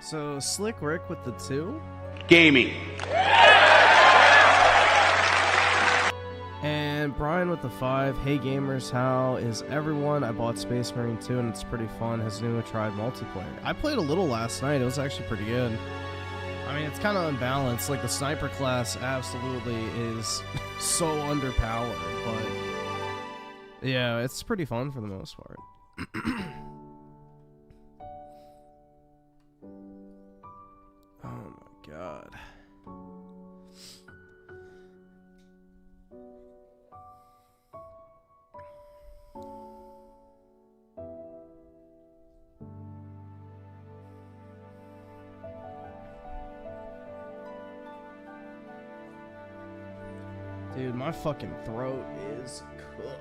So, Slick Rick with the 2. Gaming. And Brian with the 5. Hey gamers, how is everyone? I bought Space Marine 2 and it's pretty fun. Has anyone tried multiplayer? I played a little last night. It was actually pretty good. I mean, it's kind of unbalanced. Like, the sniper class absolutely is so underpowered, but yeah, it's pretty fun for the most part. Oh my god. Dude, my fucking throat is cooked.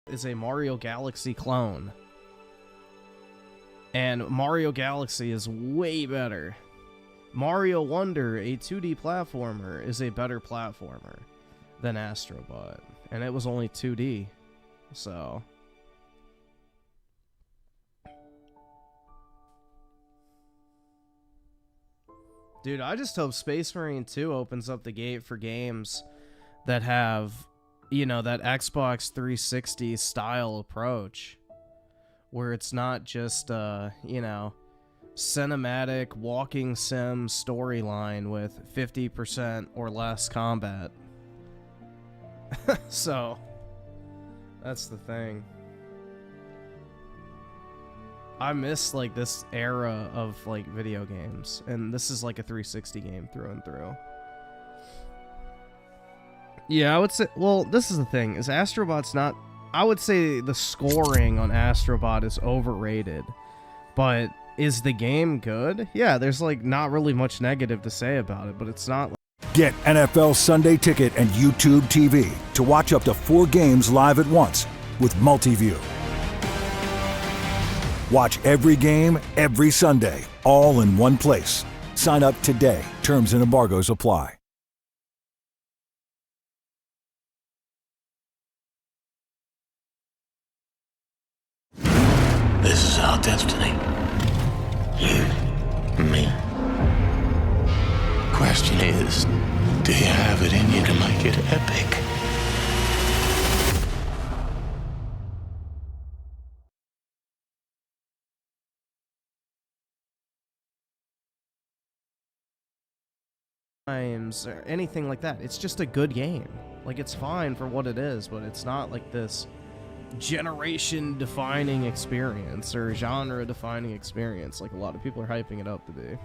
Is a Mario Galaxy clone. And Mario Galaxy is way better. Mario Wonder, a 2D platformer, is a better platformer than Astrobot. And it was only 2D. So... Dude, I just hope Space Marine 2 opens up the gate for games that have, you know, that Xbox 360 style approach. Where it's not just, you know, cinematic walking sim storyline with 50% or less combat. So, that's the thing. I miss, like, this era of, like, video games. And this is, like, a 360 game through and through. Yeah, I would say... Well, this is the thing. Is Astrobot's not... I would say the scoring on Astrobot is overrated. But is the game good? Yeah, there's, like, not really much negative to say about it. But it's not... Get NFL Sunday Ticket and YouTube TV to watch up to 4 games live at once with Multiview. Watch every game, every Sunday, all in one place. Sign up today. Terms and embargoes apply. This is our destiny. You, me. Question is, do you have it in you to make it epic? Or anything like that. It's just a good game. Like, it's fine for what it is, but it's not like this generation-defining experience or genre-defining experience like a lot of people are hyping it up to be.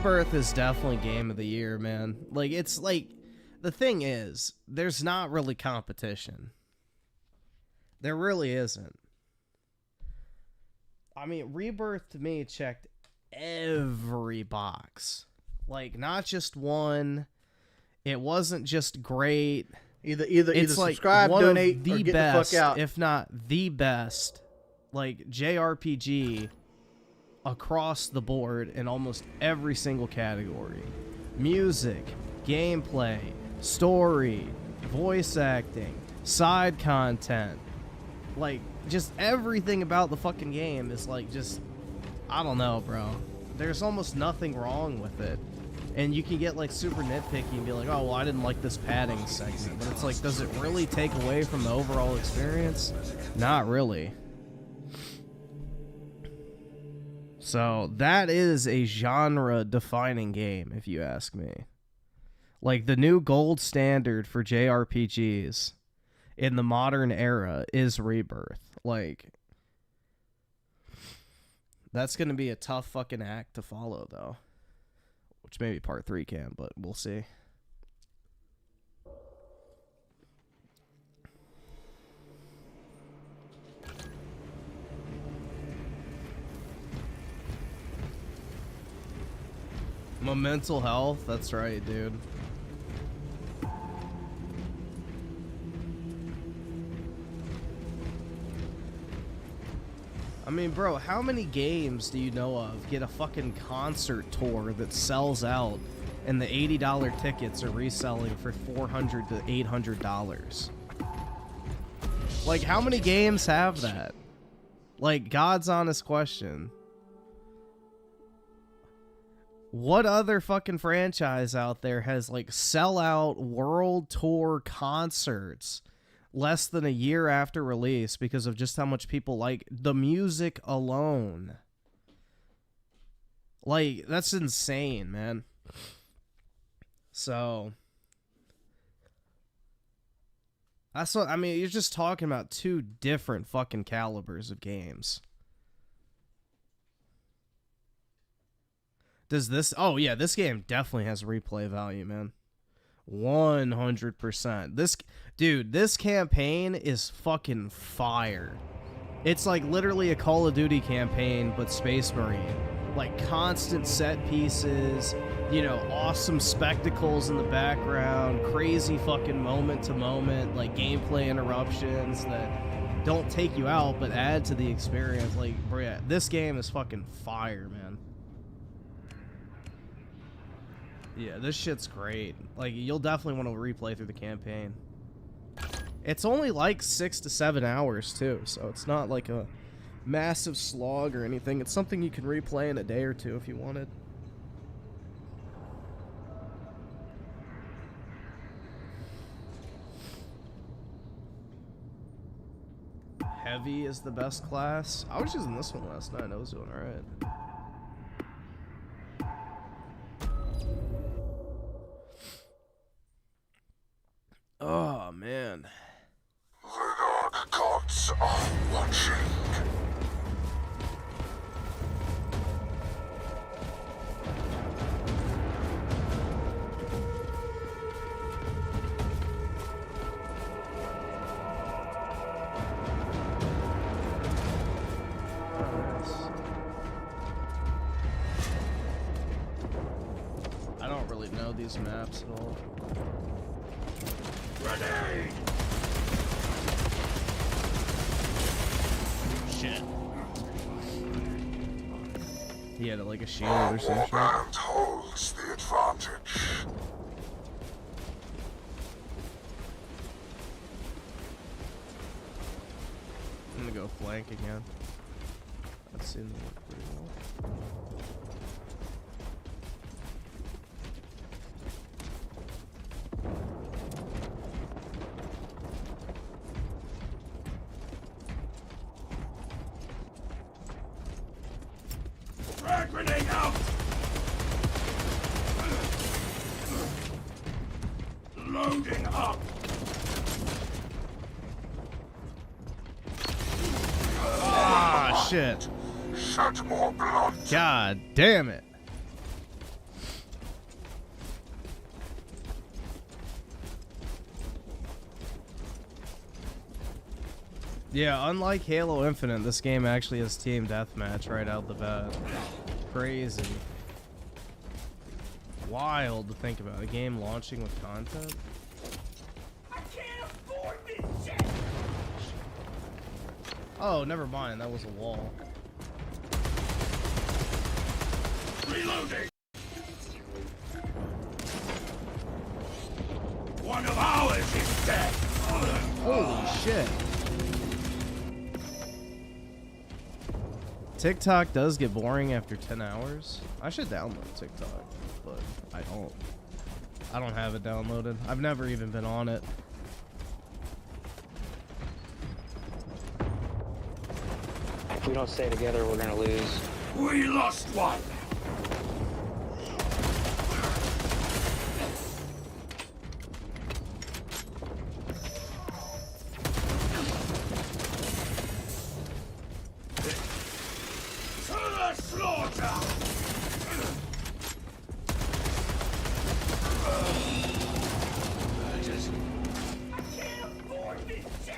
Rebirth is definitely game of the year, man. Like, it's like, the thing is, there's not really competition. There really isn't. I mean, Rebirth to me checked every box. Like, not just one. It wasn't just great. Either It's like subscribe, one donate, of the or get best, the fuck out. if not the best, like JRPG across the board in almost every single category. Music, gameplay, story, voice acting, side content. Like, just everything about the fucking game is like just, I don't know, bro. There's almost nothing wrong with it. And you can get like super nitpicky and be like, oh, well, I didn't like this padding segment. But it's like, does it really take away from the overall experience? Not really. So that is a genre-defining game, if you ask me. Like, the new gold standard for JRPGs in the modern era is Rebirth. Like, that's going to be a tough fucking act to follow, though. Which maybe part 3 can, but we'll see. My mental health, that's right, dude. I mean, bro, how many games do you know of get a fucking concert tour that sells out and the $80 tickets are reselling for $400 to $800? Like, how many games have that? Like, God's honest question. What other fucking franchise out there has, like, sell-out world tour concerts less than a year after release because of just how much people like the music alone? Like, that's insane, man. So, that's what, I mean, you're just talking about two different fucking calibers of games. Does this, oh yeah, this game definitely has replay value, man. 100%. This campaign is fucking fire. It's like literally a Call of Duty campaign, but Space Marine. Like, constant set pieces, you know, awesome spectacles in the background, crazy fucking moment to moment, like gameplay interruptions that don't take you out, but add to the experience. Like, bro, yeah, this game is fucking fire, man. Yeah, this shit's great. Like, you'll definitely want to replay through the campaign. It's only like 6 to 7 hours, too, so it's not like a massive slog or anything. It's something you can replay in a day or two if you wanted. Heavy is the best class. I was using this one last night. I was doing alright. Oh, man. The dark gods are watching. I don't really know these maps at all. Ready! Shit. He had like a shield or some shit. Warband holds the advantage. I'm gonna go flank again. That seems to work pretty well. Frag grenade out! Loading up! Ah, shit. Shed more blood. God damn it. Yeah, unlike Halo Infinite, this game actually has team deathmatch right out the bat. Crazy. Wild to think about. A game launching with content. I can't afford this shit! Oh, never mind. That was a wall. Reloading! One of ours is dead! Holy shit. TikTok does get boring after 10 hours. I should download TikTok, but I don't. I don't have it downloaded. I've never even been on it. If we don't stay together, we're gonna lose. We lost one! To the slaughter! I can't afford this shit!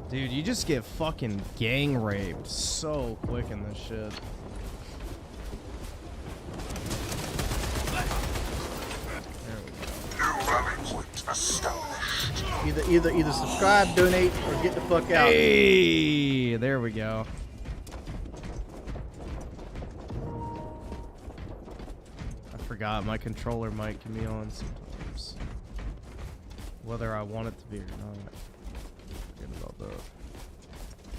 Dude, you just get fucking gang raped so quick in this shit. New rally point established. Either subscribe, donate, or get the fuck out. Hey, there we go. I forgot my controller mic can be on sometimes. Whether I want it to be or not. Forget about that.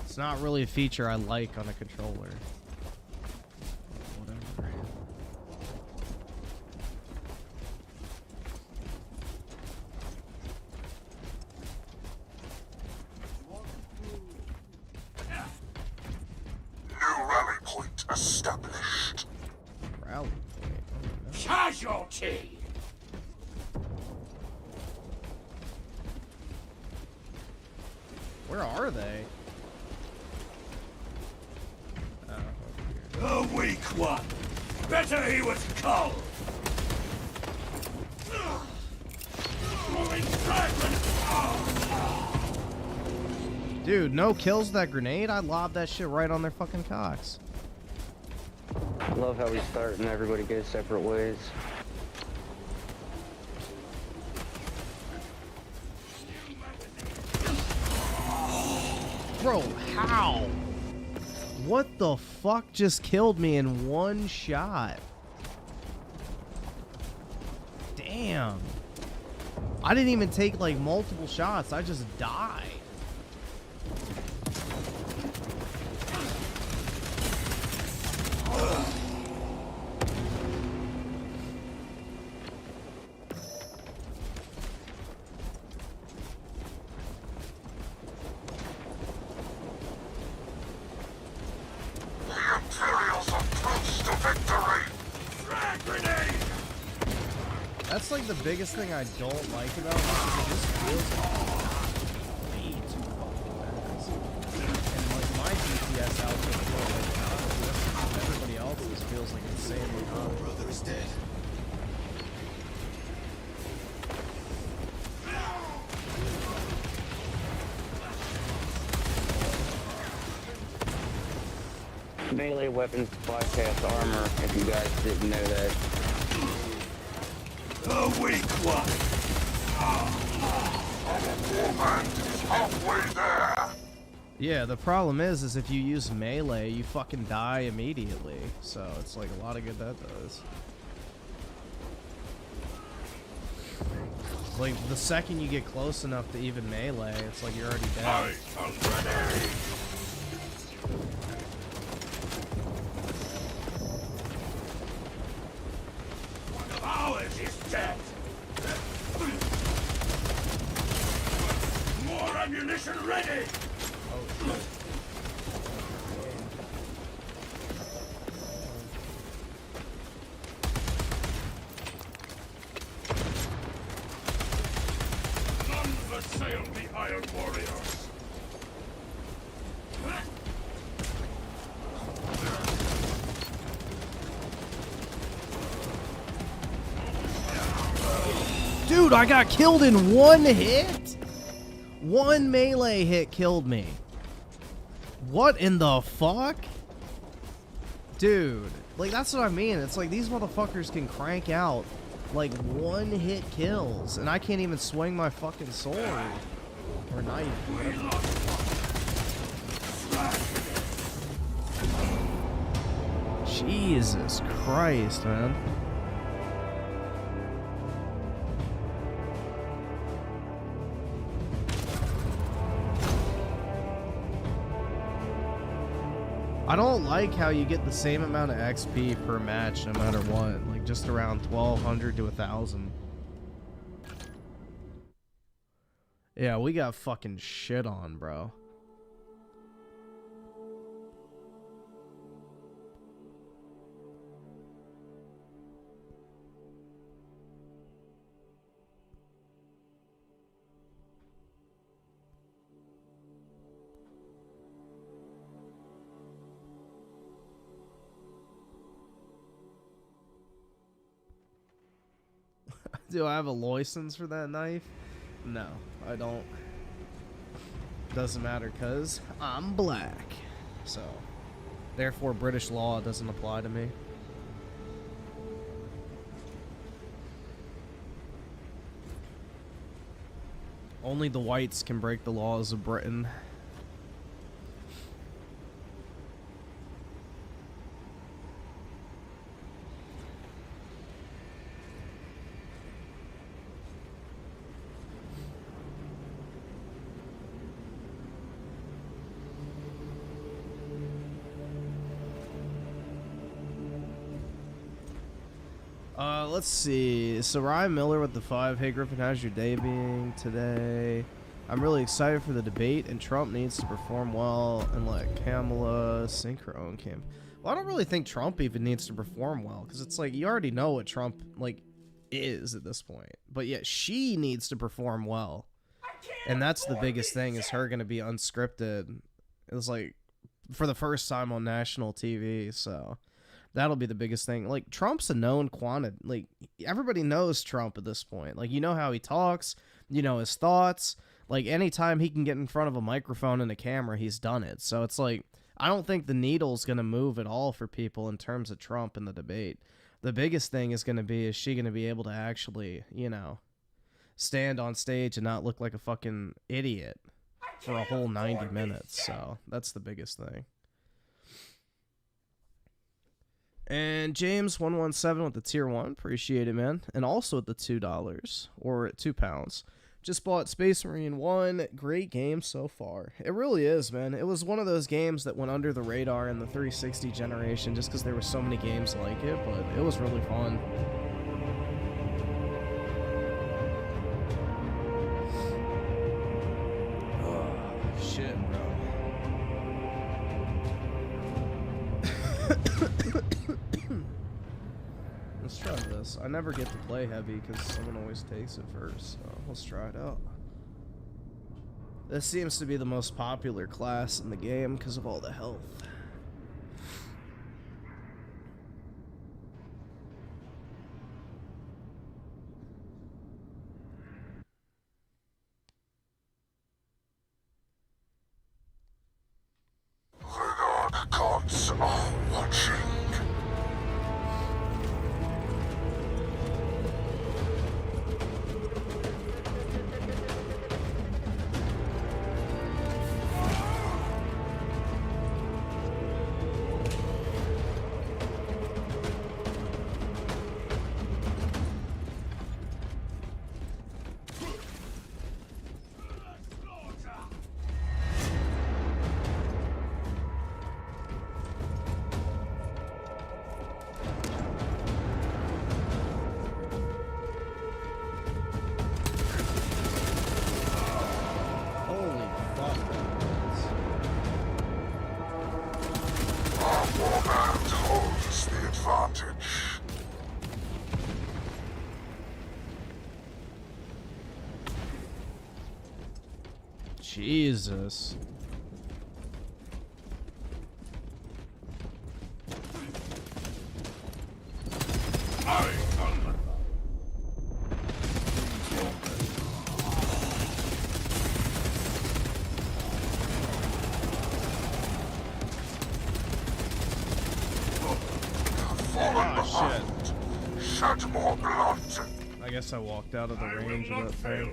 It's not really a feature I like on a controller. Whatever. New rally point established. Rally point. I don't know. Casualty! Where are they? Oh, over here. The weak one. Better he was cold. Throwing fragment. Dude, no kills that grenade? I lobbed that shit right on their fucking cocks. I love how we start and everybody goes separate ways. Bro, how? What the fuck just killed me in one shot? Damn. I didn't even take like multiple shots. I just died. The Imperials are close to victory. Frag grenade. That's like the biggest thing I don't like about this is it just feels way too fucking fast. And like my DPS output feels like not, everybody else's feels like insanely high. Brother is dead. Melee weapons bypass armor, if you guys didn't know that. The weak one. Woman is halfway there. Yeah, the problem is if you use melee, you fucking die immediately. So it's like a lot of good that does. Like the second you get close enough to even melee, it's like you're already dead. Grenade. One of ours is dead. More ammunition ready. None assail the Iron Warriors. Dude, I got killed in one hit? One melee hit killed me. What in the fuck? Dude, like, that's what I mean. It's like these motherfuckers can crank out like one hit kills, and I can't even swing my fucking sword or knife. Jesus Christ, man. I don't like how you get the same amount of XP per match no matter what. Like, just around 1,200 to 1,000. Yeah, we got fucking shit on, bro. Do I have a license for that knife? No, I don't. Doesn't matter because I'm black. So, therefore British law doesn't apply to me. Only the whites can break the laws of Britain. Let's see. So Ryan Miller with the 5. Hey Griffin, how's your day being today? I'm really excited for the debate, and Trump needs to perform well and let Kamala sink her own camp. Well, I don't really think Trump even needs to perform well, because it's like you already know what Trump like is at this point. But yet she needs to perform well, and that's the biggest thing, is her going to be unscripted. It was like for the first time on national TV, so. That'll be the biggest thing. Like, Trump's a known quantity. Like, everybody knows Trump at this point. Like, you know how he talks. You know his thoughts. Like, anytime he can get in front of a microphone and a camera, he's done it. So it's like, I don't think the needle's going to move at all for people in terms of Trump in the debate. The biggest thing is going to be, is she going to be able to actually, you know, stand on stage and not look like a fucking idiot for a whole 90 minutes. So that's the biggest thing. And James117 with the tier 1, appreciate it, man. And also at the $2 or £2. Just bought Space Marine 1. Great game so far. It really is, man. It was one of those games that went under the radar in the 360 generation just because there were so many games like it, but it was really fun. Oh, shit, bro. Let's try this. I never get to play heavy because someone always takes it first, so let's try it out. This seems to be the most popular class in the game because of all the health. The gods are watching. Jesus. blunt. I guess I walked out of the range of that thing.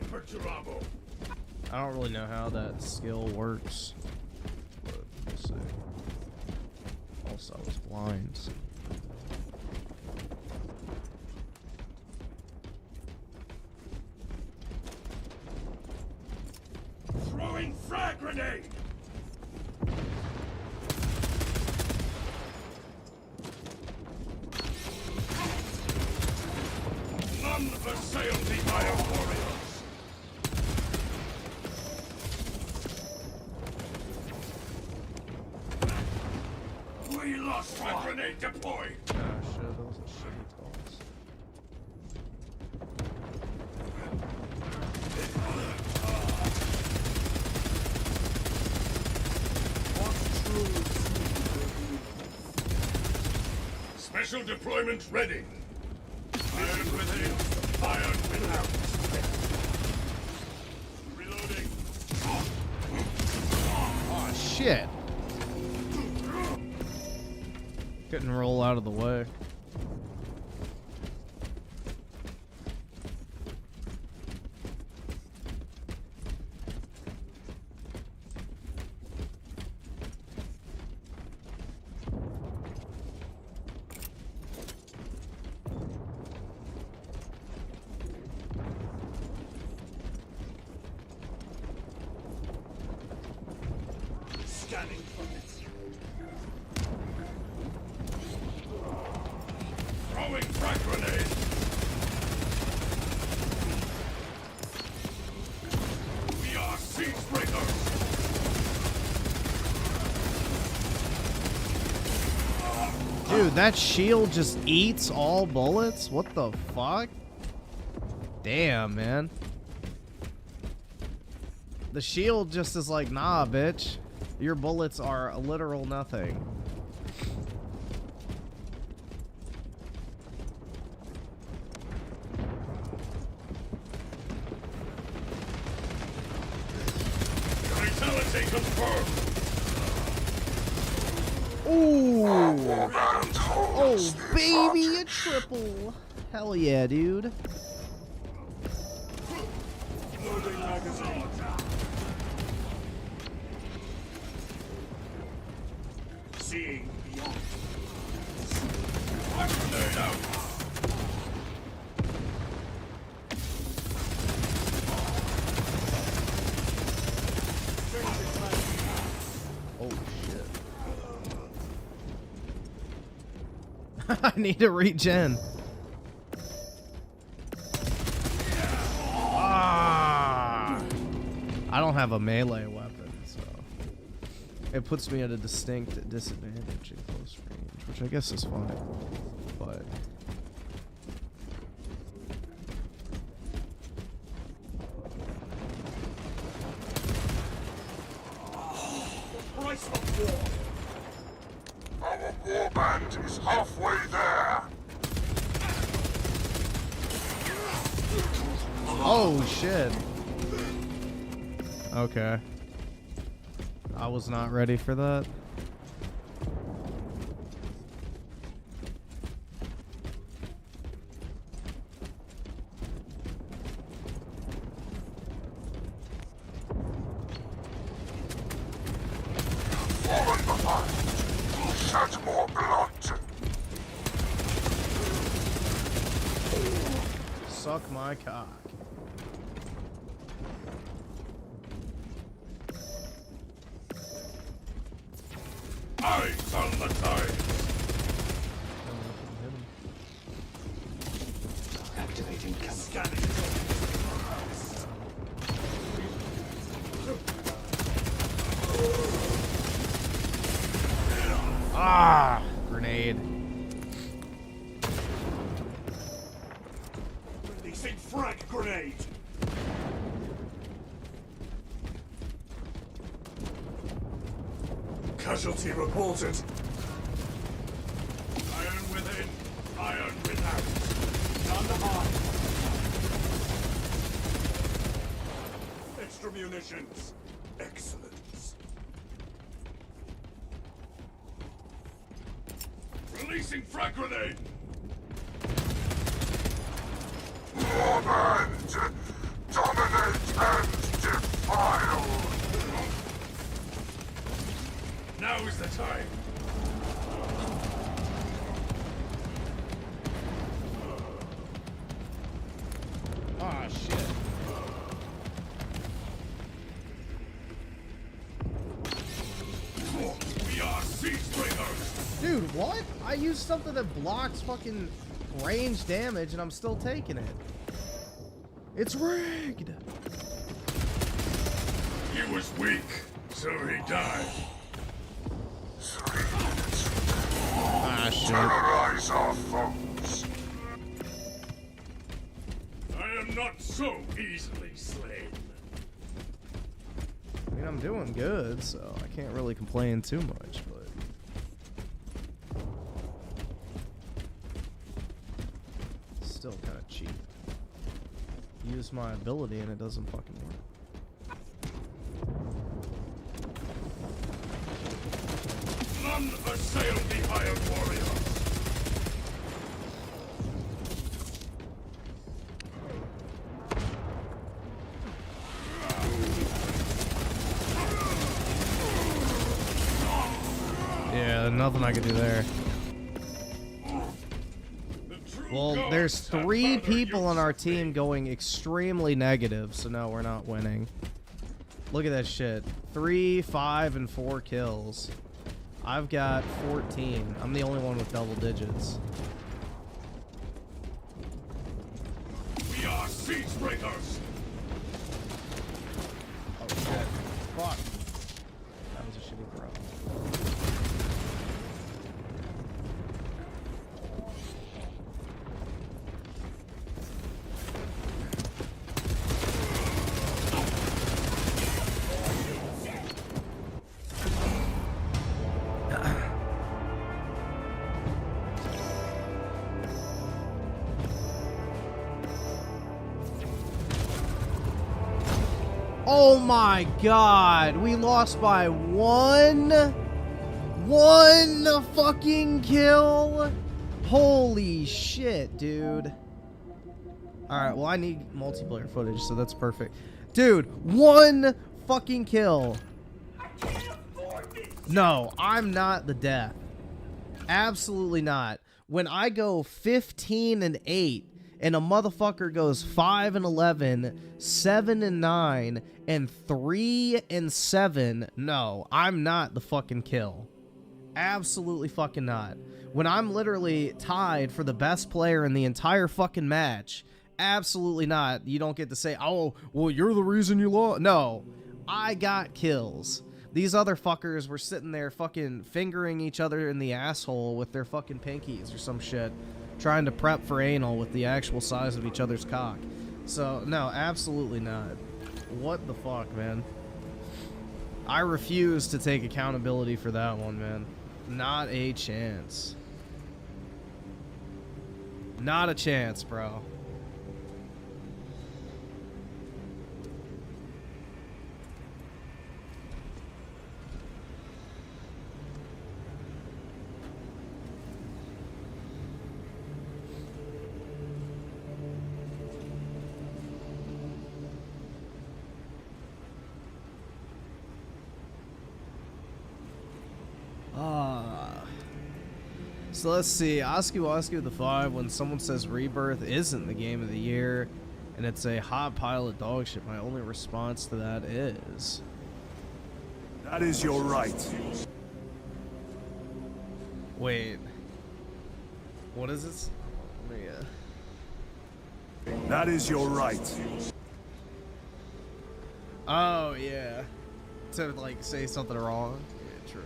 I don't really know how that skill works. But we'll see. Also, I was blind. So. Throwing frag grenade! None assail the Iron Warriors! We lost the grenade deployed! Ah, shit, that was a shitty toss. Special deployment ready. Iron within, iron without. Reloading. Oh shit! Couldn't roll out of the way. Scanning for this. Throwing frag grenade. We are siege breakers. Dude, that shield just eats all bullets? What the fuck? Damn, man. The shield just is like, nah, bitch. Your bullets are a literal nothing. Fatality confirmed. Ooh. Oh, baby, a triple. Hell yeah, dude. Loading magazine. Seeing beyond. Frag grenade out. Oh, shit. I need to regen. Ah. I don't have a melee weapon, so it puts me at a distinct disadvantage in close range, which I guess is fine. But Price of war. Our warband is halfway there. oh shit. Okay. I was not ready for that. Fallen behind. Shed more blood. Suck my cock. Eyes on the tide. Activating chemical. Scanning. Ah, grenade. Releasing frag grenade. Casualty reported. Iron within, iron without. None behind. Extra munitions. Excellence. Releasing frag grenade. shit. We are seethe. Dude, what? I used something that blocks fucking range damage and I'm still taking it. It's rigged. He was weak, so he died. Ah, shit. Terrorize our foes. I am not so easily slain. I mean, I'm doing good, so I can't really complain too much, but... still kind of cheap. Use my ability and it doesn't fucking work. None assail the Iron Warrior. Yeah, nothing I can do there. Well, there's 3 people on our team going extremely negative, so no, we're not winning. Look at that shit. 3, 5, and 4 kills. I've got 14. I'm the only one with double digits. We are siege breakers. Oh shit. Fuck. That was a shitty throw. Oh my god, we lost by one fucking kill. Holy shit, dude. Alright, well I need multiplayer footage, so that's perfect. Dude, 1 fucking kill. No, I'm not the death. Absolutely not. When I go 15 and 8 and a motherfucker goes 5 and 11, 7 and 9, and 3 and 7, no, I'm not the fucking kill. Absolutely fucking not. When I'm literally tied for the best player in the entire fucking match, absolutely not. You don't get to say, oh, well, you're the reason you lost. No, I got kills. These other fuckers were sitting there fucking fingering each other in the asshole with their fucking pinkies or some shit, trying to prep for anal with the actual size of each other's cock. So, no, absolutely not. What the fuck, man? I refuse to take accountability for that one, man. Not a chance. Not a chance, bro. So let's see, Oski with the 5, when someone says Rebirth isn't the game of the year, and it's a hot pile of dog shit, my only response to that is... That is your right. Wait. What is this? Let me, That is your right. Oh, yeah. To, like, say something wrong? Yeah, true.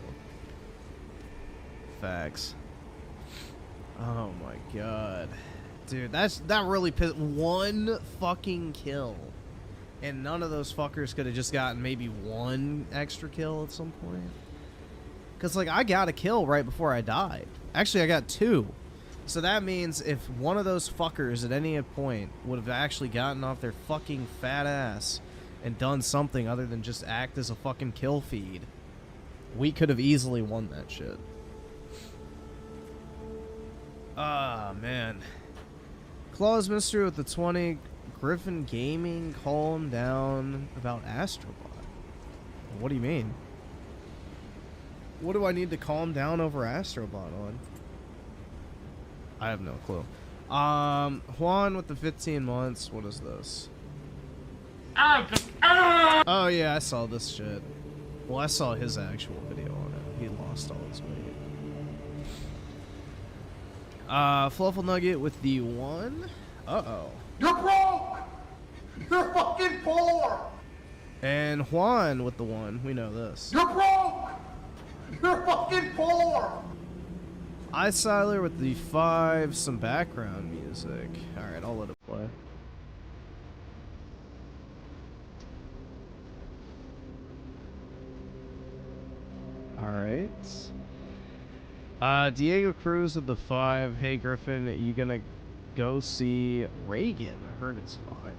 Facts. Oh my god. Dude, that really pissed. 1 fucking kill. And none of those fuckers could have just gotten maybe 1 extra kill at some point. Because, like, I got a kill right before I died. Actually, I got 2. So that means if one of those fuckers at any point would have actually gotten off their fucking fat ass and done something other than just act as a fucking kill feed, we could have easily won that shit. Ah, man. Claus Mystery with the 20. Griffin Gaming, calm down about Astrobot. What do you mean? What do I need to calm down over Astrobot on? I have no clue. Juan with the 15 months. What is this? Oh yeah, I saw this shit. Well, I saw his actual video on it. He lost all his weight. Fluffle Nugget with the 1. Uh-oh. You're broke! You're fucking poor! And Juan with the 1. We know this. You're broke! You're fucking poor! Siler with the 5. Some background music. Alright, I'll let it play. Alright. Diego Cruz with the 5. Hey Griffin, you gonna go see Reagan? I heard it's fine.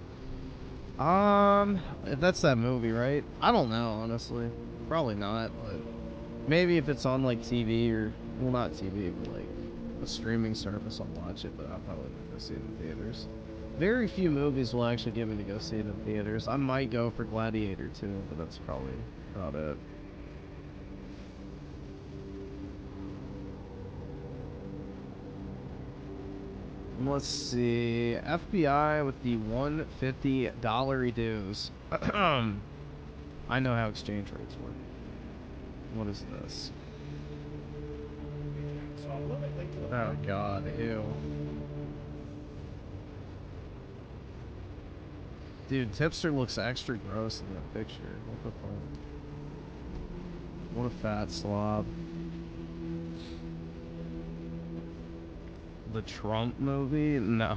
If that's that movie, right? I don't know, honestly. Probably not, but maybe if it's on like TV or, well, not TV, but like a streaming service, I'll watch it, but I'll probably not go see it in theaters. Very few movies will actually get me to go see it in theaters. I might go for Gladiator too, but that's probably about it. Let's see. FBI with the $150 dues. I know how exchange rates work. What is this? Oh god, ew. Dude, Tipster looks extra gross in that picture. What the fuck? What a fat slob. The Trump movie? No.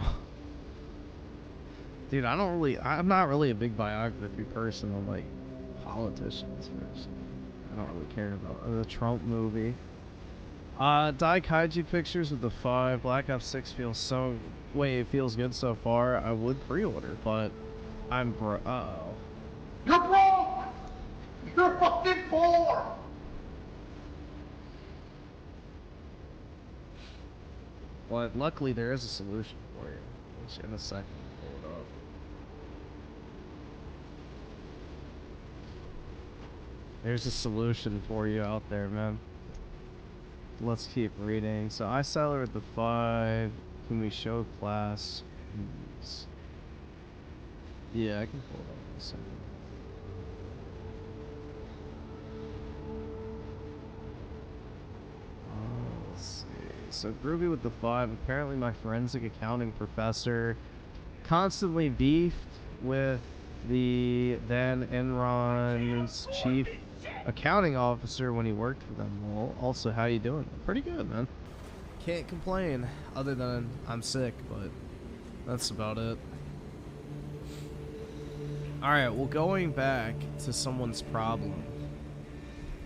Dude, I'm not really a big biography person on, like, politicians. I don't really care about the Trump movie. Dai Kaiju pictures with the 5. Black Ops 6 feels so... Wait, it feels good so far. I would pre-order, but I'm uh-oh. You're broke! You're fucking poor! But luckily there is a solution for you. Which in a second we'll pull it up. There's a solution for you out there, man. Let's keep reading. So I sell her at the 5. Can we show class? Yeah, I can pull it up in a second. Let's see. So Groovy with the 5. Apparently my forensic accounting professor constantly beefed with the then Enron's chief accounting officer when he worked for them. Well, also, how you doing? Pretty good, man. Can't complain, other than I'm sick, but that's about it. Alright, well, going back to someone's problem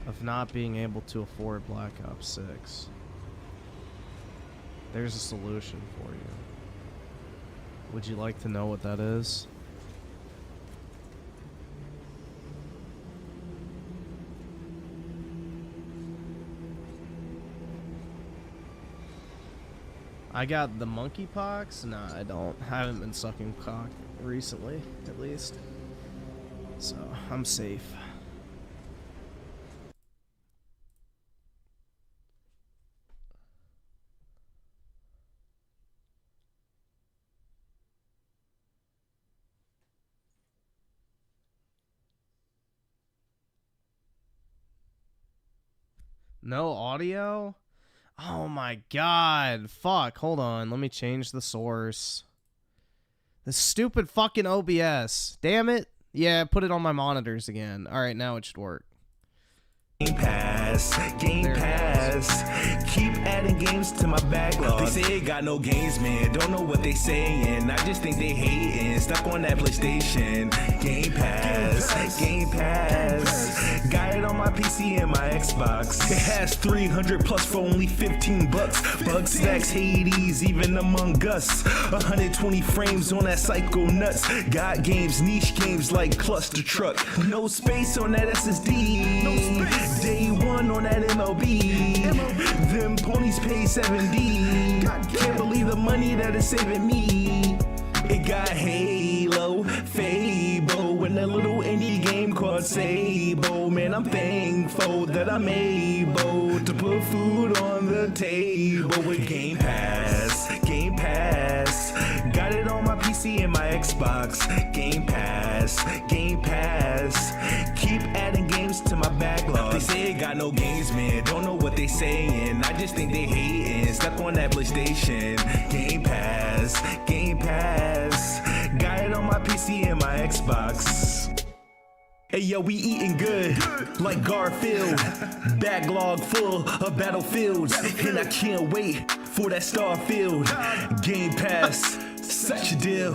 of not being able to afford Black Ops 6. There's a solution for you. Would you like to know what that is? I got the monkeypox? Nah, I don't. I haven't been sucking cock recently, at least. So, I'm safe. No audio? Oh my god. Fuck. Hold on. Let me change the source. This stupid fucking OBS. Damn it. Yeah, put it on my monitors again. Alright, now it should work. Game Pass, keep adding games to my backlog. They say it got no games, man, don't know what they saying. I just think they hating, stuck on that PlayStation. Game Pass, got it on my PC and my Xbox. It has 300 plus for only 15 bucks. Bug stacks, Hades, even Among Us. 120 frames on that Psycho Nuts. Got games, niche games like Cluster Truck. No space on that SSD. No space. Day one on that MLB. Them ponies pay 7D. Can't believe the money that is saving me. It got Halo, Fable, and a little indie game called Sable. Man, I'm thankful that I'm able to put food on the table with Game Pass. Got Got it on my PC and my Xbox. Game Pass, Game Pass. Keep adding games to my backlog. They say it got no games, man. Don't know what they saying. I just think they hating. Stuck on that PlayStation. Game Pass, Game Pass. Got it on my PC and my Xbox. Hey yo, we eating good, like Garfield. Backlog full of battlefields, and I can't wait for that Starfield. Game Pass, such a deal.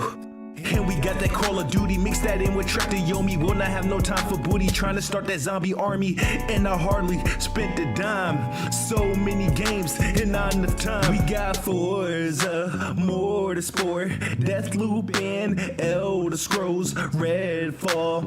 And we got that Call of Duty, mix that in with Trek to Yomi. Will not have no time for booty, trying to start that zombie army. And I hardly spent a dime. So many games and not enough time. We got Forza, Motorsport, Deathloop, and Elder Scrolls, Redfall,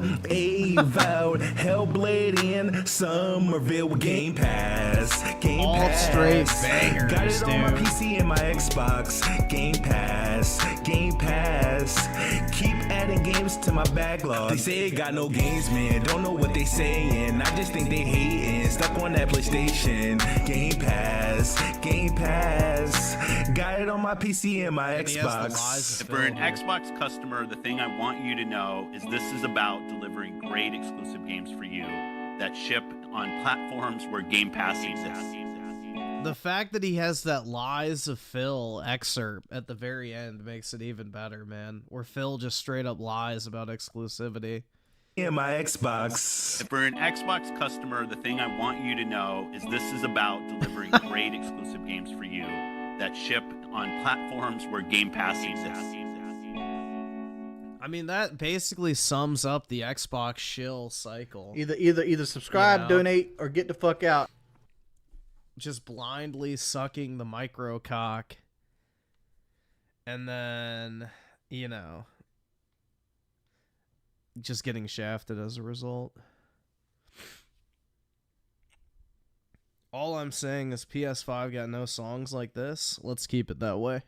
Avowed, Hellblade, and Somerville. Game Pass, Game All Pass. straight bangers, Got it on my dude. PC and my Xbox. Game Pass, Game Pass. Keep adding games to my backlog. They say it got no games, man. Don't know what they saying. I just think they hating. Stuck on that PlayStation. Game Pass, Game Pass. Got it on my PC and my And he has the lies Xbox. of For an Phil. Xbox customer, the thing I want you to know is this is about delivering great exclusive games for you that ship on platforms where Game Pass exists. The fact that he has that Lies of Phil excerpt at the very end makes it even better, man. Where Phil just straight up lies about exclusivity. And my Xbox. For an Xbox customer, the thing I want you to know is this is about delivering great exclusive games for you that ship on platforms where Game Pass exists. I mean, that basically sums up the Xbox shill cycle. Either subscribe, You know? donate, or get the fuck out. Just blindly sucking the micro cock. And then, you know, just getting shafted as a result. All I'm saying is PS5 got no songs like this. Let's keep it that way.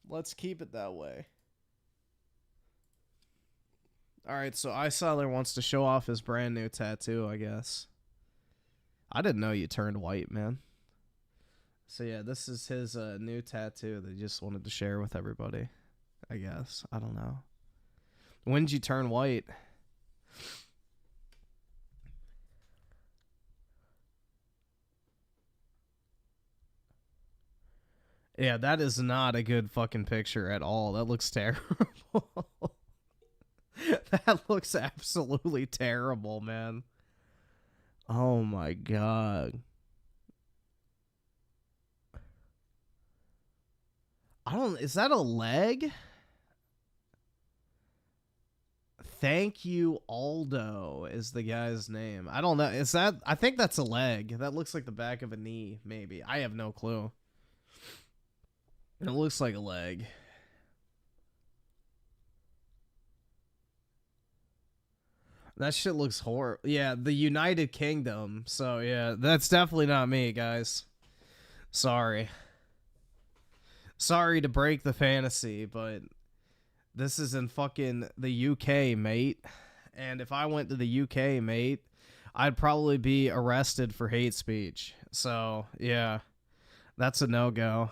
Let's keep it that way. Alright, so Icyler wants to show off his brand new tattoo, I guess. I didn't know you turned white, man. So yeah, this is his new tattoo that he just wanted to share with everybody. I guess. I don't know. When did you turn white? Yeah, that is not a good fucking picture at all. That looks terrible. That looks absolutely terrible, man. Oh my god. Is that a leg? Thank you, Aldo is the guy's name. I don't know. I think that's a leg. That looks like the back of a knee, maybe. I have no clue. It looks like a leg. That shit looks horrible. Yeah, the United Kingdom. So, yeah, that's definitely not me, guys. Sorry. Sorry to break the fantasy, but this is in fucking the UK, mate. And if I went to the UK, mate, I'd probably be arrested for hate speech. So, yeah, that's a no-go.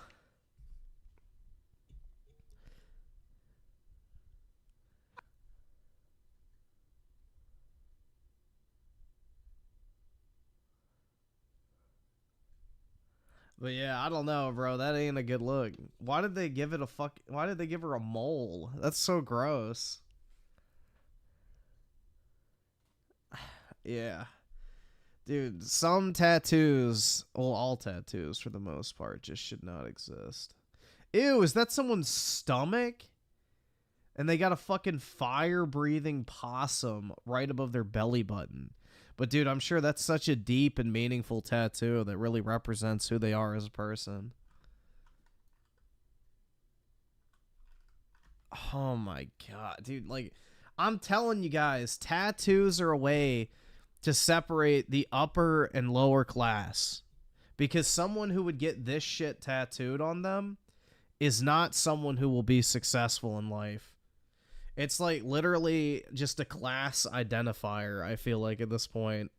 But yeah, I don't know, bro. That ain't a good look. Why did they give it a Why did they give her a mole? That's so gross. Yeah. Dude, some tattoos, well, all tattoos for the most part, just should not exist. Ew, is that someone's stomach? And they got a fucking fire-breathing possum right above their belly button. But dude, I'm sure that's such a deep and meaningful tattoo that really represents who they are as a person. Oh my god, dude. Like, I'm telling you guys, tattoos are a way to separate the upper and lower class. Because someone who would get this shit tattooed on them is not someone who will be successful in life. It's like literally just a class identifier, I feel like, at this point.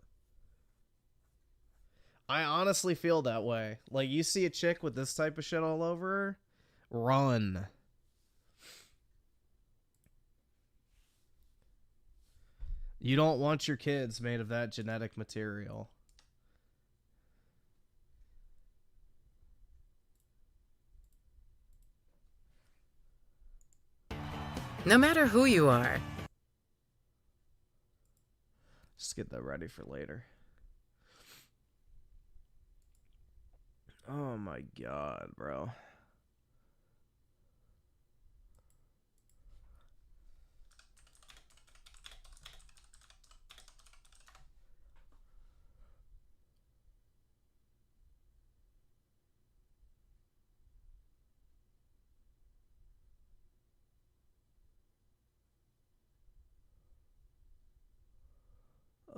I honestly feel that way. Like, you see a chick with this type of shit all over her, run. You don't want your kids made of that genetic material. No matter who you are. Just get that ready for later. Oh my god, bro.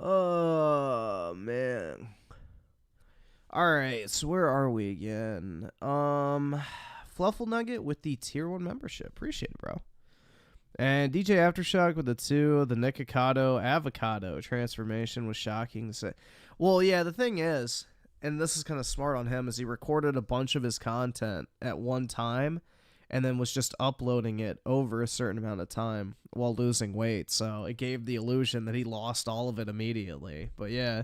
Oh man. Alright, so where are we again? Fluffle Nugget with the tier 1 membership. Appreciate it, bro. And DJ Aftershock with the 2, the Nikocado avocado transformation was shocking to say. Well, yeah, the thing is, and this is kind of smart on him, is he recorded a bunch of his content at one time and then was just uploading it over a certain amount of time while losing weight. So it gave the illusion that he lost all of it immediately. But yeah.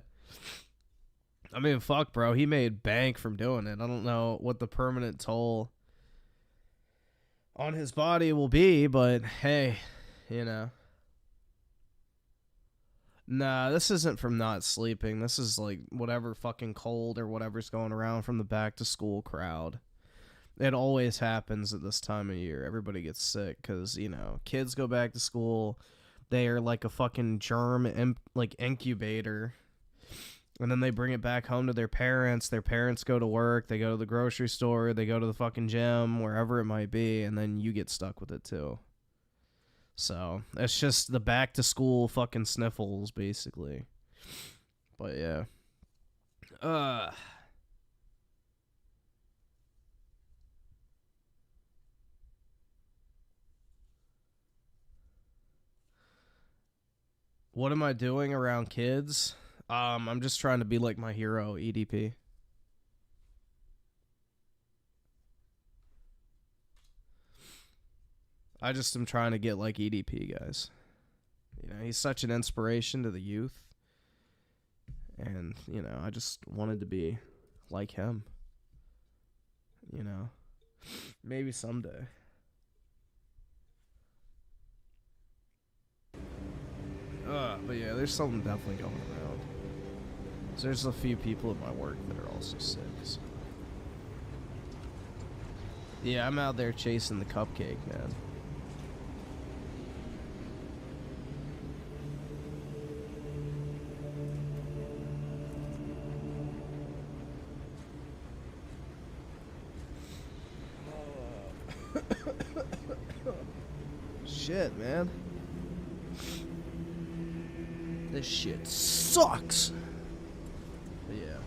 I mean, fuck, bro. He made bank from doing it. I don't know what the permanent toll on his body will be, but hey, you know. Nah, this isn't from not sleeping. This is like whatever fucking cold or whatever's going around from the back to school crowd. It always happens at this time of year. Everybody gets sick because, you know, kids go back to school. They are like a fucking germ incubator. And then they bring it back home to their parents. Their parents go to work. They go to the grocery store. They go to the fucking gym, wherever it might be. And then you get stuck with it too. So it's just the back to school fucking sniffles, basically. But yeah. What am I doing around kids? I'm just trying to be like my hero, EDP. I just am trying to get like EDP, guys. You know, he's such an inspiration to the youth. And, you know, I just wanted to be like him. You know, maybe someday. But yeah, there's something definitely going around. So there's a few people at my work that are also sick. So. Yeah, I'm out there chasing the cupcake, man. Shit, man. This shit sucks. But yeah.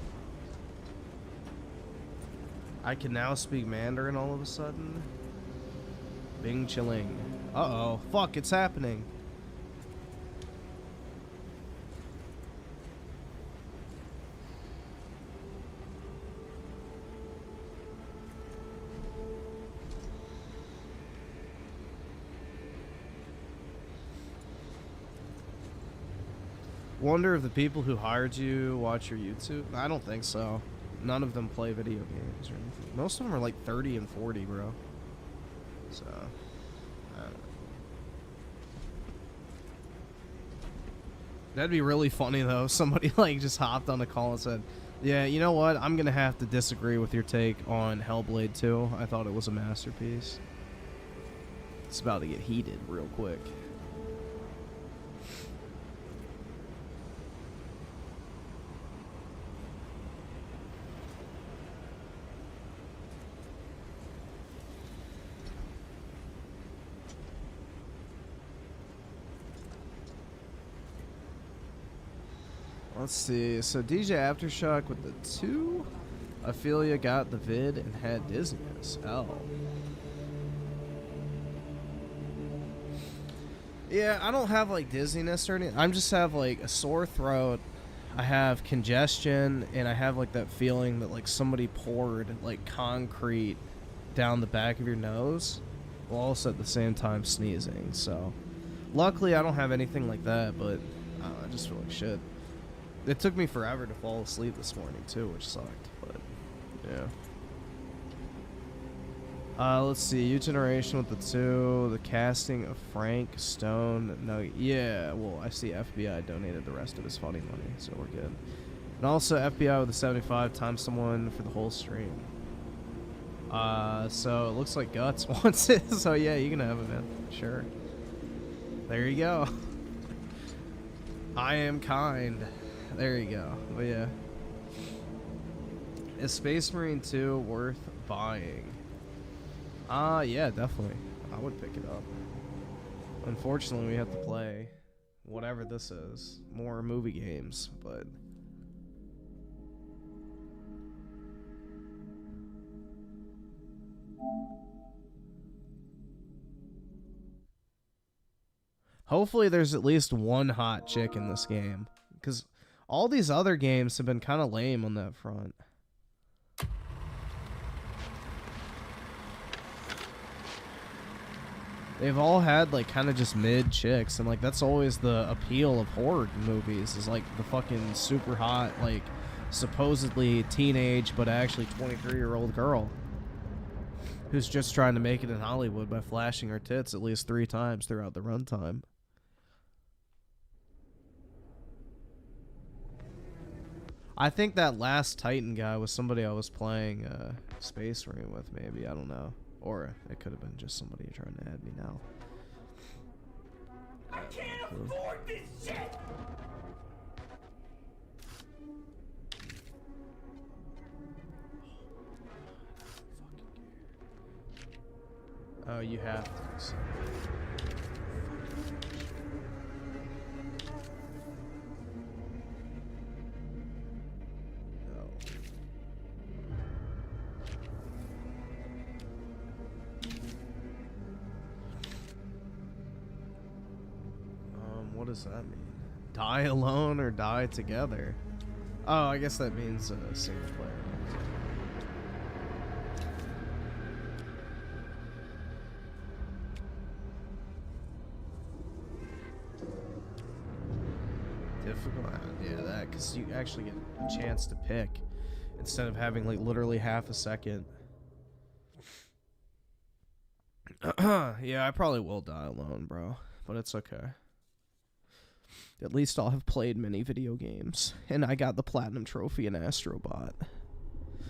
I can now speak Mandarin all of a sudden. Bing chilling. Uh-oh. Fuck, it's happening. Wonder if the people who hired you watch your YouTube? I don't think so. None of them play video games or anything. Most of them are like 30 and 40, bro. So, I don't know. That'd be really funny, though. Somebody, like, just hopped on a call and said, yeah, you know what? I'm going to have to disagree with your take on Hellblade 2. I thought it was a masterpiece. It's about to get heated real quick. Let's see. So DJ Aftershock with the 2. Ophelia got the vid and had dizziness. Oh. Yeah, I don't have like dizziness or anything. I just have like a sore throat I have congestion, and I have like that feeling that like somebody poured like concrete down the back of your nose while also at the same time sneezing. So luckily I don't have anything like that, but I just feel like shit. It took me forever to fall asleep this morning too, which sucked, but yeah. Let's see, U generation with the 2, the casting of Frank Stone. No, yeah, well, I see FBI donated the rest of his funny money, so we're good. And also FBI with a 75 times someone for the whole stream. So it looks like Guts wants it, so yeah, you can have it, man. Sure. There you go. I am kind. There you go. But yeah. Is Space Marine 2 worth buying? Yeah, definitely. I would pick it up. Unfortunately, we have to play whatever this is. More movie games, but... Hopefully there's at least one hot chick in this game, because all these other games have been kind of lame on that front. They've all had like kind of just mid chicks, and like that's always the appeal of horror movies, is like the fucking super hot, like supposedly teenage but actually 23-year-old girl who's just trying to make it in Hollywood by flashing her tits at least 3 times throughout the runtime. I think that last Titan guy was somebody I was playing Space Marine with, maybe. I don't know. Or it could have been just somebody trying to add me now. I can't afford this shit! Oh, you have to. What does that mean? Die alone or die together? Oh, I guess that means single player. Difficult? Yeah, that, because you actually get a chance to pick instead of having like literally half a second. Yeah, I probably will die alone, bro, but it's okay. At least I'll have played many video games, and I got the platinum trophy in Astrobot.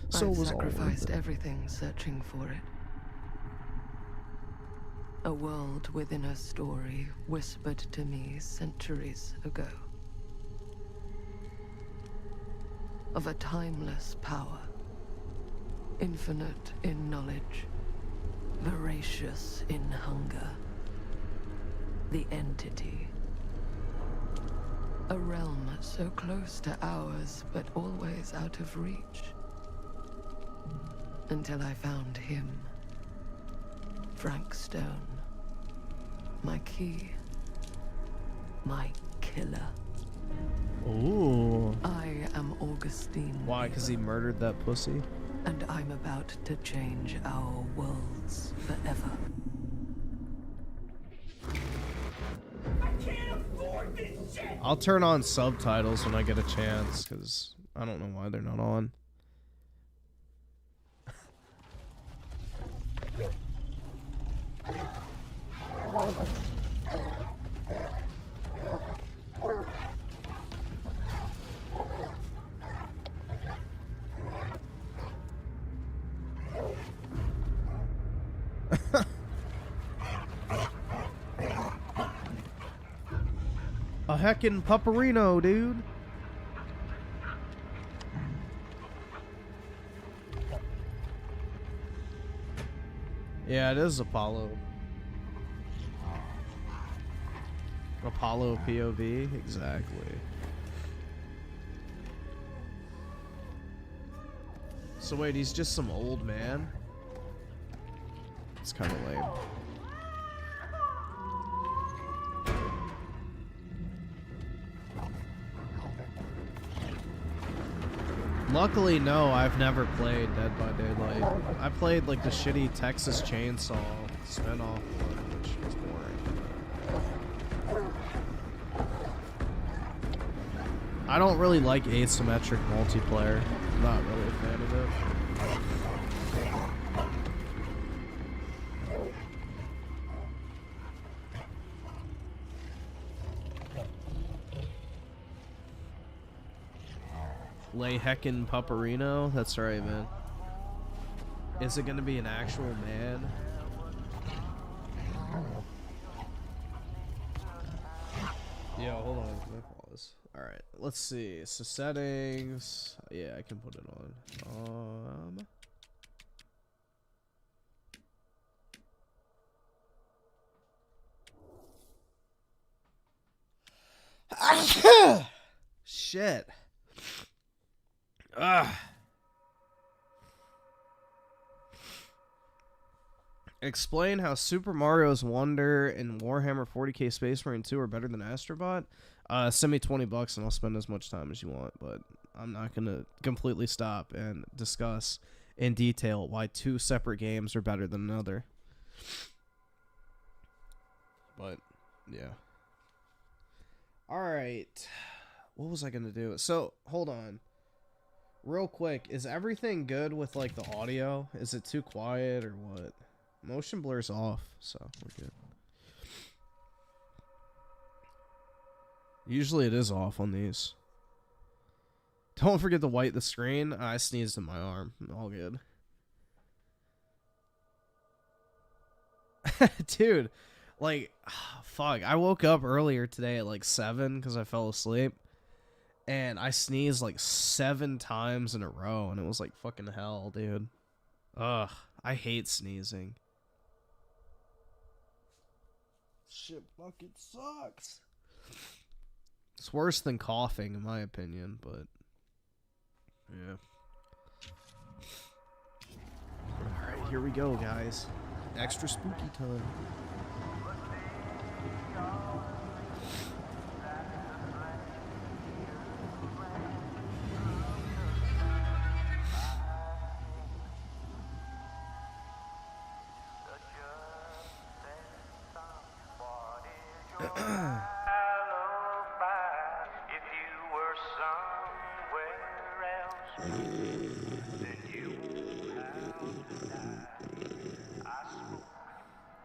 So I've it was sacrificed everything searching for it. A world within a story whispered to me centuries ago. Of a timeless power, infinite in knowledge, voracious in hunger. The entity. A realm so close to ours, but always out of reach. Until I found him. Frank Stone. My key. My killer. Ooh. I am Augustine. Why? Because he murdered that pussy? And I'm about to change our worlds forever. I'll turn on subtitles when I get a chance, because I don't know why they're not on. A heckin' pupperino, dude. Yeah, it is Apollo. Apollo POV, exactly. So wait, he's just some old man? It's kind of lame. Luckily, no, I've never played Dead by Daylight. I played like the shitty Texas Chainsaw spinoff one, which was boring. I don't really like asymmetric multiplayer. I'm not really a fan of it. Lay heckin' Pupperino? That's right, man. Is it gonna be an actual man? Yo, hold on. Let me pause. Alright, let's see. So settings. Yeah, I can put it on. Shit. Explain how Super Mario's Wonder and Warhammer 40k Space Marine 2 are better than Astrobot. Send me $20 and I'll spend as much time as you want, but I'm not gonna completely stop and discuss in detail why two separate games are better than another. But yeah. Alright. What was I gonna do? So, hold on. Real quick, is everything good with like the audio? Is it too quiet or what? Motion blur's off, so we're good. Usually it is off on these. Don't forget to wipe the screen. I sneezed in my arm. All good. Dude, like, fuck. I woke up earlier today at like 7 because I fell asleep. And I sneezed like 7 times in a row. And it was like fucking hell, dude. Ugh. I hate sneezing. Shit fucking sucks. It's worse than coughing, in my opinion, but yeah. Alright, here we go, guys. Extra spooky time.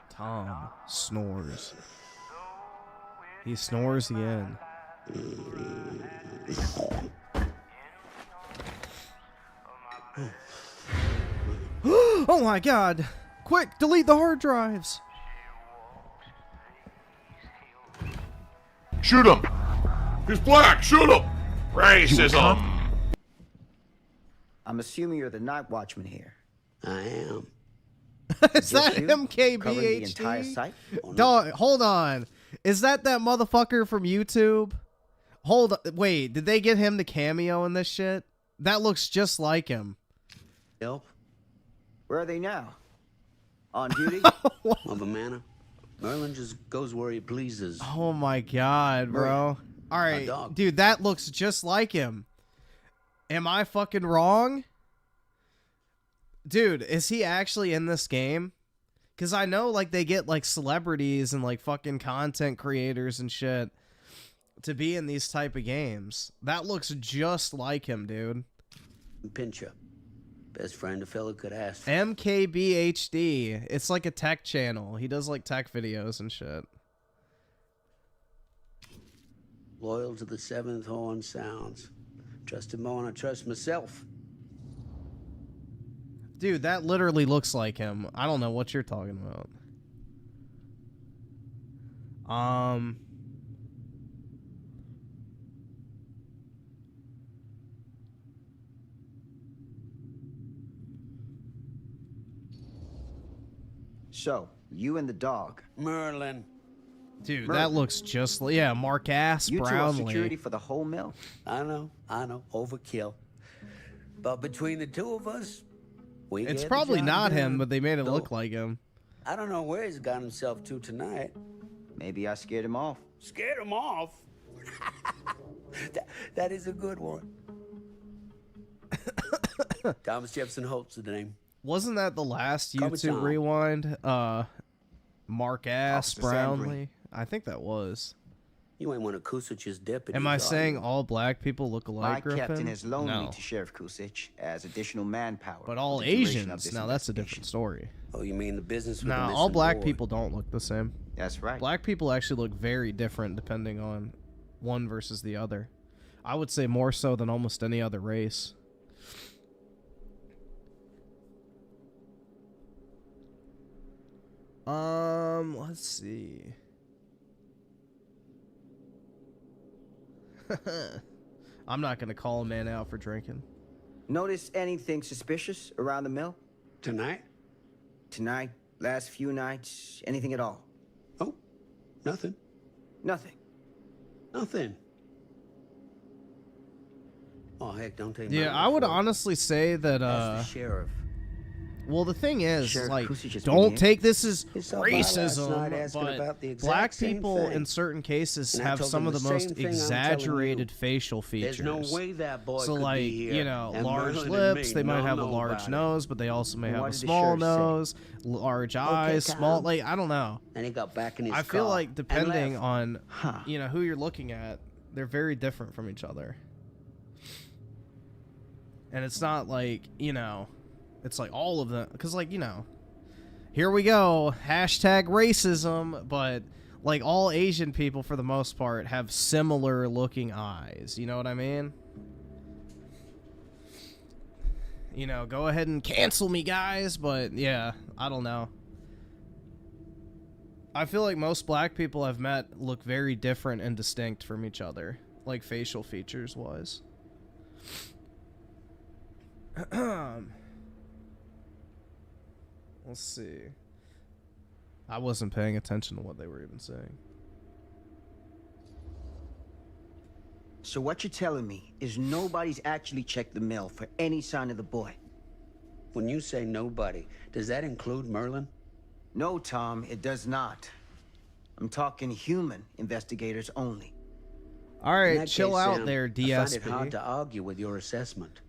Tom snores. He snores again. Oh my god! Quick, delete the hard drives! Shoot him! He's black! Shoot him! Racism! I'm assuming you're the night watchman here. I am. Is that MKBHD? Covering the entire site? Dog, hold on. Is that motherfucker from YouTube? Wait, did they get him to cameo in this shit? That looks just like him. Yep. Where are they now? On duty? Of a manor. Merlin just goes where he pleases. Oh my god, bro. Alright, dude, that looks just like him. Am I fucking wrong? Dude, is he actually in this game? Because I know, like, they get, like, celebrities and, like, fucking content creators and shit to be in these type of games. That looks just like him, dude. Pincher. Best friend a fella could ask for. MKBHD. It's like a tech channel. He does, like, tech videos and shit. Loyal to the seventh horn sounds. Trust him more than I trust myself. Dude, that literally looks like him. I don't know what you're talking about. So, you and the dog. Merlin. Dude, that looks just like... Yeah, Mark Ass You two are Brownlee. security for the whole mill? I know. Overkill. But between the two of us, we It's get probably the job not him, done. but they made it Though, look like him. I don't know where he's got himself to tonight. Maybe I scared him off. Scared him off? that is a good one. Thomas Jefferson Holt's the name. Wasn't that the last Call me YouTube Tom. Rewind? Mark Ass Officer Brownlee? I think that was. You ain't one of Kusich's deputies. Am I are saying you? all black people look alike, My Griffin? captain has loaned me No. to Sheriff Kusich as additional manpower. But all for the duration of Asians, this now that's a different story. Oh, you mean the business with Nah, the all missing black boy? people don't look the same. That's right. Black people actually look very different depending on one versus the other. I would say more so than almost any other race. Let's see. I'm not gonna call a man out for drinking. Notice anything suspicious around the mill? Tonight? Tonight, last few nights, anything at all? Oh, nothing. Nothing. Nothing. Oh, heck, don't take my Yeah, word I would for it. honestly say that, Ask the sheriff. well, the thing is, Sheriff like, Kusich has don't been take this as He stopped by last night racism, asking but about the exact black same people thing. in certain cases And I have told some him of the the most same thing I'm telling exaggerated you. facial features. There's no way that boy So, could like, be here you know, and large Merlin and lips, me they might don't have a know large about it. nose, but they also may have What a did the small sheriff say? nose, large eyes, Tom. small, like, I don't know. And he got back in his I feel car like and depending left. on, you know, who you're looking at, they're very different from each other. And it's not like, you know, it's like all of them, because, like, you know, here we go, hashtag racism, but, like, all Asian people, for the most part, have similar looking eyes, you know what I mean? You know, go ahead and cancel me, guys, but, yeah, I don't know. I feel like most black people I've met look very different and distinct from each other, like, facial features-wise. Let's see. I wasn't paying attention to what they were even saying. So what you're telling me is nobody's actually checked the mill for any sign of the boy? When you say nobody, does that include Merlin? No, Tom, it does not. I'm talking human investigators only. All In right, that chill case, out Sam, there, I find it hard DSP. to argue with your assessment.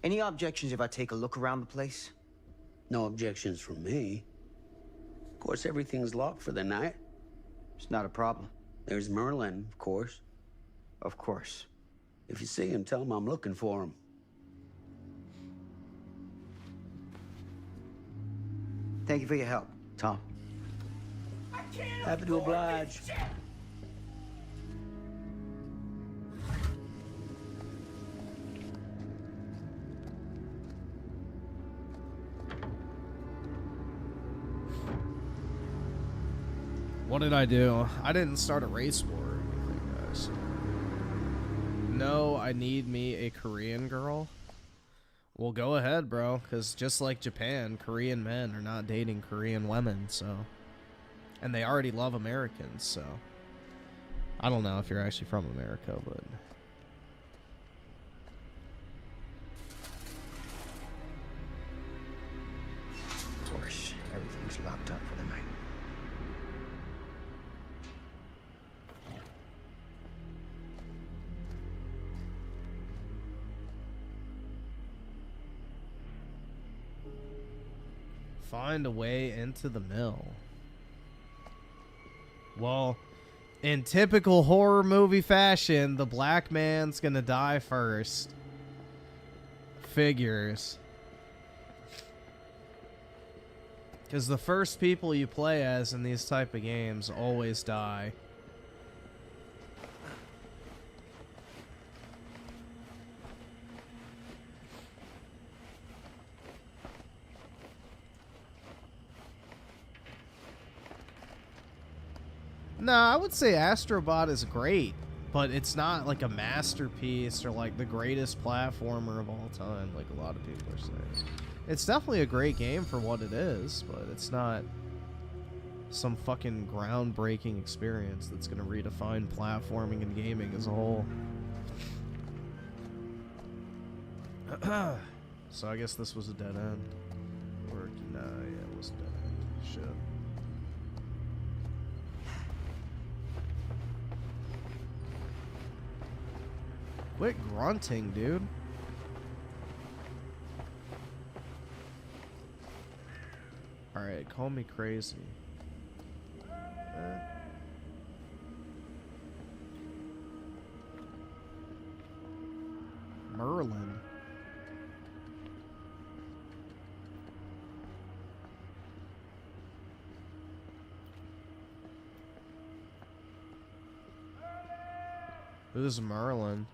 Any objections if I take a look around the place? No objections from me. Of course, everything's locked for the night. It's not a problem. There's Merlin, of course. Of course. If you see him, tell him I'm looking for him. Thank you for your help, Tom. Happy to oblige. What did I do? I didn't start a race war or anything, guys. No, I need me a Korean girl. Well, go ahead, bro, because just like Japan, Korean men are not dating Korean women, so... And they already love Americans, so... I don't know if you're actually from America, but... Of course, everything's locked up for the night. Find a way into the mill. Well, in typical horror movie fashion, the black man's gonna die first. Figures. Because the first people you play as in these type of games always die. No, I would say Astrobot is great, but it's not like a masterpiece or like the greatest platformer of all time, like a lot of people are saying. It's definitely a great game for what it is, but it's not some fucking groundbreaking experience that's going to redefine platforming and gaming as a whole. So I guess this was a dead end. Or, nah, yeah, it was a dead end. Shit. Quit grunting, dude. Alright, call me crazy. Merlin. Who's Merlin?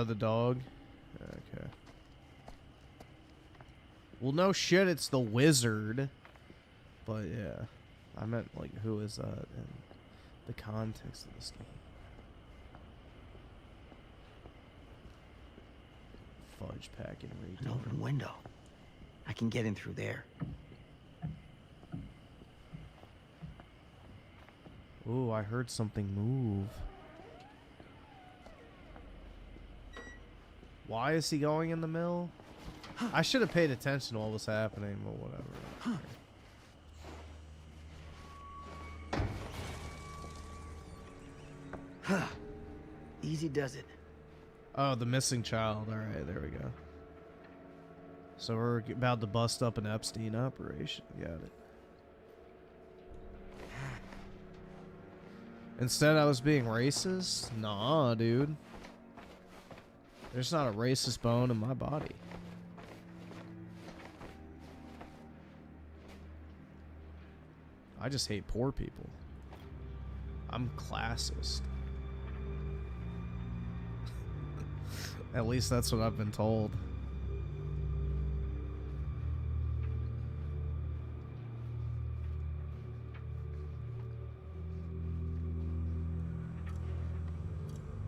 The dog. Okay. Well, no shit, it's the wizard. But yeah, I meant like, who is that in the context of this game? Fudge pack and An open window. I can get in through there. Ooh, I heard something move. Why is he going in the mill? I should have paid attention to what was happening, but whatever. Easy does it. Oh, the missing child. All right, there we go. So we're about to bust up an Epstein operation. Got it. Instead, I was being racist? Nah, dude. There's not a racist bone in my body. I just hate poor people. I'm classist. At least that's what I've been told.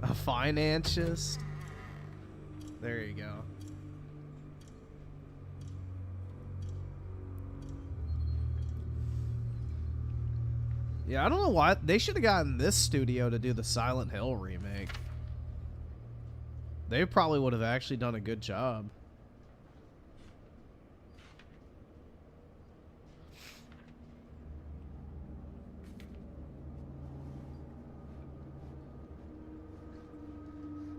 A financiist? There you go. Yeah, I don't know why. They should have gotten this studio to do the Silent Hill remake. They probably would have actually done a good job.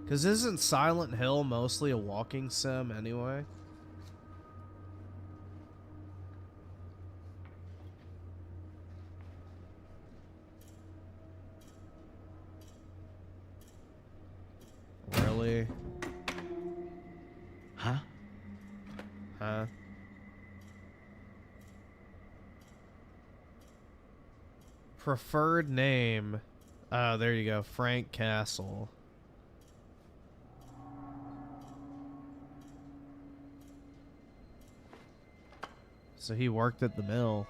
Because isn't Silent Hill mostly a walking sim anyway? Really? Huh? Huh? Preferred name. Oh, there you go. Frank Castle. So he worked at the mill.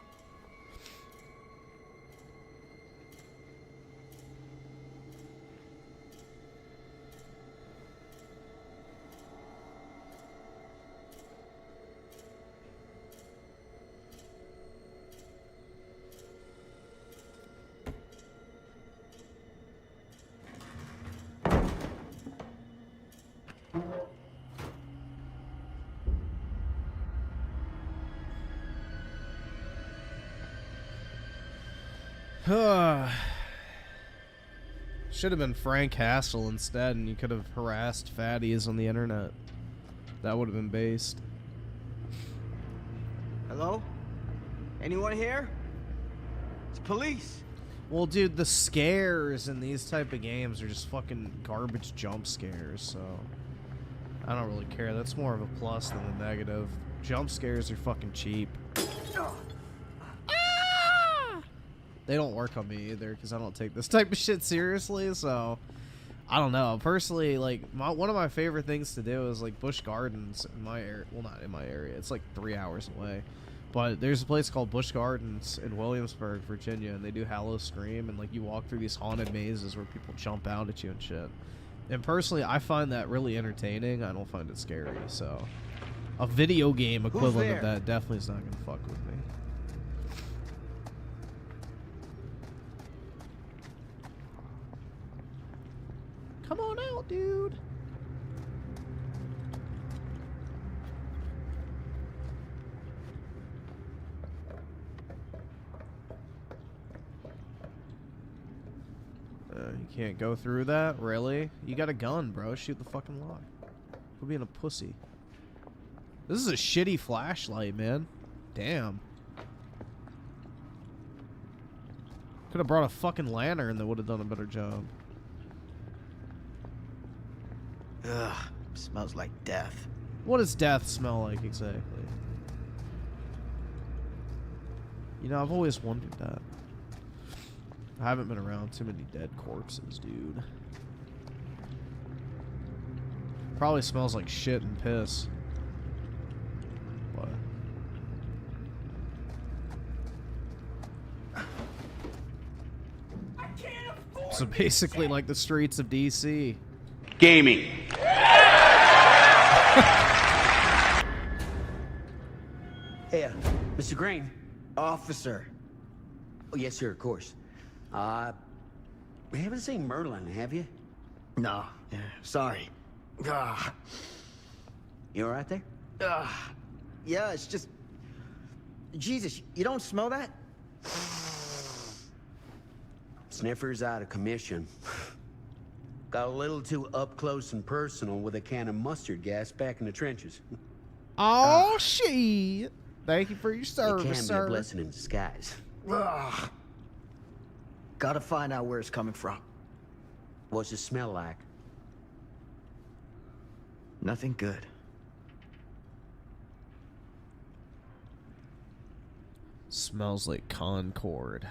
Should have been Frank Castle instead, and you could have harassed fatties on the internet. That would have been based. Hello? Anyone here? It's police. Well, dude, the scares in these type of games are just fucking garbage jump scares, so I don't really care. That's more of a plus than a negative. Jump scares are fucking cheap. They don't work on me either because I don't take this type of shit seriously, so I don't know. Personally, like, one of my favorite things to do is like Busch Gardens in my area. Well, not in my area. It's like 3 hours away. But there's a place called Busch Gardens in Williamsburg, Virginia, and they do Hallow Scream, and like you walk through these haunted mazes where people jump out at you and shit. And personally, I find that really entertaining. I don't find it scary, so a video game equivalent of that definitely is not gonna fuck with me. Come on out, dude. You can't go through that? Really? You got a gun, bro. Shoot the fucking lock. Quit being a pussy. This is a shitty flashlight, man. Damn. Could have brought a fucking lantern that would have done a better job. Ugh, smells like death. What does death smell like exactly? You know, I've always wondered that. I haven't been around too many dead corpses, dude. Probably smells like shit and piss. What? So basically like the streets of DC. Gaming. Hey, Mr. Green. Officer. Oh, yes, sir, of course. We haven't seen Merlin, have you? No, yeah, sorry. Ugh. You all right there? Yeah, it's just... Jesus, you don't smell that? Sniffer's out of commission. Got a little too up close and personal with a can of mustard gas back in the trenches. Oh, shit. Thank you for your It service, can be a sir. blessing in disguise. Ugh. Gotta find out where it's coming from. What's it smell like? Nothing good. Smells like Concord.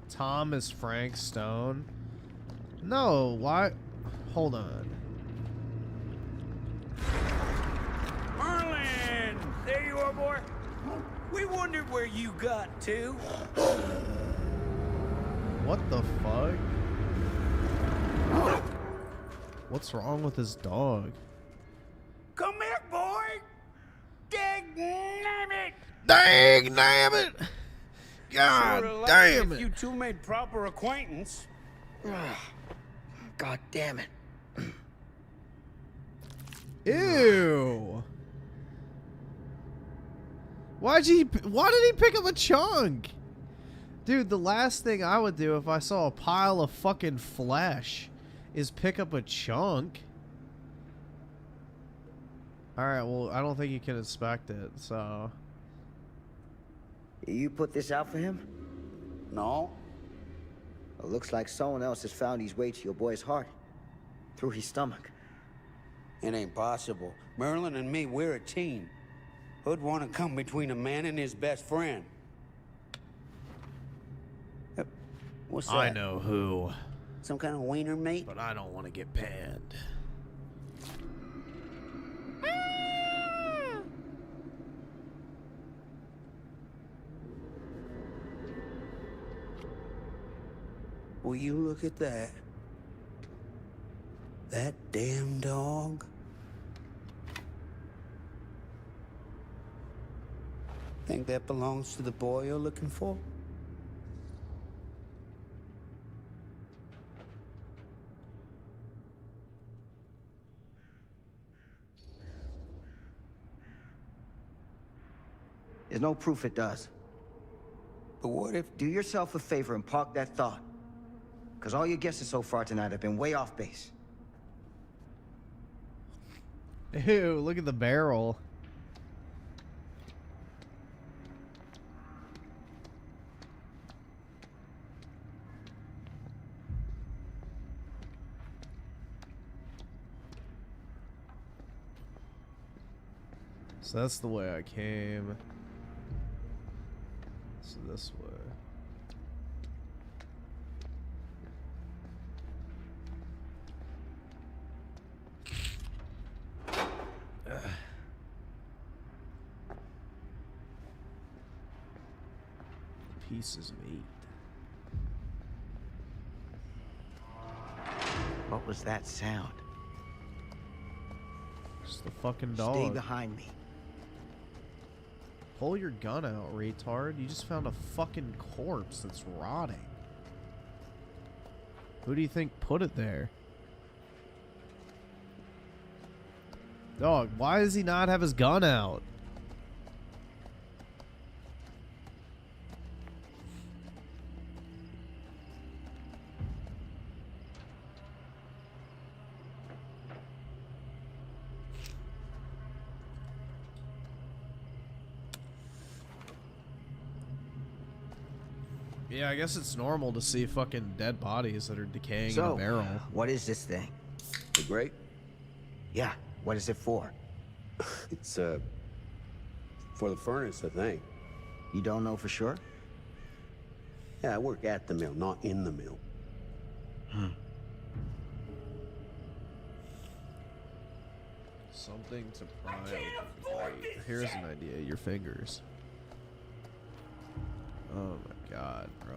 Tom is Frank Stone. No, why? Hold on. Merlin! There you are, boy. We wondered where you got to. What the fuck? What's wrong with his dog? Come here, boy! Dang it! Dang damn it! God Sorta like damn if it! you two made proper acquaintance. God damn it. Ew! Why did he pick up a chunk? Dude, the last thing I would do if I saw a pile of fucking flesh is pick up a chunk. Alright, well, I don't think you can inspect it, so... You put this out for him? No. It looks like someone else has found his way to your boy's heart. Through his stomach. It ain't possible. Merlin and me, we're a team. Who'd want to come between a man and his best friend? What's that? I know who. Some kind of wiener meat? But I don't want to get panned. Will you look at that? That damn dog? Think that belongs to the boy you're looking for? There's no proof it does. But what if... Do yourself a favor and park that thought. Because all your guesses so far tonight have been way off base. Ew, look at the barrel. So that's the way I came. So this way. Pieces of meat. What was that sound? Just the fucking dog. Stay behind me. Pull your gun out, retard. You just found a fucking corpse that's rotting. Who do you think put it there? Dog, why does he not have his gun out? Yeah, I guess it's normal to see fucking dead bodies that are decaying in a barrel. What is this thing? The grate? Yeah, what is it for? It's, for the furnace, I think. You don't know for sure? Yeah, I work at the mill, not in the mill. Something to pry open the grate. Here's an idea, your fingers. Oh my god, bro.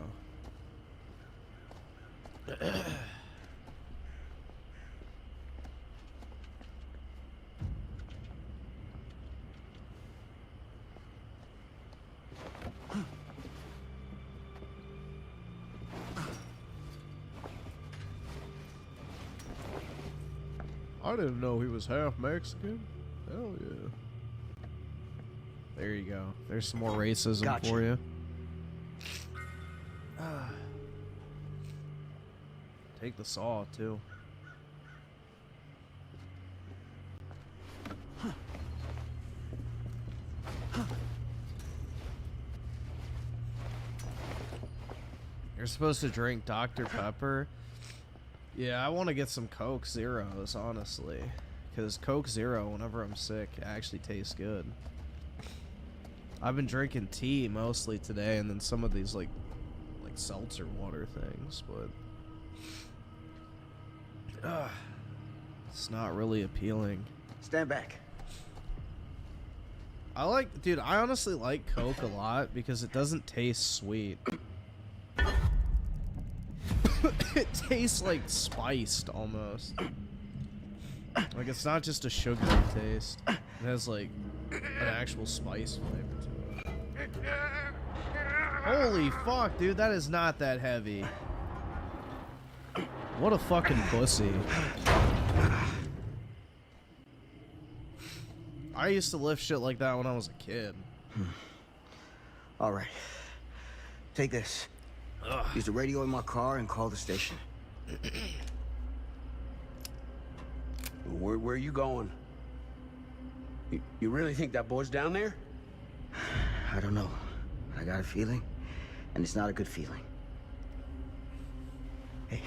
I didn't know he was half Mexican. Hell yeah. There you go. There's some more racism for you. Take the saw, too. You're supposed to drink Dr. Pepper. Yeah, I want to get some Coke Zeros, honestly. Because Coke Zero, whenever I'm sick, actually tastes good. I've been drinking tea mostly today, and then some of these, like seltzer water things, but... it's not really appealing. Stand back. Dude, I honestly like Coke a lot because it doesn't taste sweet. It tastes like spiced almost. Like it's not just a sugary taste. It has like an actual spice flavor to it. Holy fuck, dude, that is not that heavy. What a fucking pussy. I used to lift shit like that when I was a kid. All right. Take this. Use the radio in my car and call the station. Where are you going? You really think that boy's down there? I don't know. I got a feeling, and it's not a good feeling. Hey.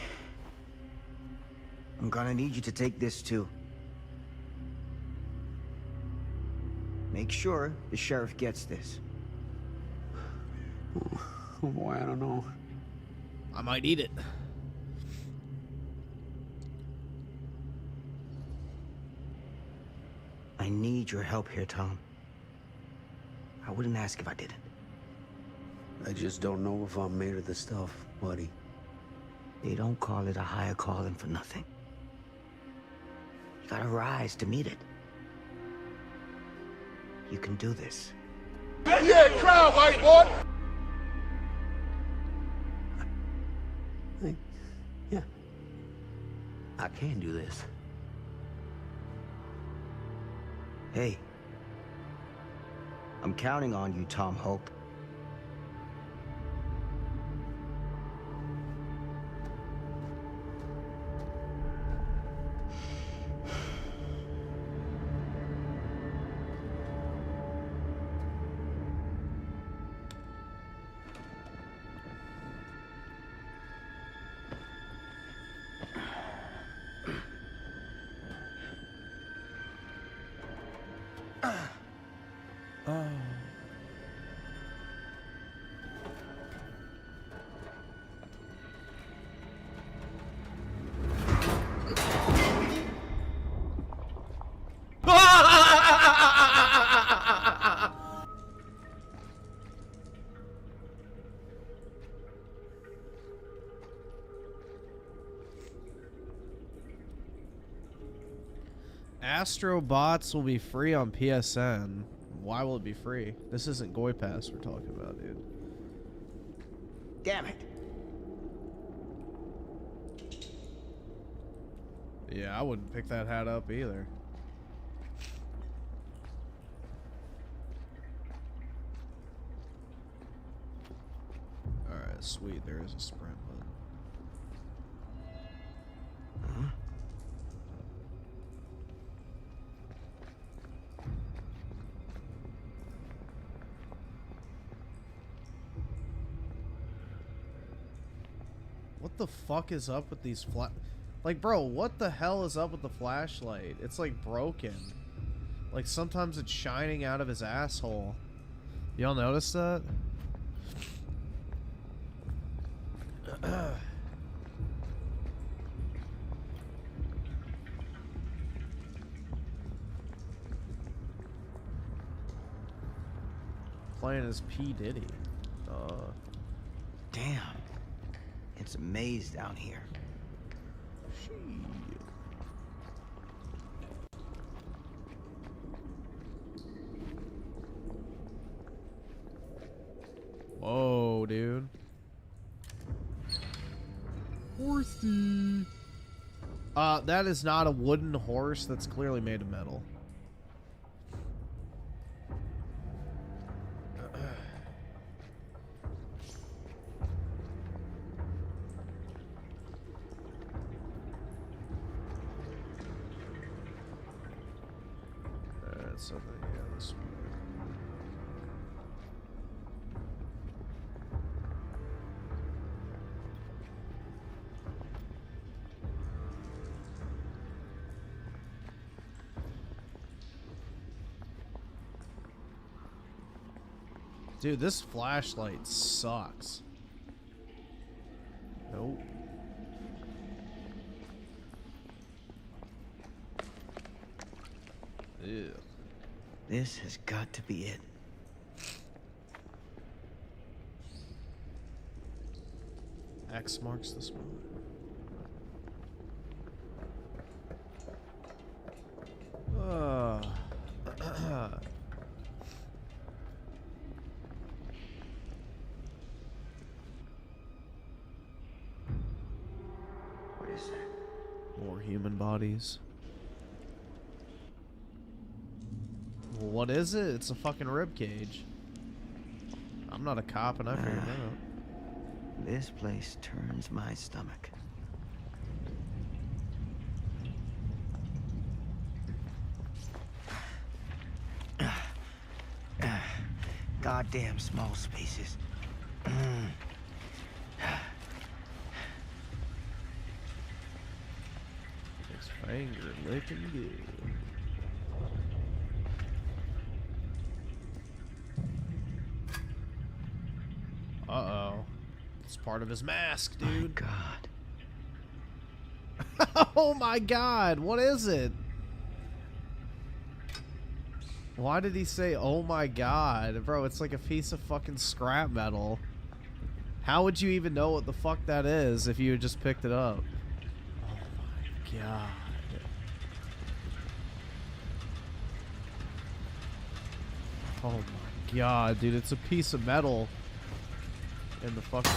I'm gonna need you to take this too. Make sure the sheriff gets this. Oh boy, I don't know. I might eat it. I need your help here, Tom. I wouldn't ask if I didn't. I just don't know if I'm made of the stuff, buddy. They don't call it a higher calling for nothing. You gotta rise to meet it. You can do this. Yeah, crowd, white boy! Yeah. I can do this. Hey. I'm counting on you, Tom Hope. Astrobots will be free on PSN. Why will it be free? This isn't Goy Pass we're talking about, dude. Damn it. Yeah, I wouldn't pick that hat up either. sweet, there is a sprint button. Huh? What the fuck is up with these like, bro, what the hell is up with the flashlight? It's like broken. Like sometimes it's shining out of his asshole. Y'all notice that? Playing as P. Diddy. Damn. It's a maze down here. Whoa, dude. Horsey. That is not a wooden horse. That's clearly made of metal. Something, yeah, this one. Dude, this flashlight sucks. Nope. Ew. This has got to be it. X marks the spot. What is that? More human bodies. Well, what is it? It's a fucking rib cage. I'm not a cop and I figured that out. This place turns my stomach. Goddamn small spaces. His finger licking good. Uh-oh. It's part of his mask, dude. My God. Oh my God. What is it? Why did he say, oh my God? Bro, it's like a piece of fucking scrap metal. How would you even know what the fuck that is if you had just picked it up? Oh my God. Oh my God, dude. It's a piece of metal. In the fucking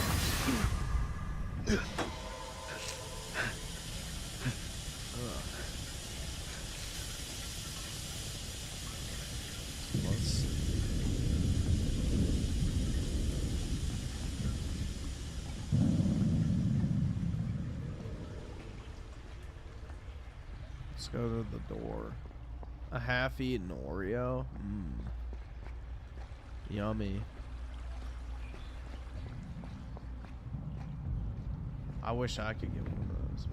let's go to the door. A half-eaten Oreo. Yummy. I wish I could get one of those.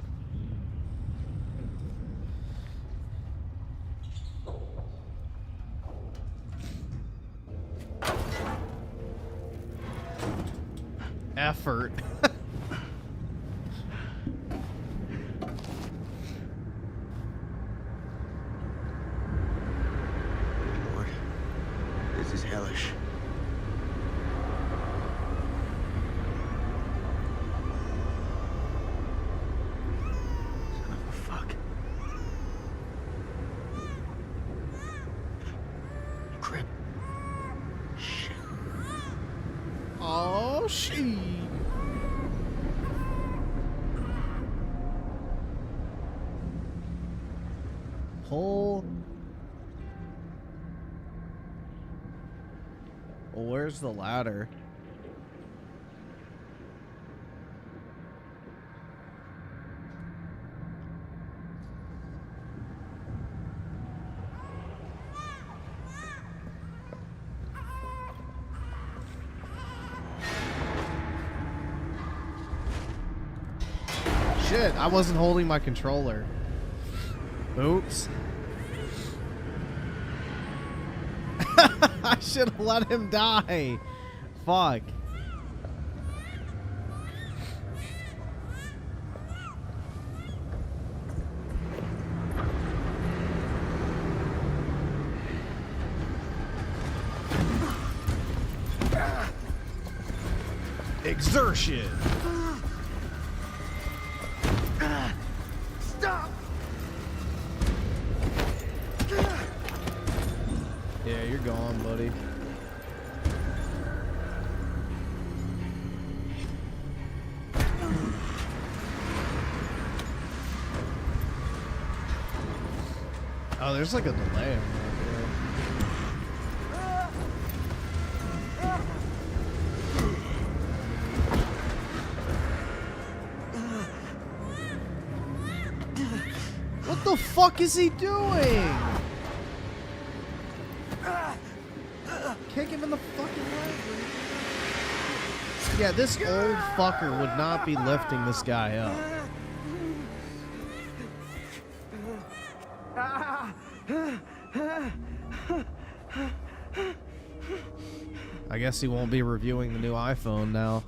Effort. Lord, this is hellish. Pull. Well, where's the ladder? shit, I wasn't holding my controller. Oops. I should have let him die. Fuck. Exertion. Stop! Yeah, you're gone, buddy. Oh, there's like a delay on that. What the fuck is he doing? Kick him in the fucking leg. Yeah, this old fucker would not be lifting this guy up. I guess he won't be reviewing the new iPhone now.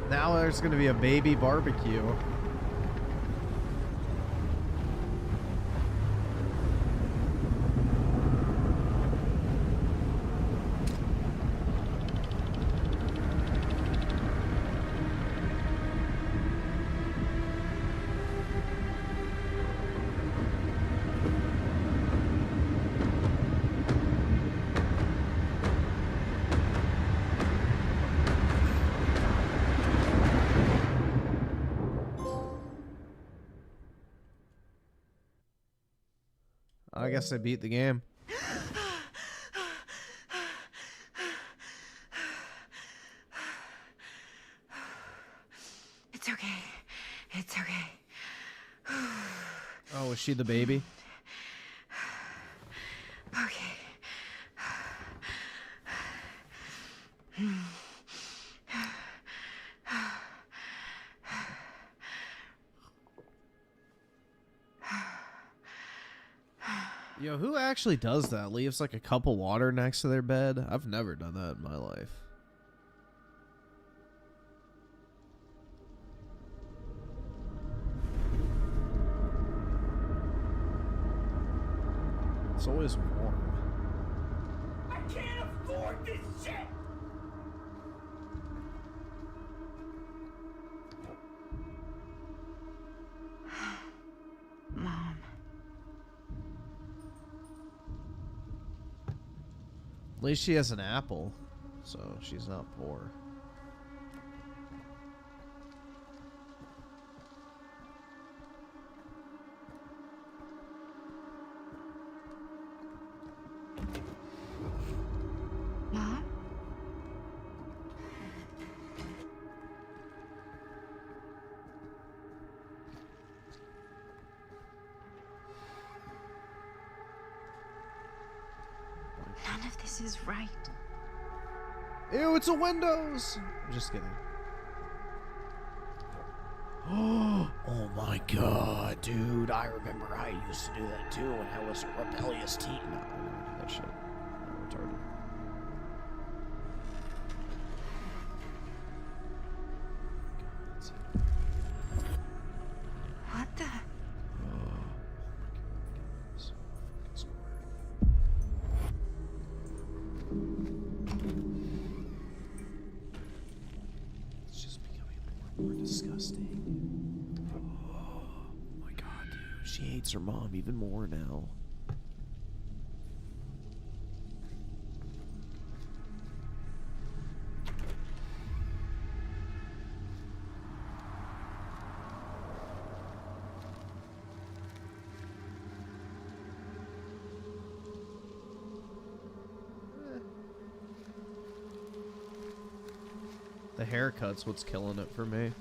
Now there's gonna be a baby barbecue. I guess I beat the game. It's okay. It's okay. Oh, was she the baby? Okay. Yo, who actually does that? Leaves like a cup of water next to their bed? I've never done that in my life. It's always warm. I can't afford this shit! Mom. At least she has an apple, so she's not poor. Mom? None of this is right. Ew, it's a Windows! Just kidding. Oh my god, dude. I remember I used to do that too when I was a rebellious teen. No, I don't do that shit. I'm retarded. What the? It's just becoming more and more disgusting. Oh my god, dude. She hates her mom even more now. The haircut's what's killing it for me.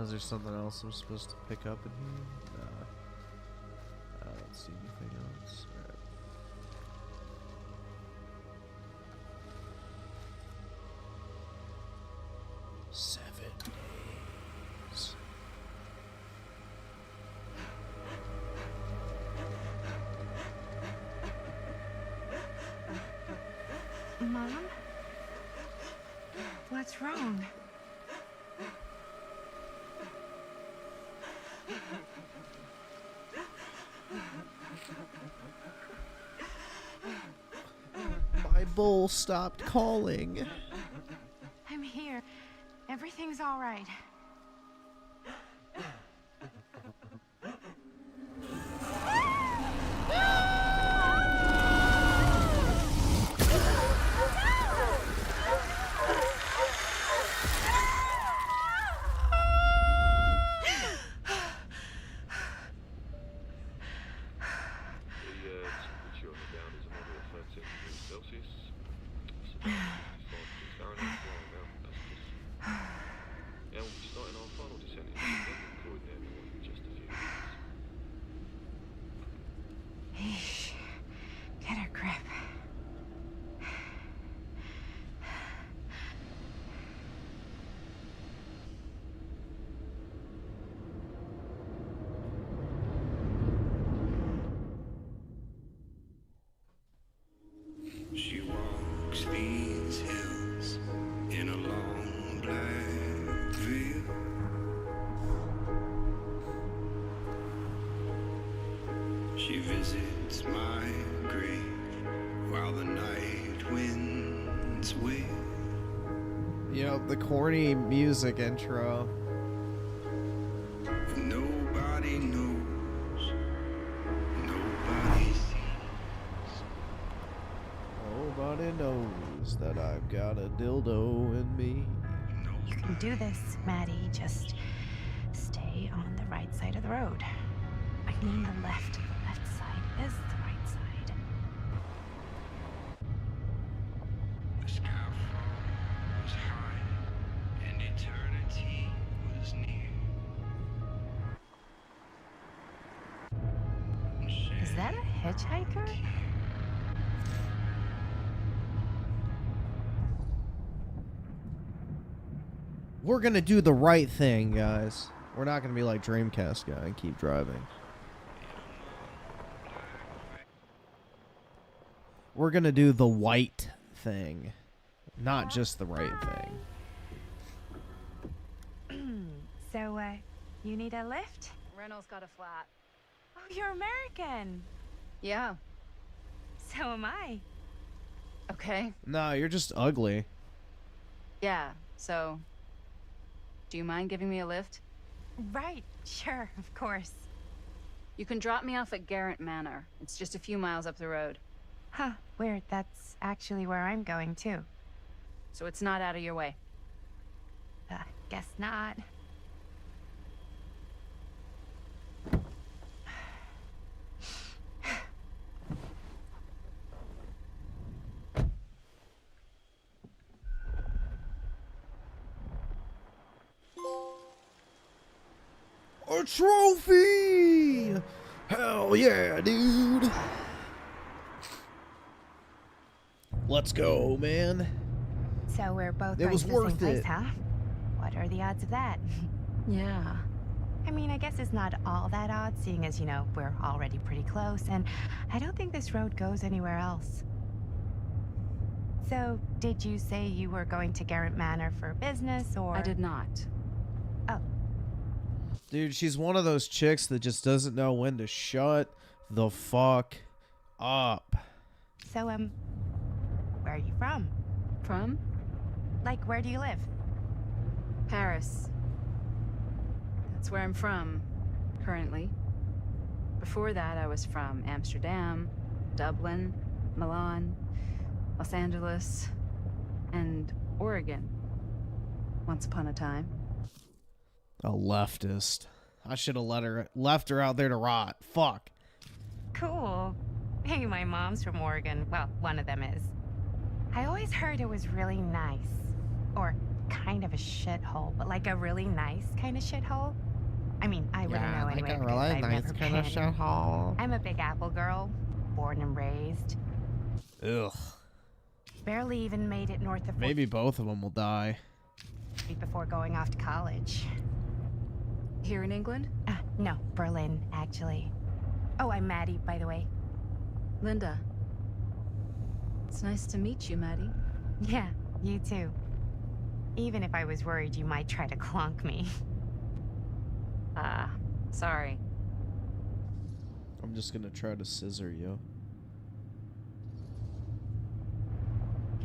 Is there something else I'm supposed to pick up in here? Nah. I don't see anything else. Alright. Seven days. Mom? What's wrong? My bull stopped calling. I'm here. Everything's all right. Get a grip. She walks these hills in a long black veil. She visits my grave while the night winds wail. Yep, the corny music intro. Nobody knows. Nobody sees. Nobody knows that I've got a dildo in me. You can do this, Maddie. Just stay on the right side of the road. I mean the left. The left side is the right side. The skyfall was high and eternity was near. Is that a hitchhiker? We're gonna do the right thing, guys. We're not gonna be like Dreamcast guy and keep driving. We're gonna do the white thing, not just the right thing. So, you need a lift? Reynolds got a flat. Oh, you're American. Yeah. So am I. Okay. No, you're just ugly. Yeah, so... Do you mind giving me a lift? Right, sure, of course. You can drop me off at Garrett Manor. It's just a few miles up the road. Huh, weird. That's actually where I'm going, too. So it's not out of your way? Guess not. A trophy! Hell yeah, dude! Let's go, man. So we're both It going was to the same worth place, it. huh? What are the odds of that? Yeah. I mean, I guess it's not all that odd, seeing as, you know, we're already pretty close, and I don't think this road goes anywhere else. So, did you say you were going to Garrett Manor for business, or...? I did not. Oh. Dude, she's one of those chicks that just doesn't know when to shut the fuck up. So, where are you from? From? Like, where do you live? Paris. That's where I'm from, currently. Before that, I was from Amsterdam, Dublin, Milan, Los Angeles, and Oregon. Once upon a time. A leftist. I should have left her out there to rot. Fuck. Cool. Hey, my mom's from Oregon. Well, one of them is. I always heard it was really nice. Or kind of a shithole, but like a really nice kind of shithole. I mean, I wouldn't know anyway because I've never been. shithole. I'm a Big Apple girl, born and raised. Ugh. Barely even made it north of Maybe both of them will die. before going off to college. Here in England? No, Berlin, actually. Oh, I'm Maddie, by the way. Linda. It's nice to meet you, Maddie. Yeah, you too. Even if I was worried you might try to clonk me. Sorry. I'm just gonna try to scissor you.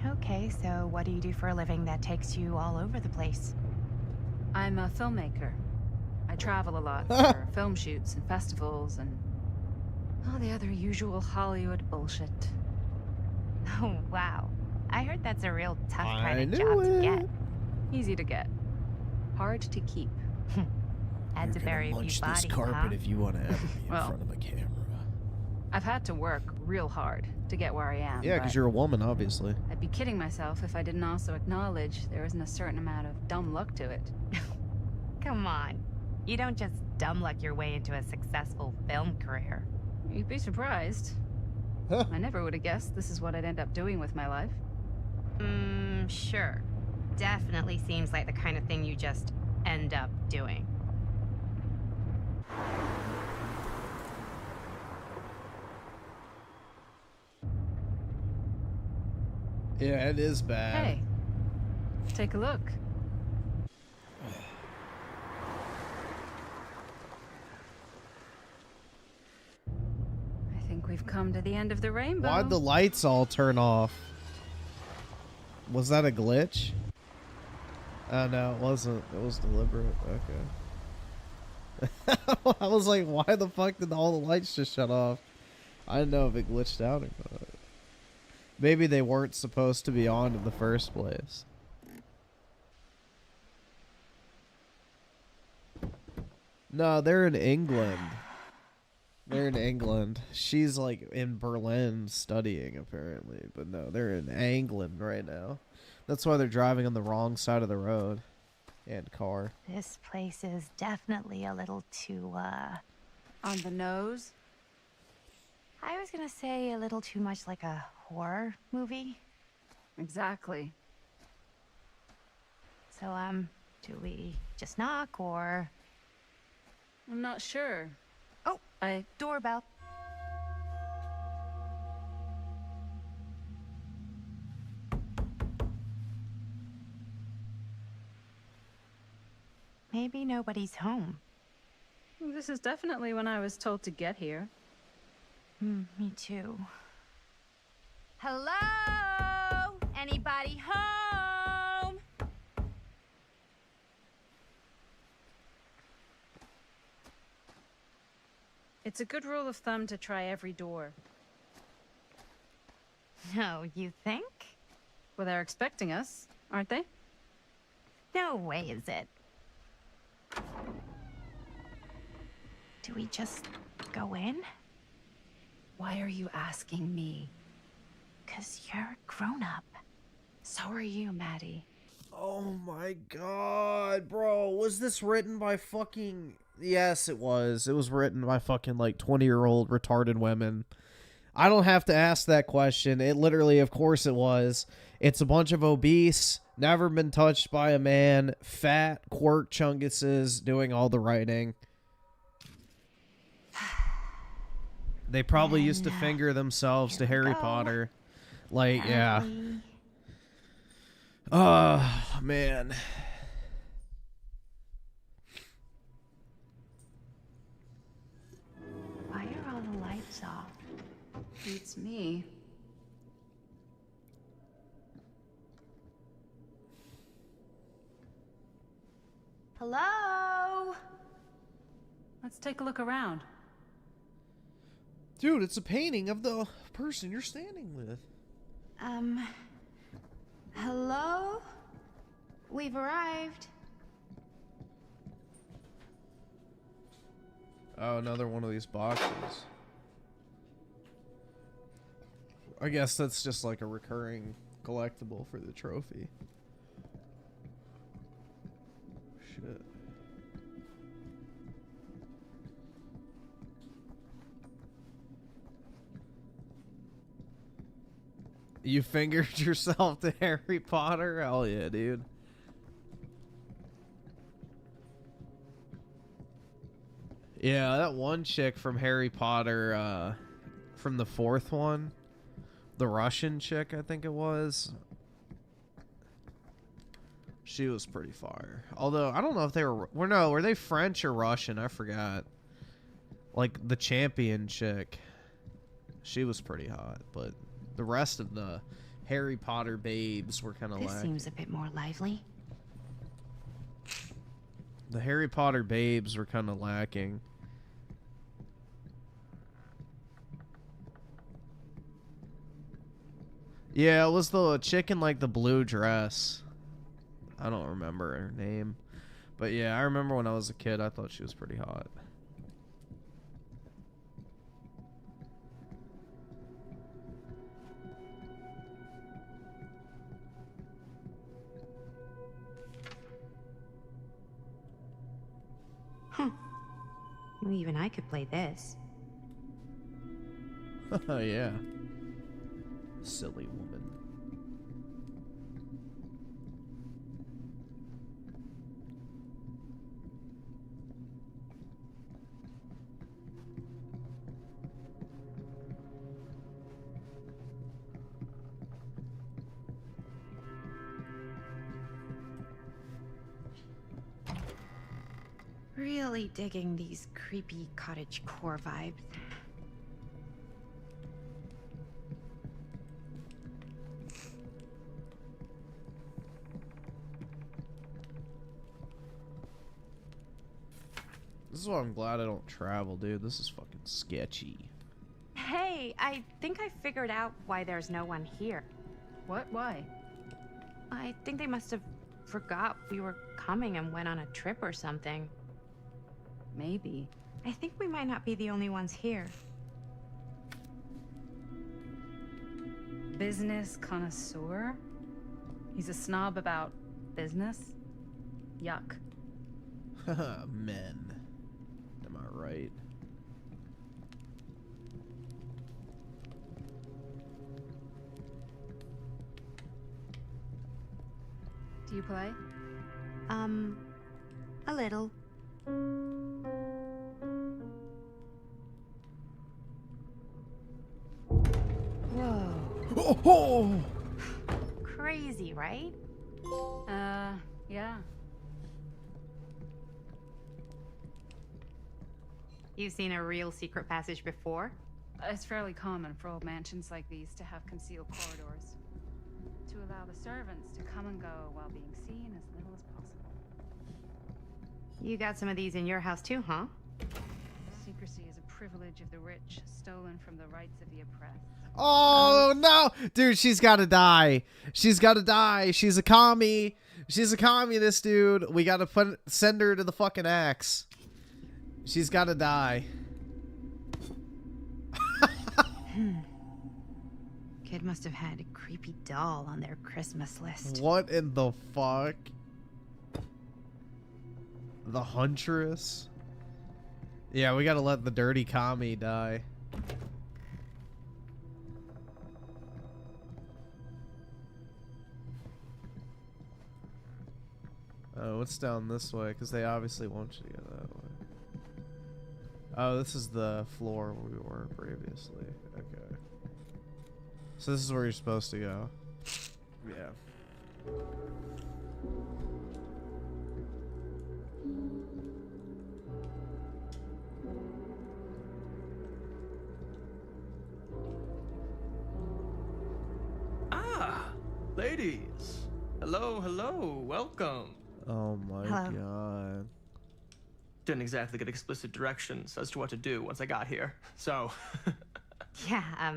Okay, so what do you do for a living that takes you all over the place? I'm a filmmaker. I travel a lot for film shoots and festivals and all the other usual Hollywood bullshit. Oh, wow. I heard that's a real tough I kind of knew job to it. get. Easy to get. Hard to keep. Adds a very Munch few this bodies, carpet huh? if you want to ever be in Well, front of a camera. I've had to work real hard to get where I am. Yeah, because but you're a woman, obviously. I'd be kidding myself if I didn't also acknowledge there isn't a certain amount of dumb luck to it. Come on. You don't just dumb luck your way into a successful film career. You'd be surprised. I never would have guessed this is what I'd end up doing with my life. Sure. Definitely seems like the kind of thing you just end up doing. Yeah, it is bad. Hey, take a look. I think we've come to the end of the rainbow. Why'd the lights all turn off? Was that a glitch? Oh, no, it wasn't. It was deliberate. Okay. I was like, why the fuck did all the lights just shut off? I didn't know if it glitched out or not. Maybe they weren't supposed to be on in the first place. No, they're in England. They're in England. She's like in Berlin studying apparently, but no, they're in England right now. That's why they're driving on the wrong side of the road and car. This place is definitely a little too, on the nose? I was gonna say a little too much like a horror movie. Exactly. So, do we just knock or? I'm not sure. Oh, doorbell. Maybe nobody's home. This is definitely when I was told to get here. Me too. Hello? Anybody home? It's a good rule of thumb to try every door. No, you think? Well, they're expecting us, aren't they? No way is it. Do we just go in? Why are you asking me? 'Cause you're a grown-up. So are you, Maddie. Oh my god, bro. Was this written by fucking... Yes, it was. It was written by fucking, like, 20-year-old retarded women. I don't have to ask that question. It literally, of course it was. It's a bunch of obese, never been touched by a man, fat quirk chunguses doing all the writing. They probably used to finger themselves to Harry Potter. Like, yeah. Oh, man. Why are all the lights off? Beats me. Hello? Let's take a look around. Dude, it's a painting of the person you're standing with. Hello? We've arrived. Oh, another one of these boxes. I guess that's just like a recurring collectible for the trophy. Shit. You fingered yourself to Harry Potter? Hell yeah, dude. Yeah, that one chick from Harry Potter, from the fourth one. The Russian chick, I think it was. She was pretty fire. Although, I don't know if they were... Well, no, were they French or Russian? I forgot. Like, the champion chick. She was pretty hot, but... The rest of the Harry Potter babes were kind of This lacking. seems a bit more lively. The Harry Potter babes were kind of lacking. Yeah, it was the chick in like the blue dress. I don't remember her name. But yeah, I remember when I was a kid, I thought she was pretty hot. Even I could play this. Yeah. Silly woman. Really digging these creepy cottage core vibes. This is why I'm glad I don't travel, dude. This is fucking sketchy. Hey, I think I figured out why there's no one here. What? Why? I think they must have forgot we were coming and went on a trip or something. Maybe. I think we might not be the only ones here. Business connoisseur? He's a snob about business? Yuck. Men. Am I right? Do you play? A little. Whoa. Oh! Crazy, right? Yeah. You've seen a real secret passage before? It's fairly common for old mansions like these to have concealed corridors. to allow the servants to come and go while being seen as little as possible. You got some of these in your house too, huh? Secrecy is a privilege of the rich, stolen from the rights of the oppressed. Oh no, dude, she's gotta die. She's gotta die. She's a commie. She's a communist, dude. We gotta send her to the fucking axe. She's gotta die. Kid must have had a creepy doll on their Christmas list. What in the fuck? The Huntress? Yeah, we gotta let the dirty commie die. Oh, what's down this way? Because they obviously want you to go that way. Oh, this is the floor where we were previously. Okay. So this is where you're supposed to go. Yeah. Ah, ladies. Hello, hello, welcome. Oh my god. Didn't exactly get explicit directions as to what to do once I got here, so. Yeah,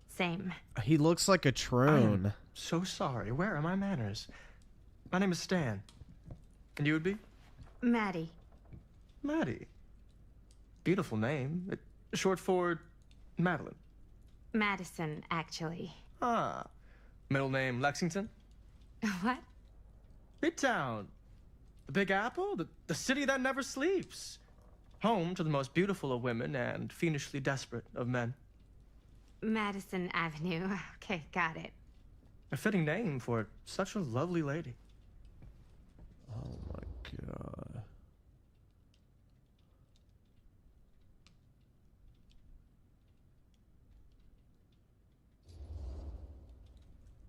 same. He looks like a troon. I'm so sorry. Where are my manners? My name is Stan. And you would be? Maddie. Maddie. Beautiful name. Short for Madeline. Madison, actually. Ah. Middle name Lexington? What? Midtown. The Big Apple? The city that never sleeps. Home to the most beautiful of women and fiendishly desperate of men. Madison Avenue. Okay, got it. A fitting name for such a lovely lady. Oh my god.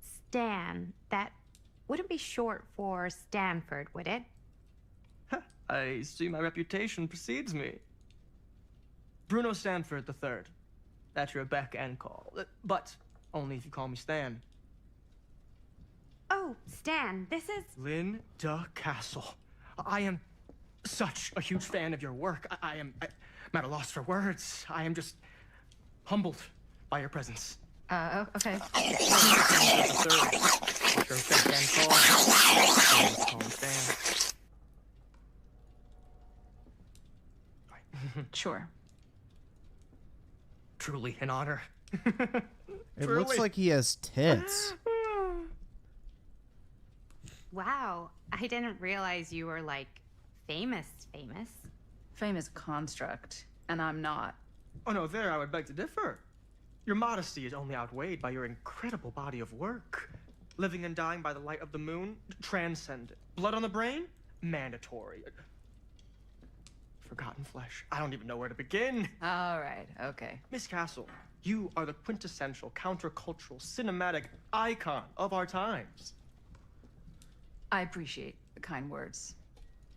Stan. That wouldn't be short for Stanford, would it? I see my reputation precedes me. Bruno Stanford III. At your beck and call. But only if you call me Stan. Oh, Stan, this is... Linda Castle. I am such a huge fan of your work. I'm at a loss for words. I am just humbled by your presence. Okay. Sure. Truly an honor. It looks like he has tits. Wow, I didn't realize you were, like, famous. Famous construct, and I'm not. Oh no, there I would beg to differ. Your modesty is only outweighed by your incredible body of work. Living and dying by the light of the moon, transcendent. Blood on the brain, mandatory. Forgotten flesh. I don't even know where to begin. All right, okay. Miss Castle, you are the quintessential countercultural cinematic icon of our times. I appreciate the kind words.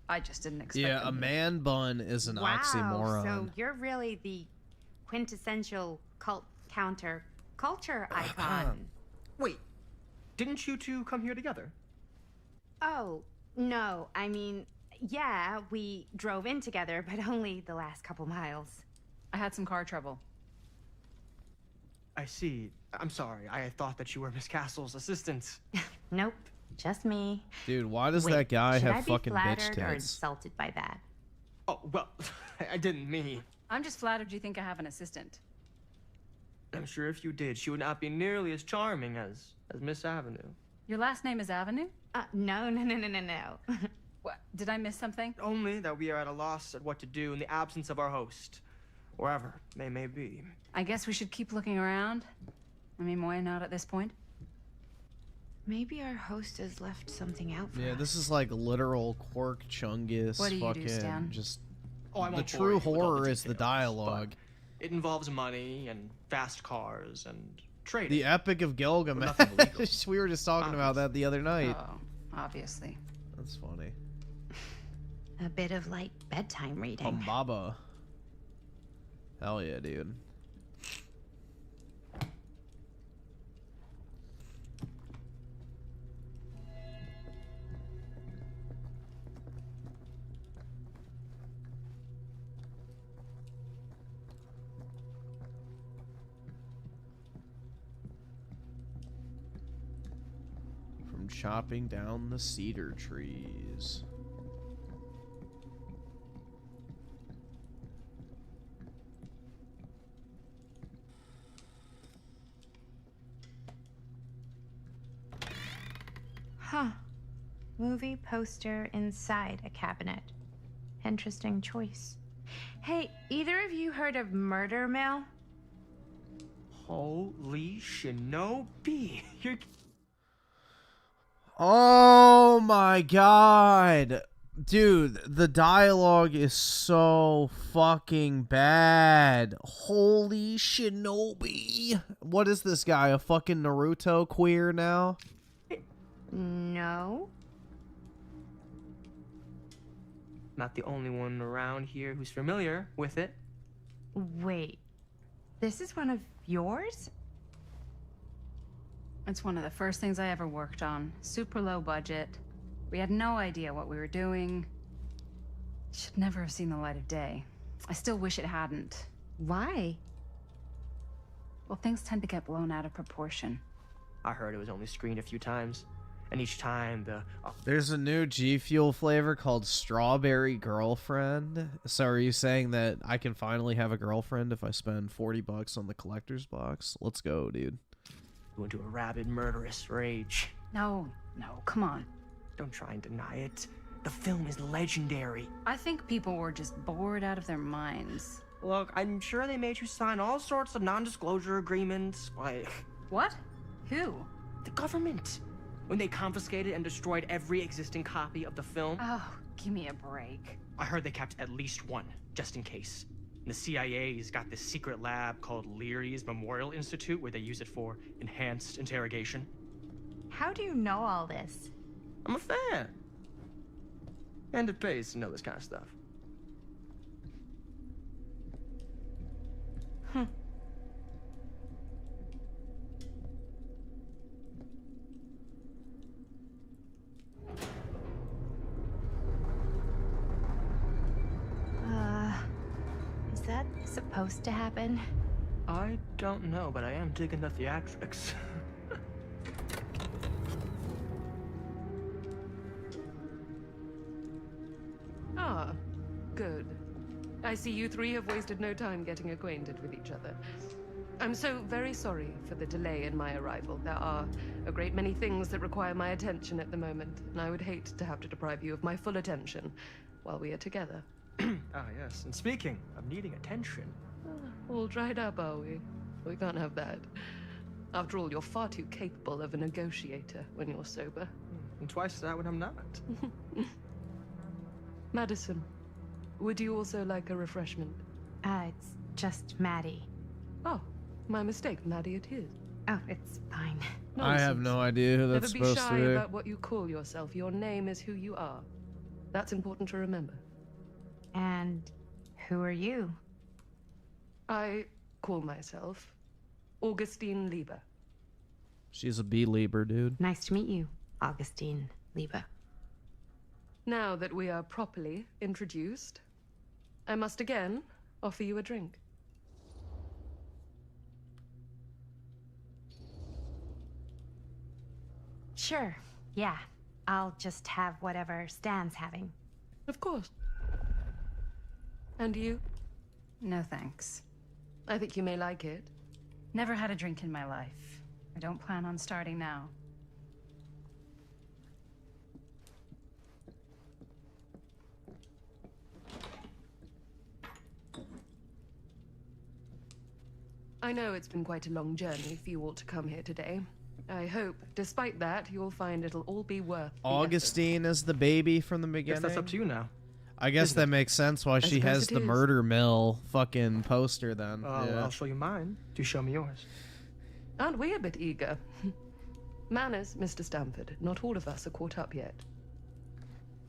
I just didn't expect Yeah, them a here. man bun is an Wow, oxymoron. so you're really the quintessential counter-culture icon. Wait, didn't you two come here together? Oh, no, I mean, yeah, we drove in together, but only the last couple miles. I had some car trouble. I see. I'm sorry. I thought that you were Miss Castle's assistant. Nope, just me. Dude, why does Wait, that guy should have I be fucking bitch flattered or tits? insulted by that? Oh, well, I didn't mean. I'm just flattered you think I have an assistant. I'm sure if you did, she would not be nearly as charming as Miss Avenue. Your last name is Avenue? No. What? Did I miss something? Only that we are at a loss at what to do in the absence of our host, wherever they may be. I guess we should keep looking around. I mean, why not at this point? Maybe our host has left something out for Yeah, us. this is like literal Quark Chungus. What do you do, fucking Stan? just. Oh, I the won't bore true you with all the horror is the details, dialogue. but it involves money and fast cars and trading. The Epic of Gilgamesh. We were just talking about that the other night. Oh, obviously. That's funny. A bit of light bedtime reading. Humbaba. Hell yeah, dude. from chopping down the cedar trees. Huh. Movie poster inside a cabinet. Interesting choice. Hey, either of you heard of Murder Mill? Holy shinobi. You're... Oh my god. Dude, the dialogue is so fucking bad. Holy shinobi. What is this guy, a fucking Naruto queer now? No. Not the only one around here who's familiar with it. Wait. This is one of yours? It's one of the first things I ever worked on. Super low budget. We had no idea what we were doing. Should never have seen the light of day. I still wish it hadn't. Why? Well, things tend to get blown out of proportion. I heard it was only screened a few times. And each time the... There's a new G Fuel flavor called Strawberry Girlfriend. So are you saying that I can finally have a girlfriend if I spend $40 on the collector's box? Let's go, dude. Go into a rabid, murderous rage. No, come on. Don't try and deny it. The film is legendary. I think people were just bored out of their minds. Look, I'm sure they made you sign all sorts of non-disclosure agreements, like... What? Who? The government. When they confiscated and destroyed every existing copy of the film. Oh, give me a break. I heard they kept at least one, just in case. And the CIA's got this secret lab called Leary's Memorial Institute where they use it for enhanced interrogation. How do you know all this? I'm a fan. And it pays to know this kind of stuff. Is that supposed to happen? I don't know, but I am digging the theatrics. Ah, good. I see you three have wasted no time getting acquainted with each other. I'm so very sorry for the delay in my arrival. There are a great many things that require my attention at the moment, and I would hate to have to deprive you of my full attention while we are together. Ah, yes. And speaking of needing attention... All dried up, are we? We can't have that. After all, you're far too capable of a negotiator when you're sober. And twice that when I'm not. Madison, would you also like a refreshment? It's just Maddie. Oh, my mistake. Maddie it is. Oh, it's fine. I have no idea who that's supposed to be. Never be shy about what you call yourself. Your name is who you are. That's important to remember. And who are you? I call myself Augustine Lieber. She's a B-Lieber, dude. Nice to meet you, Augustine Lieber. Now that we are properly introduced, I must again offer you a drink. Sure, yeah. I'll just have whatever Stan's having. Of course. And you? No thanks. I think you may like it. Never had a drink in my life. I don't plan on starting now. I know it's been quite a long journey for you all to come here today. I hope, despite that, you'll find it'll all be worth the Augustine is the baby from the beginning? Guess that's up to you now. I guess that makes sense why she has the Murder Mill fucking poster then. Yeah. I'll show you mine. Do show me yours. Aren't we a bit eager? Manners, Mr. Stamford. Not all of us are caught up yet.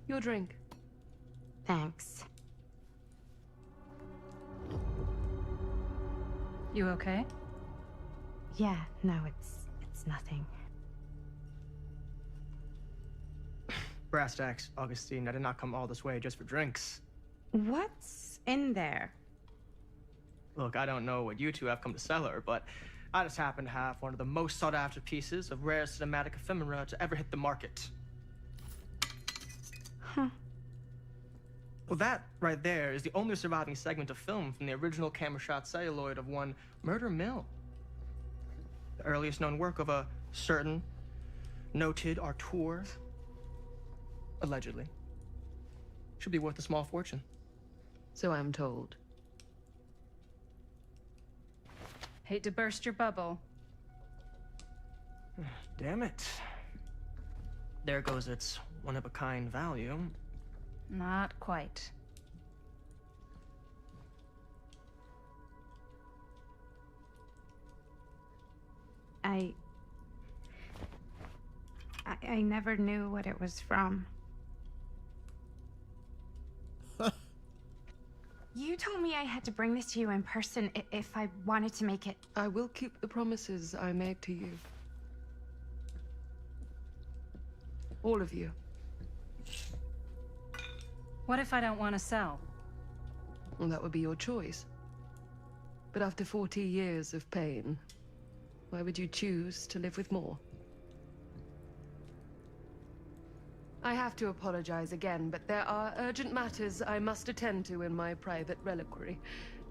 Your drink. Thanks. You okay? Yeah, no, it's nothing. Brass tacks, Augustine. I did not come all this way just for drinks. What's in there? Look, I don't know what you two have come to sell her, but I just happen to have one of the most sought-after pieces of rare cinematic ephemera to ever hit the market. Huh. Well, that right there is the only surviving segment of film from the original camera shot celluloid of one Murder Mill. The earliest known work of a certain noted auteur, allegedly, should be worth a small fortune. So I'm told. Hate to burst your bubble. Damn it. There goes its one-of-a-kind value. Not quite. I never knew what it was from. You told me I had to bring this to you in person if I wanted to make it. I will keep the promises I made to you. All of you. What if I don't want to sell? Well, that would be your choice. But after 40 years of pain, why would you choose to live with more? I have to apologize again, but there are urgent matters I must attend to in my private reliquary.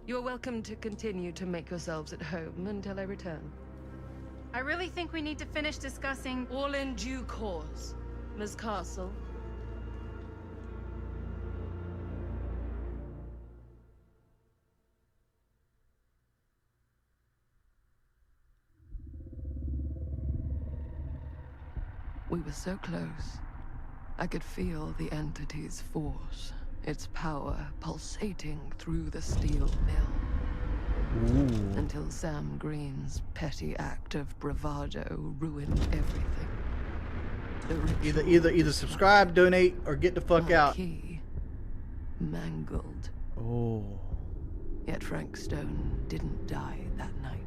You're welcome to continue to make yourselves at home until I return. I really think we need to finish discussing... All in due course, Ms. Castle. We were so close. I could feel the entity's force, its power pulsating through the steel mill. Ooh. Until Sam Green's petty act of bravado ruined everything. The Either subscribe, donate, or get the fuck out. Key mangled. Oh. Yet Frank Stone didn't die that night.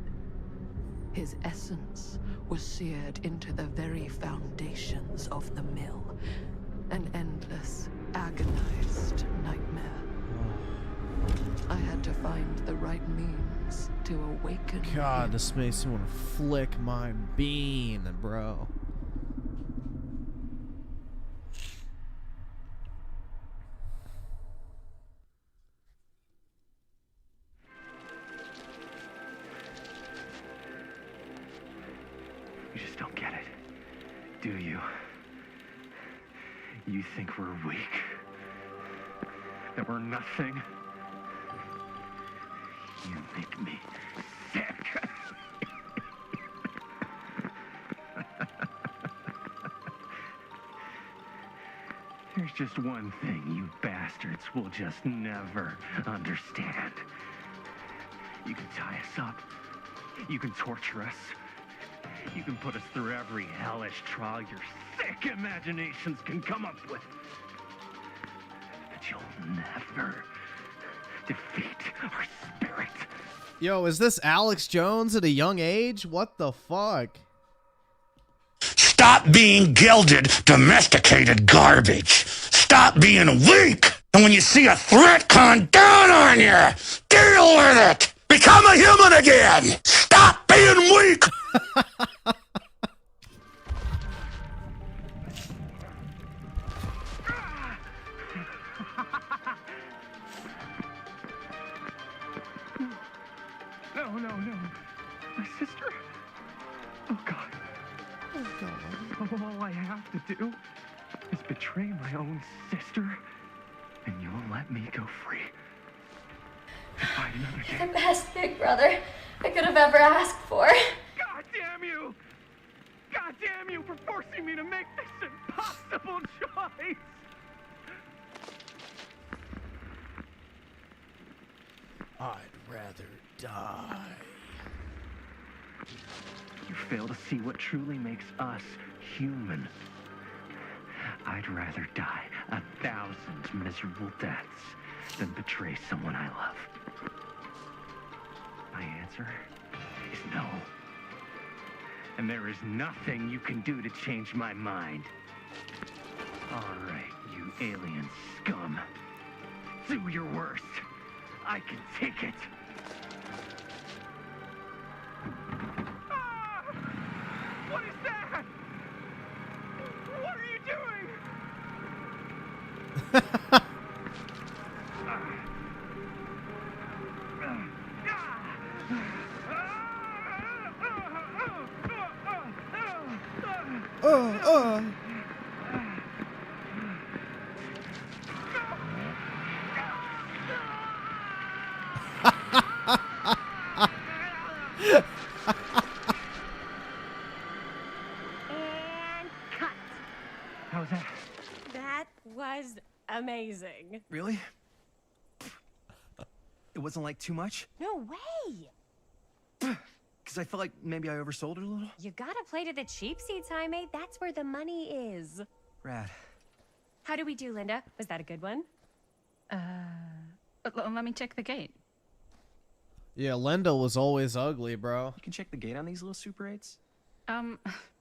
His essence was seared into the very foundations of the mill. An endless, agonized nightmare. I had to find the right means to awaken. God, this makes me want to flick my bean, bro. You just don't get it, do you? You think we're weak? That we're nothing? You make me sick. There's just one thing you bastards will just never understand. You can tie us up. You can torture us. You can put us through every hellish trial your sick imaginations can come up with. But you'll never defeat our spirit. Yo, is this Alex Jones at a young age? What the fuck? Stop being gilded, domesticated garbage. Stop being weak. And when you see a threat come down on you, deal with it. Become a human again. Stop being weak. No. My sister? Oh, God. Oh, God. All I have to do is betray my own sister, and you'll let me go free. Fight another day. The best big brother I could have ever asked for. God damn you! God damn you for forcing me to make this impossible choice! I'd rather die. You fail to see what truly makes us human. I'd rather die 1,000 miserable deaths than betray someone I love. My answer is no. And there is nothing you can do to change my mind. All right, you alien scum. Do your worst. I can take it. And cut. How was that? That was amazing. Really? It wasn't like too much? No way. Because I felt like maybe I oversold it a little? You gotta play to the cheap seats, Jaime. That's where the money is. Rad. How do we do, Linda? Was that a good one? Let me check the gate. Yeah, Linda was always ugly, bro. You can check the gate on these little Super 8s?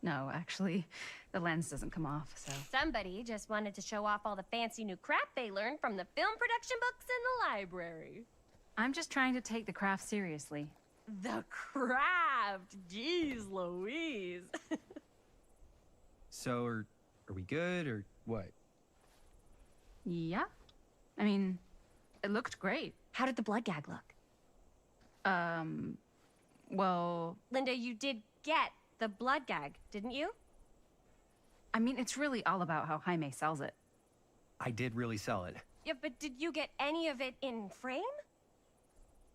No, actually, the lens doesn't come off, so. Somebody just wanted to show off all the fancy new crap they learned from the film production books in the library. I'm just trying to take the craft seriously. The craft! Jeez Louise. So, are we good, or what? Yeah. I mean, it looked great. How did the blood gag look? Well... Linda, you did get the blood gag, didn't you? I mean, it's really all about how Jaime sells it. I did really sell it. Yeah, but did you get any of it in frame?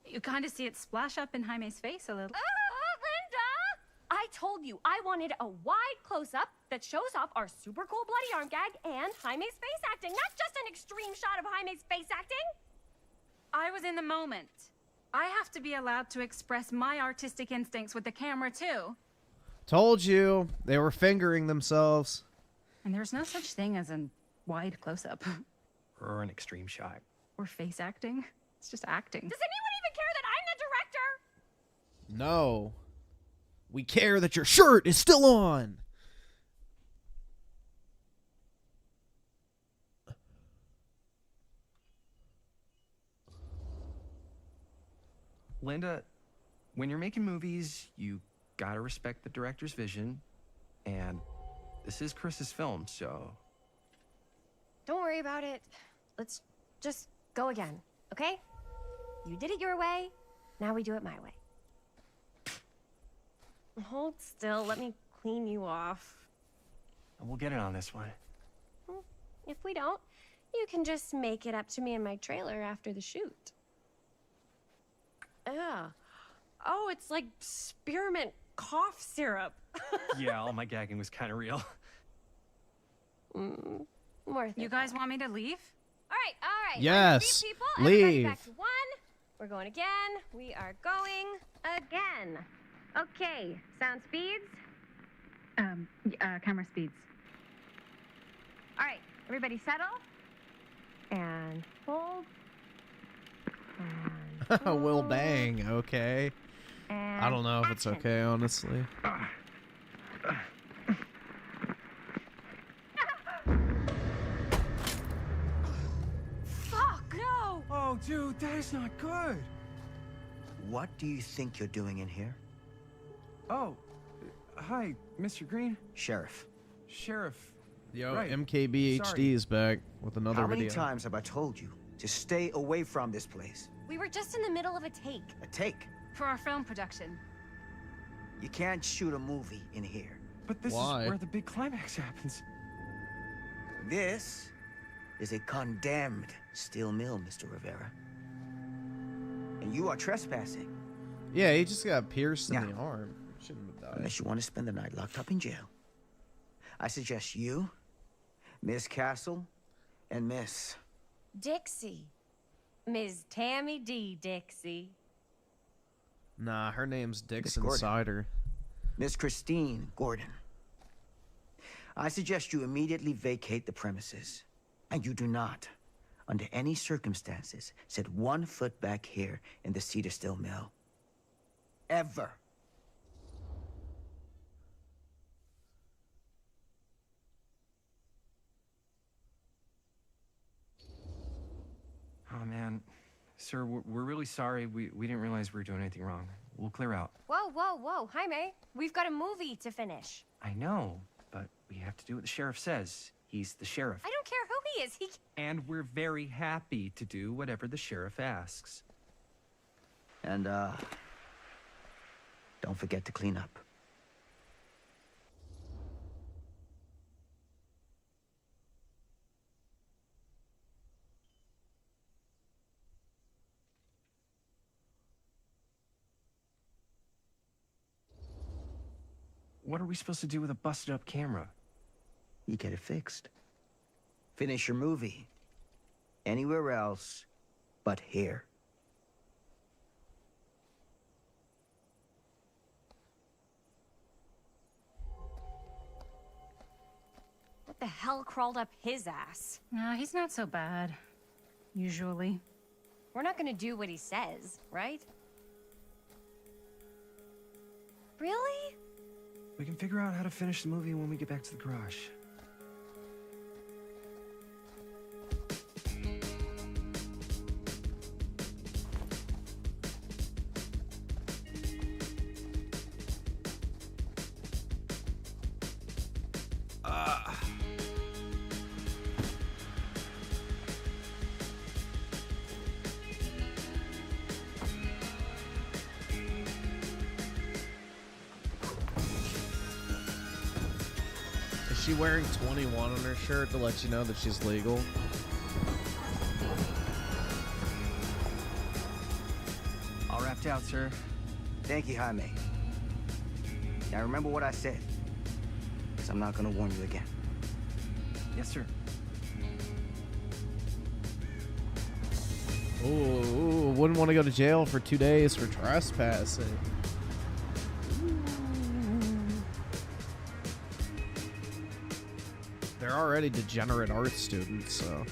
You kind of see it splash up in Jaime's face a little. Linda! I told you I wanted a wide close-up that shows off our super cool bloody arm gag and Jaime's face acting, not just an extreme shot of Jaime's face acting. I was in the moment. I have to be allowed to express my artistic instincts with the camera, too. Told you. They were fingering themselves. And there's no such thing as a wide close-up. Or an extreme shot. Or face acting. It's just acting. Does anyone even care that I'm the director? No. We care that your shirt is still on. Linda, when you're making movies, you gotta respect the director's vision. And this is Chris's film, so... Don't worry about it. Let's just go again, okay? You did it your way, now we do it my way. Hold still, let me clean you off. We'll get it on this one. If we don't, you can just make it up to me in my trailer after the shoot. Ugh. Oh, it's like spearmint cough syrup. Yeah, all my gagging was kind of real. Worth You it, guys though. want me to leave? All right. Yes, People, everybody leave. back to 1. We're going again. We are going again. Okay, sound speeds. Camera speeds. All right, everybody settle. And hold. And Will bang, okay. And I don't know if it's action. okay, honestly. Fuck, no! Oh, dude, that is not good. What do you think you're doing in here? Oh, hi, Mr. Green. Sheriff. Sheriff. Yo, Right. MKBHD Sorry. is back with another How many video. times have I told you to stay away from this place? We were just in the middle of a take. A take. For our film production. You can't shoot a movie in here. But this Why? is where the big climax happens. This is a condemned steel mill, Mr. Rivera. And you are trespassing. Yeah, he just got pierced in Yeah. the arm. Shouldn't have died. Unless you want to spend the night locked up in jail. I suggest you, Miss Castle, and Miss... Dixie. Ms. Tammy D. Dixie. Nah, her name's Dixon Gordon. Cider. Miss Christine Gordon. I suggest you immediately vacate the premises. And you do not, under any circumstances, set 1 foot back here in the Cedar Still Mill. Ever. Oh, man. Sir, we're really sorry. We didn't realize we were doing anything wrong. We'll clear out. Whoa. Jaime, we've got a movie to finish. I know, but we have to do what the sheriff says. He's the sheriff. I don't care who he is. And we're very happy to do whatever the sheriff asks. And, don't forget to clean up. what are we supposed to do with a busted up camera? You get it fixed. Finish your movie. Anywhere else but here. What the hell crawled up his ass? No, he's not so bad. Usually. We're not gonna do what he says, right? Really? We can figure out how to finish the movie when we get back to the garage. Is she wearing 21 on her shirt to let you know that she's legal? All wrapped out, sir. Thank you, Jaime. Now remember what I said, because I'm not gonna warn you again. Yes, sir. Ooh, wouldn't want to go to jail for 2 days for trespassing. They're already degenerate art students, so.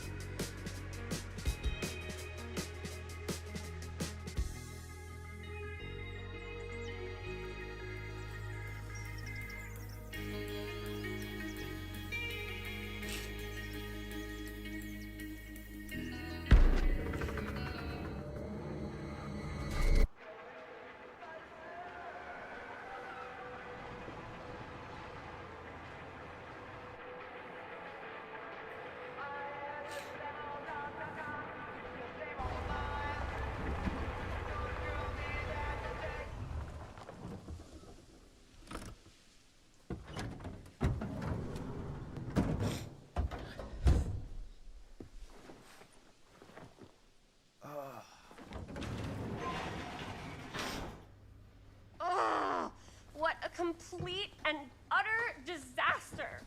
Complete and utter disaster.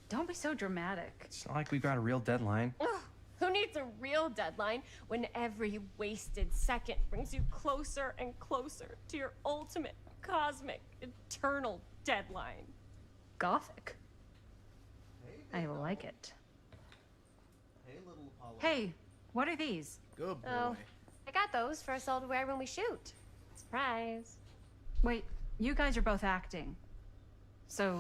Don't be so dramatic. It's not like we've got a real deadline. Ugh, who needs a real deadline when every wasted second brings you closer and closer to your ultimate, cosmic, eternal deadline? Gothic. I like it. Hey, little Apollo. Hey, what are these? Good boy. Oh, I got those for us all to wear when we shoot. Surprise. Wait, you guys are both acting. So,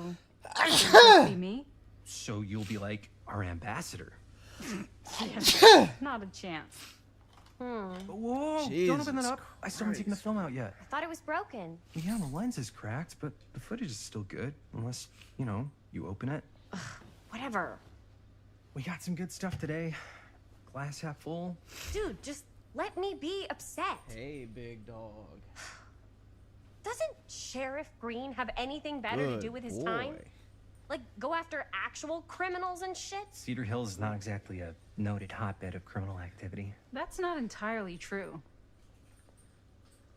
be me? So you'll be like our ambassador. Not a chance. Whoa, Jesus don't open that up. I still haven't taken the film out yet. I thought it was broken. Yeah, the lens is cracked, but the footage is still good. Unless, you know, you open it. Whatever. We got some good stuff today. Glass half full. Dude, just let me be upset. Hey, big dog. Doesn't Sheriff Green have anything better to do with his time? Like, go after actual criminals and shit? Cedar Hills is not exactly a noted hotbed of criminal activity. That's not entirely true.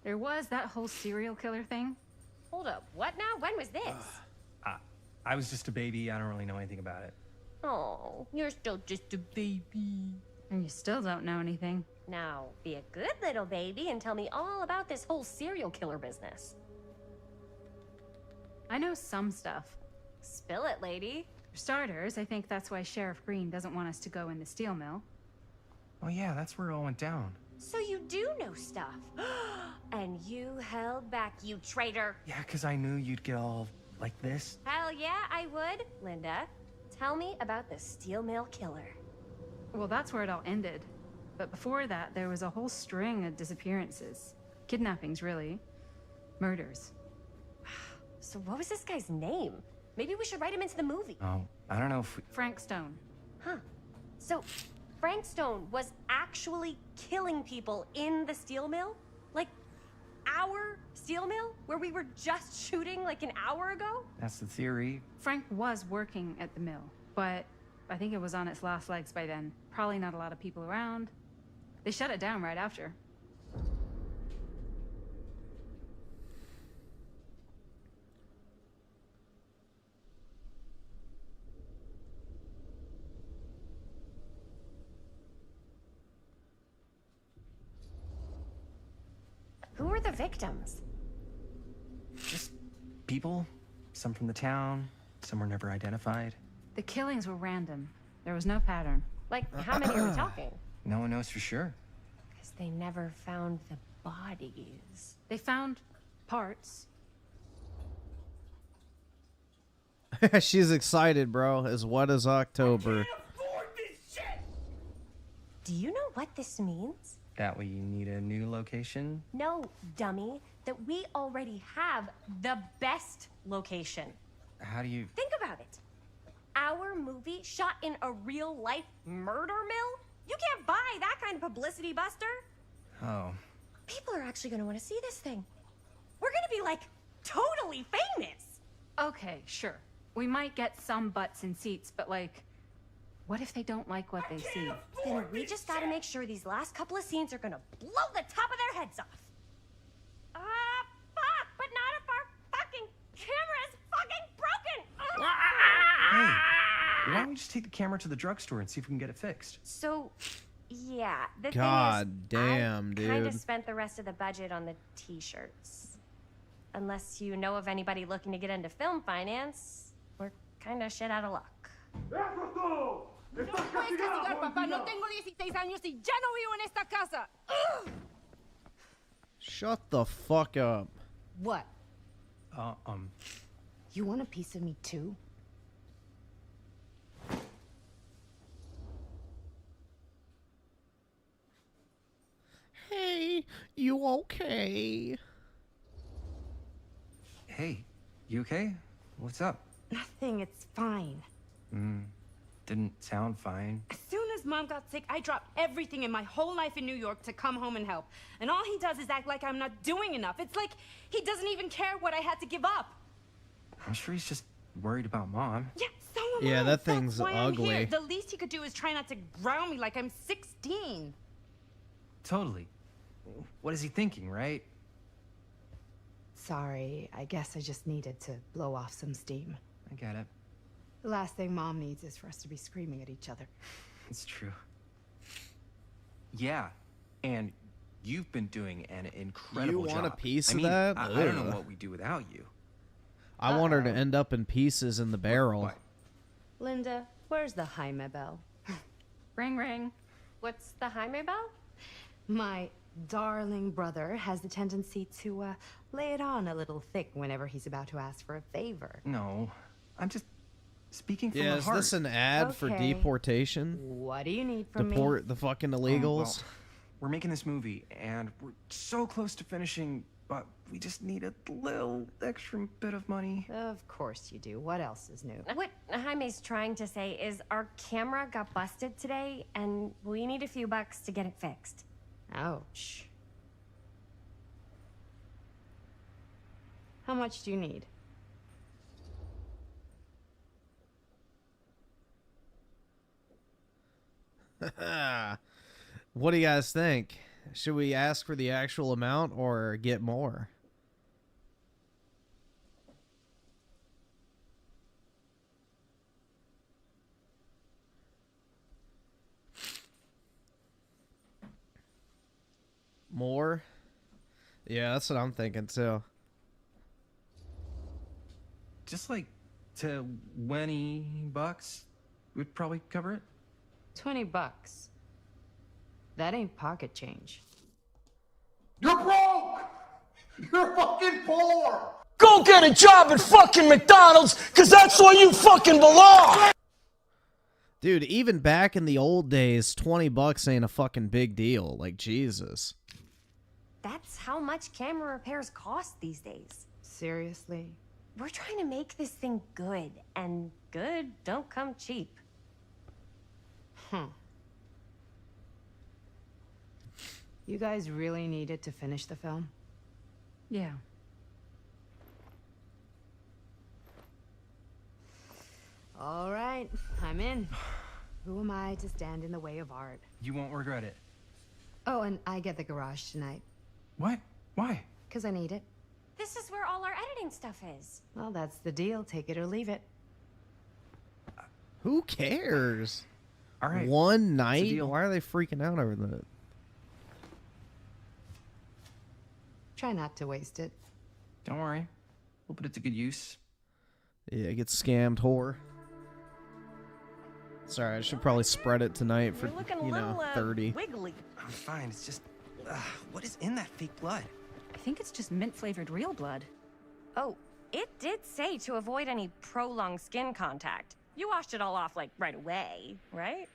There was that whole serial killer thing. Hold up, what now? When was this? I was just a baby. I don't really know anything about it. Oh, you're still just a baby. And you still don't know anything. Now, be a good little baby and tell me all about this whole serial killer business. I know some stuff. Spill it, lady. For starters, I think that's why Sheriff Green doesn't want us to go in the steel mill. Oh yeah, that's where it all went down. So you do know stuff. And you held back, you traitor. Yeah, because I knew you'd get all like this. Hell yeah, I would. Linda, tell me about the steel mill killer. Well, that's where it all ended. But before that, there was a whole string of disappearances. Kidnappings, really. Murders. So what was this guy's name? Maybe we should write him into the movie. Oh, I don't know if we... Frank Stone. Huh. So, Frank Stone was actually killing people in the steel mill? Like, our steel mill? Where we were just shooting like an hour ago? That's the theory. Frank was working at the mill, but I think it was on its last legs by then. Probably not a lot of people around. They shut it down right after. victims? Just people. Some from the town. Some were never identified. The killings were random. There was no pattern. Like, how many are we talking? No one knows for sure. Because they never found the bodies. They found parts. She's excited, bro. As wet as October. Do you know what this means? That we need a new location? No, dummy. That we already have the best location. How do you... Think about it. Our movie shot in a real-life murder mill? You can't buy that kind of publicity, Buster. Oh. People are actually going to want to see this thing. We're going to be, like, totally famous. Okay, sure. We might get some butts in seats, but, like, what if they don't like what they see? Then we just got to make sure these last couple of scenes are going to blow the top of their heads off. Fuck, but not if our fucking camera is fucking broken. Hey, why don't we just take the camera to the drugstore and see if we can get it fixed? So, yeah, the God thing is, damn, I kind dude. of spent the rest of the budget on the t-shirts. Unless you know of anybody looking to get into film finance, we're kind of shit out of luck. No puedes castigar, papá. No tengo 16 años y ya no vivo en esta casa. Shut the fuck up. What? Uh, You want a piece of me too? Hey, you okay? Hey, you okay? What's up? Nothing, it's fine. Didn't sound fine. As soon as Mom got sick, I dropped everything in my whole life in New York to come home and help. And all he does is act like I'm not doing enough. It's like he doesn't even care what I had to give up. I'm sure he's just worried about Mom. Yeah, so am Yeah, I. that thing's That's why I'm ugly. here. The least he could do is try not to ground me like I'm 16. Totally. What is he thinking, right? Sorry, I guess I just needed to blow off some steam. I get it. The last thing Mom needs is for us to be screaming at each other. It's true. Yeah, and you've been doing an incredible job. You want a piece I of mean, that? I don't know Ugh. what we'd do without you. I want her to end up in pieces in the barrel. Linda, where's the Jaime bell? Ring, ring. What's the Jaime bell? My darling brother has the tendency to lay it on a little thick whenever he's about to ask for a favor. No, I'm just speaking from Yeah, the is heart. this an ad for Okay. deportation? What do you need from Deport the fucking illegals? Well, we're making this movie, and we're so close to finishing, but we just need a little extra bit of money. Of course you do. What else is new? What Jaime's trying to say is our camera got busted today, and we need a few bucks to get it fixed. Ouch. How much do you need? What do you guys think? Should we ask for the actual amount or get more? More? Yeah, that's what I'm thinking too. Just like $20 would probably cover it. $20. That ain't pocket change. You're broke! You're fucking poor! Go get a job at fucking McDonald's, cause that's where you fucking belong! Dude, even back in the old days, $20 ain't a fucking big deal. Like, Jesus. That's how much camera repairs cost these days. Seriously? We're trying to make this thing good, and good don't come cheap. You guys really needed to finish the film? Yeah. All right, I'm in. Who am I to stand in the way of art? You won't regret it. Oh, and I get the garage tonight. What? Why? Because I need it. This is where all our editing stuff is. Well, that's the deal. Take it or leave it. Who cares? All right. One night? deal. Why are they freaking out over that? Try not to waste it. Don't worry. We'll put it to good use. Yeah, get scammed, whore. Sorry, I should probably spread it tonight for, you know, 30. Wiggly. I'm fine. It's just, what is in that fake blood? I think it's just mint-flavored real blood. Oh, it did say to avoid any prolonged skin contact. You washed it all off, like, right away, right?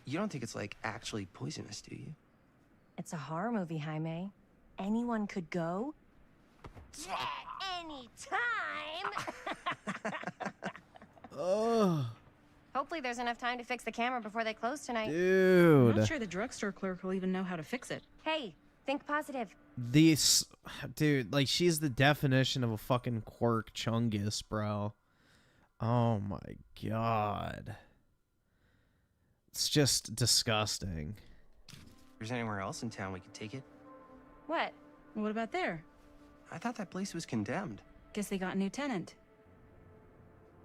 You don't think it's, like, actually poisonous, do you? It's a horror movie, Jaime. Anyone could go. Any time. Oh. Hopefully there's enough time to fix the camera before they close tonight. Dude. I'm not sure the drugstore clerk will even know how to fix it. Hey, think positive. These, dude, like, she's the definition of a fucking quirk chungus, bro. Oh my god. It's just disgusting. If there's anywhere else in town we could take it. What? What about there? I thought that place was condemned. Guess they got a new tenant.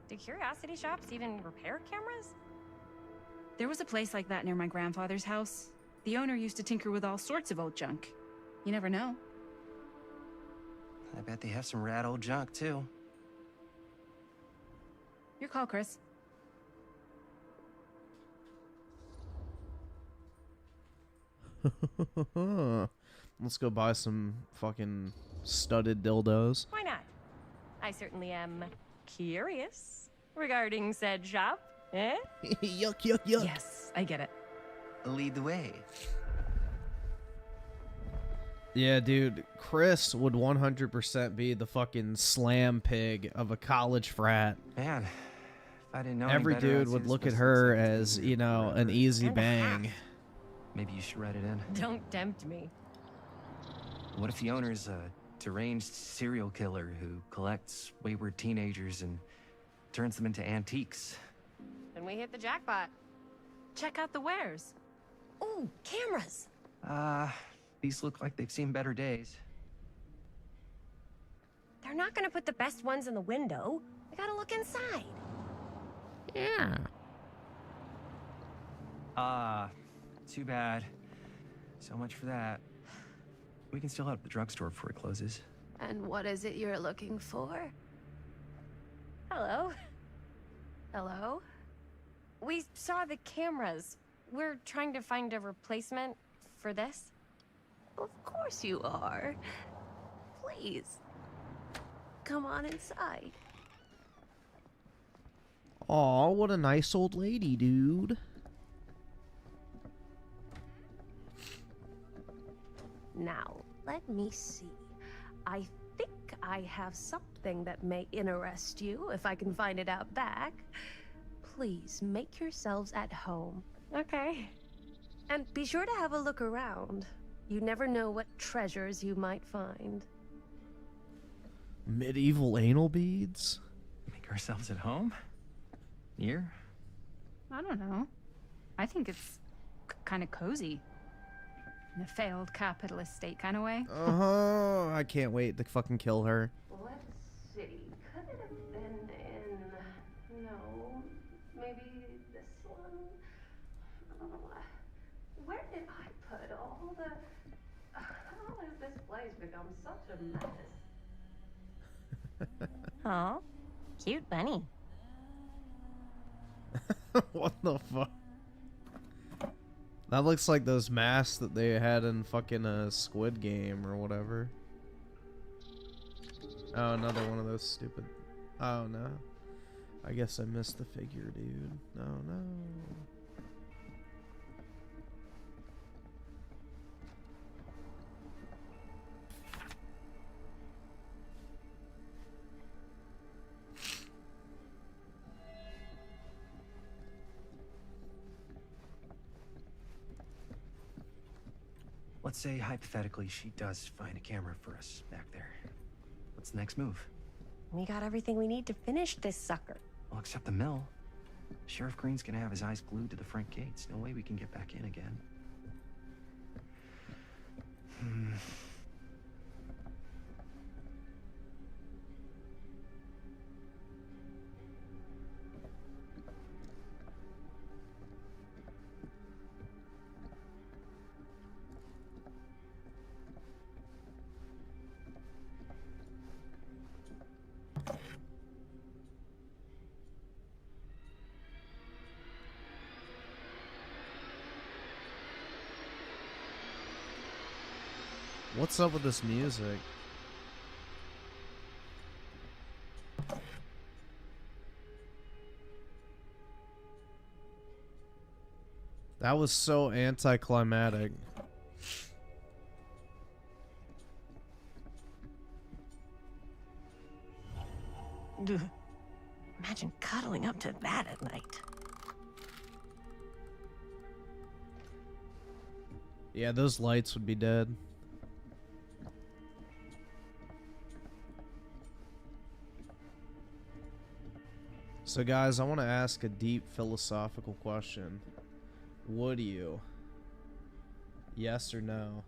Do curiosity shops even repair cameras? There was a place like that near my grandfather's house. The owner used to tinker with all sorts of old junk. You never know. I bet they have some rad old junk, too. Your call, Chris. Let's go buy some fucking studded dildos. Why not? I certainly am curious regarding said shop. Eh? Yuck, yuck, yuck. Yes, I get it. Lead the way. Yeah, dude, Chris would 100% be the fucking slam pig of a college frat. Man, if I didn't know every any better, dude I'd would say look this at place her looks like it's as, been you know, forever. an easy bang. Maybe you should write it in. Don't tempt me. What if the owner's a deranged serial killer who collects wayward teenagers and turns them into antiques? Then we hit the jackpot. Check out the wares. Ooh, cameras. These look like they've seen better days. They're not gonna put the best ones in the window. I gotta look inside. Yeah. Too bad. So much for that. We can still head up the drugstore before it closes. And what is it you're looking for? Hello. Hello. We saw the cameras. We're trying to find a replacement for this. Of course you are. Please. Come on inside. Aw, what a nice old lady, dude. Now, let me see. I think I have something that may interest you, if I can find it out back. Please make yourselves at home. Okay. And be sure to have a look around. You never know what treasures you might find. Medieval anal beads? Make ourselves at home? Here? I don't know. I think it's kind of cozy. In a failed capitalist state kind of way. Uh-huh. I can't wait to fucking kill her. Let's see. Could it have been in... No. Maybe this one? Oh, where did I put all the... How has this place become such a mess? Aw, cute bunny. What the fuck? That looks like those masks that they had in fucking Squid Game or whatever. Oh, another one of those stupid... Oh, no. I guess I missed the figure, dude. Oh, no. Let's say, hypothetically, she does find a camera for us back there. What's the next move? We got everything we need to finish this sucker. Well, except the mill. Sheriff Green's gonna have his eyes glued to the front gates. No way we can get back in again. What's up with this music? That was so anticlimactic. Imagine cuddling up to that at night. Yeah, those lights would be dead. So guys, I want to ask a deep philosophical question. Would you? Yes or no?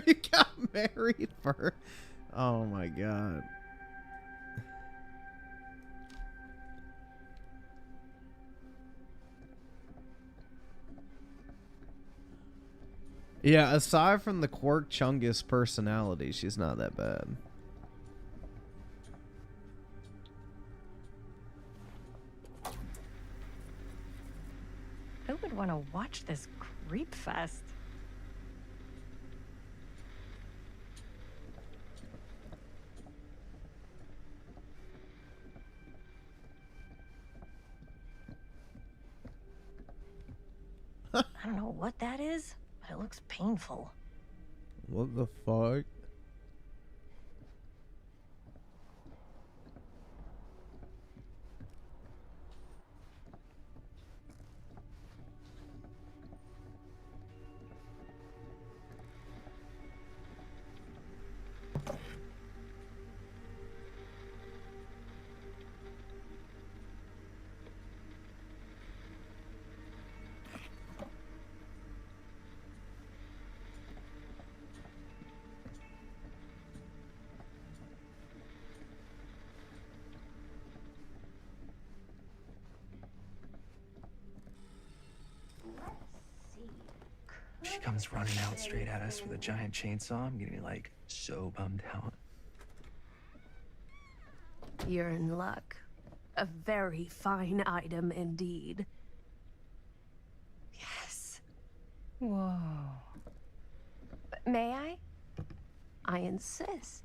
You got married for... Oh my god. Yeah, aside from the Quirk Chungus personality, she's not that bad. Who would want to watch this creep fest? I don't know what that is, but it looks painful. What the fuck? She comes running out straight at us with a giant chainsaw. I'm getting like so bummed out. You're in luck. A very fine item indeed. Yes. Whoa. May I? I insist.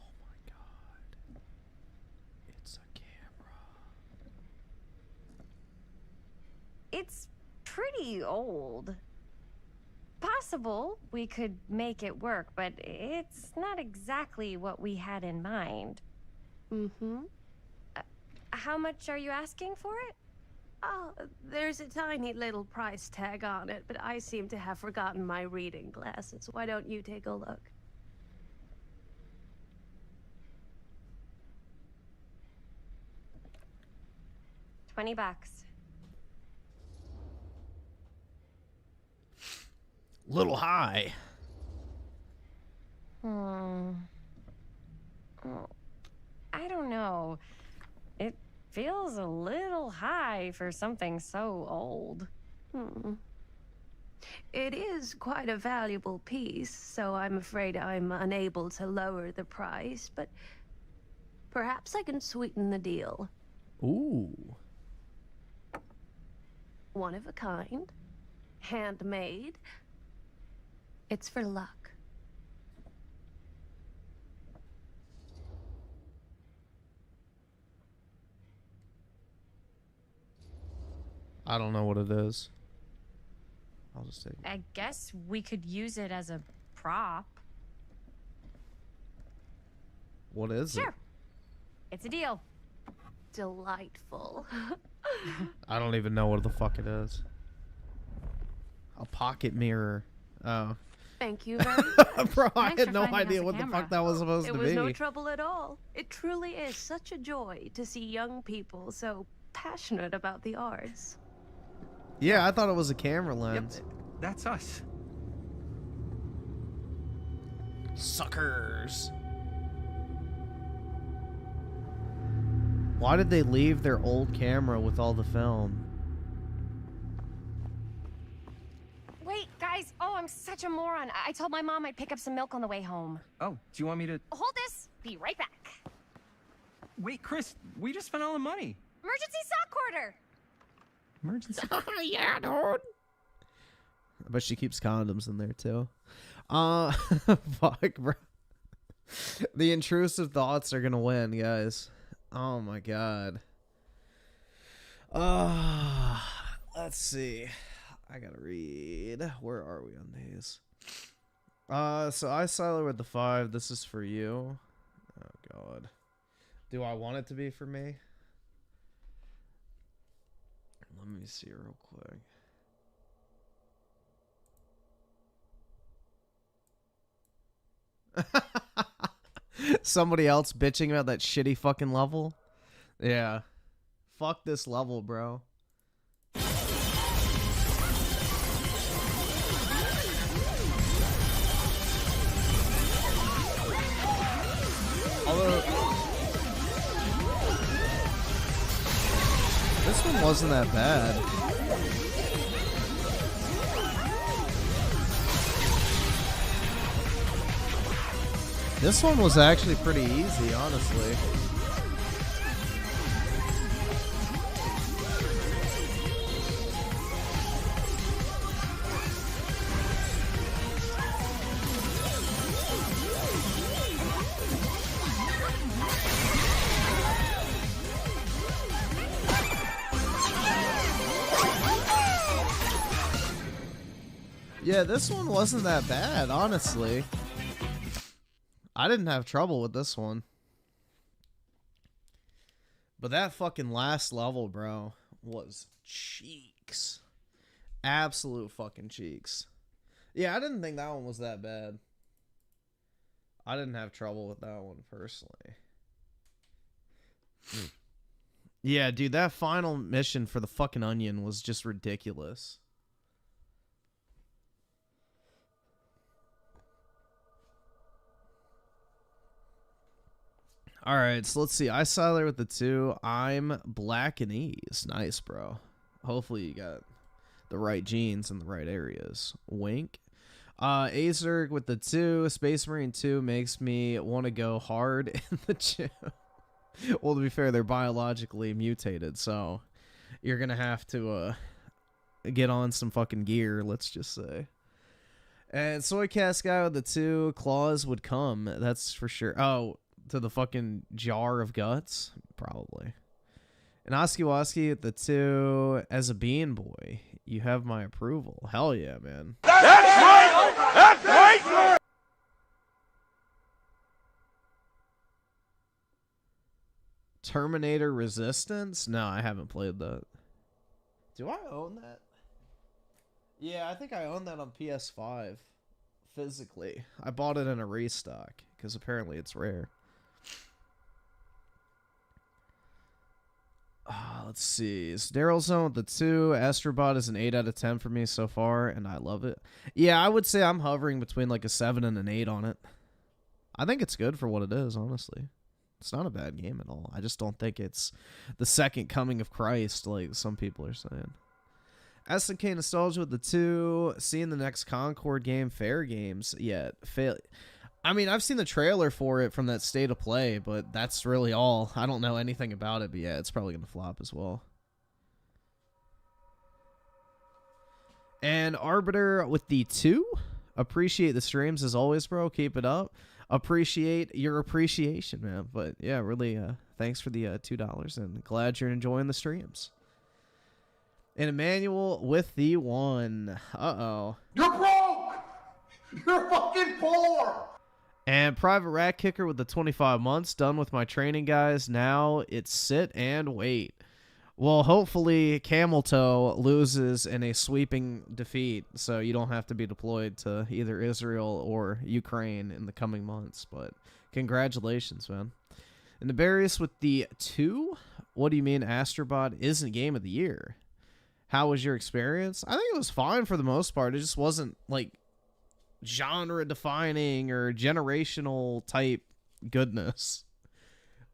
Oh my god. It's a camera. It's pretty old. Possible we could make it work, but it's not exactly what we had in mind. Mm-hmm. How much are you asking for it? Oh, there's a tiny little price tag on it, but I seem to have forgotten my reading glasses. Why don't you take a look? $20. Little high. Oh, I don't know. It feels a little high for something so old. It is quite a valuable piece, so I'm afraid I'm unable to lower the price, but perhaps I can sweeten the deal. Ooh. One of a kind, handmade. It's for luck. I don't know what it is. I'll just take it. I guess we could use it as a prop. What is it? Sure. It's a deal. Delightful. I don't even know what the fuck it is. A pocket mirror. Oh. Thank you very much. Bro, I Thanks had for no finding idea us a what the camera. fuck that was supposed to It be. was no trouble at all. It truly is such a joy to see young people so passionate about the arts. Yeah, I thought it was a camera lens. That's us. Suckers. Why did they leave their old camera with all the film? Wait, guys. Oh, I'm such a moron. I told my mom I'd pick up some milk on the way home. Oh, do you want me to... Hold this. Be right back. Wait, Chris, we just spent all the money. Emergency sock quarter. Emergency... Yeah, dude. But she keeps condoms in there, too. Fuck, bro. The intrusive thoughts are gonna win, guys. Oh, my God. Let's see. I gotta read. Where are we on these? So I silo with the 5. This is for you. Oh God. Do I want it to be for me? Let me see real quick. Somebody else bitching about that shitty fucking level? Yeah. Fuck this level, bro. Although this one wasn't that bad. This one was actually pretty easy, honestly. Yeah, this one wasn't that bad, honestly. I didn't have trouble with this one. But that fucking last level, bro, was cheeks. Absolute fucking cheeks. Yeah, I didn't think that one was that bad. I didn't have trouble with that one, personally. Yeah, dude, that final mission for the fucking onion was just ridiculous. Alright, so let's see. I saw there with the 2. I'm black and ease. Nice, bro. Hopefully you got the right genes in the right areas. Wink. Azerg with the 2. Space Marine 2 makes me want to go hard in the gym. Well, to be fair, they're biologically mutated, so you're going to have to get on some fucking gear, let's just say. And Soycast guy with the 2. Claws would come. That's for sure. Oh, to the fucking jar of guts? Probably. And Oskiwoski at the 2. As a bean boy, you have my approval. Hell yeah, man. That's right! That's right, sir! Terminator Resistance? No, I haven't played that. Do I own that? Yeah, I think I own that on PS5. Physically. I bought it in a restock, because apparently it's rare. Let's see. Daryl Zone with the 2. Astrobot is an 8 out of 10 for me so far, and I love it. Yeah, I would say I'm hovering between like a 7 and an 8 on it. I think it's good for what it is, honestly. It's not a bad game at all. I just don't think it's the second coming of Christ, like some people are saying. SNK Nostalgia with the 2. Seeing the next Concord game, Fair Games yet. I mean, I've seen the trailer for it from that State of Play, but that's really all. I don't know anything about it, but yeah, it's probably going to flop as well. And Arbiter with the 2. Appreciate the streams as always, bro. Keep it up. Appreciate your appreciation, man. But yeah, really, thanks for the $2, and glad you're enjoying the streams. And Emmanuel with the 1. Uh-oh. You're broke! You're fucking poor! And Private Rat Kicker with the 25 months. Done with my training, guys. Now it's sit and wait. Well, hopefully Camel Toe loses in a sweeping defeat, so you don't have to be deployed to either Israel or Ukraine in the coming months. But congratulations, man. And Nabarius with the 2. What do you mean Astrobot isn't Game of the Year? How was your experience? I think it was fine for the most part. It just wasn't like genre defining or generational type goodness.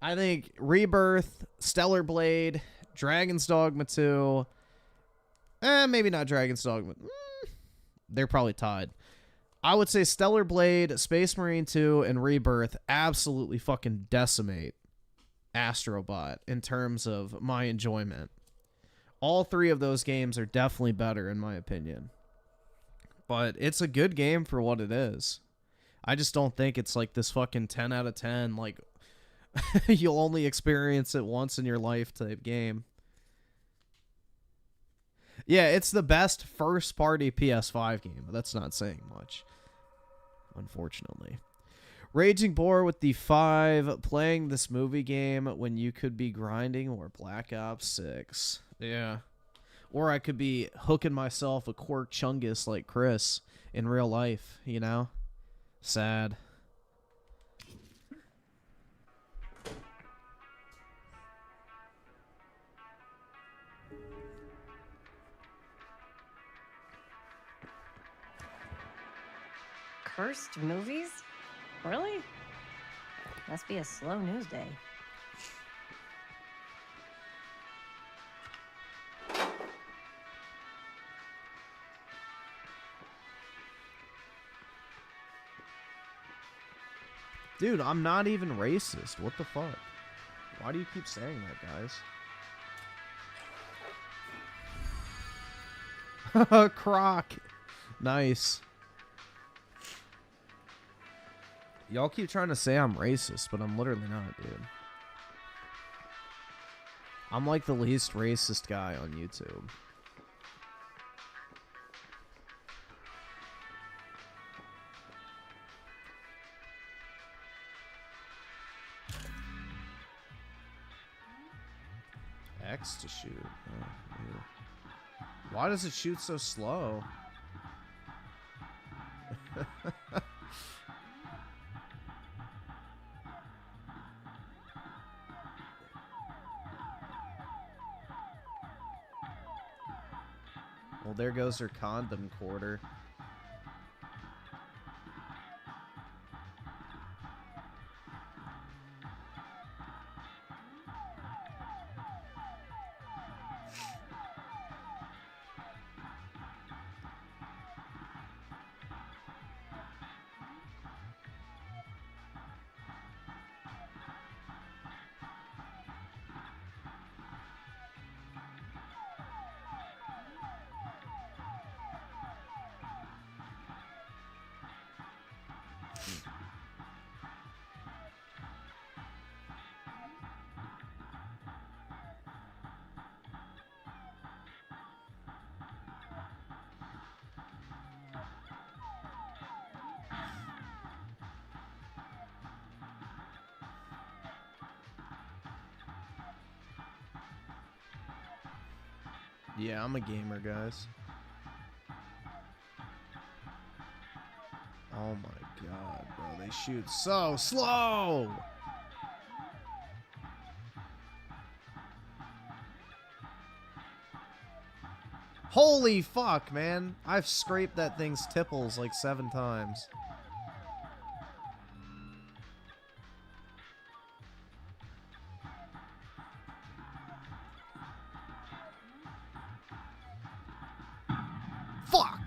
I think Rebirth, Stellar Blade, Dragon's Dogma 2, maybe not Dragon's Dogma. They're probably tied. I would say Stellar Blade, Space Marine 2, and Rebirth absolutely fucking decimate Astrobot in terms of my enjoyment. All three of those games are definitely better in my opinion. But it's a good game for what it is. I just don't think it's like this fucking 10 out of 10, like, you'll only experience it once in your life type game. Yeah, it's the best first-party PS5 game, but that's not saying much, unfortunately. Raging Boar with the 5, playing this movie game when you could be grinding or Black Ops 6. Yeah. Or I could be hooking myself a Quirk Chungus like Chris in real life, you know? Sad. Cursed movies? Really? Must be a slow news day. Dude, I'm not even racist. What the fuck? Why do you keep saying that, guys? Croc. Nice. Y'all keep trying to say I'm racist, but I'm literally not, dude. I'm like the least racist guy on YouTube. X to shoot. Oh, ew. Why does it shoot so slow? Well, there goes her condom quarter. Yeah, I'm a gamer, guys. Oh my god, bro. They shoot so slow! Holy fuck, man. I've scraped that thing's tipples like 7 times. Fuck!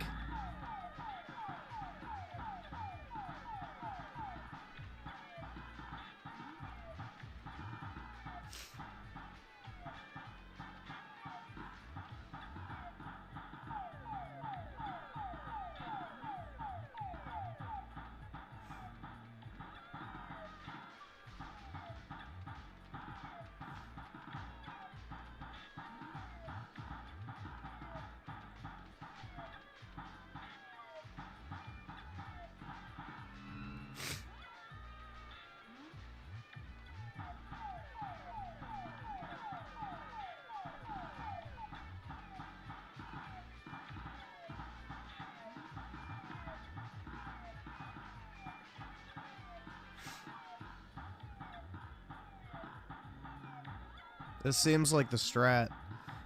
This seems like the strat.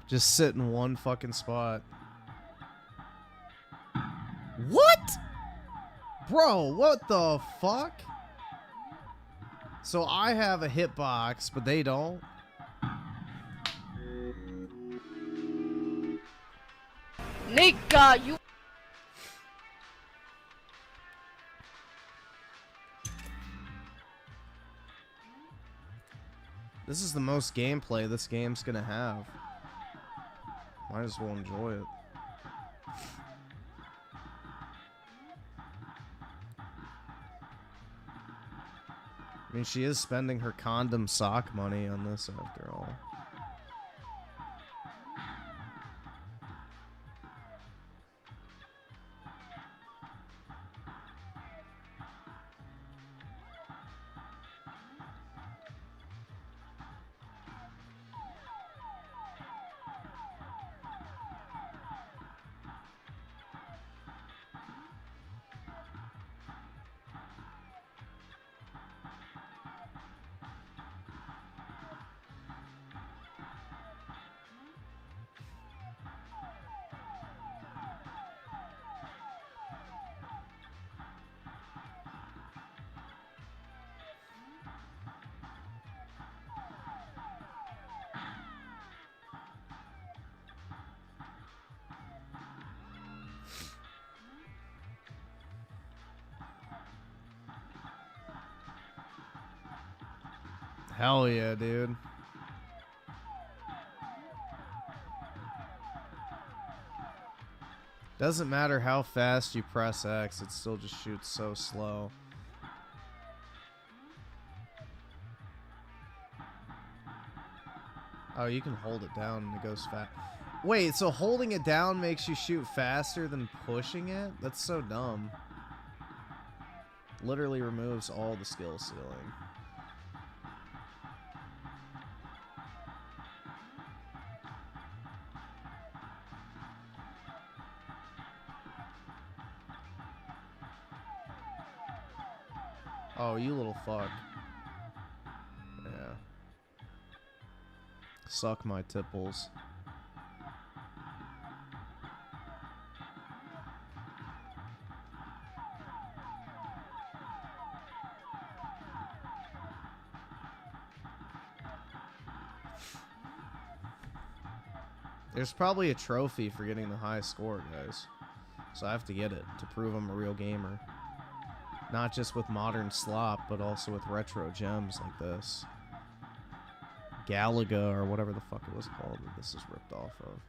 Just sit in one fucking spot. What? Bro, what the fuck? So I have a hitbox, but they don't? Nigga, you... This is the most gameplay this game's gonna have. Might as well enjoy it. I mean, she is spending her condom sock money on this after all. Hell yeah, dude. Doesn't matter how fast you press X, it still just shoots so slow. Oh, you can hold it down and it goes fast. Wait, so holding it down makes you shoot faster than pushing it? That's so dumb. Literally removes all the skill ceiling. Oh, you little fuck. Yeah. Suck my tipples. There's probably a trophy for getting the high score, guys. So I have to get it to prove I'm a real gamer. Not just with modern slop, but also with retro gems like this. Galaga, or whatever the fuck it was called that this is ripped off of.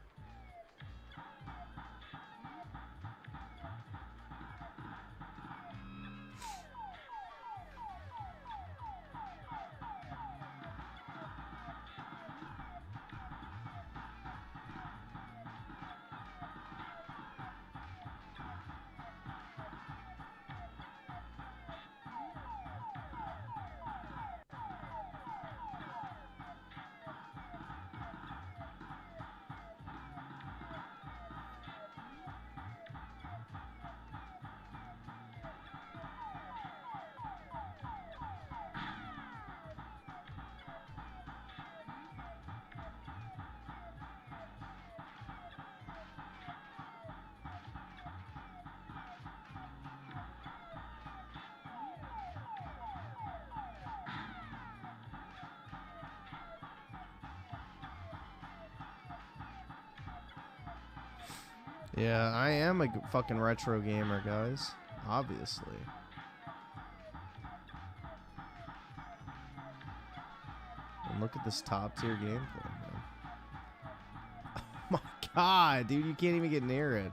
Yeah, I am a fucking retro gamer, guys. Obviously. And look at this top tier gameplay, man. Oh my god, dude, you can't even get near it.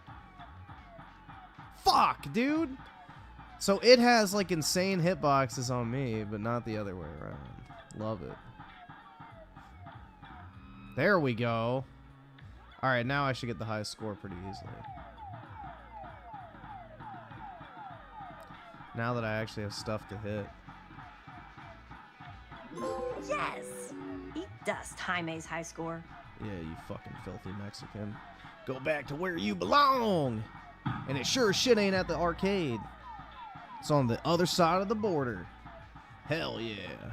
Fuck, dude! So it has like insane hitboxes on me, but not the other way around. Love it. There we go. Alright, now I should get the highest score pretty easily. Now that I actually have stuff to hit. Yes! Eat dust, Jaime's high score. Yeah, you fucking filthy Mexican. Go back to where you belong! And it sure as shit ain't at the arcade. It's on the other side of the border. Hell yeah.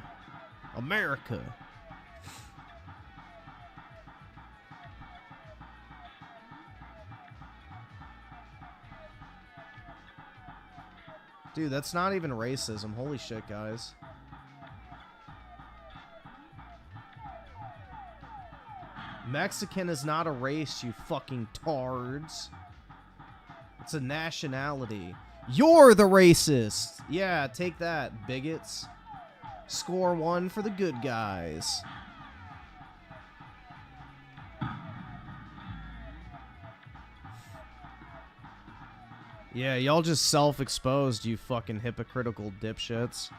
America. Dude, that's not even racism. Holy shit, guys. Mexican is not a race, you fucking tards. It's a nationality. You're the racist! Yeah, take that, bigots. Score 1 for the good guys. Yeah, y'all just self-exposed, you fucking hypocritical dipshits.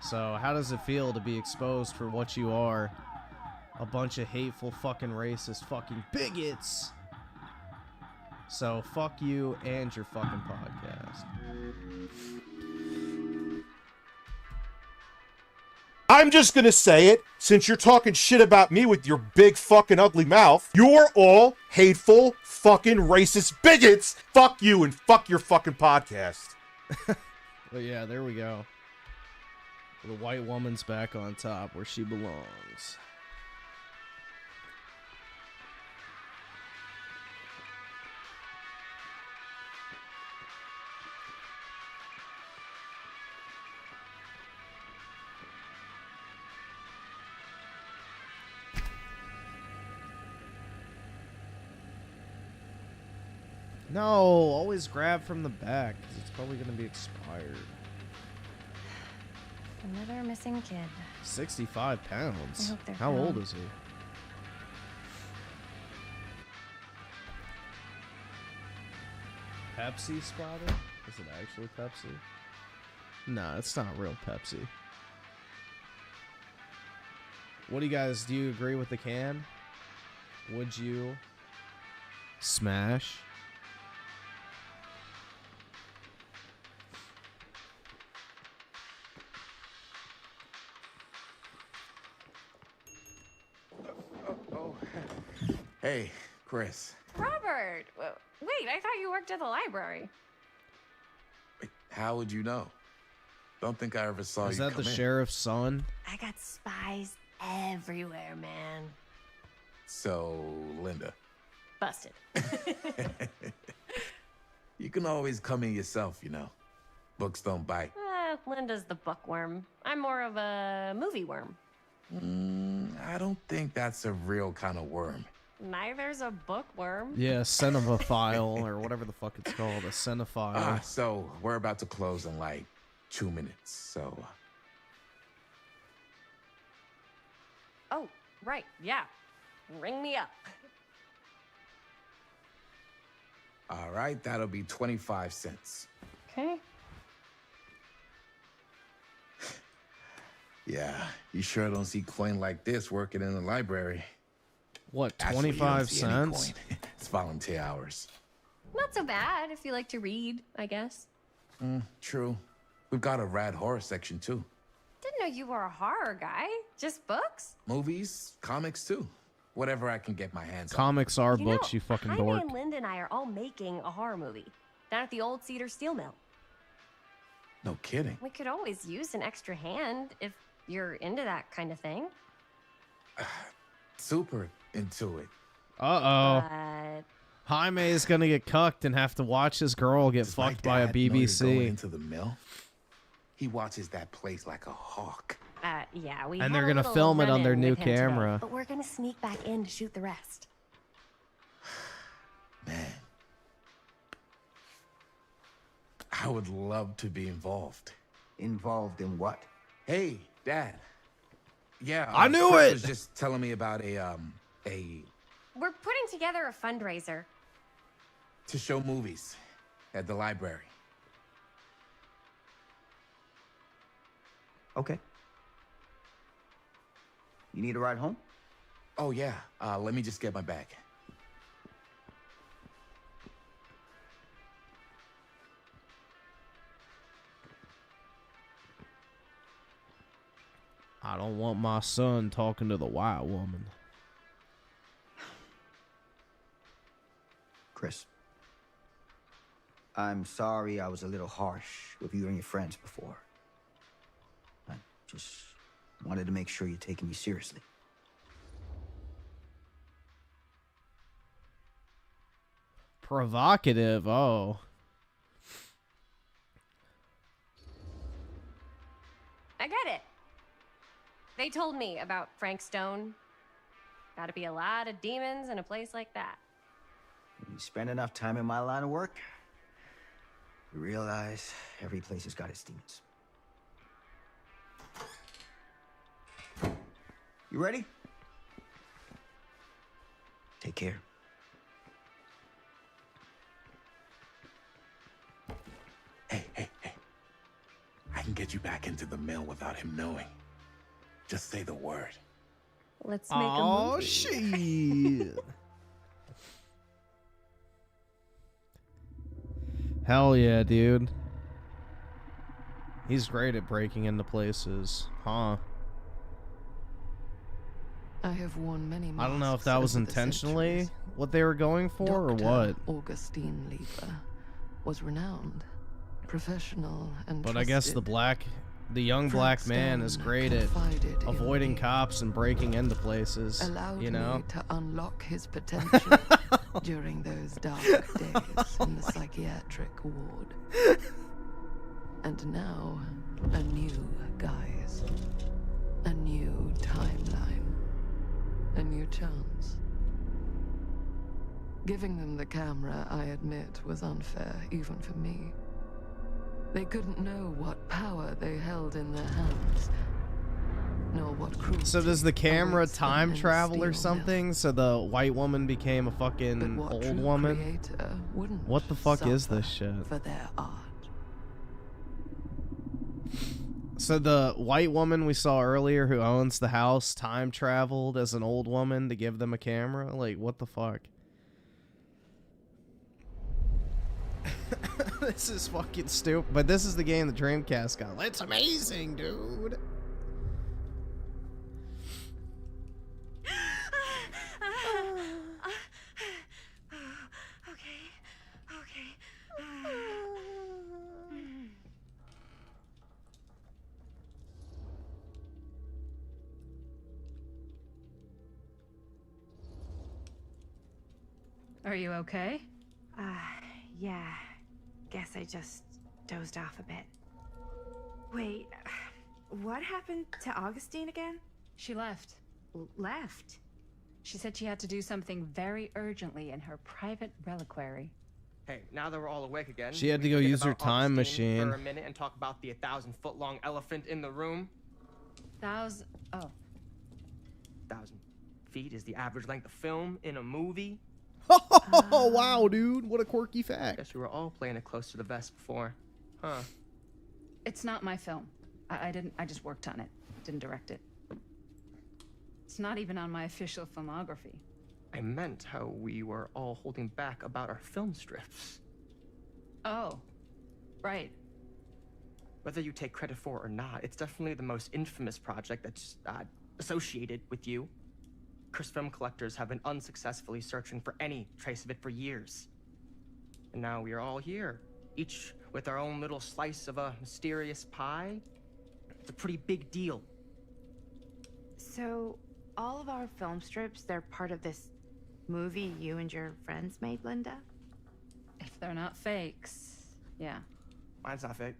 So, how does it feel to be exposed for what you are? A bunch of hateful fucking racist fucking bigots! So, fuck you and your fucking podcast. I'm just gonna say it, since you're talking shit about me with your big fucking ugly mouth. You're all hateful fucking racist bigots. Fuck you and fuck your fucking podcast. But yeah, there we go. The white woman's back on top where she belongs. No, always grab from the back, because it's probably going to be expired. Another missing kid. 65 pounds. I hope they're How found. old is he? Pepsi spotted? Is it actually Pepsi? No, it's not real Pepsi. What do you agree with the can? Would you smash? Hey, Chris. Robert! Wait, I thought you worked at the library. How would you know? Don't think I ever saw Is you that come the in. sheriff's son? I got spies everywhere, man. So, Linda. Busted. You can always come in yourself, you know. Books don't bite. Linda's the bookworm. I'm more of a movie worm. I don't think that's a real kind of worm. Neither's a bookworm. Yeah, cinephile or whatever the fuck it's called, a cinephile. So we're about to close in like 2 minutes, so... Oh, right, yeah. Ring me up. All right, that'll be 25 cents. Okay. Yeah, you sure don't see coin like this working in the library. What, Actually, you don't 25 see any cents? coin. It's volunteer hours. Not so bad if you like to read, I guess. True. We've got a rad horror section too. Didn't know you were a horror guy. Just books? Movies, comics too. Whatever I can get my hands on. Comics are You books, know, you fucking Jaime dork. and Linda and I are all making a horror movie down at the old Cedar Steel Mill. No kidding. We could always use an extra hand if you're into that kind of thing. Super into it. Uh-oh. But Jaime is gonna get cucked and have to watch his girl get fucked by a Dad know you're going BBC. into the mill. He watches that place like a hawk. yeah, we And had they're a gonna little film it on their run-in new with him today, camera. but we're gonna sneak back in to shoot the rest. I would love to be involved. Involved in what? Hey, Dad. Yeah, I knew Chris it! was just telling me about a We're putting together a fundraiser. to show movies at the library. Okay. You need a ride home? Oh yeah. Let me just get my bag. I don't want my son talking to the white woman. Chris. I'm sorry I was a little harsh with you and your friends before. I just wanted to make sure you're taking me seriously. Provocative, oh. I get it. They told me about Frank Stone. Gotta be a lot of demons in a place like that. When you spend enough time in my line of work, you realize every place has got its demons. You ready? Take care. get you back into the mill without him knowing. Just say the word. Let's make a Oh, movie. shit. Hell yeah, dude. He's great at breaking into places, huh? I have worn many I don't know if masks that was over the intentionally centuries. what they were going for or Dr. what. Augustine Lieber was renowned, professional, and But I guess the young black man is great at avoiding cops and breaking into places, allowed you know? me to unlock his potential during those dark days in the psychiatric ward. And now, a new guise, a new timeline, a new chance. Giving them the camera, I admit, was unfair, even for me. They couldn't know what power they held in their hands, nor what cruelty. So does the camera awaits them time in the travel or steel mill. something? So the white woman became a fucking what old true woman? creator wouldn't What the fuck is suffer this shit? for their art. So the white woman we saw earlier who owns the house time traveled as an old woman to give them a camera? Like, what the fuck? This is fucking stupid. But this is the game the Dreamcast got. It's amazing, dude. Are you okay? Yeah. Guess I just dozed off a bit. Wait, what happened to Augustine again? She left. Left? She said she had to do something very urgently in her private reliquary. Hey, now that we're all awake again, She had we to go forget use her about time Augustine machine. for a minute and talk about the 1,000-foot-long elephant in the room. Oh. 1,000 feet is the average length of film in a movie. Oh, wow, dude. What a quirky fact. Guess we were all playing it close to the vest before. Huh. It's not my film. I just worked on it. Didn't direct it. It's not even on my official filmography. I meant how we were all holding back about our film strips. Oh, right. Whether you take credit for it or not, it's definitely the most infamous project that's associated with you. Cursed film collectors have been unsuccessfully searching for any trace of it for years. And now we are all here, each with our own little slice of a mysterious pie. It's a pretty big deal. So, all of our film strips, they're part of this movie you and your friends made, Linda? If they're not fakes, yeah. Mine's not fake.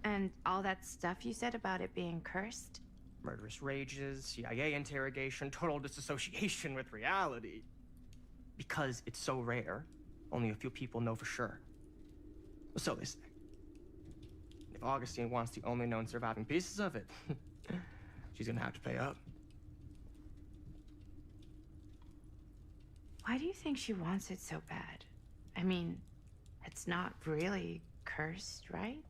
And all that stuff you said about it being cursed? Murderous rages, CIA interrogation, total disassociation with reality. Because it's so rare, only a few people know for sure. So they say. If Augustine wants the only known surviving pieces of it, she's gonna have to pay up. Why do you think she wants it so bad? I mean, it's not really cursed, right?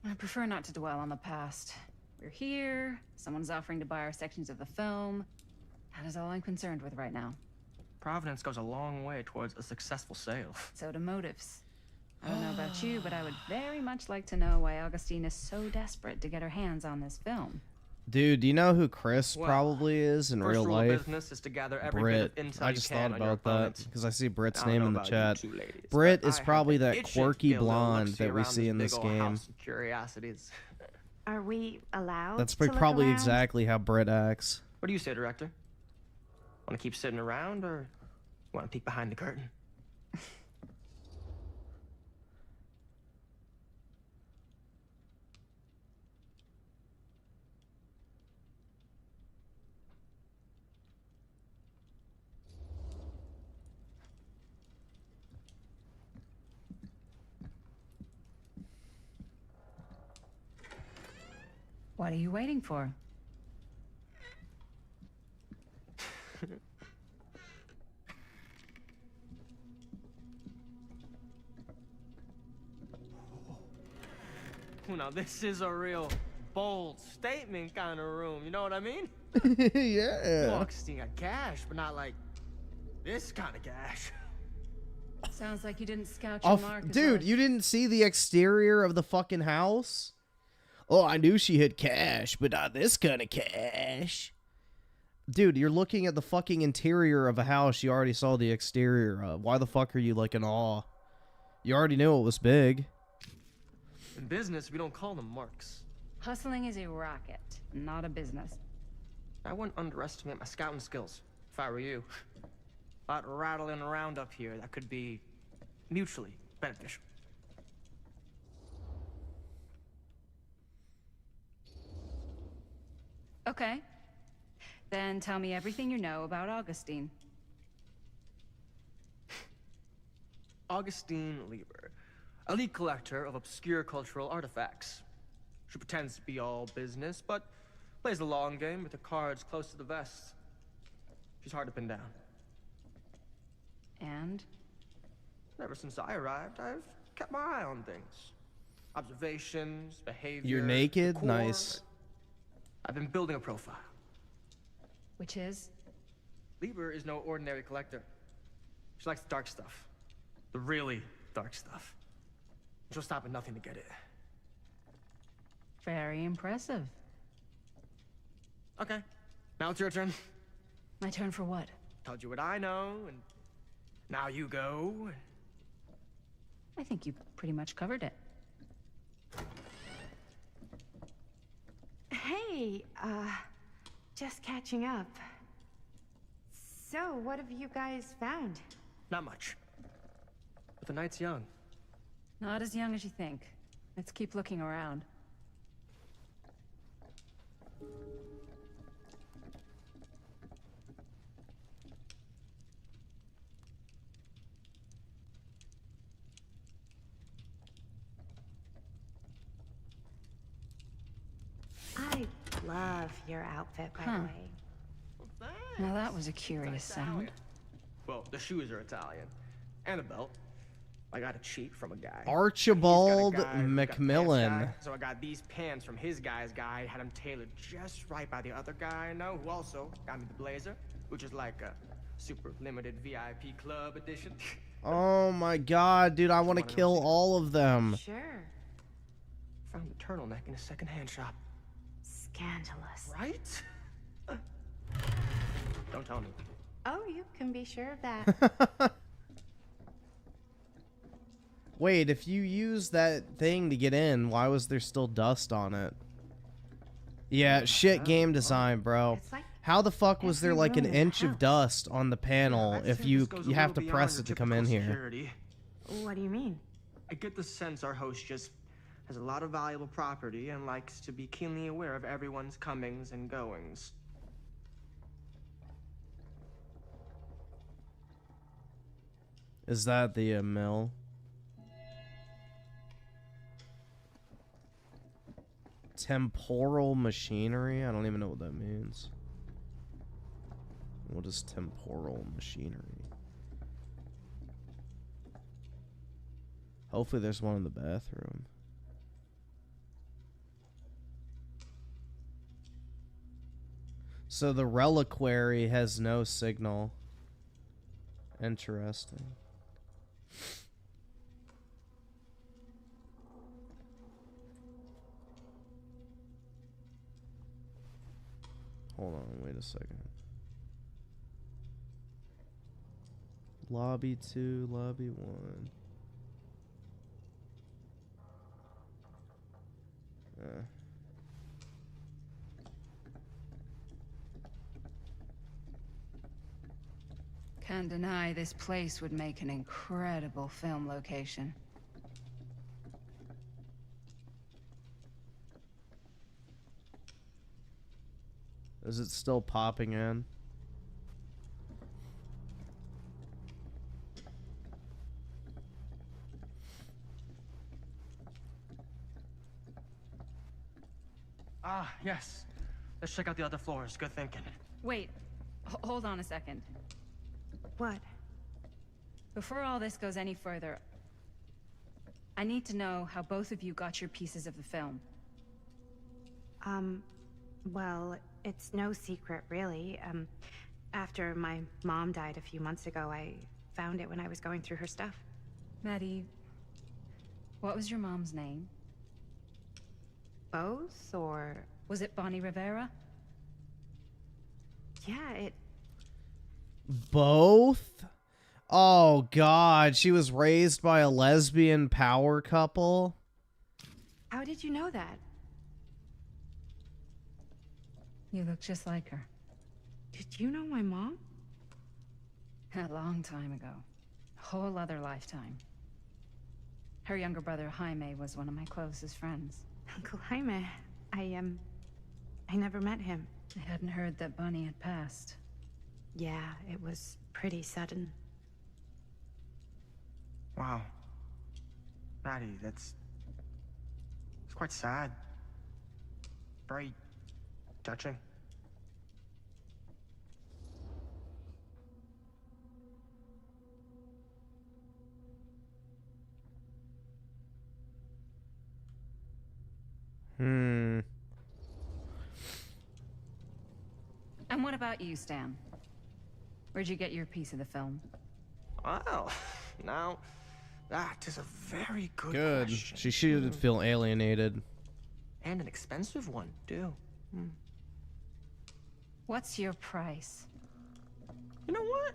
I prefer not to dwell on the past. We're here, someone's offering to buy our sections of the film. That is all I'm concerned with right now. Providence goes a long way towards a successful sale. So do motives. I don't know about you, but I would very much like to know why Augustine is so desperate to get her hands on this film. Dude, do you know who Chris Well, probably is in first real rule of life? business is to gather every Brit. bit of intel I you just can thought on your about that opponents. because I see Brit's I don't name know in the about chat. you two ladies, Brit but is I have probably an that itching quirky ill-will blonde look-see that we around see in big this ol' game. house of curiosities. Are we allowed That's to look probably around? exactly how Brit acts. What do you say, director? Want to keep sitting around, or want to peek behind the curtain? What are you waiting for? Now, this is a real bold statement kind of room. You know what I mean? Yeah. Augustine got cash, but not like this kind of cash. Sounds like you didn't scout your mark as Dude, well. you didn't see the exterior of the fucking house? Oh, I knew she had cash, but not this kind of cash. Dude, you're looking at the fucking interior of a house you already saw the exterior of. Why the fuck are you like in awe? You already knew it was big. In business, we don't call them marks. Hustling is a racket, not a business. I wouldn't underestimate my scouting skills, if I were you. A lot rattling around up here that could be mutually beneficial. Okay. Then tell me everything you know about Augustine. Augustine Lieber, elite collector of obscure cultural artifacts. She pretends to be all business, but plays the long game with the cards close to the vest. She's hard to pin down. And? Ever since I arrived, I've kept my eye on things. Observations, behavior. You're naked? decor. Nice. I've been building a profile. Which is? Lieber is no ordinary collector. She likes the dark stuff. The really dark stuff. She'll stop at nothing to get it. Very impressive. Okay, now it's your turn. My turn for what? Told you what I know, and now you go. I think you pretty much covered it. Hey, just catching up. So, what have you guys found? Not much. But the night's young. Not as young as you think. Let's keep looking around. I love your outfit, by the way. Now that was a curious sound. Well, the shoes are Italian. And a belt. I got it cheap from a guy. Archibald He's got a guy who's got a pants Macmillan. guy, so I got these pants from his guy's guy, had them tailored just right by the other guy I know, who also got me the blazer, which is like a super limited VIP club edition. Oh my god, dude, I want to kill all of them. Sure. Found the turtleneck in a secondhand shop. Scandalous. Right? Don't tell me. Oh, you can be sure of that. Wait, if you use that thing to get in, why was there still dust on it? Yeah, shit game design, bro. How the fuck was there like an inch of dust on the panel if you have to press it to come in here? What do you mean? I get the sense our host just has a lot of valuable property and likes to be keenly aware of everyone's comings and goings. Is that the mill? Temporal machinery? I don't even know what that means. What is temporal machinery? Hopefully there's one in the bathroom. So the reliquary has no signal. Interesting. Hold on, wait a second. Lobby 2, lobby 1. Can't deny this place would make an incredible film location. Is it still popping in? Ah, yes. Let's check out the other floors. Good thinking. Wait, hold on a second. What? Before all this goes any further, I need to know how both of you got your pieces of the film. Well, it's no secret, really. After my mom died a few months ago, I found it when I was going through her stuff. Maddie, what was your mom's name? Both, or... Was it Bonnie Rivera? Yeah, it... Both? Oh god, she was raised by a lesbian power couple? How did you know that? You look just like her. Did you know my mom? A long time ago. A whole other lifetime. Her younger brother, Jaime, was one of my closest friends. Uncle Jaime, I never met him. I hadn't heard that Bonnie had passed. Yeah, it was pretty sudden. Wow. Maddie, it's quite sad. Very touching. Hmm. And what about you, Stan? Where'd you get your piece of the film? Well, now, that is a very good question. She should feel alienated. And an expensive one, too. What's your price? You know what?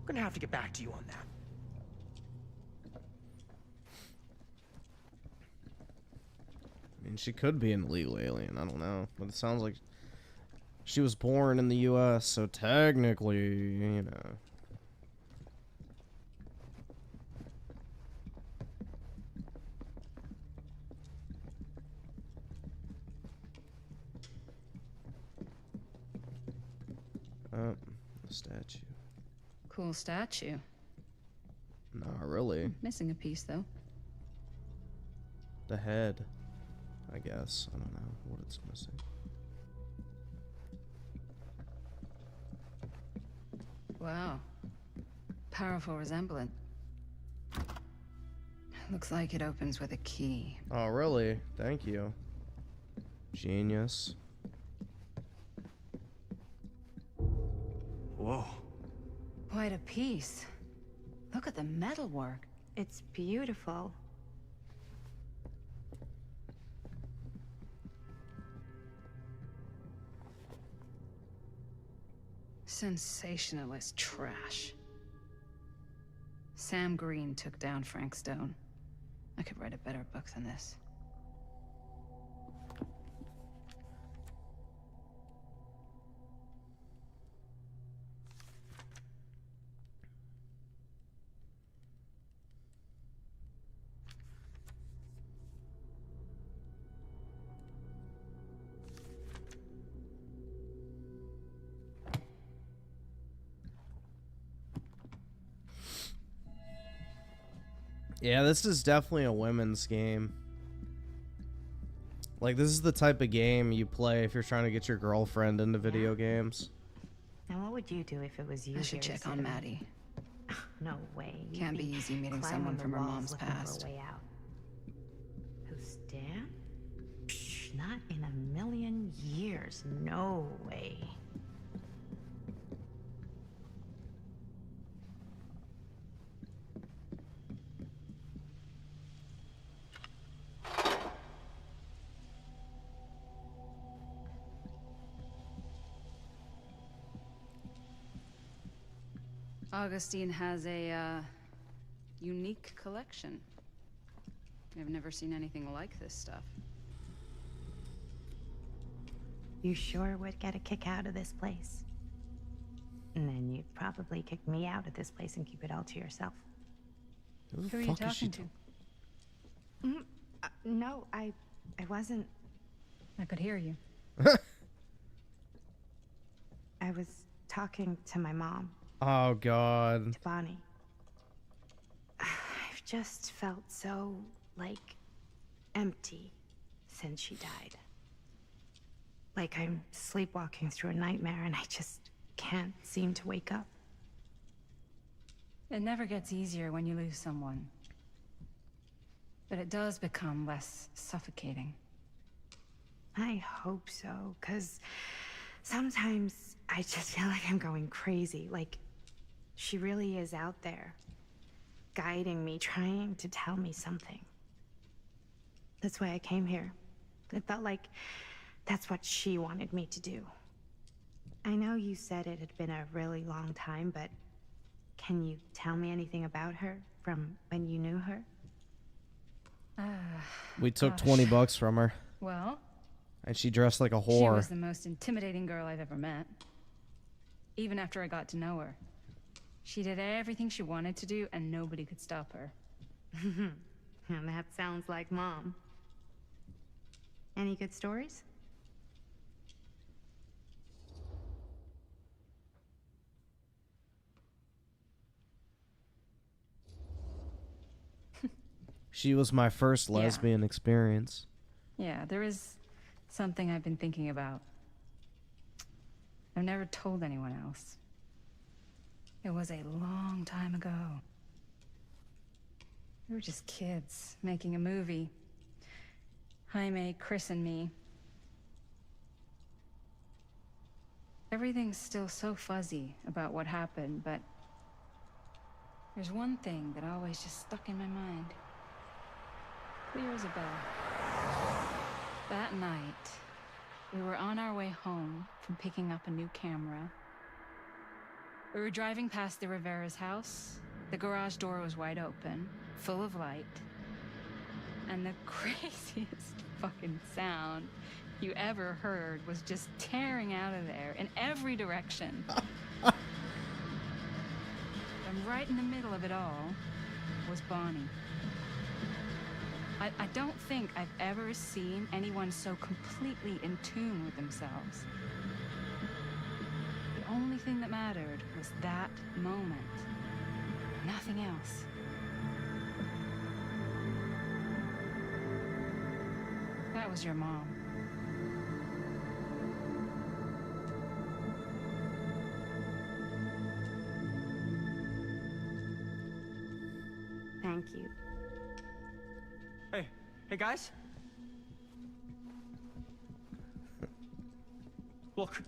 I'm gonna have to get back to you on that. I mean, she could be an illegal alien. I don't know. But it sounds like she was born in the U.S., so technically, you know. Oh, the statue. Cool statue. Not really. Missing a piece, though. The head, I guess. I don't know what it's missing. Wow. Powerful resemblance. Looks like it opens with a key. Oh, really? Thank you. Genius. Whoa. Quite a piece. Look at the metalwork. It's beautiful. Sensationalist trash. Sam Green took down Frank Stone. I could write a better book than this. Yeah, this is definitely a women's game. Like, this is the type of game you play if you're trying to get your girlfriend into video games. Now, what would you do if it was you? I should here check on sitting- Maddie. No way. You'd Can't be easy meeting climbing someone the from her walls mom's looking for a past. way out. Who's Stan? Not in a million years. No way. Augustine has a unique collection. I've never seen anything like this stuff. You sure would get a kick out of this place. And then you'd probably kick me out of this place and keep it all to yourself. Who are you talking to? No, I wasn't. I could hear you. I was talking to my mom, Oh, God. to Bonnie. I've just felt so, like, empty since she died. Like I'm sleepwalking through a nightmare and I just can't seem to wake up. It never gets easier when you lose someone. But it does become less suffocating. I hope so, because sometimes I just feel like I'm going crazy. Like, she really is out there, guiding me, trying to tell me something. That's why I came here. It felt like that's what she wanted me to do. I know you said it had been a really long time, but can you tell me anything about her from when you knew her? We took $20 from her. Well, And she dressed like a she whore. was the most intimidating girl I've ever met. Even after I got to know her. She did everything she wanted to do, and nobody could stop her. And that sounds like Mom. Any good stories? She was my first lesbian experience. Yeah, there is something I've been thinking about. I've never told anyone else. It was a long time ago. We were just kids, making a movie. Jaime, Chris, and me. Everything's still so fuzzy about what happened, but there's one thing that always just stuck in my mind. Clear as a bell. That night, we were on our way home from picking up a new camera. We were driving past the Rivera's house. The garage door was wide open, full of light. And the craziest fucking sound you ever heard was just tearing out of there in every direction. And right in the middle of it all was Bonnie. I don't think I've ever seen anyone so completely in tune with themselves. The only thing that mattered was that moment. Nothing else. That was your mom. Thank you. Hey guys. Look.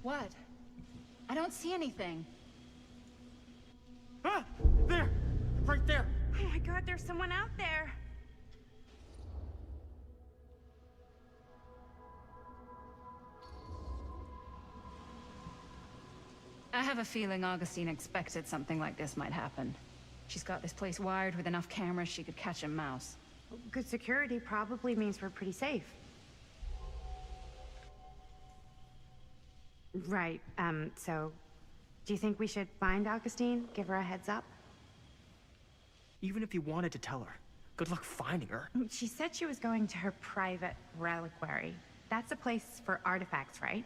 What? I don't see anything. Ah! There! Right there! Oh my god, there's someone out there! I have a feeling Augustine expected something like this might happen. She's got this place wired with enough cameras she could catch a mouse. Good security probably means we're pretty safe. Right, so... do you think we should find Augustine? Give her a heads up? Even if you wanted to tell her, good luck finding her. She said she was going to her private reliquary. That's a place for artifacts, right?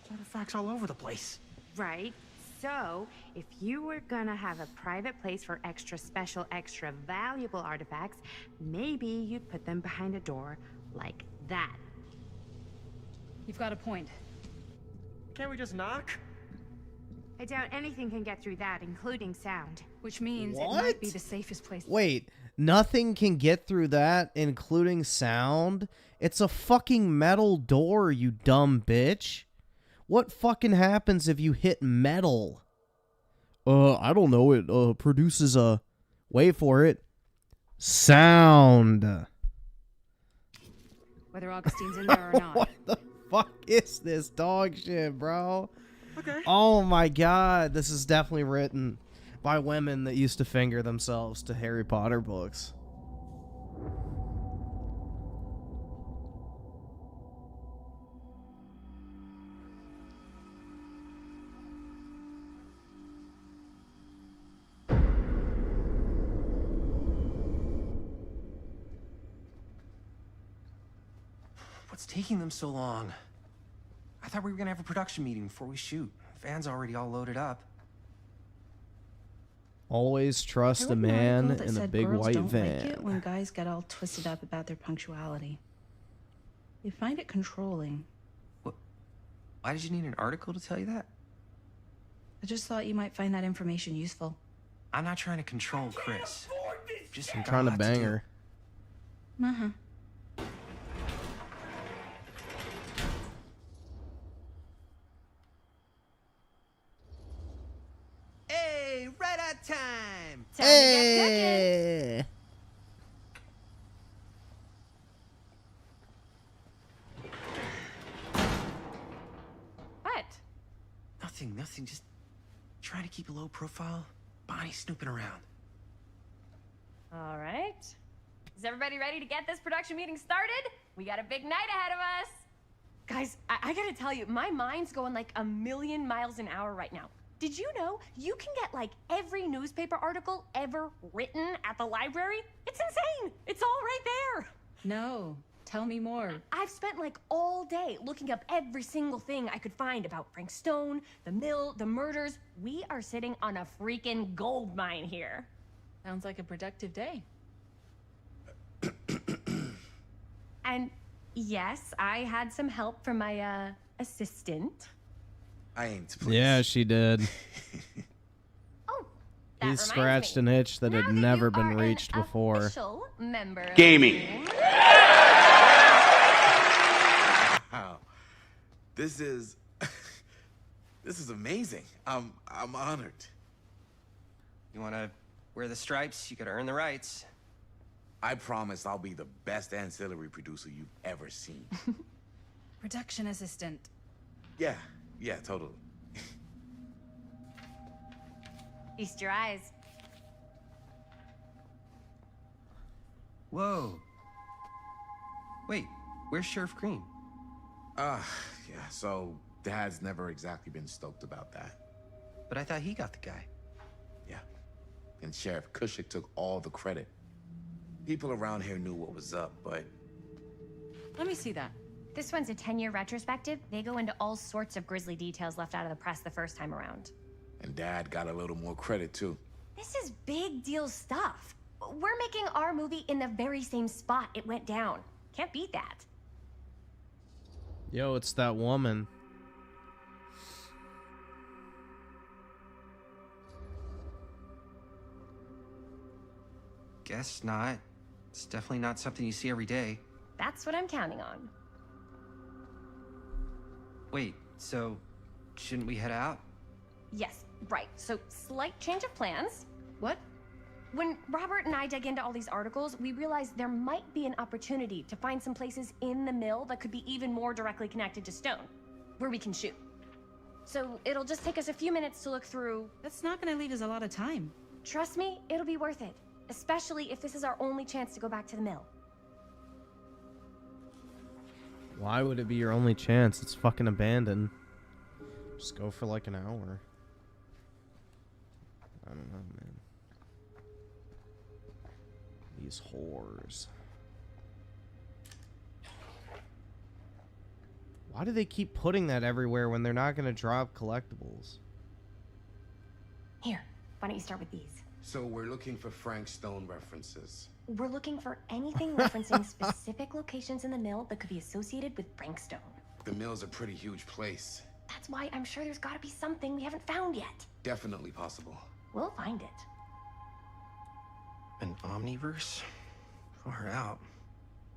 There's artifacts all over the place. Right. So, if you were gonna have a private place for extra special, extra valuable artifacts, maybe you'd put them behind a door like that. You've got a point. Can't we just knock? I doubt anything can get through that, including sound. Which means What? it might be the safest place. Wait, nothing can get through that, including sound? It's a fucking metal door, you dumb bitch. What fucking happens if you hit metal? I don't know. It produces a... Wait for it. Sound. Whether Augustine's in there or not. What the fuck is this dog shit, bro? Okay. Oh my god. This is definitely written by women that used to finger themselves to Harry Potter books. What's taking them so long? I thought we were gonna have a production meeting before we shoot. Van's already all loaded up. Always trust a I read an man article that in a said big girls white don't van. like it when guys get all twisted up about their punctuality. They find it controlling. Why did you need an article to tell you that? I just thought you might find that information useful. I'm not trying to control Chris. Afford this Just I'm got a trying to lot bang do. her. Uh-huh. Hey, right on time. Hey! What? Nothing. Just trying to keep a low profile. Bonnie snooping around. All right. Is everybody ready to get this production meeting started? We got a big night ahead of us. Guys, I gotta tell you, my mind's going like a million miles an hour right now. Did you know you can get like every newspaper article ever written at the library? It's insane. It's all right there. No, tell me more. I've spent like all day looking up every single thing I could find about Frank Stone, the mill, the murders. We are sitting on a freaking gold mine here. Sounds like a productive day. And yes, I had some help from my assistant. I ain't pleased. Yeah, she did. He reminds scratched an itch that had never been reached before. Official member of Gaming. the team. Wow. This is amazing. I'm honored. You wanna wear the stripes? You gotta earn the rights. I promise I'll be the best ancillary producer you've ever seen. Production assistant. Yeah, totally. Feast your eyes. Whoa. Wait, where's Sheriff Green? Yeah, so Dad's never exactly been stoked about that. But I thought he got the guy. Yeah, and Sheriff Cushik took all the credit. People around here knew what was up, but... Let me see that. This one's a 10-year retrospective. They go into all sorts of grisly details left out of the press the first time around. And Dad got a little more credit, too. This is big deal stuff. We're making our movie in the very same spot it went down. Can't beat that. Yo, it's that woman. Guess not. It's definitely not something you see every day. That's what I'm counting on. Wait, so shouldn't we head out? Yes, right. So, slight change of plans. What? When Robert and I dug into all these articles, we realized there might be an opportunity to find some places in the mill that could be even more directly connected to Stone, where we can shoot. So, it'll just take us a few minutes to look through. That's not gonna leave us a lot of time. Trust me, it'll be worth it. Especially if this is our only chance to go back to the mill. Why would it be your only chance? It's fucking abandoned. Just go for like an hour. I don't know, man. These whores. Why do they keep putting that everywhere when they're not gonna drop collectibles? Here, why don't you start with these? So we're looking for Frank Stone references. We're looking for anything referencing specific locations in the mill that could be associated with Frank Stone. The mill's a pretty huge place. That's why I'm sure there's gotta be something we haven't found yet. Definitely possible. We'll find it. An omniverse? Far out.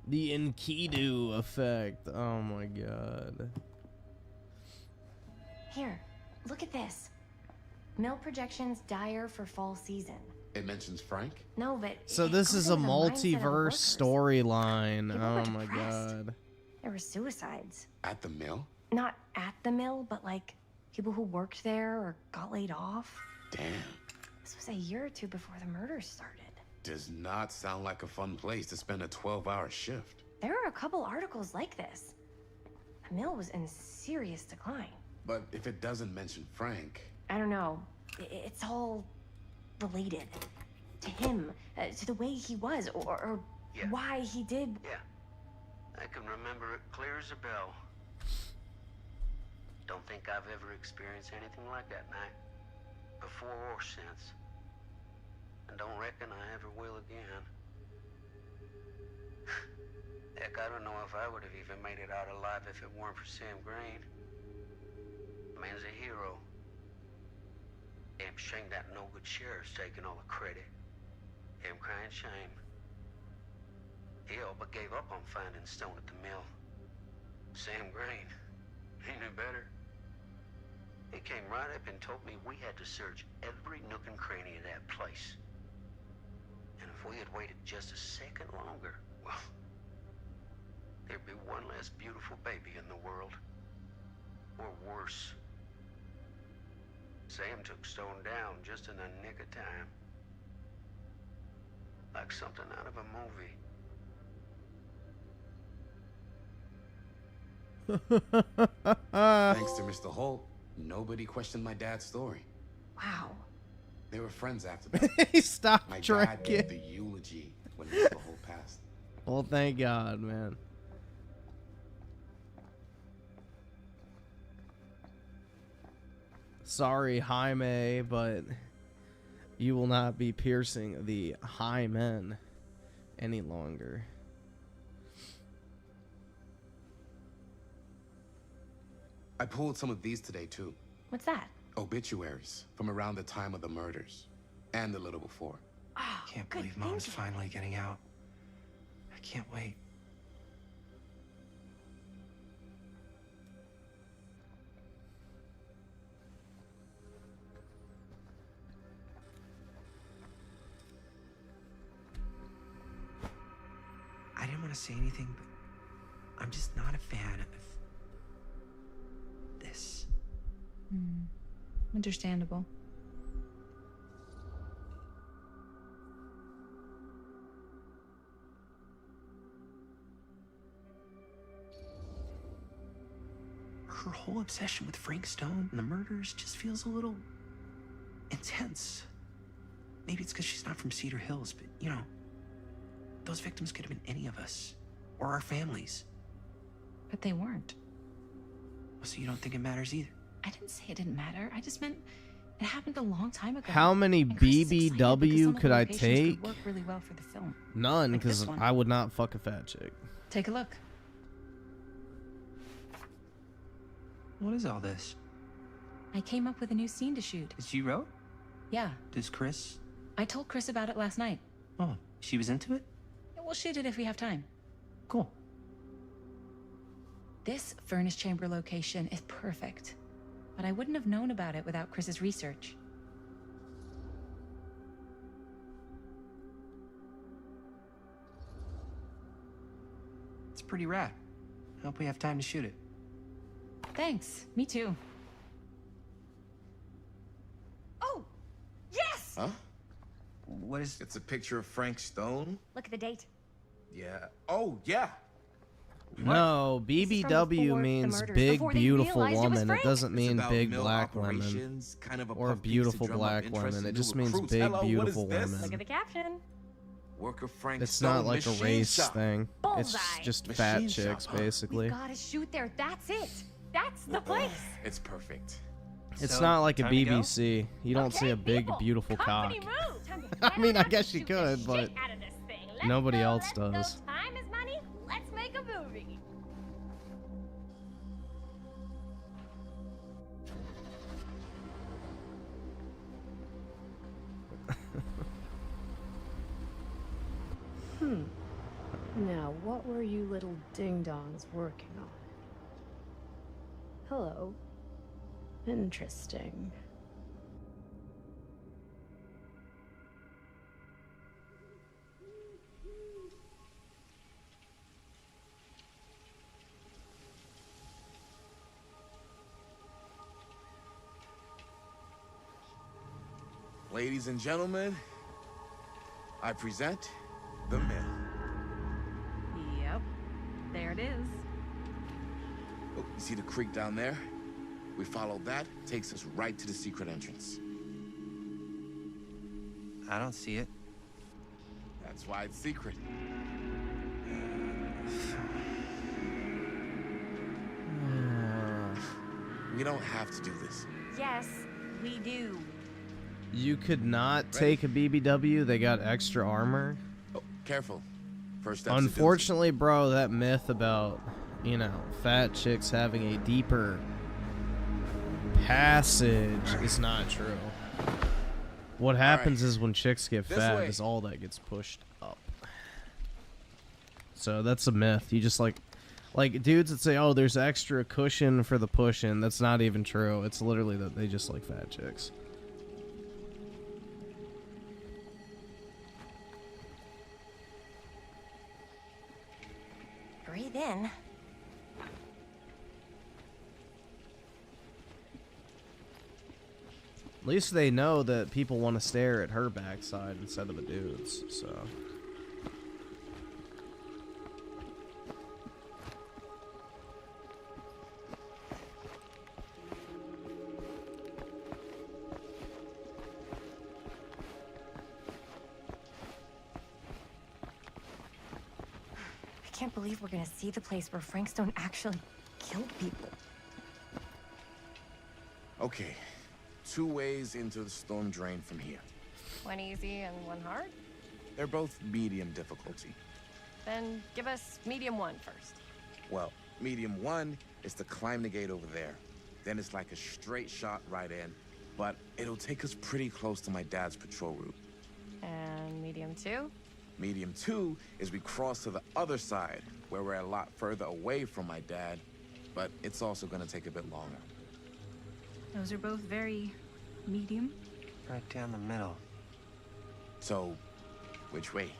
The Enkidu effect. Oh my god. Here, look at this. Mill projections dire for fall season. It mentions Frank? No, but So this is a multiverse storyline. People were Oh my depressed. god. There were suicides. At the mill? Not at the mill, but like people who worked there or got laid off. Damn. This was a year or two before the murders started. Does not sound like a fun place to spend a 12-hour shift. There are a couple articles like this. The mill was in serious decline. But if it doesn't mention Frank... I don't know. It's all related. To him, to the way he was, or why he did... Yeah. I can remember it clear as a bell. Don't think I've ever experienced anything like that night. Before or since. And don't reckon I ever will again. Heck, I don't know if I would have even made it out alive if it weren't for Sam Green. Man's a hero. Damn shame that no good sheriff's taking all the credit. Him crying shame. He all but gave up on finding Stone at the mill. Sam Green, he knew better. He came right up and told me we had to search every nook and cranny of that place. And if we had waited just a second longer, well, there'd be one less beautiful baby in the world. Or worse. Sam took Stone down just in the nick of time. Like something out of a movie. Thanks to Mr. Holt, nobody questioned my dad's story. Wow. They were friends after that. He stopped my drinking. dad gave the eulogy when Mr. Holt passed. Well, thank God, man. Sorry, Jaime, but you will not be piercing the hymen any longer. I pulled some of these today, too. What's that? Obituaries from around the time of the murders and a little before. Oh, Can't believe Mom's finally getting out. I can't wait. I didn't want to say anything, but I'm just not a fan of this. Understandable. Her whole obsession with Frank Stone and the murders just feels a little intense. Maybe it's because she's not from Cedar Hills, but you know, those victims could have been any of us or our families. But they weren't. So you don't think it matters either? I didn't say it didn't matter. I just meant it happened a long time ago. How many And Chris is excited because some BBW of the could I locations take? Could work really well for the film. None, Like this because one. I would not fuck a fat chick. Take a look. What is all this? I came up with a new scene to shoot. That you wrote? Yeah, Does Chris? I told Chris about it last night. Oh, she was into it? We'll shoot it if we have time. Cool. This furnace chamber location is perfect, but I wouldn't have known about it without Chris's research. It's pretty rad. I hope we have time to shoot it. Thanks. Me too. Oh, yes! Huh? What is... It's a picture of Frank Stone? Look at the date. Yeah. Oh, yeah. No, BBW means murders, big before they beautiful realized it was woman. It Frank. doesn't mean about big mill black women operations, kind of a or puff piece to beautiful drum up black interest women. in It new just means recruits. big Hello, what is beautiful this? women. Look at the caption. Worker Frank It's Stone not like a machine race shop. thing. It's Bullseye. just Machine fat shop, chicks, huh? basically. We gotta shoot there. That's it. That's the place. It's perfect. It's So, not like a time to go? BBC. You don't see a big, people, beautiful cock. company move. Time to I mean, I get guess you shoot the could, but shit out of this thing. Let's nobody go, else let's go. does. Time is money. Let's make a movie. Now, what were you little ding-dongs working on? Hello. Interesting. Ladies and gentlemen, I present The Mill. Yep. There it is. Oh, you see the creek down there? We follow that, takes us right to the secret entrance. I don't see it. That's why it's secret. We don't have to do this. Yes, we do. You could not take a BBW. They got extra armor. Oh, careful. First step. Unfortunately, bro, that myth about, you know, fat chicks having a deeper passage is not true. What happens is when chicks get This fat way. is all that gets pushed up. So that's a myth. You just like dudes that say, oh, there's extra cushion for the push-in. That's not even true. It's literally that they just like fat chicks. Breathe in. At least they know that people want to stare at her backside instead of a dude's, so. I can't believe we're gonna see the place where Frank Stone actually killed people. Okay, 2 ways into the storm drain from here. One easy and one hard? They're both medium difficulty. Then give us medium one first. Well, medium 1 is to climb the gate over there. Then it's like a straight shot right in, but it'll take us pretty close to my dad's patrol route. And medium two? Medium 2 is we cross to the other side, where we're a lot further away from my dad, but it's also gonna take a bit longer. Those are both very medium. Right down the middle. So, which way?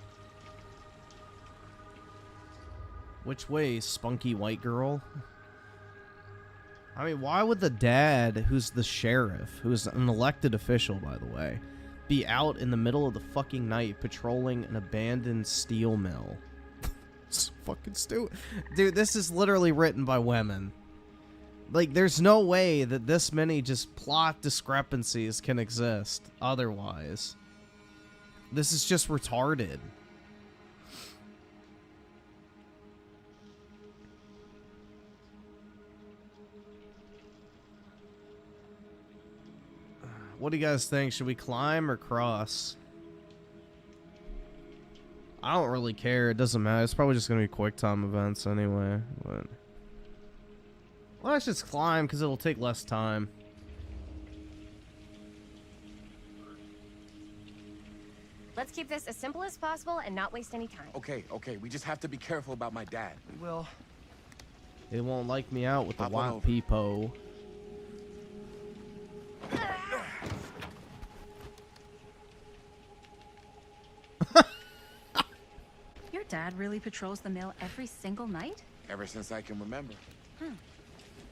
Which way, spunky white girl? I mean, why would the dad, who's the sheriff, who's an elected official, by the way, be out in the middle of the fucking night patrolling an abandoned steel mill? It's fucking stupid. Dude, this is literally written by women. Like, there's no way that this many just plot discrepancies can exist otherwise. This is just retarded. What do you guys think? Should we climb or cross? I don't really care. It doesn't matter. It's probably just going to be quick time events anyway. But well, let's just climb because it'll take less time. Let's keep this as simple as possible and not waste any time. Okay, we just have to be careful about my dad. We will. They won't like me out with the Hop on white over. people. Your dad really patrols the mill every single night? Ever since I can remember. Hmm.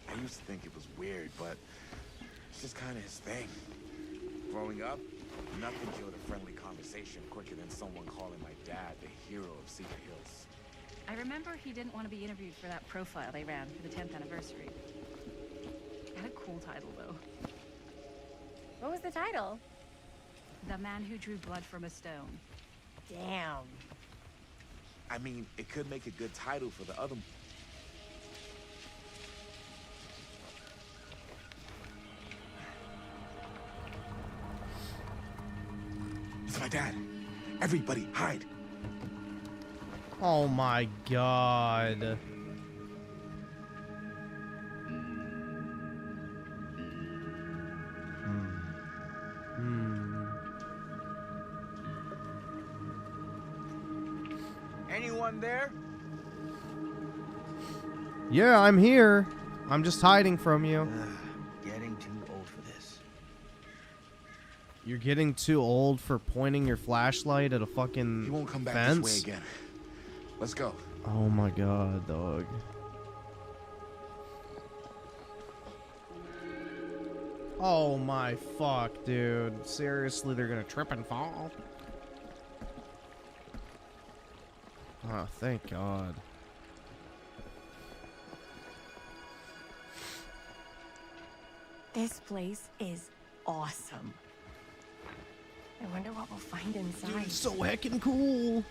I used to think it was weird, but it's just kind of his thing. Growing up, nothing killed a friendly conversation quicker than someone calling my dad the hero of Seethe Hills. I remember he didn't want to be interviewed for that profile they ran for the 10th anniversary. Had a cool title, though. What was the title? The Man Who Drew Blood from a Stone. Damn. I mean, it could make a good title for the other. It's my dad. Everybody, hide. Oh my god. Anyone there? Yeah, I'm here. I'm just hiding from you. Getting too old for this. You're getting too old for pointing your flashlight at a fucking He won't come back fence? this way again. Let's go. Oh my god, dog. Oh my fuck, dude. Seriously, they're gonna trip and fall? Oh, thank god. This place is awesome. I wonder what we'll find inside. Dude, it's so heckin' cool.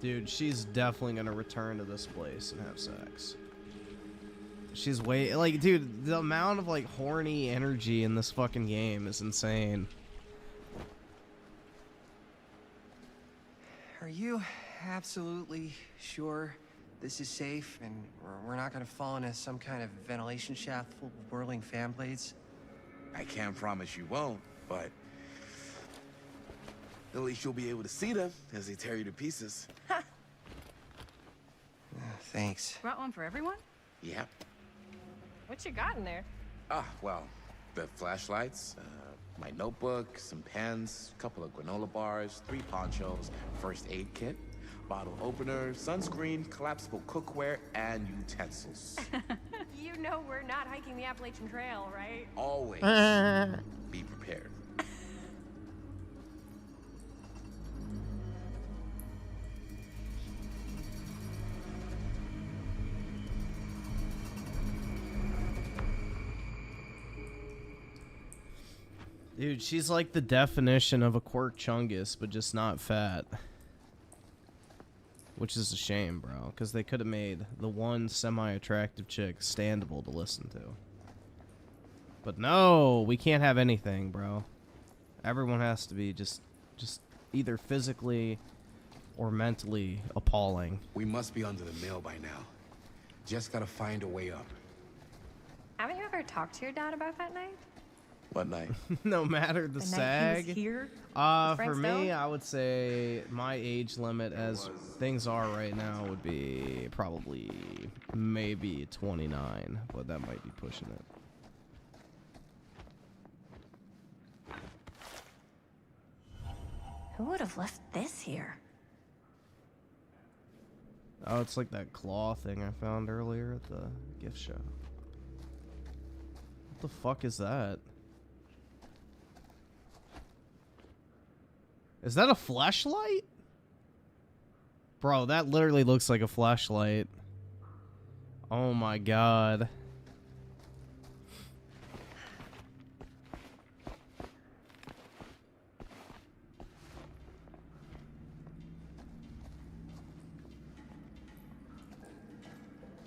Dude, she's definitely gonna return to this place and have sex. She's way like, dude, the amount of like horny energy in this fucking game is insane. Are you absolutely sure this is safe and we're not gonna fall into some kind of ventilation shaft full of whirling fan blades? I can't promise you won't, but at least you'll be able to see them as they tear you to pieces. Thanks. Brought one for everyone? Yep. What you got in there? Well, the flashlights, my notebook, some pens, a couple of granola bars, 3 ponchos, first aid kit, bottle opener, sunscreen, collapsible cookware, and utensils. You know we're not hiking the Appalachian Trail, right? Always be prepared. Dude, she's like the definition of a quirk chungus, but just not fat. Which is a shame, bro, because they could have made the one semi-attractive chick standable to listen to. But no, we can't have anything, bro. Everyone has to be just either physically or mentally appalling. We must be under the mill by now. Just gotta find a way up. Haven't you ever talked to your dad about that night? What night? No matter the The night he sag. was here? For Frank me, Stone? I would say my age limit as things are right now would be probably maybe 29, but that might be pushing it. Who would have left this here? Oh, it's like that claw thing I found earlier at the gift shop. What the fuck is that? Is that a flashlight? Bro, that literally looks like a flashlight. Oh my god.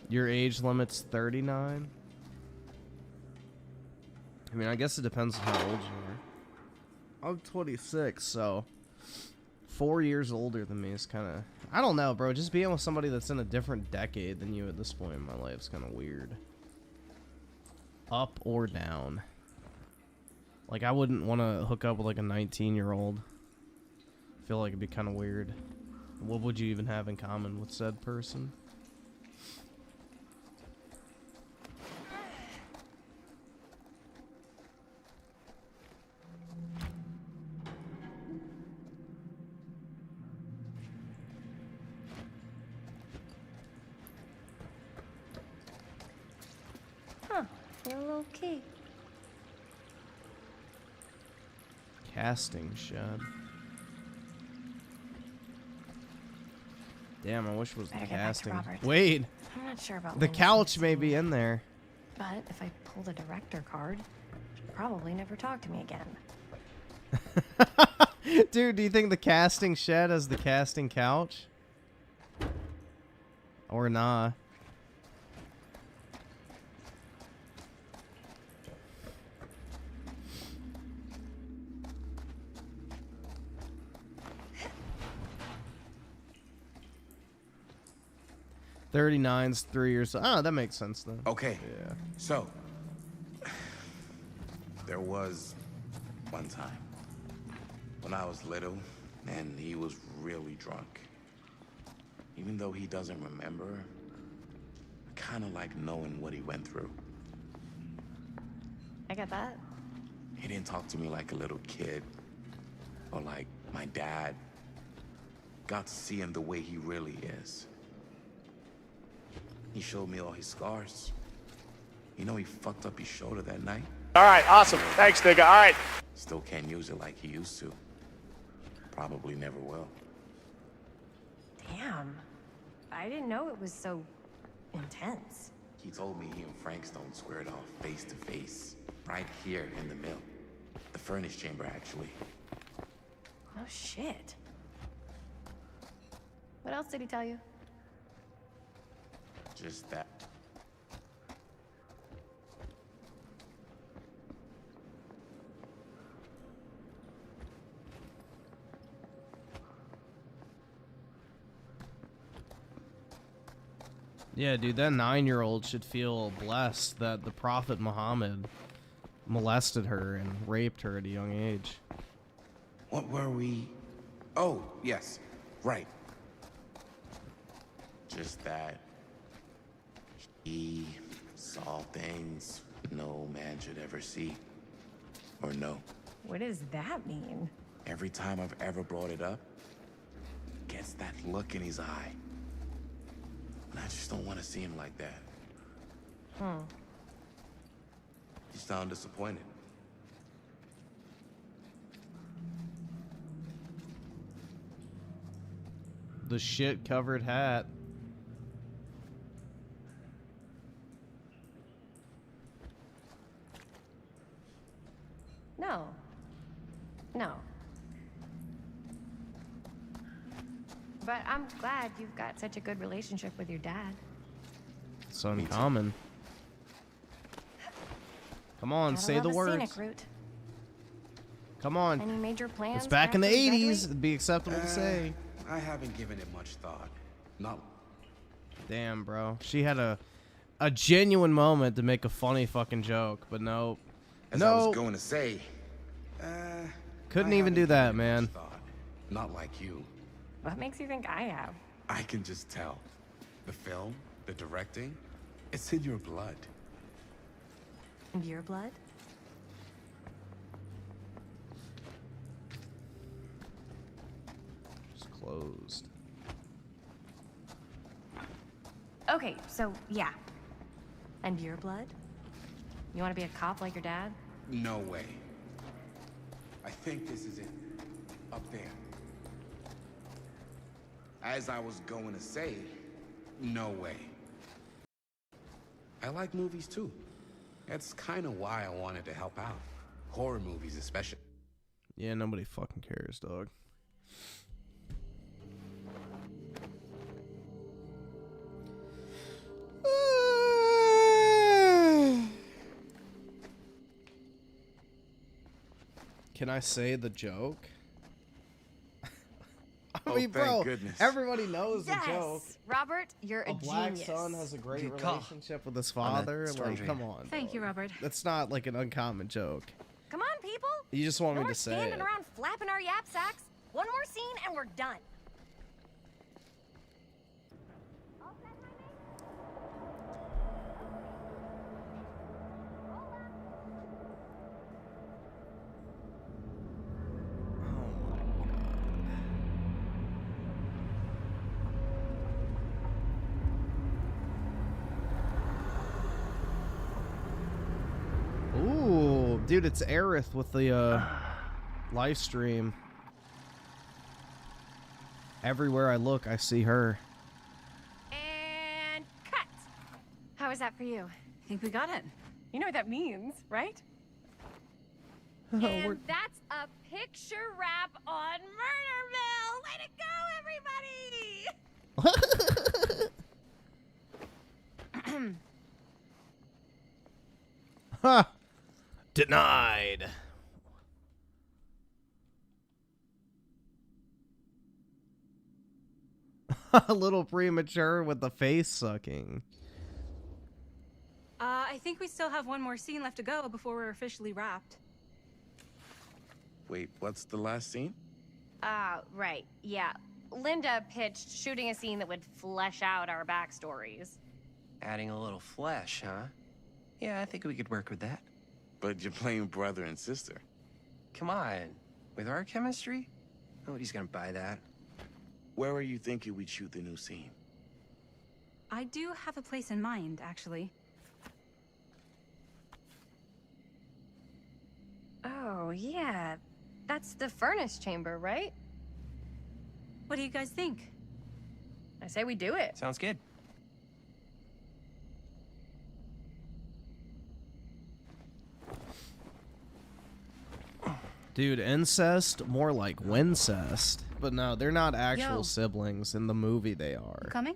Your age limit's 39? I mean, I guess it depends on how old you are. I'm 26, so 4 years older than me is kind of... I don't know, bro. Just being with somebody that's in a different decade than you at this point in my life is kind of weird. Up or down. Like, I wouldn't want to hook up with, like, a 19-year-old. I feel like it'd be kind of weird. What would you even have in common with said person? Your little key. Casting shed. Damn, I wish it was the Better get back to casting. Robert. Wait! I'm not sure about The Linda's couch may be in there. But if I pull the director card, she'll probably never talk to me again. Dude, do you think the casting shed has the casting couch? Or nah? '39's 3 years. Oh, that makes sense then. Okay. Yeah. So, there was one time when I was little and he was really drunk. Even though he doesn't remember, I kind of like knowing what he went through. I get that. He didn't talk to me like a little kid or like my dad. Got to see him the way he really is. He showed me all his scars. You know he fucked up his shoulder that night? All right, awesome. Thanks, nigga. All right. Still can't use it like he used to. Probably never will. Damn. I didn't know it was so intense. He told me he and Frank Stone squared off face to face, right here in the mill. The furnace chamber, actually. Oh, shit. What else did he tell you? Just that. Yeah, dude, that 9-year-old should feel blessed that the Prophet Muhammad molested her and raped her at a young age. What were we? Oh, yes. Right. Just that he saw things no man should ever see or know. What does that mean? Every time I've ever brought it up, gets that look in his eye. And I just don't want to see him like that. You sound disappointed. The shit-covered hat. No. No. But I'm glad you've got such a good relationship with your dad. It's uncommon. Come on, Gotta say love the a words. scenic route. Come on. Any major plans? It's back in the after you 80s. graduate? It'd be acceptable to say. I haven't given it much thought. Not. Damn, bro. She had a genuine moment to make a funny fucking joke, but no. As I was going to say, Couldn't even do that, man. not like you. What makes you think I have? I can just tell. The film, the directing, it's in your blood. Your blood? It's closed. Okay, so yeah. And your blood? You want to be a cop like your dad? No way. I think this is it. Up there. As I was going to say, no way. I like movies too. That's kind of why I wanted to help out. Horror movies especially. Yeah, nobody fucking cares, dog. Can I say the joke? I mean, bro, goodness. everybody knows Yes! the joke. Robert, you're a black genius. son has a great Good call. relationship with his On that father. storm Like, drain. come on. Thank you, dog. Robert. That's not like an uncommon joke. Come on, people. You just want No me more to say standing it. around flapping our yap sacks. One more scene and we're done. Ooh, dude, it's Aerith with the live stream. Everywhere I look, I see her. And cut. How is that for you? I think we got it. You know what that means, right? Oh, And that's a picture wrap on Murderville. Way to go, everybody! Ha! Denied. A little premature with the face sucking. I think we still have one more scene left to go before we're officially wrapped. Wait, what's the last scene? Right, yeah. Linda pitched shooting a scene that would flesh out our backstories. Adding a little flesh, huh? Yeah, I think we could work with that. But you're playing brother and sister. Come on. With our chemistry? Nobody's gonna buy that. Where are you thinking we'd shoot the new scene? I do have a place in mind, actually. Oh, yeah. That's the furnace chamber, right? What do you guys think? I say we do it. Sounds good. Dude, incest, more like wincest. But no, they're not actual Yo. siblings. In the movie, they You are. coming?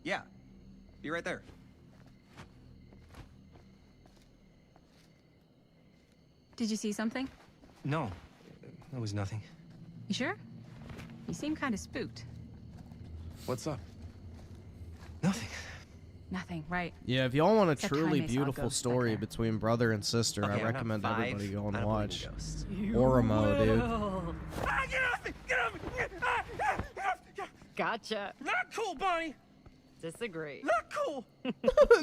Yeah. You're right there. Did you see something? No, that was nothing. You sure? You seem kind of spooked. What's up? Nothing, right? Yeah, if y'all want a Except truly Jaime saw a beautiful ghost back story there. between brother and sister, Okay, I I'm not recommend 5. everybody go and I don't believe in watch ghosts. Oramo, dude. Ah, get off me! Get off me! Ah, ah, get off! Gotcha. Not cool, Bonnie! Disagree. Not cool!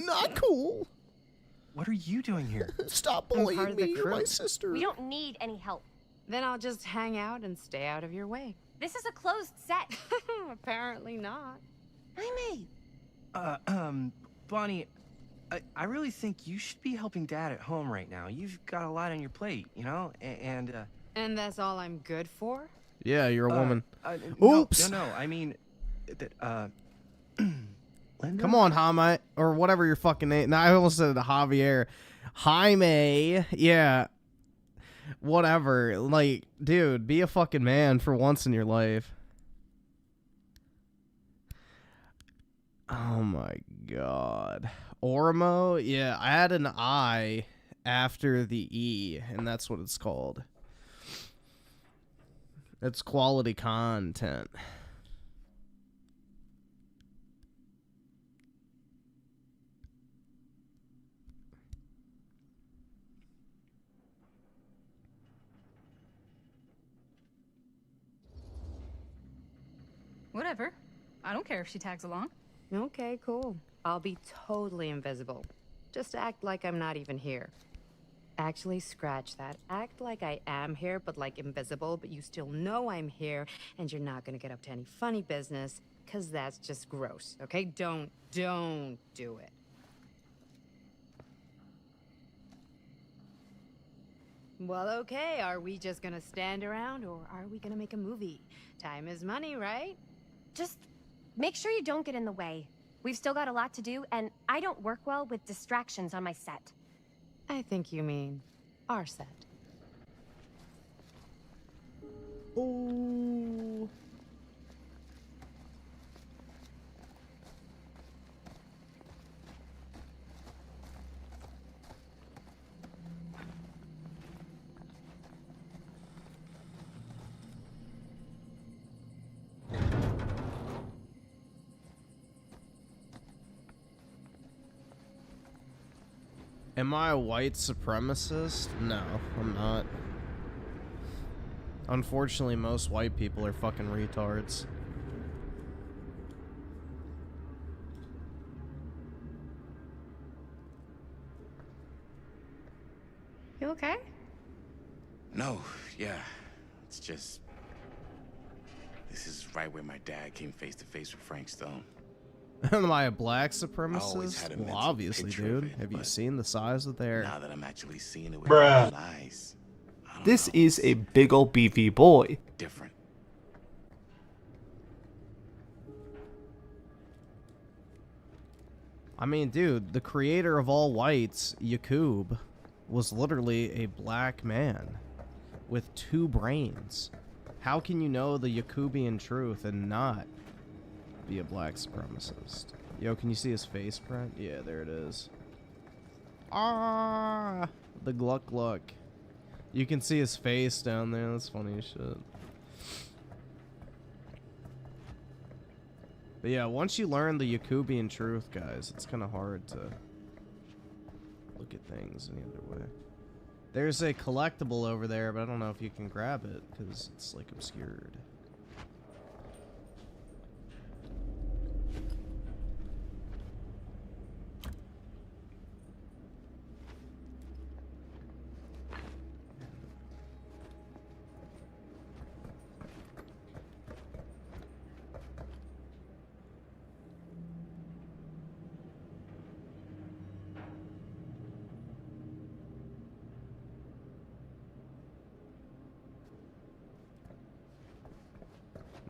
Not cool. What are you doing here? Stop I'm bullying part of the me, you're my crew. sister. We don't need any help. Then I'll just hang out and stay out of your way. This is a closed set. Apparently not. Bonnie, I really think you should be helping Dad at home right now. You've got a lot on your plate, you know? And that's all I'm good for? Yeah, you're a woman. Oops. No, I mean, Linda? Come on, Jaime, or whatever your fucking name. No, I almost said Javier. Jaime, yeah. Whatever. Like, dude, be a fucking man for once in your life. Oh my god. Oramo? Yeah, I had an I after the E, and that's what it's called. It's quality content. Whatever. I don't care if she tags along. Okay, cool. I'll be totally invisible. Just act like I'm not even here. Actually, scratch that. Act like I am here, but like invisible, but you still know I'm here, and you're not gonna get up to any funny business, because that's just gross, okay? Don't do it. Well, okay, are we just gonna stand around, or are we gonna make a movie? Time is money, right? Just make sure you don't get in the way. We've still got a lot to do, and I don't work well with distractions on my set. I think you mean our set. Oh. Am I a white supremacist? No, I'm not. Unfortunately, most white people are fucking retards. You okay? No, yeah. It's just... This is right where my dad came face to face with Frank Stone. Am I a black always had supremacist? a Well, mental obviously, picture of dude. it, Have you but seen the size of their... Now that I'm actually seeing it with Bruh. my own eyes, This is a big ol' beefy boy. different. I mean, dude, the creator of all whites, Yakub, was literally a black man with 2 brains. How can you know the Yakubian truth and not be a black supremacist? Yo, can you see his face print? Yeah, there it is. Ah, the Gluck Gluck. You can see his face down there. That's funny as shit. But yeah, once you learn the Yakubian truth, guys, it's kind of hard to look at things any other way. There's a collectible over there, but I don't know if you can grab it because it's like obscured.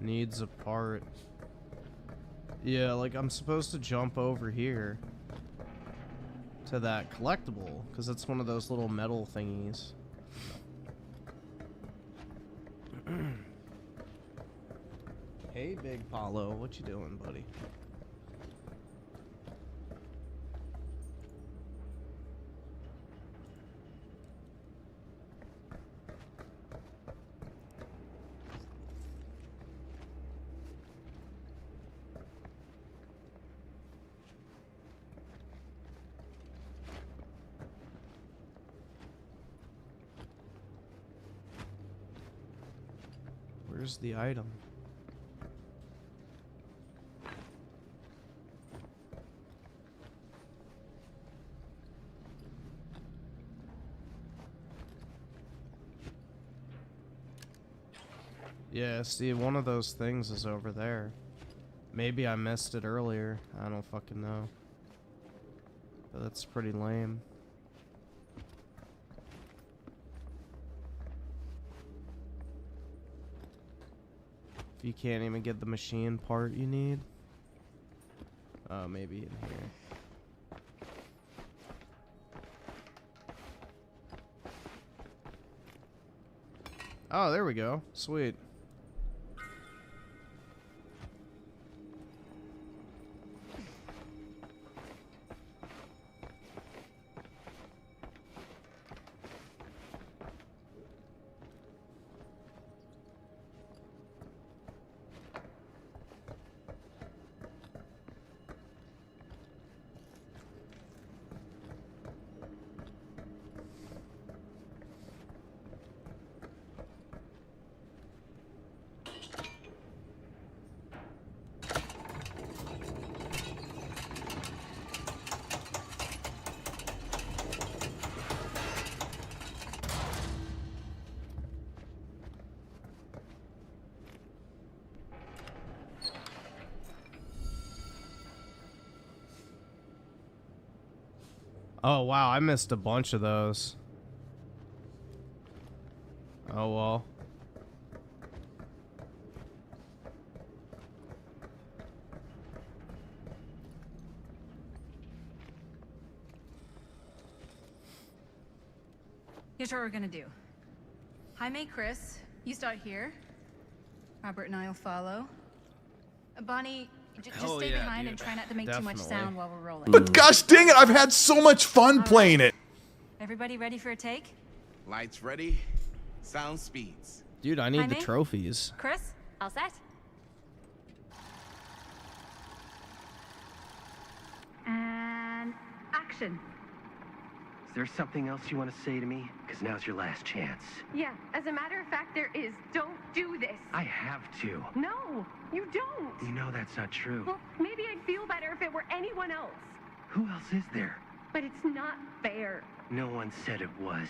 Needs a part. Yeah, like I'm supposed to jump over here to that collectible because it's one of those little metal thingies. Hey, Big Paulo, what you doing, buddy? Where's the item? Yeah, see, one of those things is over there. Maybe I missed it earlier. I don't fucking know. But that's pretty lame. If you can't even get the machine part you need. Oh, maybe in here. Oh, there we go. Sweet. Oh, wow, I missed a bunch of those. Oh, well. Here's what we're gonna do. Jaime, Chris, you start here. Robert and I'll follow. Bonnie, just stay behind and try not to make too much sound while we're rolling. But gosh dang it, I've had so much fun playing it. Everybody ready for a take? Lights ready. Sound speeds. Dude, I need the Jaime? trophies. Chris, all set? And action. Is there something else you want to say to me? Because now's your last chance. Yeah, as a matter of fact, there is. Don't do this. I have to. No, you don't. You know that's not true. Well, maybe I'd feel better if it were anyone else. Who else is there? But it's not fair. No one said it was.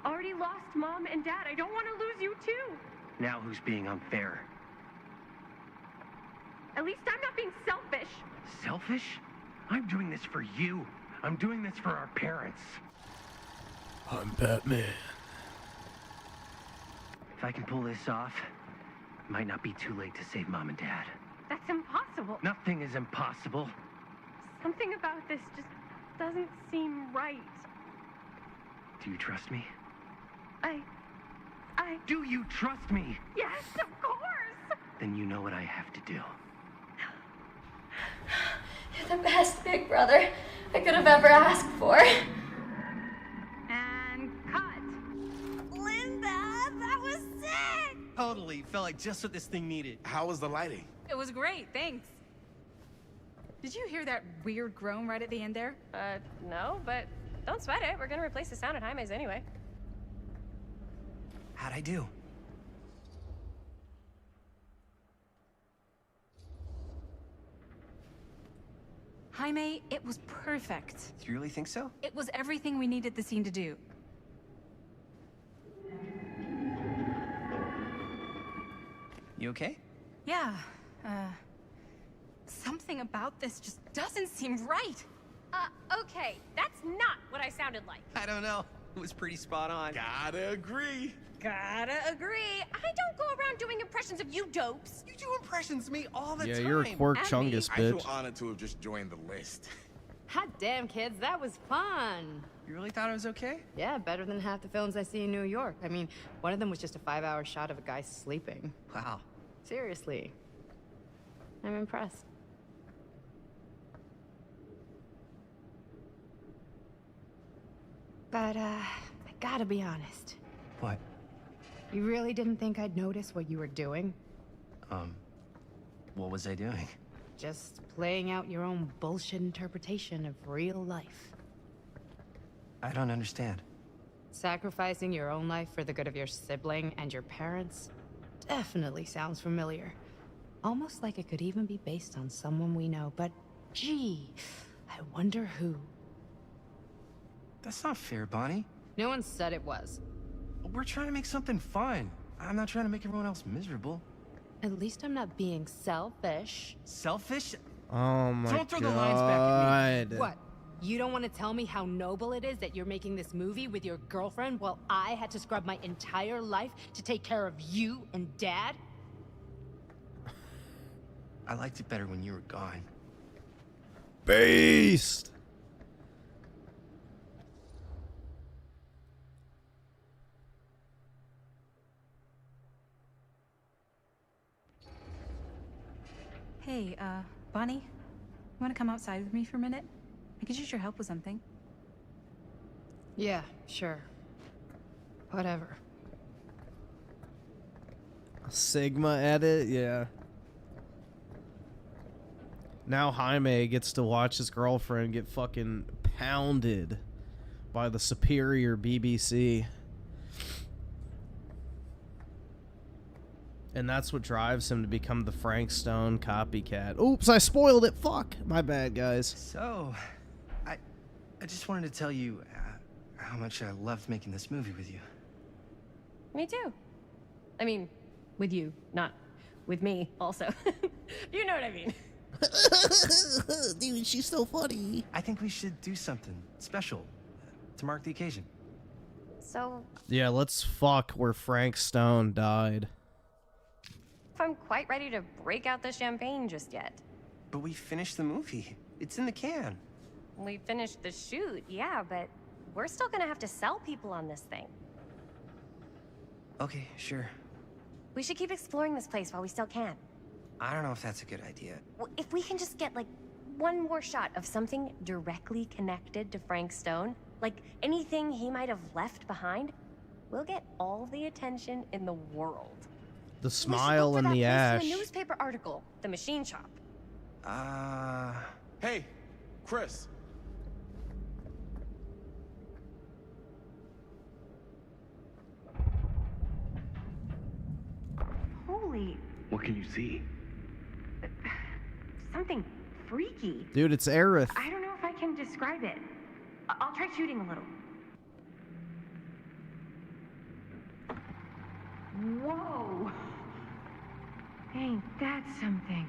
Already lost Mom and Dad. I don't want to lose you too. Now who's being unfair? At least I'm not being selfish. Selfish? I'm doing this for you. I'm doing this for our parents. I'm Batman. If I can pull this off, it might not be too late to save Mom and Dad. That's impossible. Nothing is impossible. Something about this just doesn't seem right. Do you trust me? I... Do you trust me? Yes, of course! Then you know what I have to do. You're the best big brother I could have ever asked for. And cut. Linda, that was sick! Totally. Felt like just what this thing needed. How was the lighting? It was great, thanks. Did you hear that weird groan right at the end there? No, but don't sweat it. We're gonna replace the sound at Jaime's anyway. How'd I do? Jaime, it was perfect. Do you really think so? It was everything we needed the scene to do. You okay? Yeah, something about this just doesn't seem right. Okay, that's not what I sounded like. I don't know. It was pretty spot on. Gotta agree. Gotta agree. I don't go around doing impressions of you dopes. You do impressions of me all the Yeah, time. you're a quirk chungus, I feel bitch. honored to have just joined the list. Hot damn, kids, that was fun. You really thought it was okay? Yeah, better than half the films I see in New York. I mean, one of them was just a 5-hour shot of a guy sleeping. Wow. Seriously. I'm impressed. But, I gotta be honest. What? You really didn't think I'd notice what you were doing? What was I doing? Just playing out your own bullshit interpretation of real life. I don't understand. Sacrificing your own life for the good of your sibling and your parents? definitely sounds familiar. Almost like it could even be based on someone we know, but gee, I wonder who. That's not fair, Bonnie. No one said it was. We're trying to make something fun. I'm not trying to make everyone else miserable. At least I'm not being selfish. Selfish? Oh my god. Don't throw the lines back at me. What? You don't want to tell me how noble it is that you're making this movie with your girlfriend while I had to scrub my entire life to take care of you and Dad? I liked it better when you were gone. Beast! Hey, Bonnie, you want to come outside with me for a minute? I could use your help with something. Yeah, sure. Whatever. A Sigma edit? Yeah. Now Jaime gets to watch his girlfriend get fucking pounded by the superior BBC. And that's what drives him to become the Frank Stone copycat. Oops, I spoiled it. Fuck. My bad, guys. So, I just wanted to tell you how much I loved making this movie with you. Me too. I mean, with you, not with me, also. You know what I mean. Dude, she's so funny. I think we should do something special to mark the occasion. So, Yeah, let's fuck where Frank Stone died. if I'm quite ready to break out the champagne just yet. But we finished the movie. It's in the can. We finished the shoot, yeah, but we're still gonna have to sell people on this thing. Okay, sure. We should keep exploring this place while we still can. I don't know if that's a good idea. Well, if we can just get, like, one more shot of something directly connected to Frank Stone, like anything he might have left behind, we'll get all the attention in the world. The smile and the ash. The newspaper article, the machine shop. Hey, Chris. Holy, What can you see? something freaky. Dude, it's Aerith. I don't know if I can describe it. I'll try shooting a little. Whoa! Ain't that something?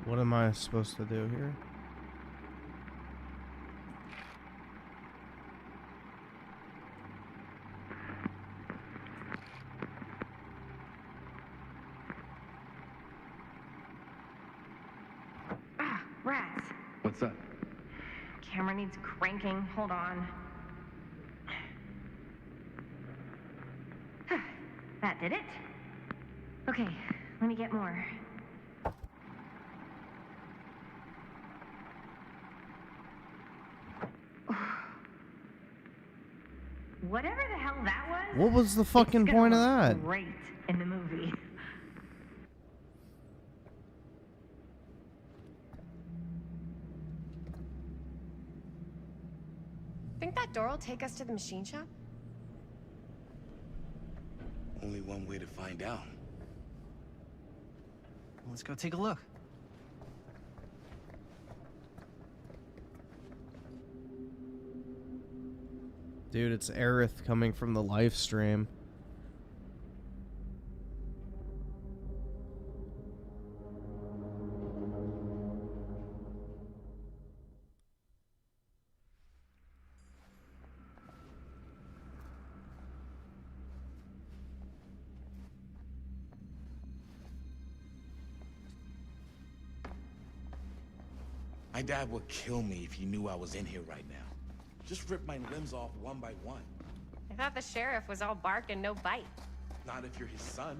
What am I supposed to do here? Ah, rats. What's up? Camera needs cranking. Hold on. That did it. Okay, let me get more. Whatever the hell that was. What was the fucking point of that? Great in the movie. Think that door will take us to the machine shop? Only one way to find out. Let's go take a look. Dude, it's Aerith coming from the live stream. My dad would kill me if he knew I was in here right now. Just rip my limbs off one by one. I thought the sheriff was all bark and no bite. Not if you're his son.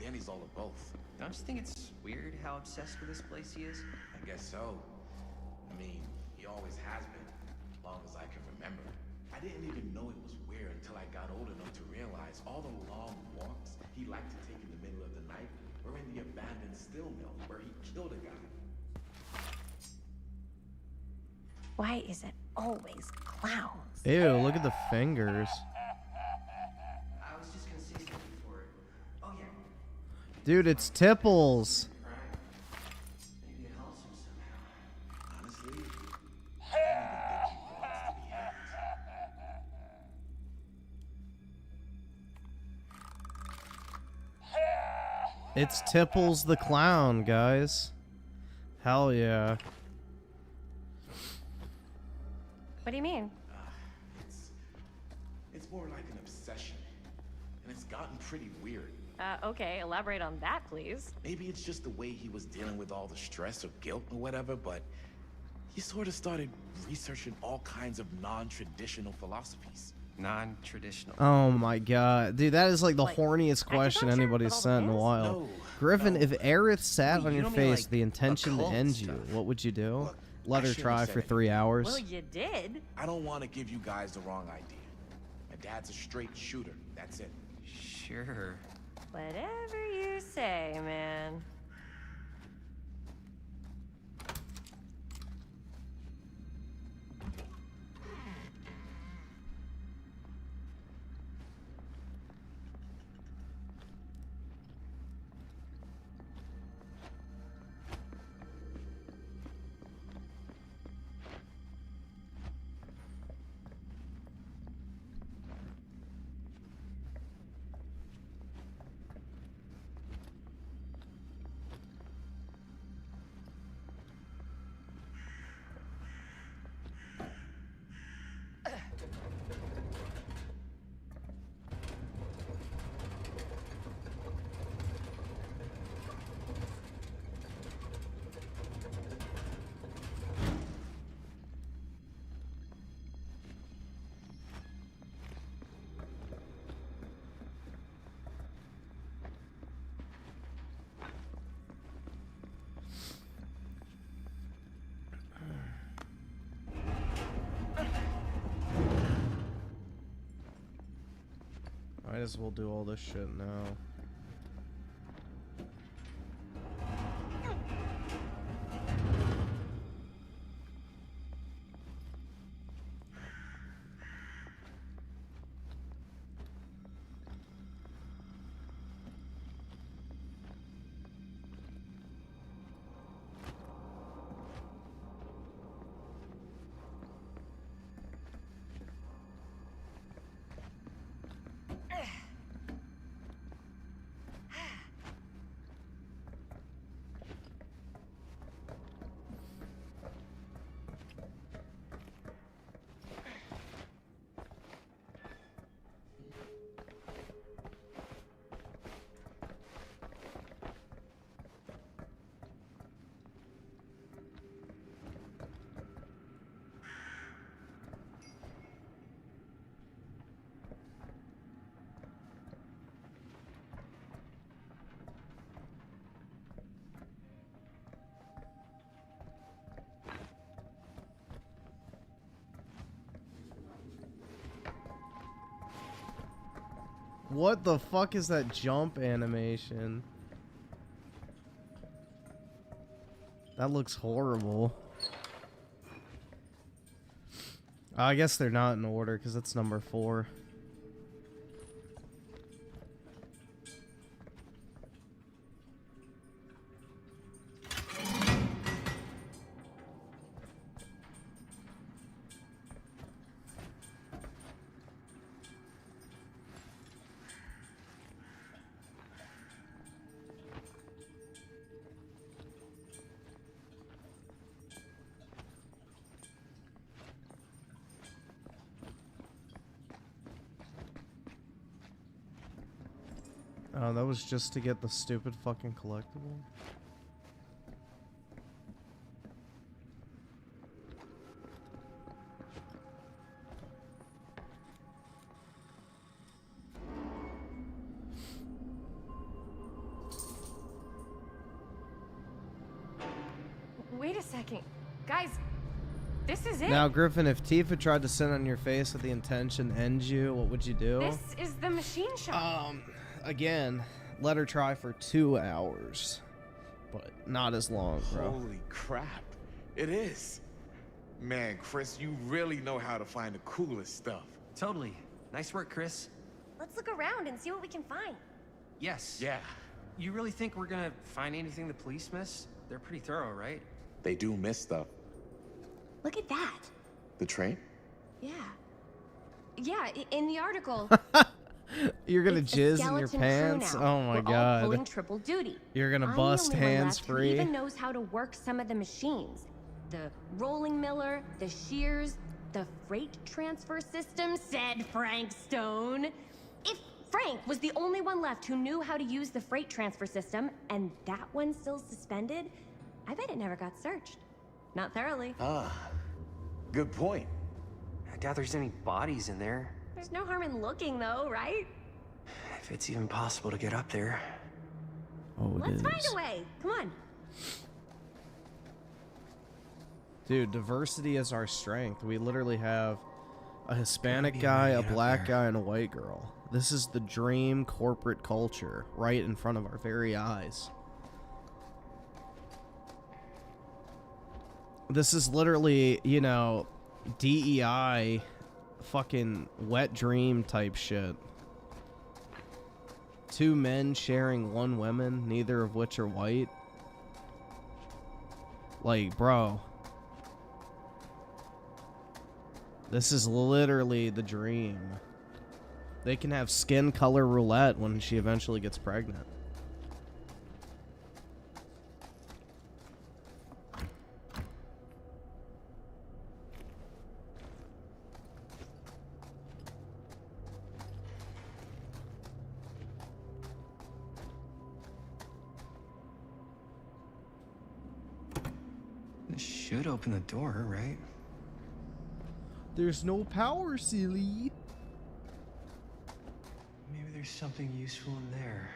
Danny's all of both. Don't you think it's weird how obsessed with this place he is? I guess so. I mean, he always has been, as long as I can remember. I didn't even know it was weird until I got old enough to realize all the long walks he liked to take in the middle of the night were in the abandoned steel mill where he killed a guy. Why is it always clowns? Ew, look at the fingers. I was just gonna say something for it. Oh yeah. Dude, it's Tipples. Maybe it helps him somehow. Honestly, I don't even think he wants to be hacked. It's Tipples the clown, guys. Hell yeah. What do you mean? It's more like an obsession, and it's gotten pretty weird. Okay, elaborate on that, please. Maybe it's just the way he was dealing with all the stress or guilt or whatever, but he sort of started researching all kinds of non-traditional philosophies. Non-traditional. Oh my god. Dude, that is like the horniest question anybody's sent in a while. No, Griffin, no. if Aerith sat Wait, on you your don't mean, face like, the intention to occult end you, stuff? what would you do? Look, Let I her shouldn't try have for said 3 hours? Well, you did. I don't want to give you guys the wrong idea. My dad's a straight shooter. That's it. Sure. Whatever you say, man. Might as well do all this shit now. What the fuck is that jump animation? That looks horrible. I guess they're not in order because that's number 4. Oh, that was just to get the stupid fucking collectible? a second. Guys, this is it. Now, Griffin, if Tifa tried to sit on your face with the intention to end you, what would you do? This is the machine shop. Again, let her try for 2 hours. But not as long, bro. Holy crap. It is. Man, Chris, you really know how to find the coolest stuff. Totally. Nice work, Chris. Let's look around and see what we can find. Yes. Yeah. You really think we're gonna find anything the police miss? They're pretty thorough, right? They do miss stuff. Look at that. The train? Yeah. Yeah, in the article. You're gonna it's jizz in skeleton your crew pants? now. Oh my We're god. all pulling triple duty. You're gonna I'm bust the only one hands left who free? even knows how to work some of the machines. The rolling miller, the shears, the freight transfer system, said Frank Stone. If Frank was the only one left who knew how to use the freight transfer system, and that one's still suspended, I bet it never got searched. Not thoroughly. Ah, good point. I doubt there's any bodies in there. There's no harm in looking, though, right? If it's even possible to get up there. Oh, it Let's is. find a way. Come on. Dude, diversity is our strength. We literally have a Hispanic guy, a black guy, and a white girl. This is the dream corporate culture right in front of our very eyes. This is literally, you know, DEI fucking wet dream type shit. 2 men sharing 1 woman, neither of which are white. Like, bro. This is literally the dream. They can have skin color roulette when she eventually gets pregnant. This should open the door, right? There's no power, silly. Maybe there's something useful in there.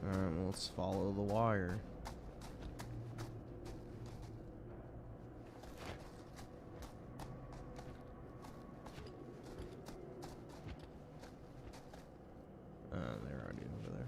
Alright, well, let's follow the wire. They're already over there.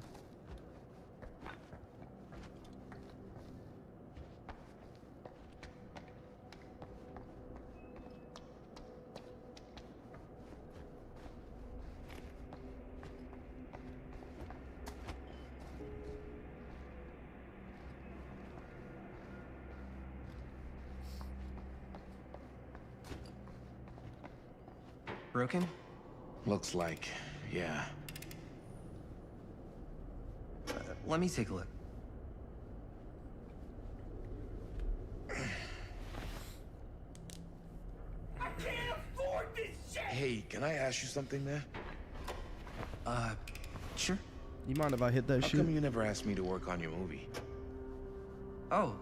Broken? Looks like, yeah. Let me take a look. I can't afford this shit! Hey, can I ask you something, man? Sure. You mind if I hit that How shit? come you never asked me to work on your movie? Oh,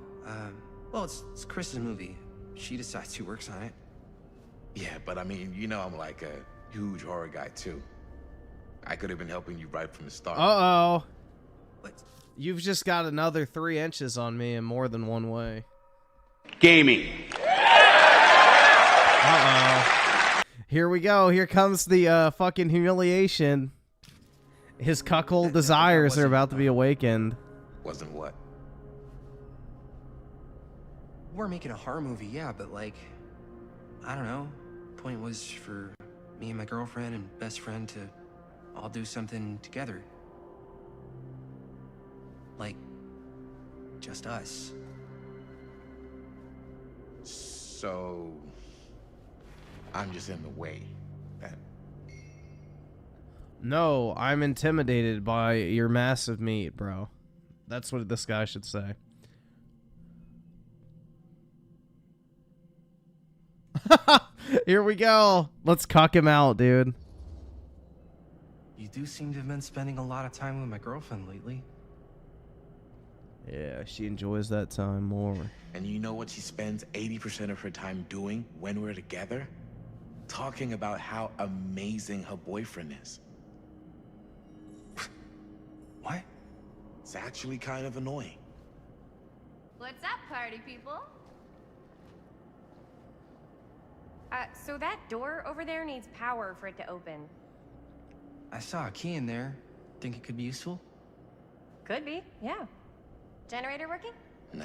well, it's Chris's movie. She decides who works on it. Yeah, but I mean, you know I'm like a huge horror guy, too. I could have been helping you right from the start. Uh-oh. What? You've just got another 3 inches on me in more than one way. Gaming. Uh-oh. Here we go. Here comes the fucking humiliation. His cuckold desires are about to be awakened. Wasn't what? We're making a horror movie, yeah, but like, I don't know. Point was for me and my girlfriend and best friend to all do something together. Like, just us. So, I'm just in the way. Then. No, I'm intimidated by your massive meat, bro. That's what this guy should say. Here we go. Let's cuck him out, dude. You do seem to have been spending a lot of time with my girlfriend lately. Yeah, she enjoys that time more. And you know what she spends 80% of her time doing when we're together? Talking about how amazing her boyfriend is. What? It's actually kind of annoying. What's up, party people? So that door over there needs power for it to open. I saw a key in there. Think it could be useful? Could be, yeah. Generator working? Nah.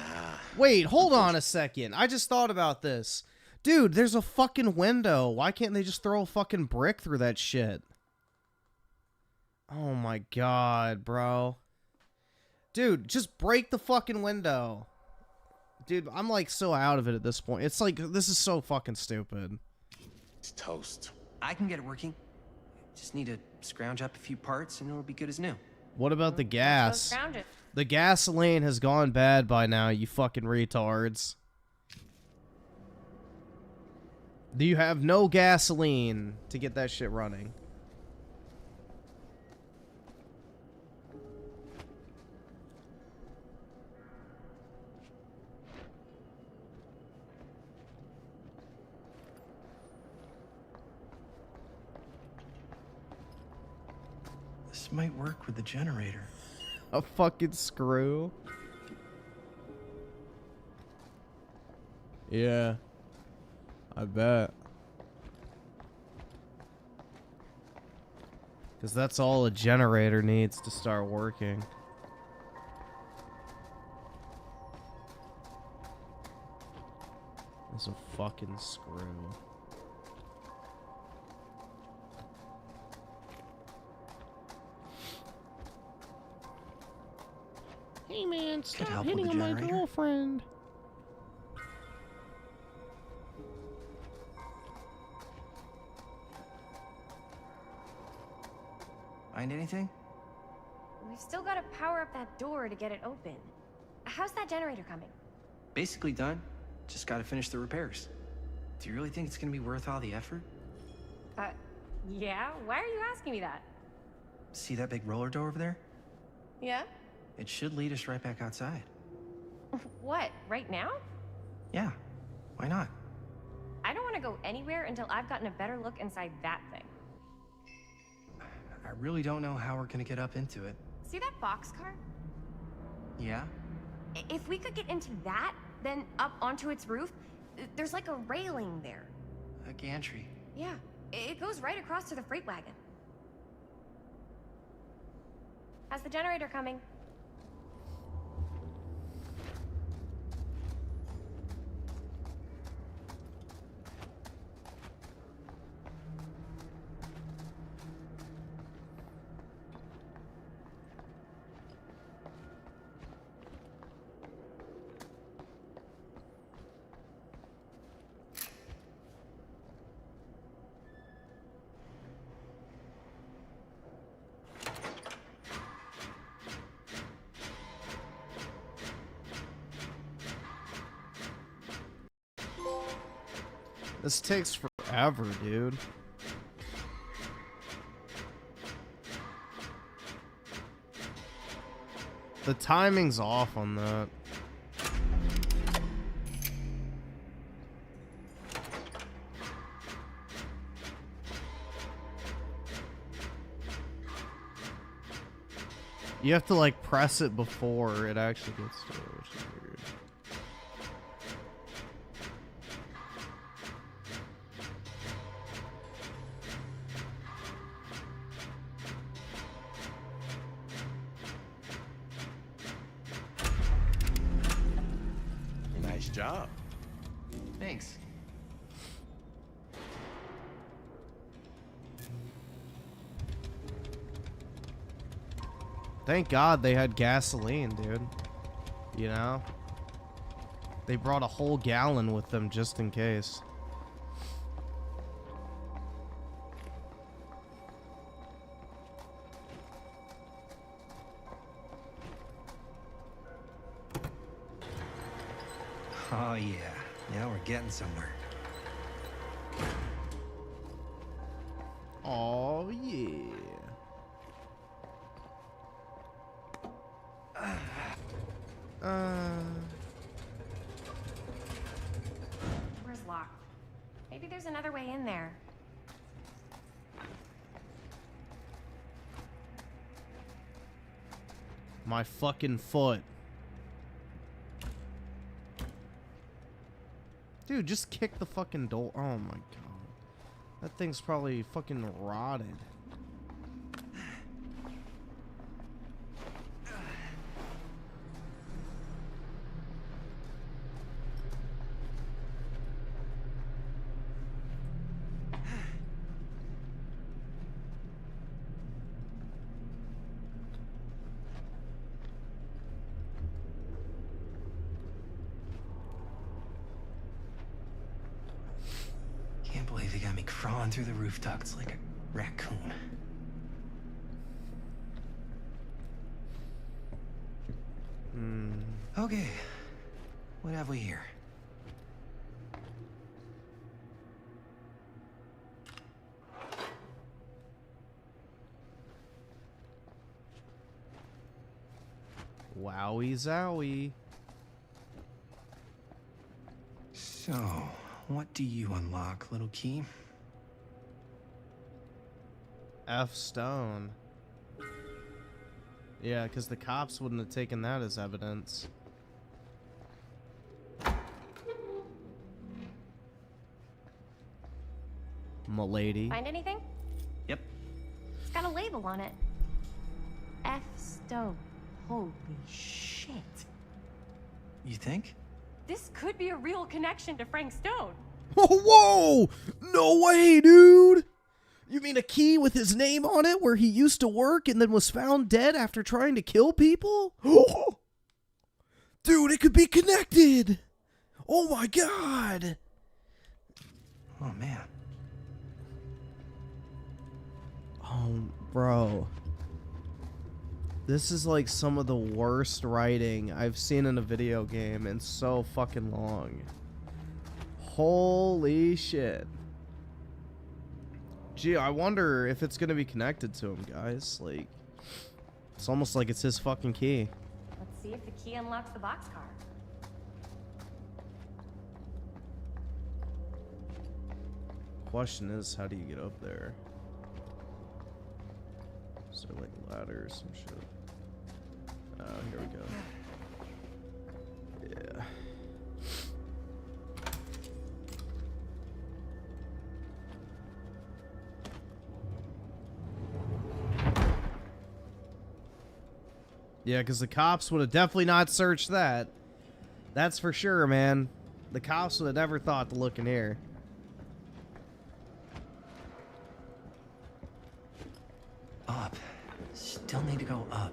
Wait, hold on a second. I just thought about this. Dude, there's a fucking window. Why can't they just throw a fucking brick through that shit? Oh my god, bro. Dude, just break the fucking window. Dude, I'm like so out of it at this point. It's like, this is so fucking stupid. It's toast. I can get it working. Just need to scrounge up a few parts and it'll be good as new. What about the gas? The gasoline has gone bad by now, you fucking retards. Do you have no gasoline to get that shit running? This might work with the generator. A fucking screw? Yeah. I bet. Because that's all a generator needs to start working. There's a fucking screw. Hey man, stop hitting on my girlfriend. Find anything? We've still got to power up that door to get it open. How's that generator coming? Basically done. Just gotta finish the repairs. Do you really think it's gonna be worth all the effort? Yeah? Why are you asking me that? See that big roller door over there? Yeah? It should lead us right back outside. What, right now? Yeah, why not? I don't want to go anywhere until I've gotten a better look inside that thing. I really don't know how we're gonna get up into it. See that boxcar? Yeah? If we could get into that, then up onto its roof, there's like a railing there. A gantry. Yeah, it goes right across to the freight wagon. How's the generator coming? This takes forever, dude. The timing's off on that. You have to like press it before it actually gets to it, which is weird. Nice job. Thanks. Thank God they had gasoline, dude. You know? They brought a whole gallon with them just in case. Oh yeah, now we're getting somewhere. Oh yeah. Where's locked? Maybe there's another way in there. My fucking foot. Dude, just kick the fucking door. Oh my god. That thing's probably fucking rotted. Can't believe they got me crawling through the roof ducts like a raccoon. Okay, what have we here? Wowie zowie. So, what do you unlock, little key? F stone. Yeah, because the cops wouldn't have taken that as evidence. M'lady. Find anything? Yep. It's got a label on it. F Stone. Holy shit. You think? This could be a real connection to Frank Stone. Whoa! No way, dude! You mean a key with his name on it where he used to work and then was found dead after trying to kill people? Dude, it could be connected! Oh my god! Oh man. Oh, bro. This is like some of the worst writing I've seen in a video game in so fucking long. Holy shit. Gee, I wonder if it's gonna be connected to him, guys. Like, it's almost like it's his fucking key. Let's see if the key unlocks the boxcar. Question is, how do you get up there? Is there like a ladder or some shit? Oh, here we go. Yeah. Yeah, because the cops would have definitely not searched that. That's for sure, man. The cops would have never thought to look in here. Up. Still need to go up.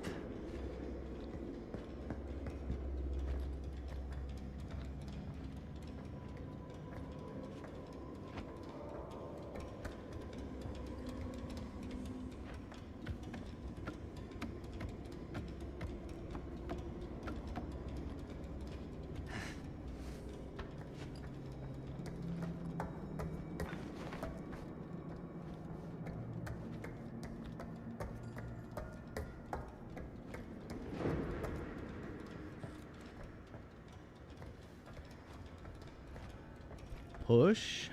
Push.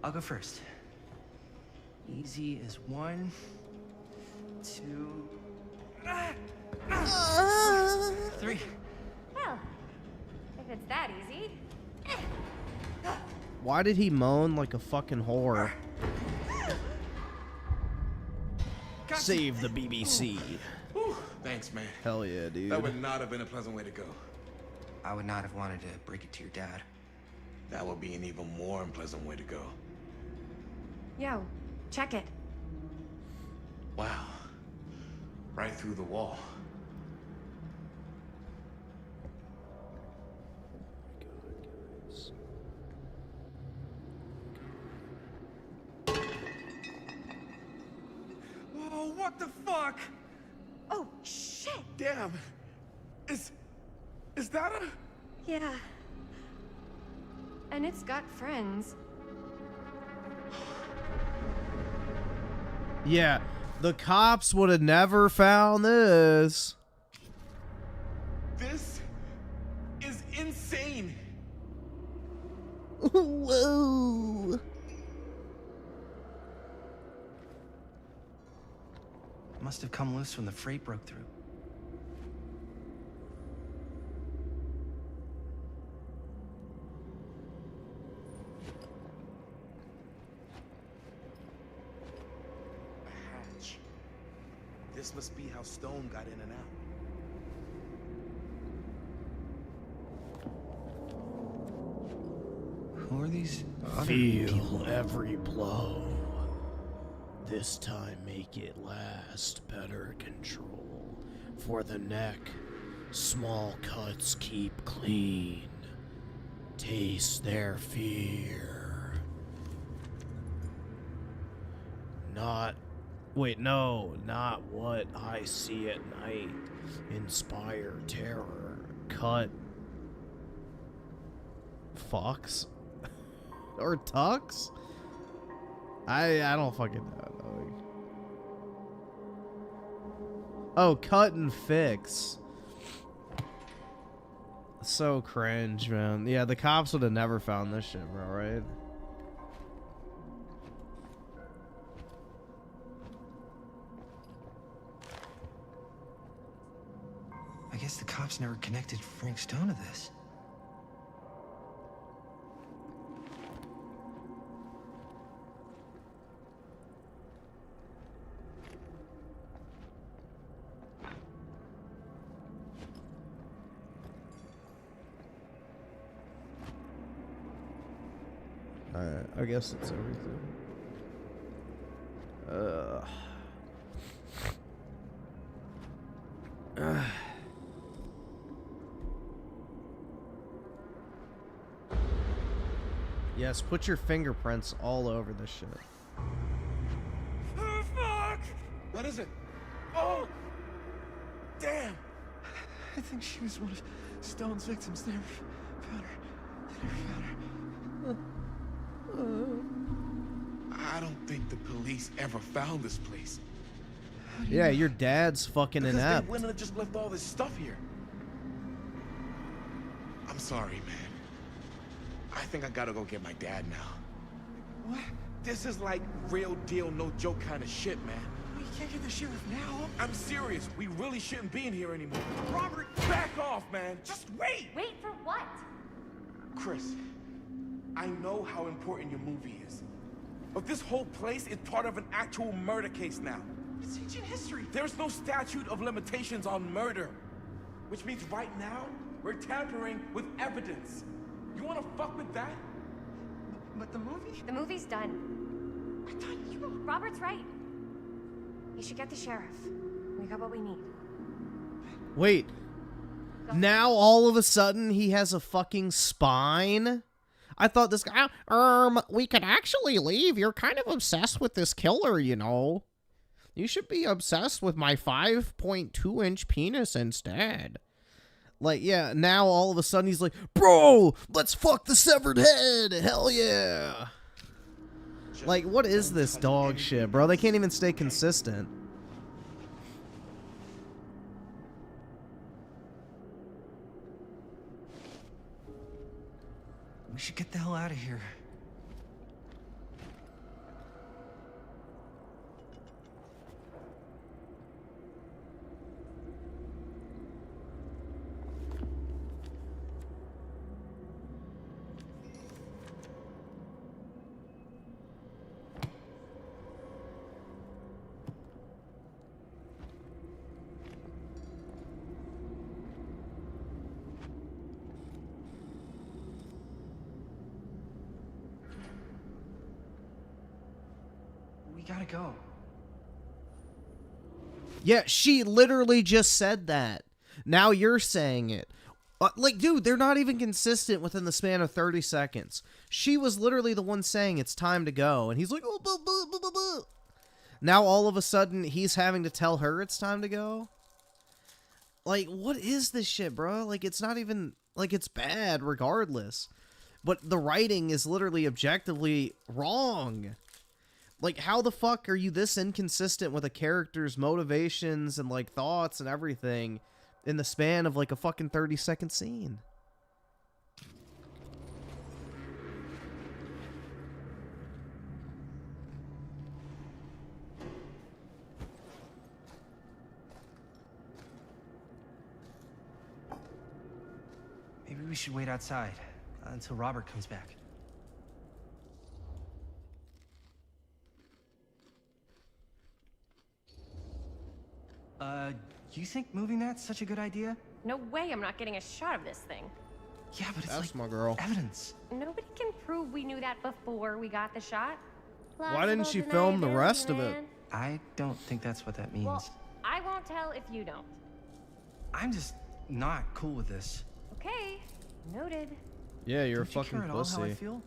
I'll go first. Easy as 1, 2, 3. Well, if it's that easy. Why did he moan like a fucking whore? Save the BBC. Thanks, man. Hell yeah, dude. That would not have been a pleasant way to go. I would not have wanted to break it to your dad. That would be an even more unpleasant way to go. Yo, check it. Wow. Right through the wall. Oh, What the fuck? Oh, shit! Damn. Is that a... Yeah. And it's got friends. Yeah, the cops would have never found this. This is insane. Whoa. Must have come loose when the freight broke through. A hatch. This must be how Stone got in and out. Who are these other Feel people? every blow. This time make it last. Better control. For the neck, small cuts keep clean. Taste their fear. Not what I see at night. Inspire terror. Cut. Fox? Or Tux? I don't fucking know. Oh, cut and fix. So cringe, man. Yeah, the cops would have never found this shit, bro, right? I guess the cops never connected Frank Stone to this. Alright, I guess it's everything. Yes, put your fingerprints all over this shit. Oh, fuck! What is it? Oh! Damn! I think she was one of Stone's victims. They never found her. They never found her. I don't think the police ever found this place. Yeah, your dad's fucking Because inept. they wouldn't have just left all this stuff here. I'm sorry, man. I think I gotta go get my dad now. What? This is like real deal, no joke kind of shit, man. We can't get the sheriff now. I'm serious. We really shouldn't be in here anymore. Robert, back off, man. Just wait. Wait for what? Chris, I know how important your movie is. But this whole place is part of an actual murder case now. It's ancient history. There's no statute of limitations on murder. Which means right now, we're tampering with evidence. You wanna fuck with that? But the movie? The movie's done. I thought you... Robert's right. You should get the sheriff. We got what we need. Wait. Now all of a sudden he has a fucking spine? I thought this guy, we could actually leave. You're kind of obsessed with this killer, you know. You should be obsessed with my 5.2-inch penis instead. Like, yeah, now all of a sudden he's like, bro, let's fuck the severed head. Hell yeah. Like, what is this dog shit, bro? They can't even stay consistent. We should get the hell out of here. Gotta go. Yeah, she literally just said that. Now you're saying it. Like, dude, they're not even consistent within the span of 30 seconds. She was literally the one saying it's time to go, and he's like, oh, blah, blah, blah, blah, blah. Now all of a sudden he's having to tell her it's time to go. Like, what is this shit, bro? Like, it's not even like it's bad regardless, but the writing is literally objectively wrong. Like, how the fuck are you this inconsistent with a character's motivations and like thoughts and everything in the span of like a fucking 30-second scene? Maybe we should wait outside until Robert comes back. You think moving that's such a good idea? No way I'm not getting a shot of this thing. Yeah, but it's That's like my girl. evidence. Nobody can prove we knew that before we got the shot. Why didn't she film the rest of it? I don't think that's what that means. Well, I won't tell if you don't. I'm just not cool with this. Okay, noted. Yeah, you're Don't a fucking you care at all how I pussy. feel?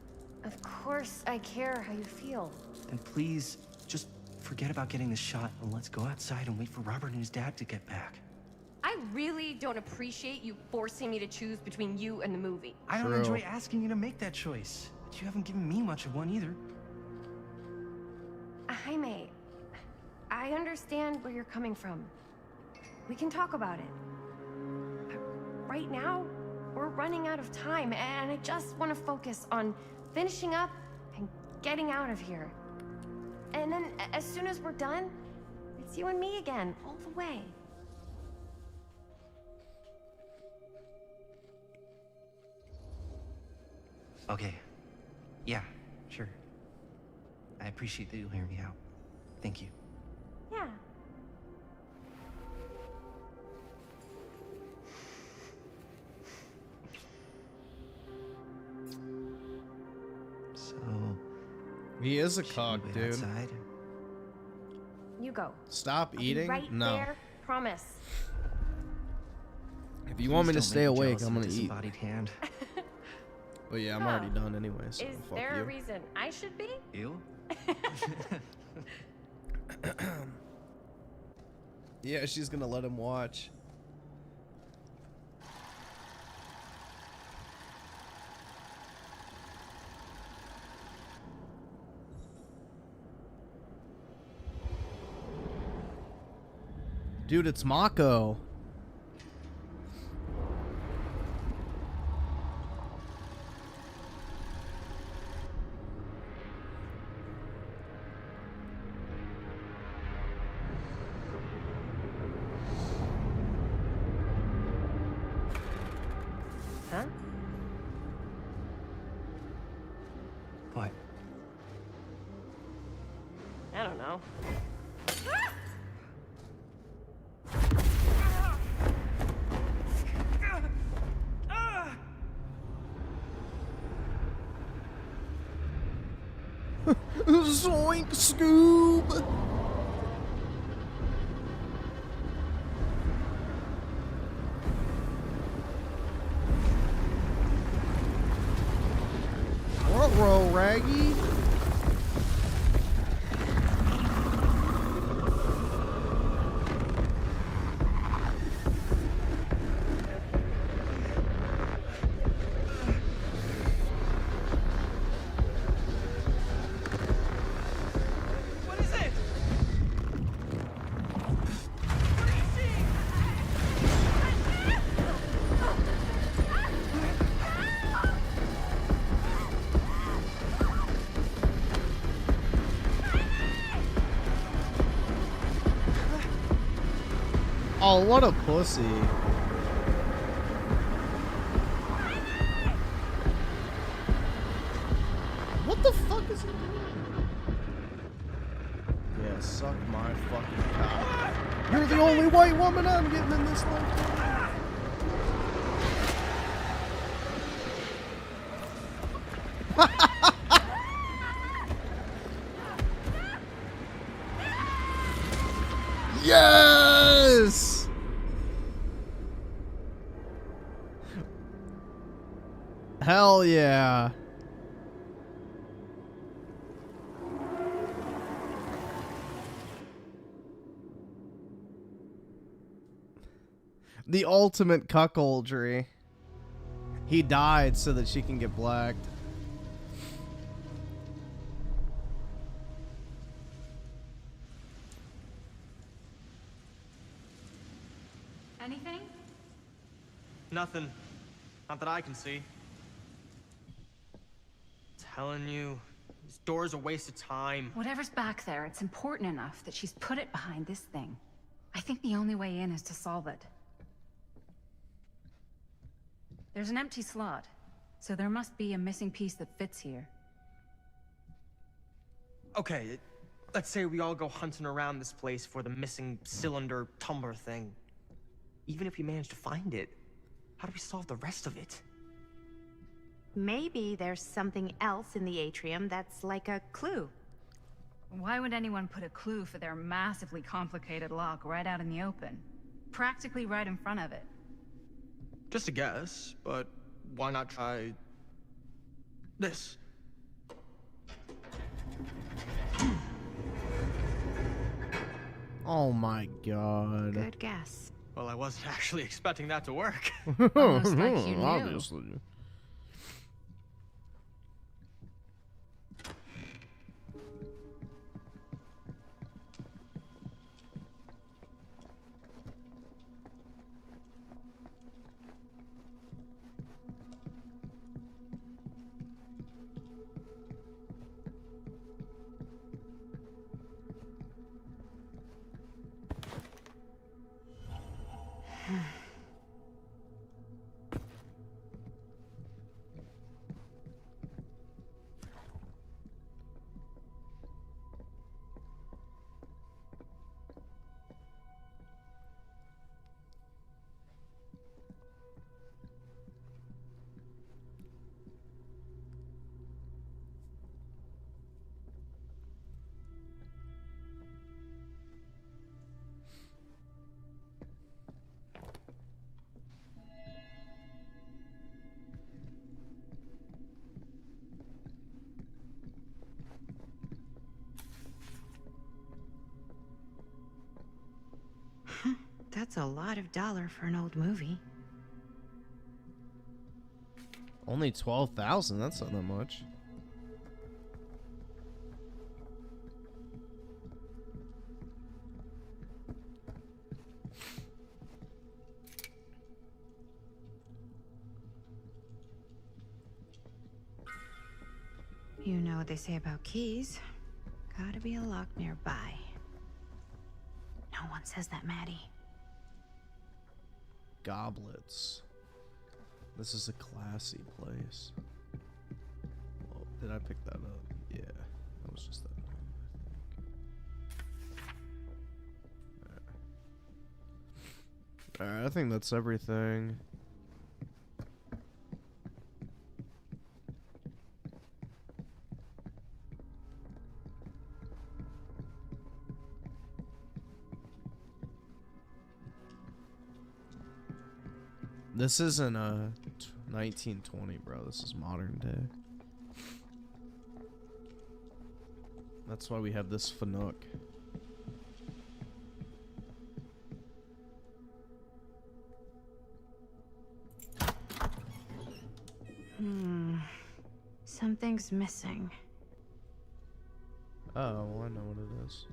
Of course I care how you feel. Then please, just forget about getting this shot and let's go outside and wait for Robert and his dad to get back. I really don't appreciate you forcing me to choose between you and the movie. I don't enjoy asking you to make that choice, but you haven't given me much of one either. Jaime, I understand where you're coming from. We can talk about it. But right now, we're running out of time, and I just want to focus on finishing up and getting out of here. And then, as soon as we're done, it's you and me again, all the way. Okay. Yeah, sure. I appreciate that you'll hear me out. Thank you. Yeah. So... He is a cock, wait dude. outside? You go. Stop I'll be eating? right No. there, promise. If you want me to Please don't stay make me awake, jealous I'm of a gonna eat. disembodied hand. But yeah, I'm already done anyway, so Is fuck there you. a reason I should be? You? Yeah, she's gonna let him watch. Dude, it's Mako. Huh? What? I don't know. Zoink, Scoob! Ruh-roh, Raggy. What is it? Oh, what a pussy. What the fuck is he doing? Yeah, suck my fucking cock. You're the only white woman I'm getting in this lifetime. Yes! Hell yeah. The ultimate cuckoldry. He died so that she can get blacked. Anything? Nothing. Not that I can see. Telling you, this door's a waste of time. Whatever's back there, it's important enough that she's put it behind this thing. I think the only way in is to solve it. There's an empty slot, so there must be a missing piece that fits here. Okay, let's say we all go hunting around this place for the missing cylinder tumbler thing. Even if we manage to find it, how do we solve the rest of it? Maybe there's something else in the atrium that's like a clue. Why would anyone put a clue for their massively complicated lock right out in the open? Practically right in front of it. Just a guess, but why not try this? Oh my god. Good guess. Well, I wasn't actually expecting that to work. Almost like you knew. Obviously. That's a lot of dollar for an old movie. Only 12,000, that's not that much. You know what they say about keys. Gotta be a lock nearby. No one says that, Maddie. Goblets. This is a classy place. Oh, did I pick that up? Yeah, that was just that one, I think. Alright, I think that's everything. This isn't 1920, bro. This is modern day. That's why we have this Fanook. Something's missing. Oh, well, I know what it is.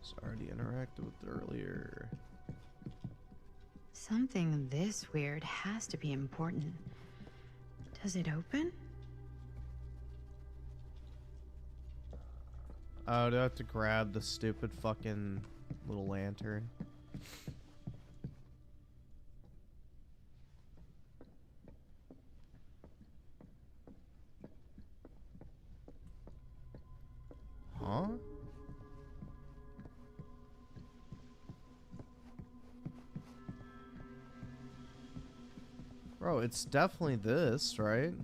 It's already interacted with earlier. Something this weird has to be important. Does it open? Oh, do I have to grab the stupid fucking little lantern? Huh? Bro, it's definitely this, right?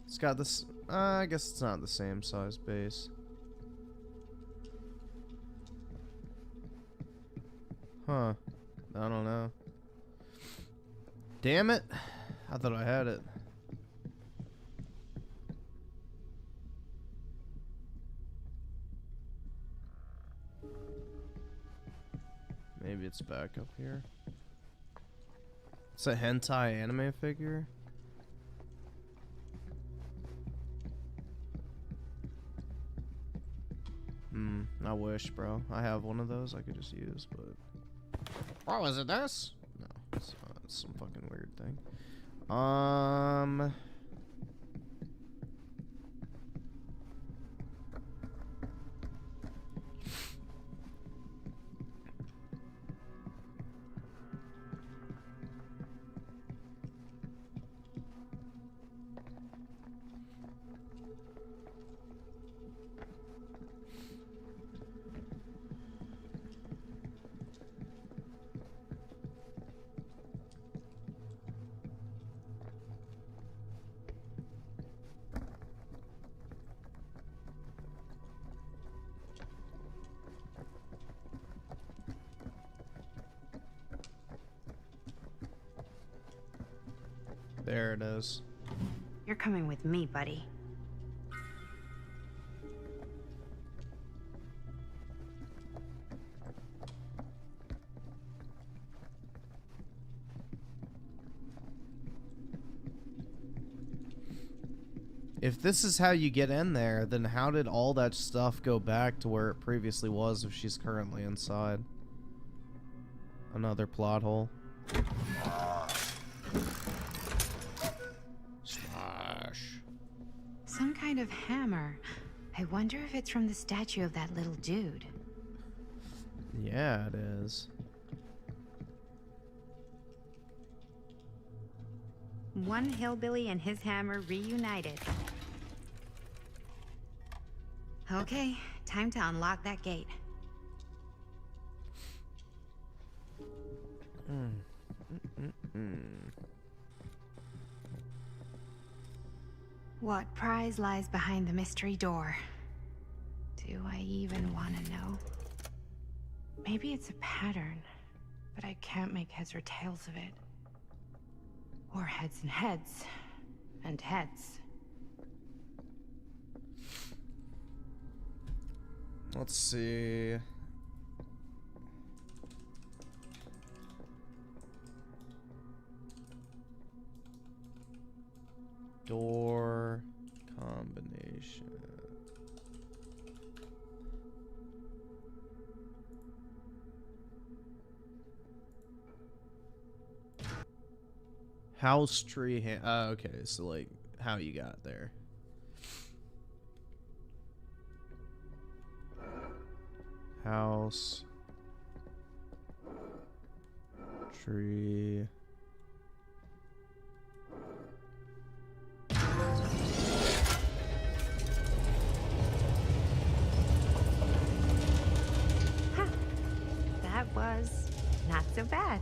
It's got this... I guess it's not the same size base. Huh. I don't know. Damn it. I thought I had it. Maybe Maybe it's back up here. It's a hentai anime figure. I wish, bro. I have one of those I could just use, but... Oh, is it this? No, it's some fucking weird thing. There it is. You're coming with me, buddy. If this is how you get in there, then how did all that stuff go back to where it previously was if she's currently inside? Another plot hole. Slash. Some kind of hammer. I wonder if it's from the statue of that little dude. Yeah, it is. One hillbilly and his hammer reunited. Okay, time to unlock that gate. What prize lies behind the mystery door? Do I even want to know? Maybe it's a pattern, but I can't make heads or tails of it. Or heads and heads, and heads. Let's see. Door combination. House tree. Okay, so like how you got there. House tree. Huh. That was not so bad.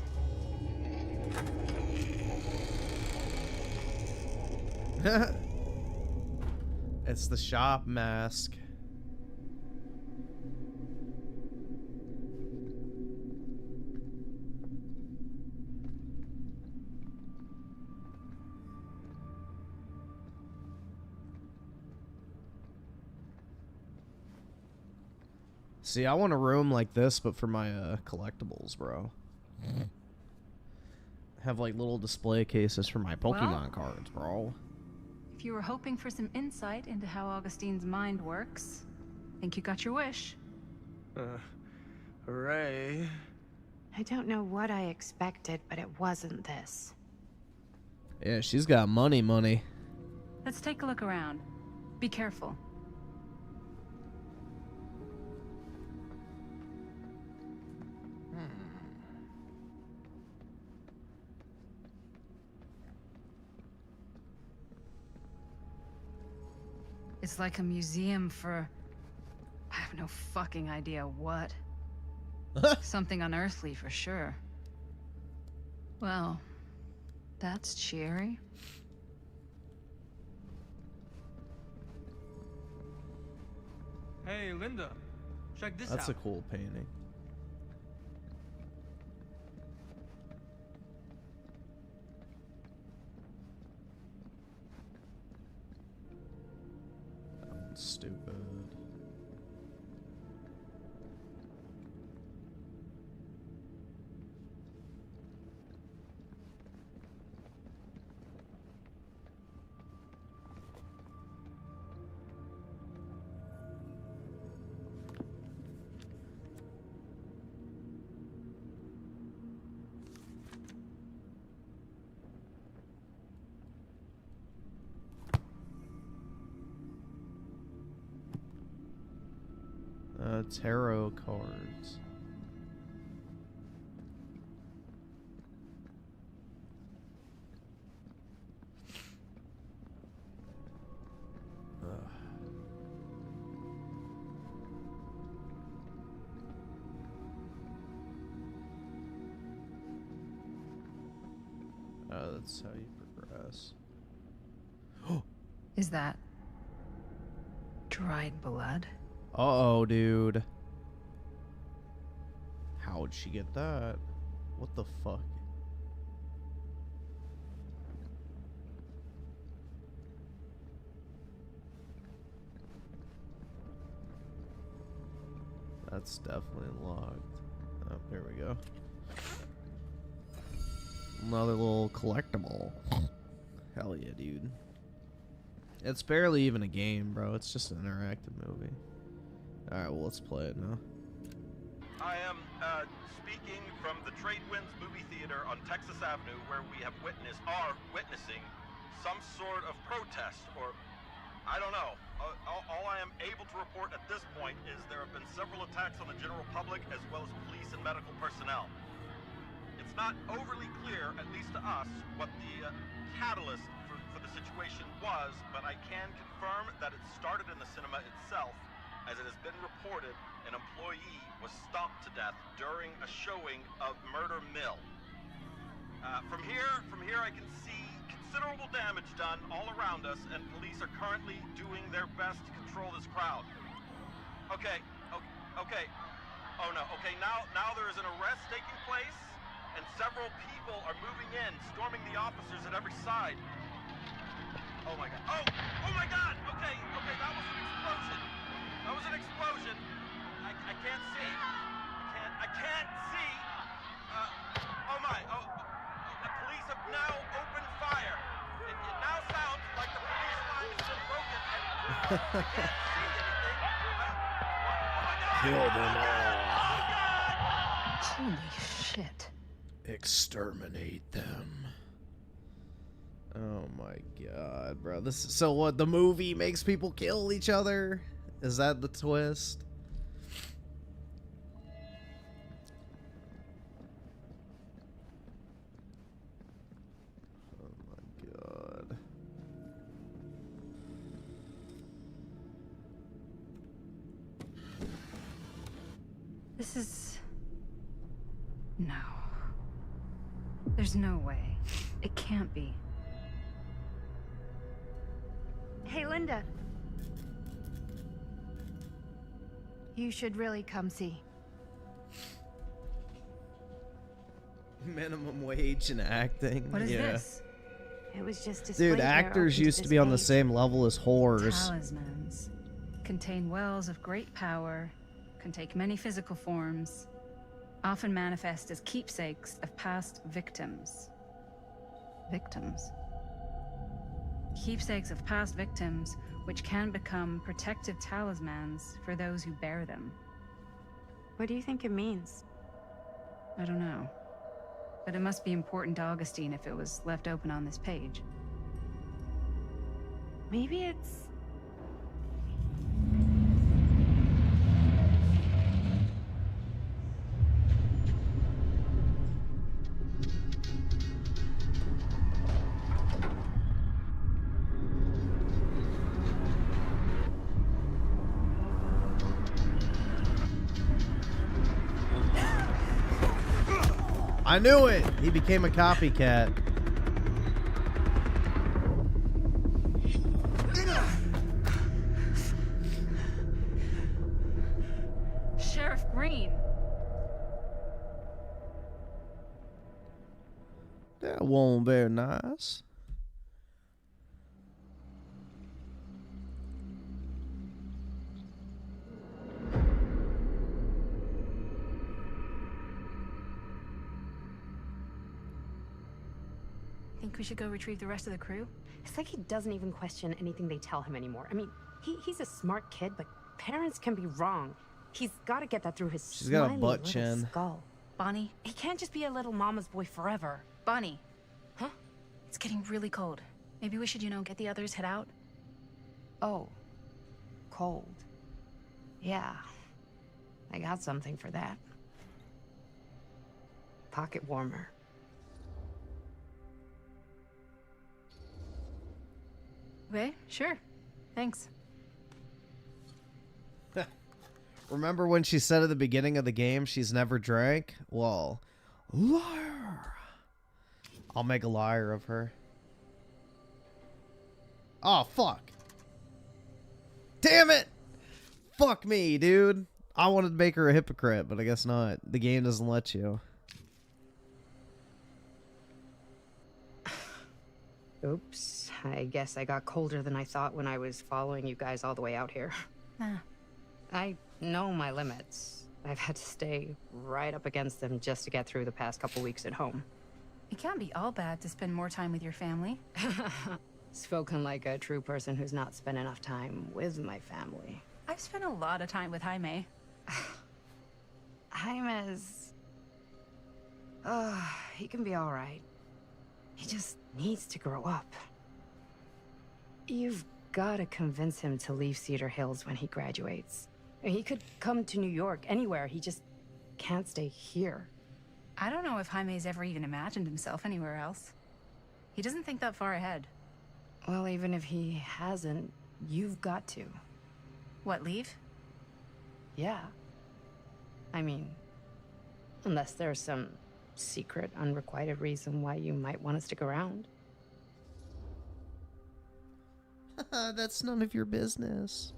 It's the shop mask. See, I want a room like this, but for my collectibles, bro. Have like little display cases for my Pokemon cards, bro. If you were hoping for some insight into how Augustine's mind works, I think you got your wish. Hooray. I don't know what I expected, but it wasn't this. Yeah, she's got money. Let's take a look around. Be careful. It's like a museum for... I have no fucking idea what. Something unearthly for sure. Well, that's cheery. Hey, Linda. Check this out. That's a cool painting. Stupid. tarot cards. That's how you progress. Is that dried blood? Uh-oh, dude. How'd she get that? What the fuck? That's definitely locked. Oh, here we go. Another little collectible. Hell yeah, dude. It's barely even a game, bro. It's just an interactive movie. Alright, well, let's play it now. I am speaking from the Trade Winds Movie Theater on Texas Avenue, where we are witnessing some sort of protest, or I don't know. All I am able to report at this point is there have been several attacks on the general public as well as police and medical personnel. It's not overly clear, at least to us, what the catalyst for the situation was, but I can confirm that it started in the cinema itself, as it has been reported an employee was stomped to death during a showing of Murder Mill. From here I can see considerable damage done all around us, and police are currently doing their best to control this crowd. Okay. Oh no, okay, now there is an arrest taking place, and several people are moving in, storming the officers at every side. Oh my god. Oh my god! Okay, that was an explosion. I can't see. I can't see. Oh my. The police have now opened fire. It now sounds like the police line has been broken and I can't see anything. Kill them all. Holy shit. Exterminate them. Oh my god, bro. So what, the movie makes people kill each other? Is that the twist? Oh my god. This is... No. There's no way. It can't be. Hey, Linda. You should really come see. Minimum wage and acting. What is this? It was just displayed. Dude, actors used to be on the same level as whores. Talismans contain wells of great power, can take many physical forms, often manifest as keepsakes of past victims. Victims? Keepsakes of past victims, which can become protective talismans for those who bear them. What do you think it means? I don't know. But it must be important to Augustine if it was left open on this page. Maybe it's... I knew it! He became a copycat. Sheriff Green! That wasn't very nice. Think we should go retrieve the rest of the crew? It's like he doesn't even question anything they tell him anymore. I mean, he's a smart kid, but parents can be wrong. He's got to get that through his She's got a smiley butt little chin. skull. Bonnie? He can't just be a little mama's boy forever. Bonnie? Huh? It's getting really cold. Maybe we should, get the others, head out? Oh. Cold. Yeah. I got something for that. Pocket warmer. Okay, sure. Thanks. Remember when she said at the beginning of the game she's never drank? Well, liar. I'll make a liar of her. Oh, fuck. Damn it! Fuck me, dude. I wanted to make her a hypocrite, but I guess not. The game doesn't let you. Oops. I guess I got colder than I thought when I was following you guys all the way out here. Nah. I know my limits. I've had to stay right up against them just to get through the past couple weeks at home. It can't be all bad to spend more time with your family. Spoken like a true person who's not spent enough time with my family. I've spent a lot of time with Jaime. Jaime's... he can be all right. He just needs to grow up. You've got to convince him to leave Cedar Hills when he graduates. He could come to New York, anywhere. He just can't stay here. I don't know if Jaime's ever even imagined himself anywhere else. He doesn't think that far ahead. Well, even if he hasn't, you've got to. What, leave? Yeah. I mean, unless there's some secret, unrequited reason why you might want to stick around. That's none of your business.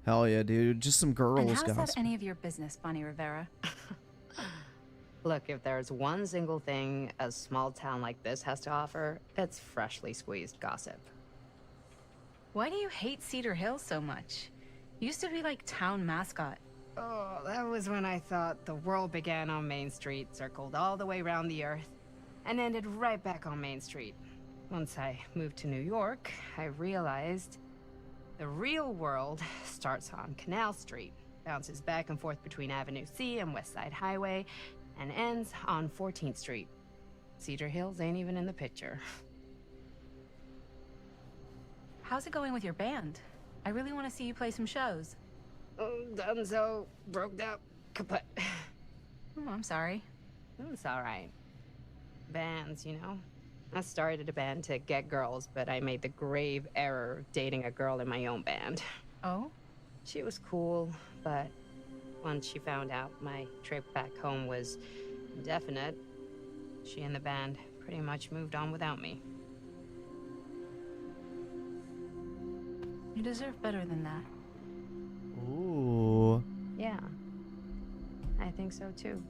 Hell yeah, dude. Just some girls, And how's guys. that any of your business, Bonnie Rivera? Look, if there's one single thing a small town like this has to offer, it's freshly squeezed gossip. Why do you hate Cedar Hills so much? You used to be like town mascot. Oh, that was when I thought the world began on Main Street, circled all the way around the earth, and ended right back on Main Street. Once I moved to New York, I realized the real world starts on Canal Street, bounces back and forth between Avenue C and West Side Highway, and ends on 14th Street. Cedar Hills ain't even in the picture. How's it going with your band? I really want to see you play some shows. Oh, done so, broke up, kaput. Oh, I'm sorry. It's all right. Bands, you know. I started a band to get girls, but I made the grave error of dating a girl in my own band. Oh? She was cool, but once she found out my trip back home was indefinite, she and the band pretty much moved on without me. You deserve better than that. Ooh. Yeah, I think so too.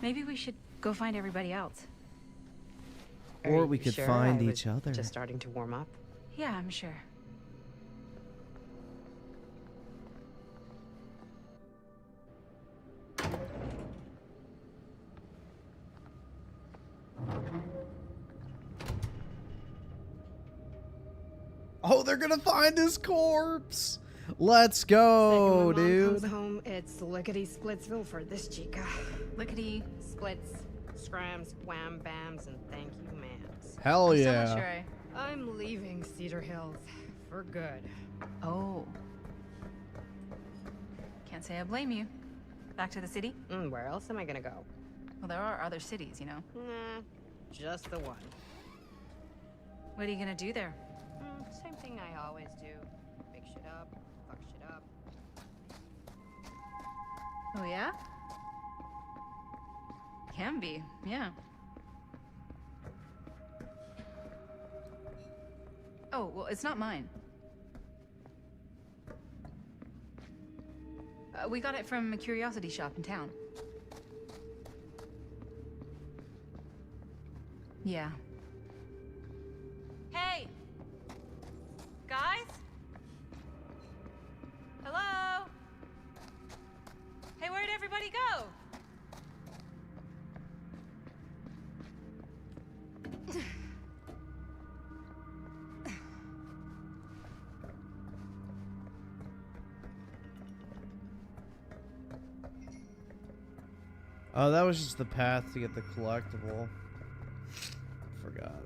Maybe we should go find everybody else. Or we could find each other. Just starting to warm up. Yeah, I'm sure. Oh, they're gonna find his corpse. Let's go, Second my mom dude. comes home, it's lickety splitsville for this chica. Lickety splits, scrams, wham bams, and thank you, ma'ams. Hell I'm yeah. so not sure. I'm leaving Cedar Hills for good. Oh. Can't say I blame you. Back to the city? Where else am I gonna go? Well, there are other cities, you know. Nah, just the one. What are you gonna do there? Same thing I always do. Pick shit up, fuck shit up. Oh, yeah? Can be, yeah. Oh, well, it's not mine. We got it from a curiosity shop in town. Yeah. Hey! Guys? Hello? Hey, where'd everybody go? Oh, that was just the path to get the collectible. Forgot.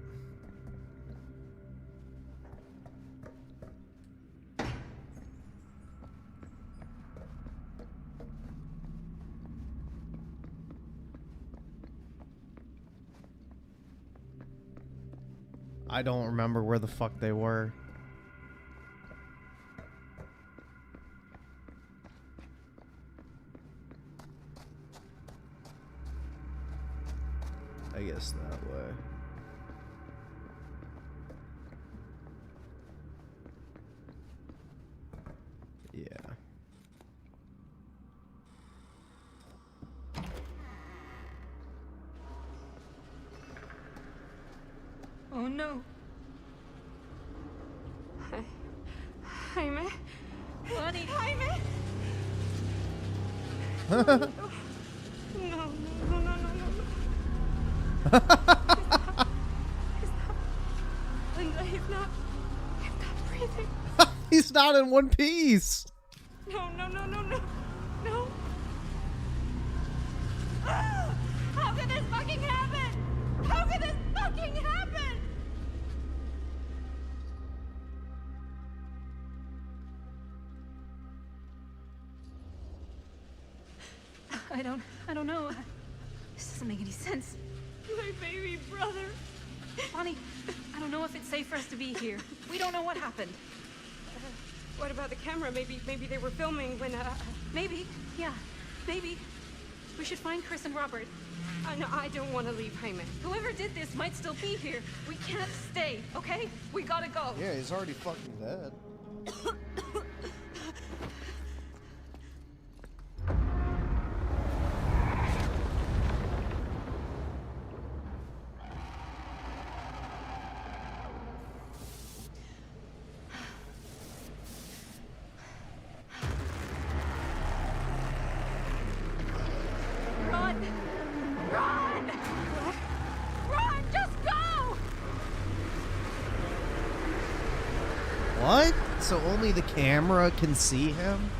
I don't remember where the fuck they were. I guess that way. Yeah. Oh no. Jaime? Buddy. Jaime? No, no, no, no, no, no. Linda, he's not breathing. He's not in one piece. No, no, no, no, no. No. Ah! How could this fucking happen? How could this fucking happen? I don't know. This doesn't make any sense. My baby brother. Bonnie, I don't know if it's safe for us to be here. We don't know what happened. What about the camera? Maybe they were filming when, Maybe, yeah, maybe. We should find Chris and Robert. No, I don't want to leave Jaime. Whoever did this might still be here. We can't stay, okay? We gotta go. Yeah, he's already fucking dead. Run! Run! Run! Just go! What? So only the camera can see him?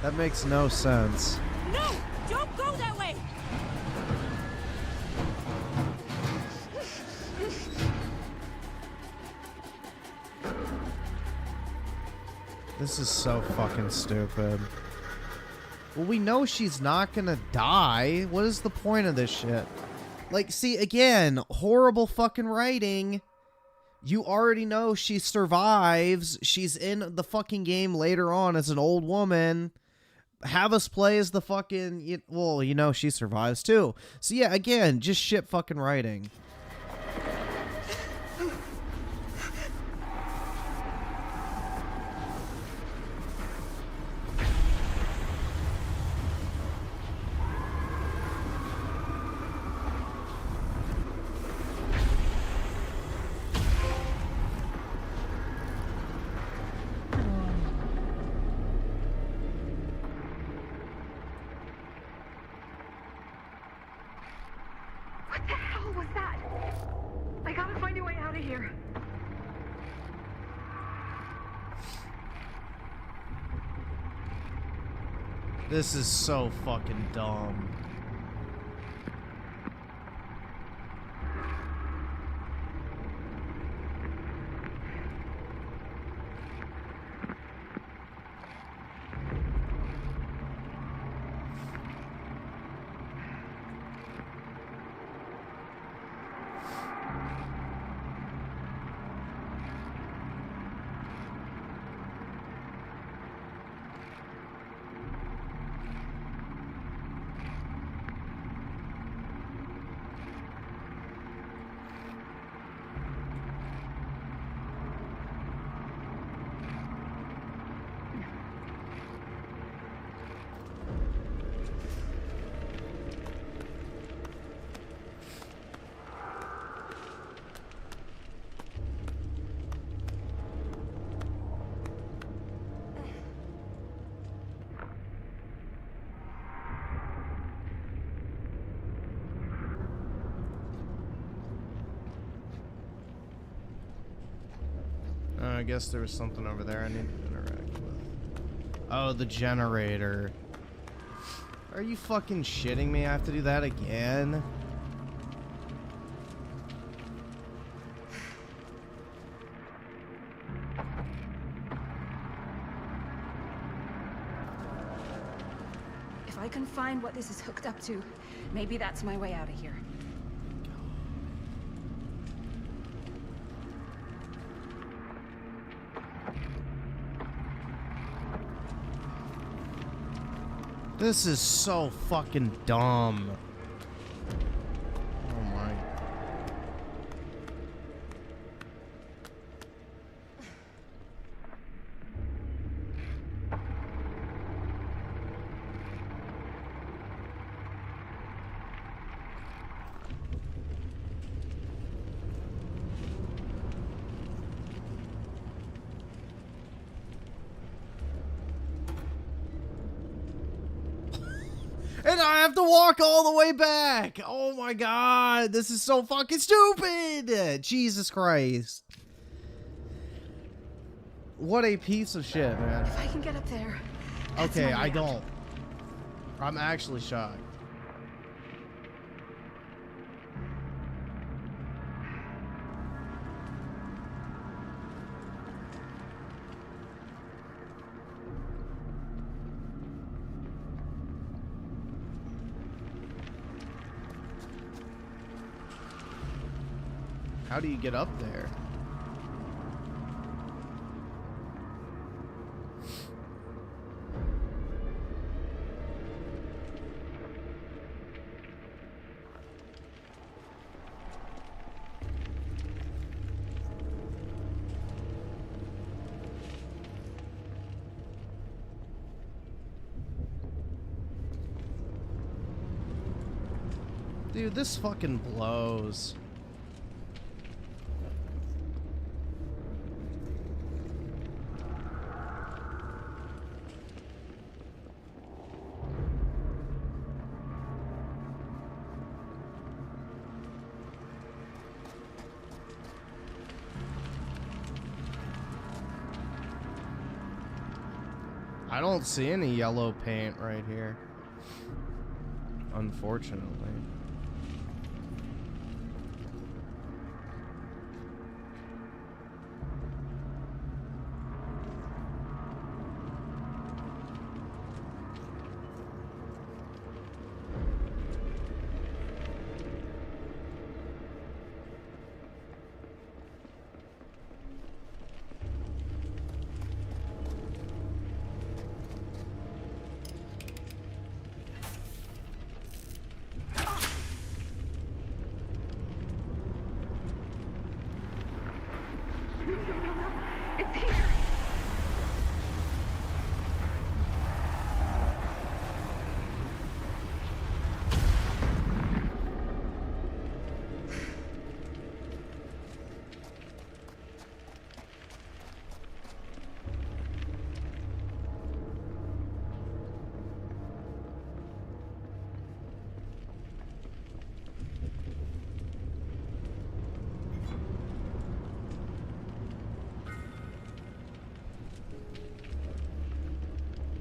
That makes no sense. No! Don't go that way! This is so fucking stupid. Well, we know she's not gonna die. What is the point of this shit? Like, see, again, horrible fucking writing. You already know she survives. She's in the fucking game later on as an old woman. Have us play as the fucking... Well, you know she survives too. So yeah, again, just shit fucking writing. What the hell was that? I gotta find a way out of here. This is so fucking dumb. I guess there was something over there I need to interact with. Oh, the generator. Are you fucking shitting me? I have to do that again? If I can find what this is hooked up to, maybe that's my way out of here. This is so fucking dumb. Oh my. And I have to walk all the way back. Oh my god, this is so fucking stupid. Jesus Christ. What a piece of shit, man. If I can get up there. Okay, I don't. I'm actually shocked. How do you get up there? Dude, this fucking blows. I don't see any yellow paint right here, unfortunately.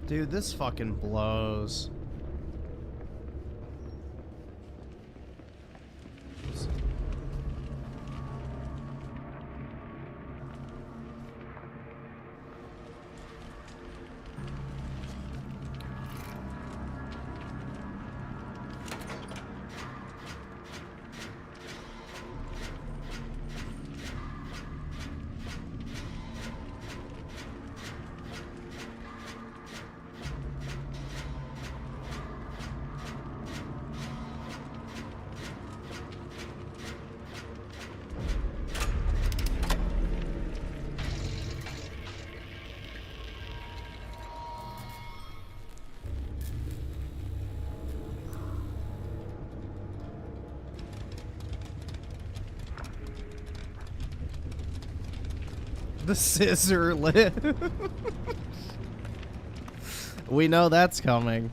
Dude, this fucking blows. The scissor lip. We know that's coming.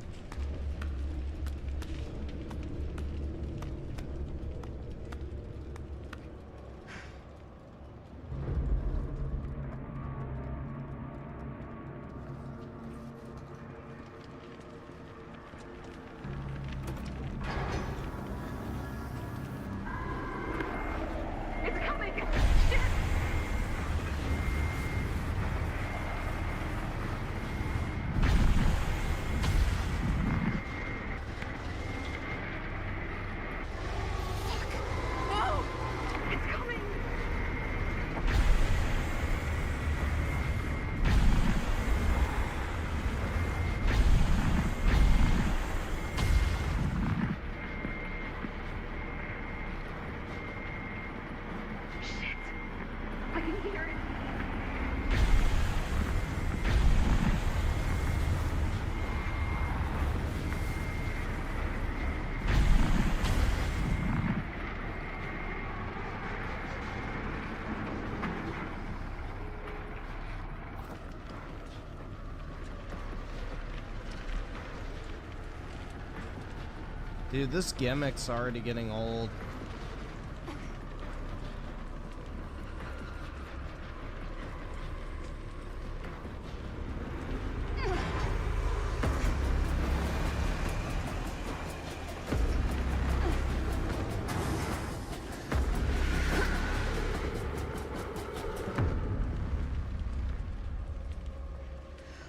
Dude, this gimmick's already getting old.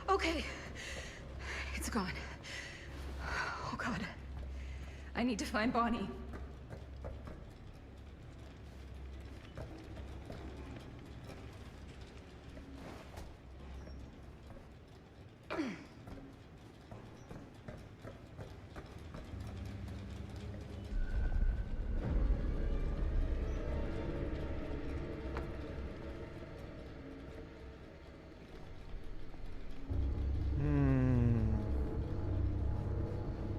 Okay. It's gone. Oh god. I need to find Bonnie.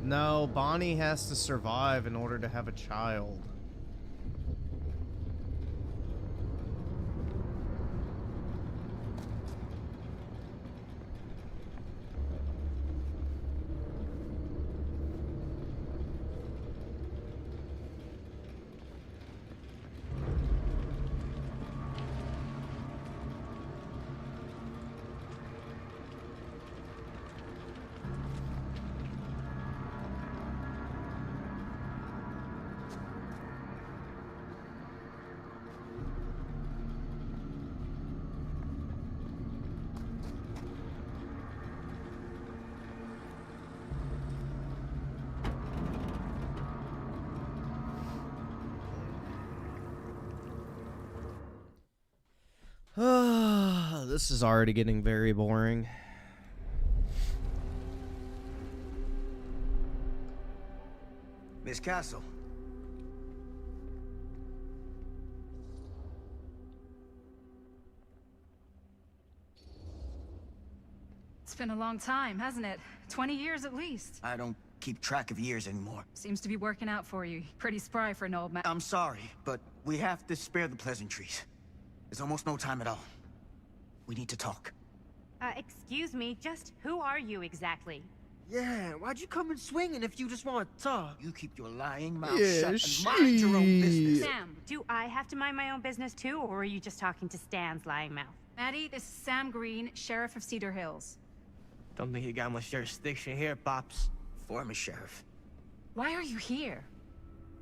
No, Bonnie has to survive in order to have a child. This is already getting very boring. Miss Castle. It's been a long time, hasn't it? 20 years at least. I don't keep track of years anymore. Seems to be working out for you. Pretty spry for an old man. I'm sorry, but we have to spare the pleasantries. There's almost no time at all. We need to talk. Excuse me, just who are you exactly? Yeah, why'd you come in swinging if you just want to talk? You keep your lying mouth Yeah, shut and mind your own business. Sam, do I have to mind my own business too, or are you just talking to Stan's lying mouth? Maddie, this is Sam Green, Sheriff of Cedar Hills. Don't think you got much jurisdiction here, Pops. Former sheriff. Why are you here?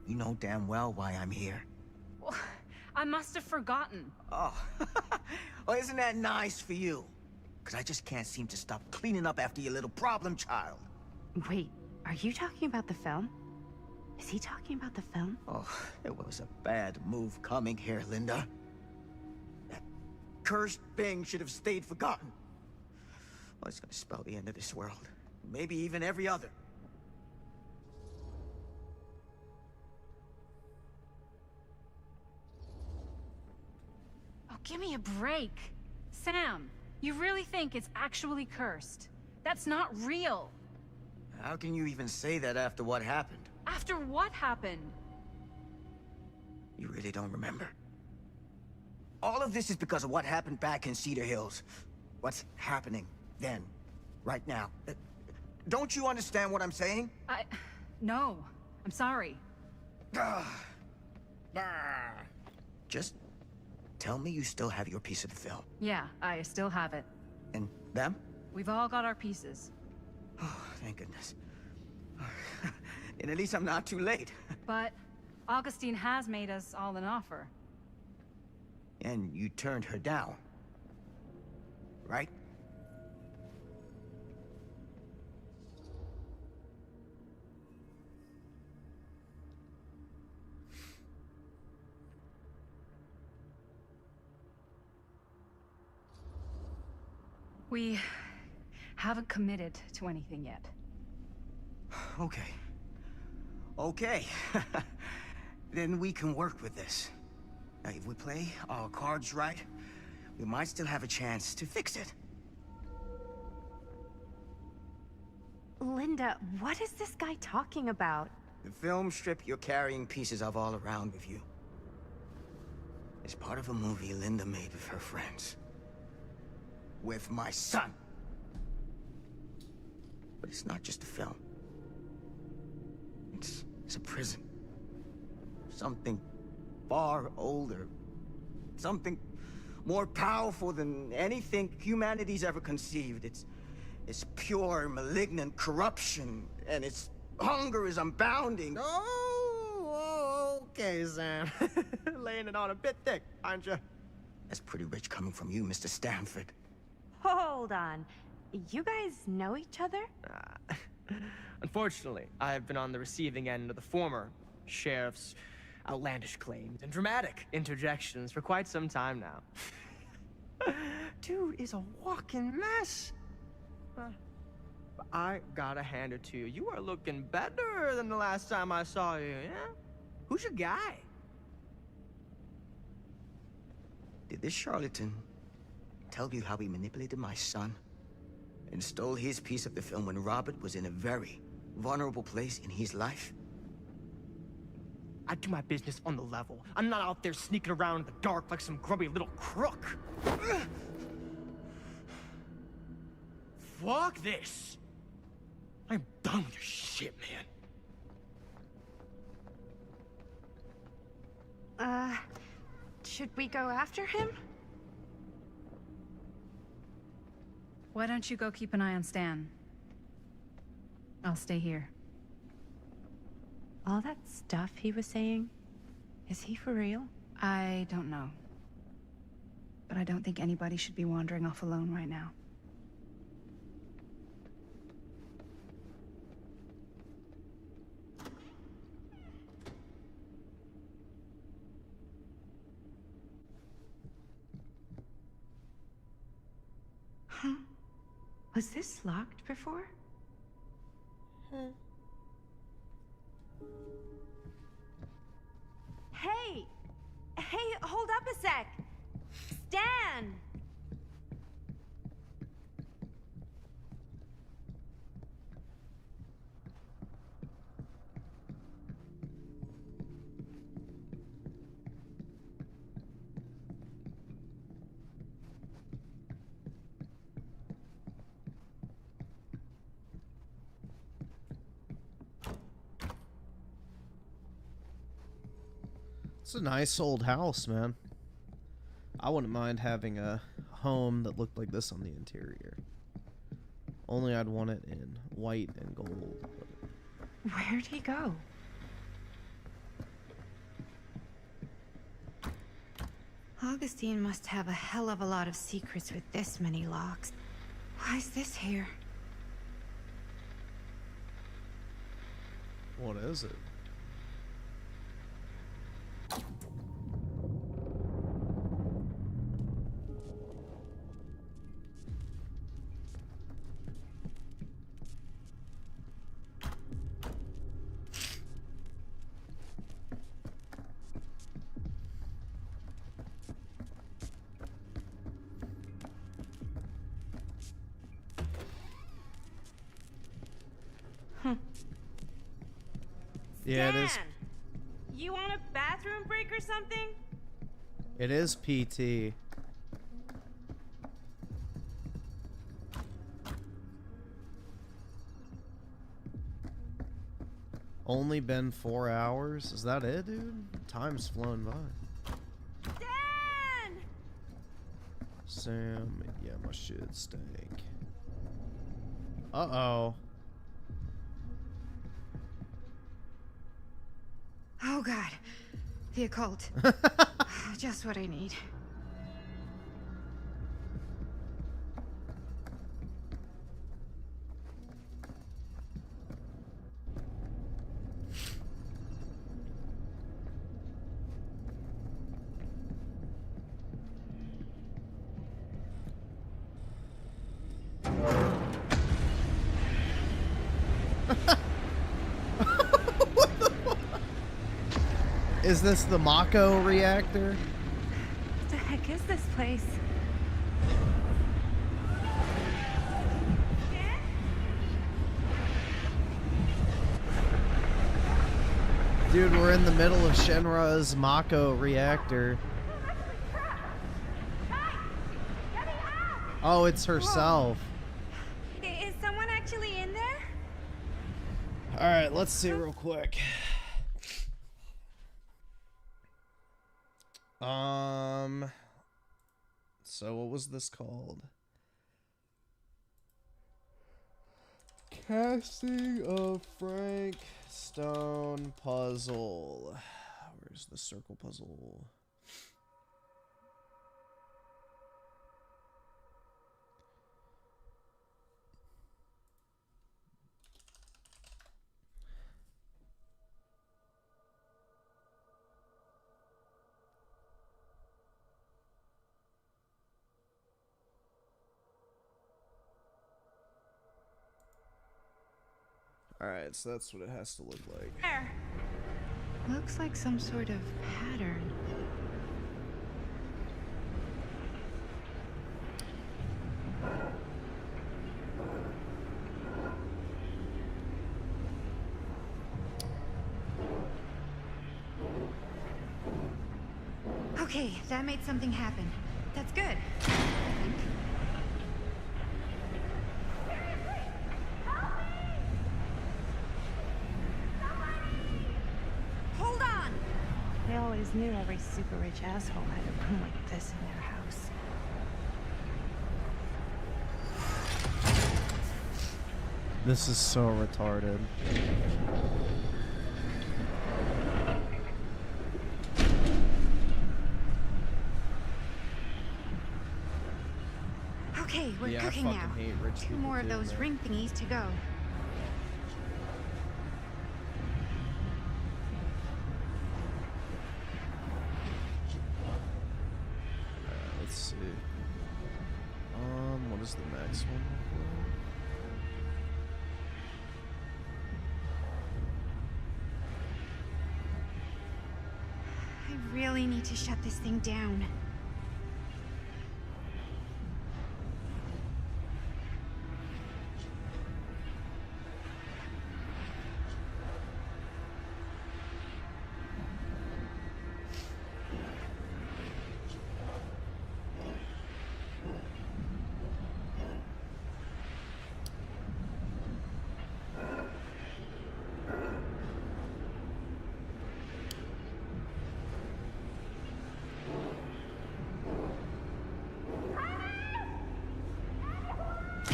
You know damn well why I'm here. Well, I must have forgotten. Oh, well, isn't that nice for you? Because I just can't seem to stop cleaning up after your little problem child. Wait, are you talking about the film? Is he talking about the film? Oh, it was a bad move coming here, Linda. That cursed thing should have stayed forgotten. Well, it's gonna spell the end of this world. Maybe even every other. Oh, give me a break. Sam, you really think it's actually cursed? That's not real. How can you even say that after what happened? After what happened? You really don't remember. All of this is because of what happened back in Cedar Hills. What's happening then, right now. Don't you understand what I'm saying? No. I'm sorry. Just tell me you still have your piece of the film. Yeah, I still have it. And them? We've all got our pieces. Oh, thank goodness. And at least I'm not too late. But Augustine has made us all an offer. And you turned her down, right? We haven't committed to anything yet. Okay. Okay. Then we can work with this. Now, if we play our cards right, we might still have a chance to fix it. Linda, what is this guy talking about? The film strip you're carrying pieces of all around with you is part of a movie Linda made with her friends. With my son. But it's not just a film. It's is a prison. Something far older. Something more powerful than anything humanity's ever conceived. It's pure, malignant corruption, and its hunger is unbounding. Oh, okay, Sam. Laying it on a bit thick, aren't you? That's pretty rich coming from you, Mr. Stanford. Hold on. You guys know each other? Unfortunately, I have been on the receiving end of the former sheriff's outlandish claims and dramatic interjections for quite some time now. Dude is a walking mess. But I gotta hand it to you. You are looking better than the last time I saw you, yeah? Who's your guy? Did this charlatan tell you how he manipulated my son and stole his piece of the film when Robert was in a very vulnerable place in his life? I do my business on the level. I'm not out there sneaking around in the dark like some grubby little crook. Fuck this. I'm done with your shit, man. Should we go after him? Why don't you go keep an eye on Stan? I'll stay here. All that stuff he was saying, is he for real? I don't know. But I don't think anybody should be wandering off alone right now. Huh? Was this locked before? Hey! Hey, hold up a sec! Stan! It's a nice old house, man. I wouldn't mind having a home that looked like this on the interior. Only I'd want it in white and gold. Where'd he go? Augustine must have a hell of a lot of secrets with this many locks. Why is this here? What is it? Yeah, it is. You want a bathroom break or something? It is PT. Only been 4 hours? Is that it, dude? Time's flown by. Dan! Sam, yeah, my shit stank. Uh-oh. Oh god. The occult. Just what I need. Is this the Mako reactor? What the heck is this place? Dude, we're in the middle of Shenra's Mako reactor. Oh, it's herself. Is someone actually in there? Alright, let's see real quick. So what was this called? Casting of Frank Stone puzzle. Where's the circle puzzle? Alright, so that's what it has to look like. There. Looks like some sort of pattern. Okay, that made something happen. That's good. Hold on! They always knew every super rich asshole had a room like this in their house. This is so retarded. Okay, we're Yeah, cooking I now. fucking hate rich Two people more of too, those man. ring thingies to go. Let's see. What is the next one? I really need to shut this thing down.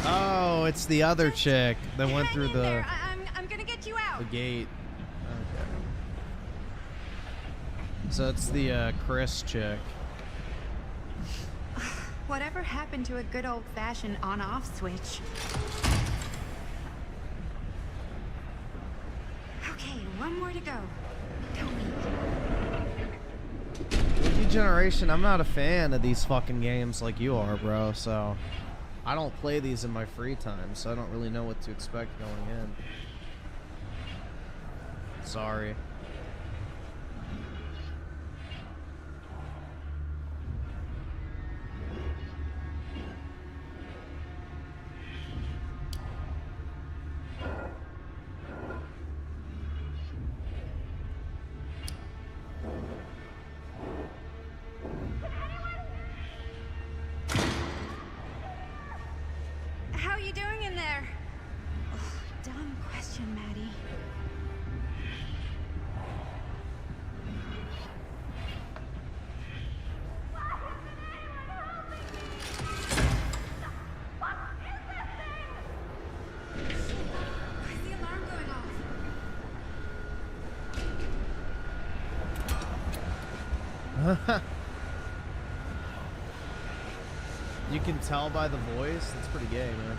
Oh, it's the other chick that went through the I'm gonna get you out. the gate. Okay. So it's the Chris chick. Whatever happened to a good old-fashioned on-off switch? Okay, one more to go. New generation, I'm not a fan of these fucking games like you are, bro, so I don't play these in my free time, so I don't really know what to expect going in. Sorry. How you doing in there? Ugh, dumb question, Maddie. Why is the alarm going off? You can tell by the voice. That's pretty gay, man.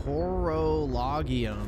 Horologium.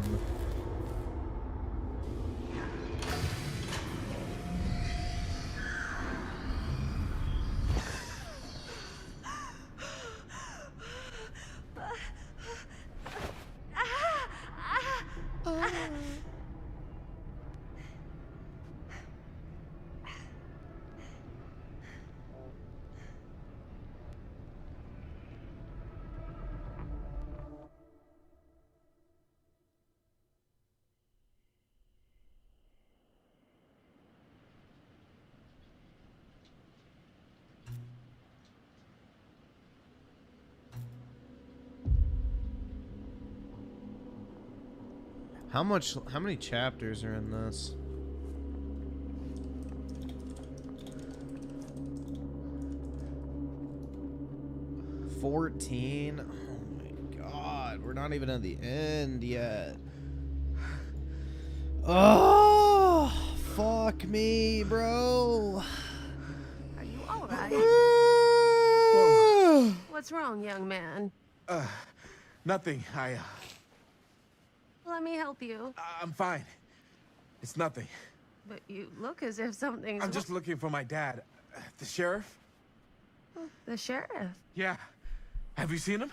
How many chapters are in this? $14. Oh my god, we're not even at the end yet. Oh, fuck me, bro. Are you all right? What's wrong, young man? Nothing. Let me help you. I'm fine. It's nothing. But you look as if something's... I'm just looking for my dad. The sheriff? The sheriff? Yeah. Have you seen him?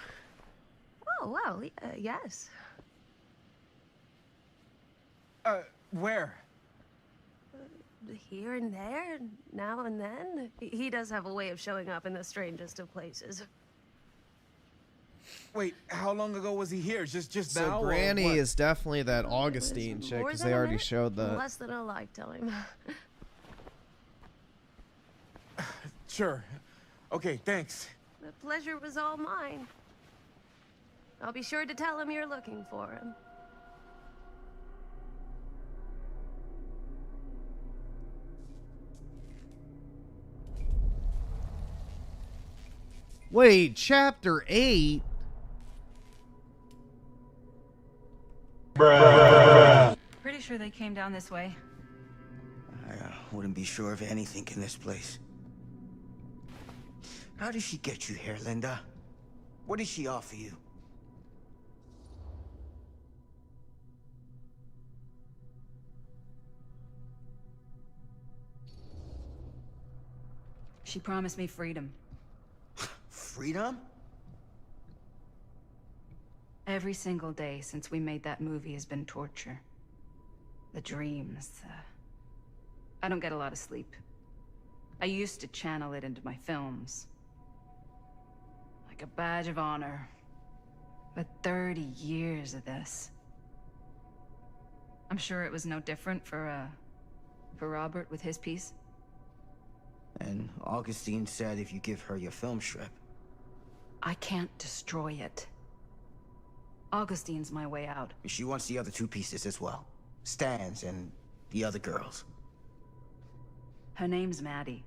Oh, well, yes. Where? Here and there, now and then. He does have a way of showing up in the strangest of places. Wait, how long ago was he here? Just So now? Granny is definitely that Augustine chick, because they already showed that. Less than a lifetime. Sure. Okay, thanks. The pleasure was all mine. I'll be sure to tell him you're looking for him. Wait, chapter 8? Pretty sure they came down this way. I wouldn't be sure of anything in this place. How did she get you here, Linda? What did she offer you? She promised me freedom. Freedom? Every single day since we made that movie has been torture. The dreams, I don't get a lot of sleep. I used to channel it into my films. Like a badge of honor. But 30 years of this. I'm sure it was no different for Robert with his piece. And Augustine said if you give her your film strip. I can't destroy it. Augustine's my way out. She wants the other 2 pieces as well. Stan's and the other girls. Her name's Maddie.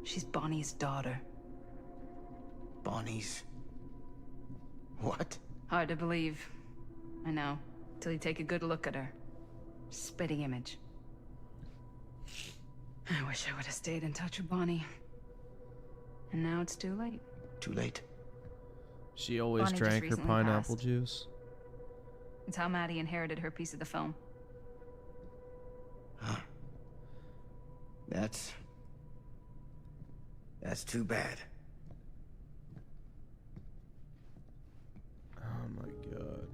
She's Bonnie's daughter. Bonnie's... what? Hard to believe. I know. Till you take a good look at her. Spitting image. I wish I would have stayed in touch with Bonnie. And now it's too late. Too late. She always Bonnie drank her just recently pineapple passed. juice. It's how Maddie inherited her piece of the film. Huh. That's too bad. Oh my god.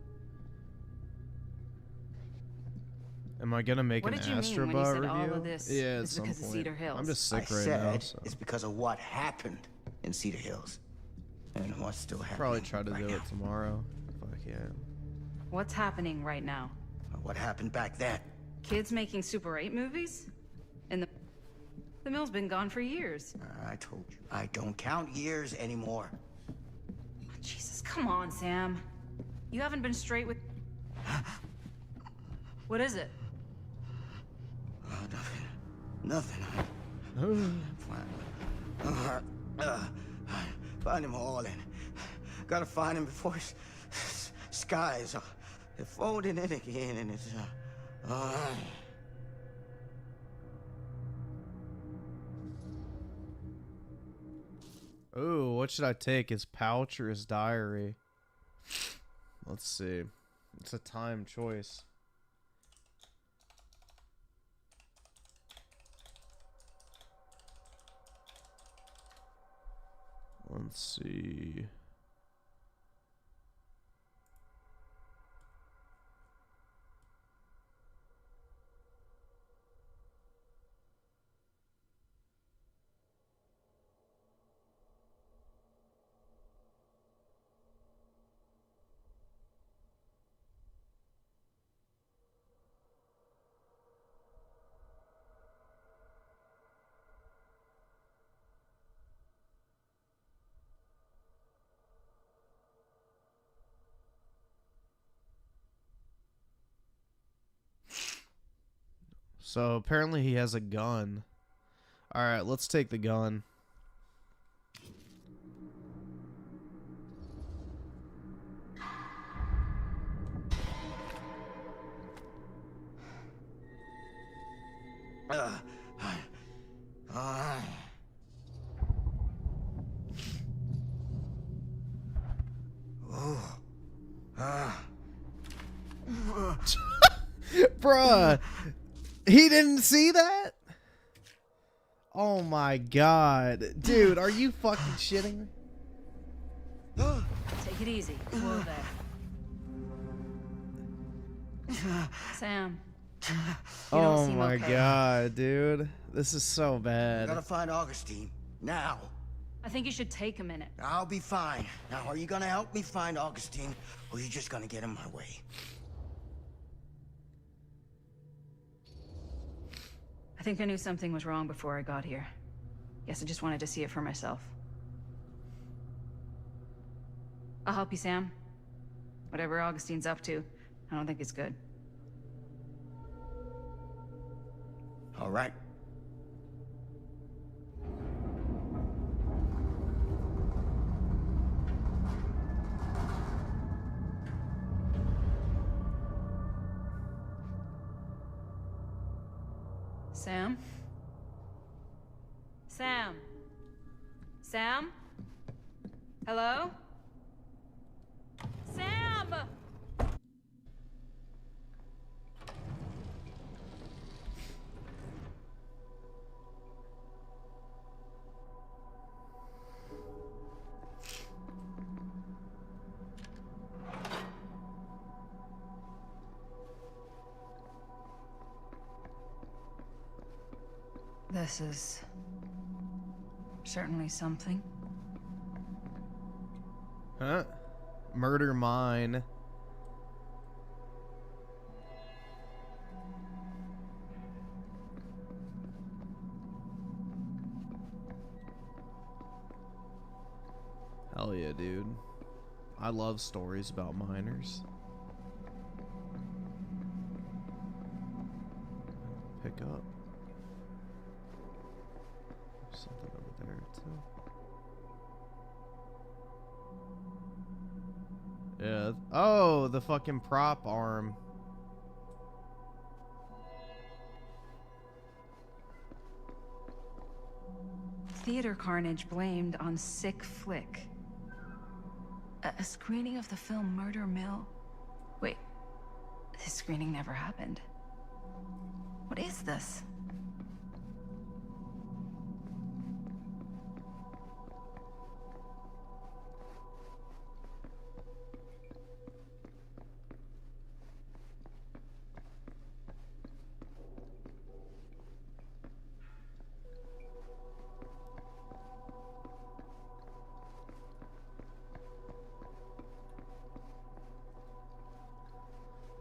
Am I gonna make What an did you mean when you Astrobot said review? all of this Yeah, at is some because of point. Cedar Hills? I'm just sick I right said now. So. it's because of what happened in Cedar Hills. And what's still happening. Probably try to right do now. it tomorrow if I can. What's happening right now? What happened back then? Kids making Super 8 movies? And the mill's been gone for years. I told you, I don't count years anymore. Jesus, come on, Sam. You haven't been straight with... What is it? Nothing. Find him all in. Gotta find him before his skies are folding in again, and it's Ooh, what should I take? His pouch or his diary? Let's see. It's a time choice. Let's see. So apparently he has a gun. Alright, let's take the gun. Bruh, he didn't see that? Oh my god. Dude, are you fucking shitting me? Take it easy. Whoa there. Sam. You don't Oh seem my okay. god, dude. This is so I bad. gotta find Augustine. Now. I think you should take a minute. I'll be fine. Now, are you gonna help me find Augustine, or are you just gonna get in my way? I think I knew something was wrong before I got here. Guess I just wanted to see it for myself. I'll help you, Sam. Whatever Augustine's up to, I don't think it's good. All right. Sam? Sam? Sam? Hello? Sam! This is certainly something. Huh? Murder mine. Hell yeah, dude. I love stories about miners. Pick up. There's something over there too. Yeah. Oh, the fucking prop arm. Theater carnage blamed on sick flick. A screening of the film Murder Mill? Wait, this screening never happened. What is this?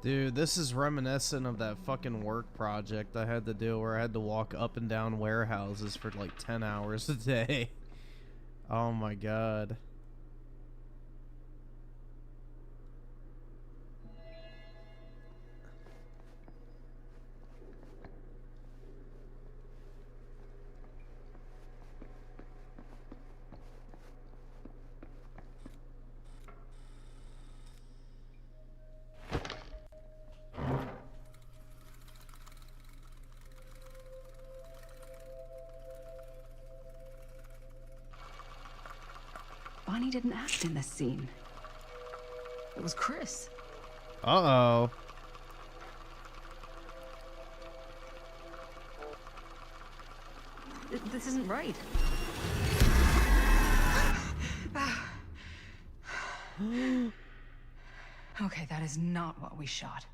Dude, this is reminiscent of that fucking work project I had to do where I had to walk up and down warehouses for like 10 hours a day. Oh my god. Bonnie didn't act in this scene. It was Chris. Uh-oh. This isn't right. Okay, that is not what we shot.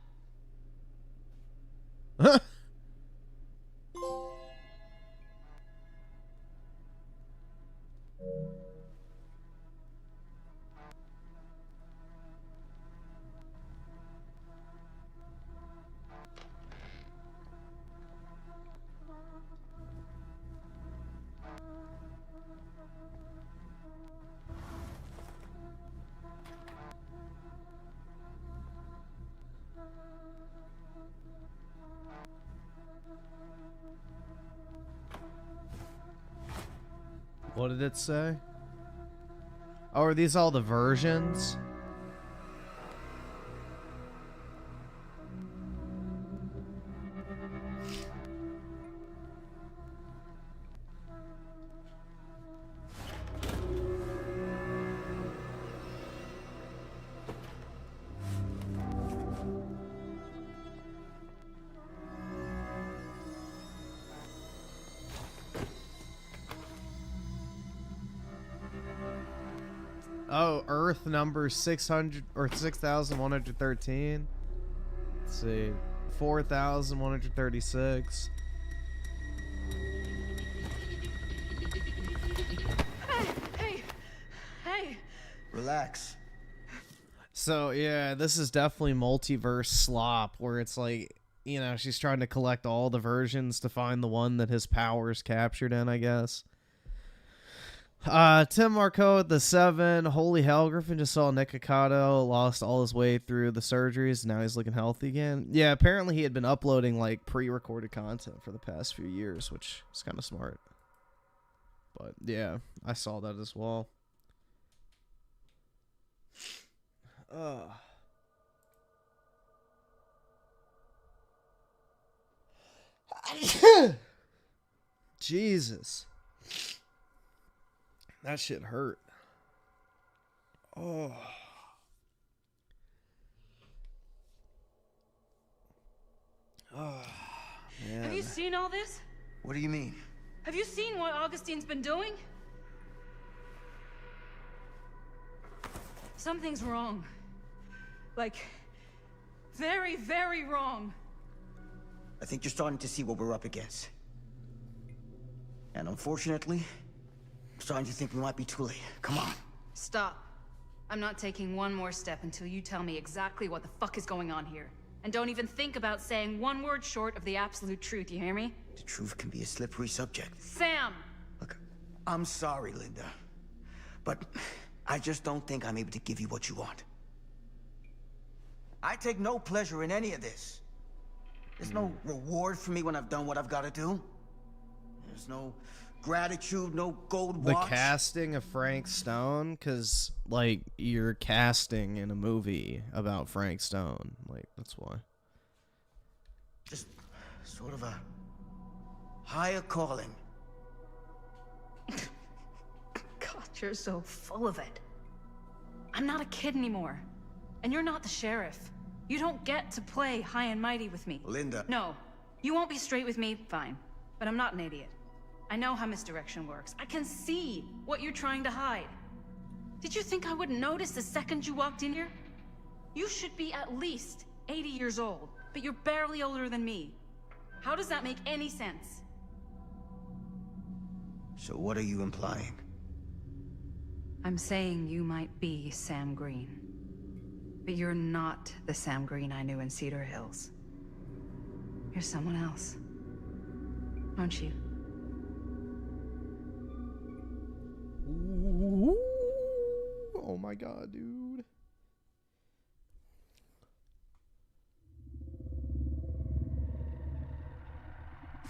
What did it say? Oh, are these all the versions? Oh, Earth number 600 or 6,113. Let's see, 4,136. Hey! Relax. So yeah, this is definitely multiverse slop, where it's like, you know, she's trying to collect all the versions to find the one that his powers captured in, I guess. Tim Marco at the 7. Holy hell, Griffin just saw Nick Ocado lost all his way through the surgeries. Now he's looking healthy again. Yeah, apparently he had been uploading like pre-recorded content for the past few years, which is kind of smart. But yeah, I saw that as well. Jesus. That shit hurt. Oh. Oh, man. Have you seen all this? What do you mean? Have you seen what Augustine's been doing? Something's wrong. Like, very, very wrong. I think you're starting to see what we're up against. And unfortunately, I'm starting to think we might be too late. Come on. Stop. I'm not taking one more step until you tell me exactly what the fuck is going on here. And don't even think about saying one word short of the absolute truth, you hear me? The truth can be a slippery subject. Sam! Look, I'm sorry, Linda. But I just don't think I'm able to give you what you want. I take no pleasure in any of this. There's no reward for me when I've done what I've got to do. There's no gratitude, no gold watch. The casting of Frank Stone, because, like, you're casting in a movie about Frank Stone. Like, that's why. Just sort of a higher calling. God, you're so full of it. I'm not a kid anymore. And you're not the sheriff. You don't get to play high and mighty with me. Linda. No. You won't be straight with me, fine. But I'm not an idiot. I know how misdirection works. I can see what you're trying to hide. Did you think I wouldn't notice the second you walked in here? You should be at least 80 years old, but you're barely older than me. How does that make any sense? So what are you implying? I'm saying you might be Sam Green. But you're not the Sam Green I knew in Cedar Hills. You're someone else. Aren't you? Ooh. Oh my god, dude.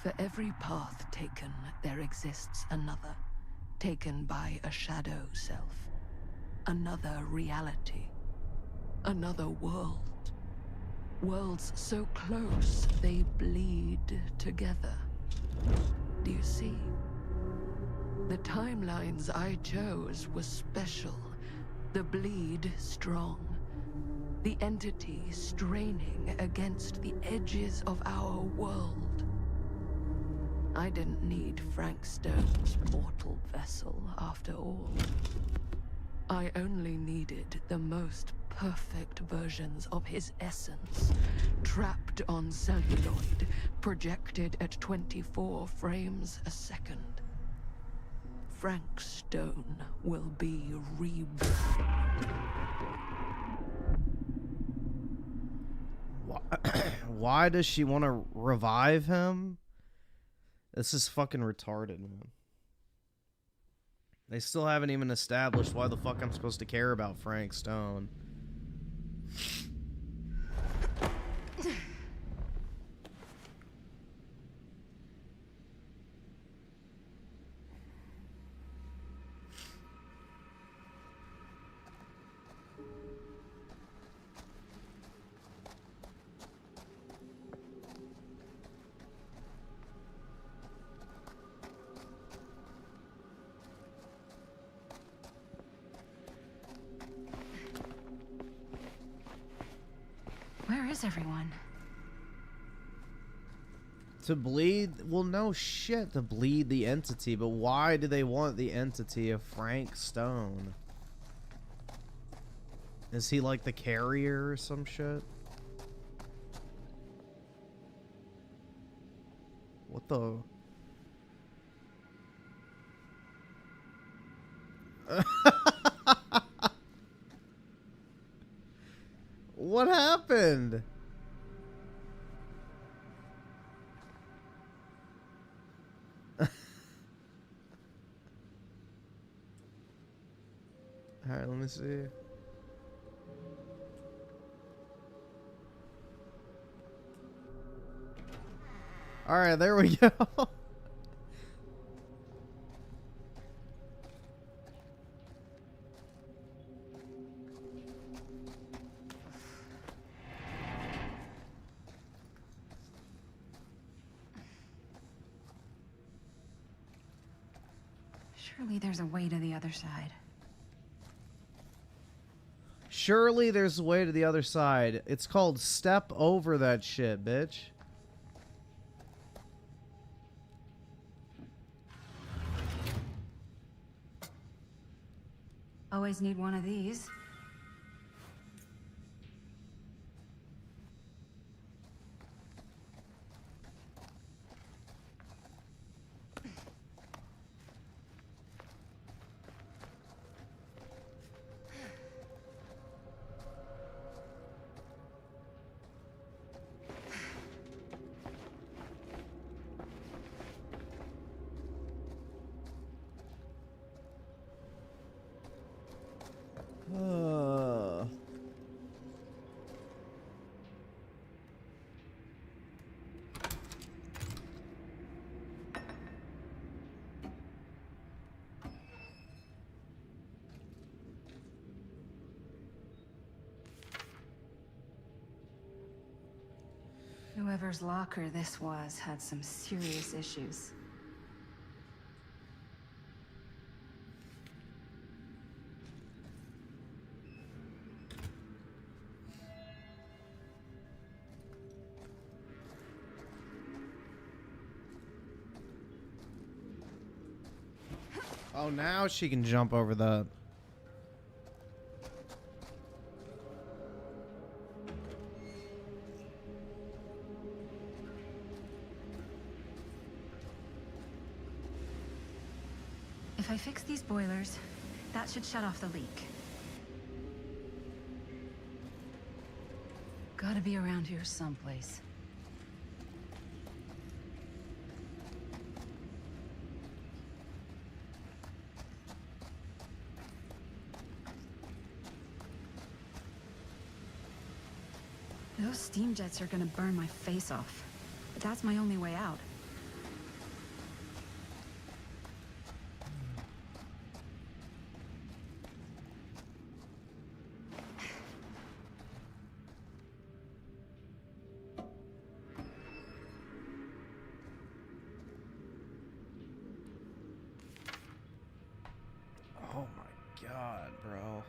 For every path taken, there exists another, taken by a shadow self. Another reality. Another world. Worlds so close, they bleed together. Do you see? The timelines I chose were special. The bleed strong. The entity straining against the edges of our world. I didn't need Frank Stone's mortal vessel, after all. I only needed the most perfect versions of his essence, trapped on celluloid, projected at 24 frames a second. Frank Stone will be reborn. Why does she want to revive him? This is fucking retarded, man. They still haven't even established why the fuck I'm supposed to care about Frank Stone. is everyone? To bleed? Well, no shit, to bleed the entity, but why do they want the entity of Frank Stone? Is he like the carrier or some shit? What the? What happened? Alright, let me see. Alright, there we go. Surely there's a way to the other side. Surely there's a way to the other side. It's called step over that shit, bitch. Always need one of these. Whoever's locker this was had some serious issues. Oh, now she can jump over the... If I fix these boilers, that should shut off the leak. Gotta be around here someplace. Those steam jets are gonna burn my face off. But that's my only way out. Oh my god, bro.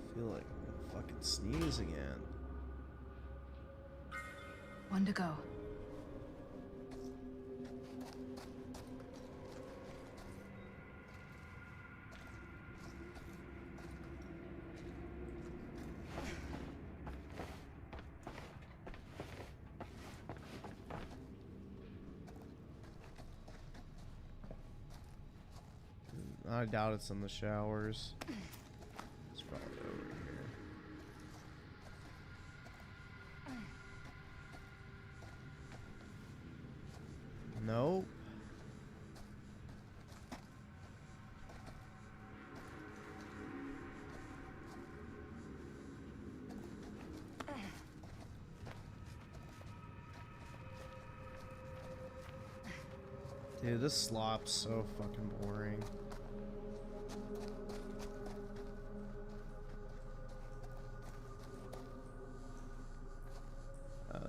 I feel like I'm gonna fucking sneeze again. One to go. I doubt it's in the showers. It's probably over here. Nope. Dude, this slop's so fucking boring.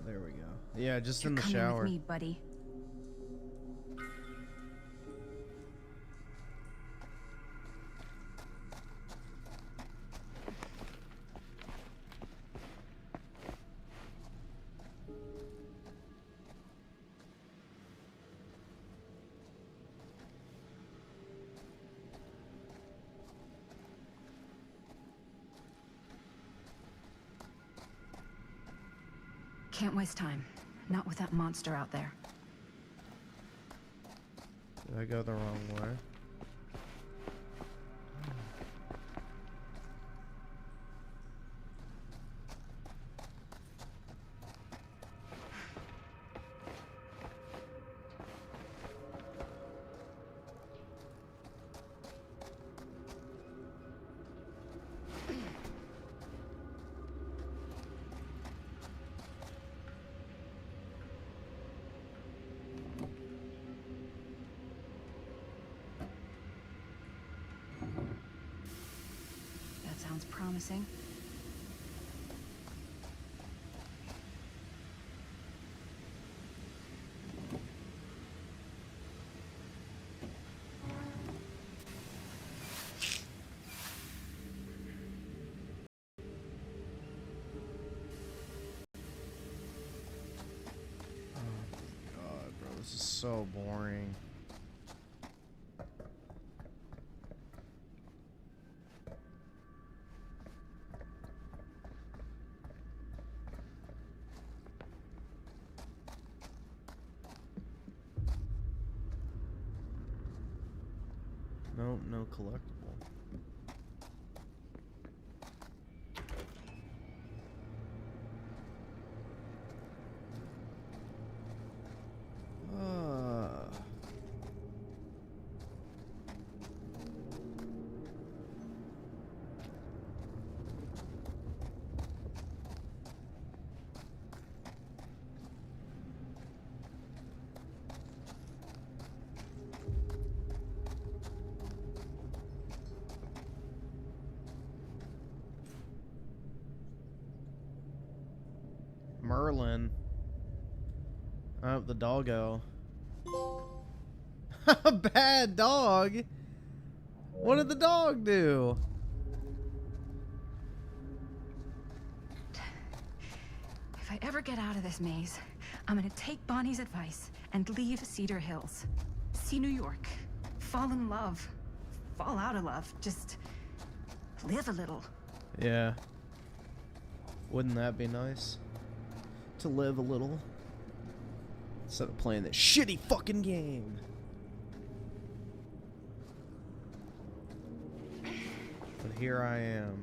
There we go. Yeah, just in the shower. With me, buddy. can't waste time. Not with that monster out there. Did I go the wrong way? That sounds promising. God, bro, this is so boring. Nope, no collectible. Merlin. Oh, the doggo. A bad dog? What did the dog do? If I ever get out of this maze, I'm gonna take Bonnie's advice and leave Cedar Hills. See New York. Fall in love. Fall out of love. Just live a little. Yeah. Wouldn't that be nice? To live a little. Instead of playing this shitty fucking game. But here I am.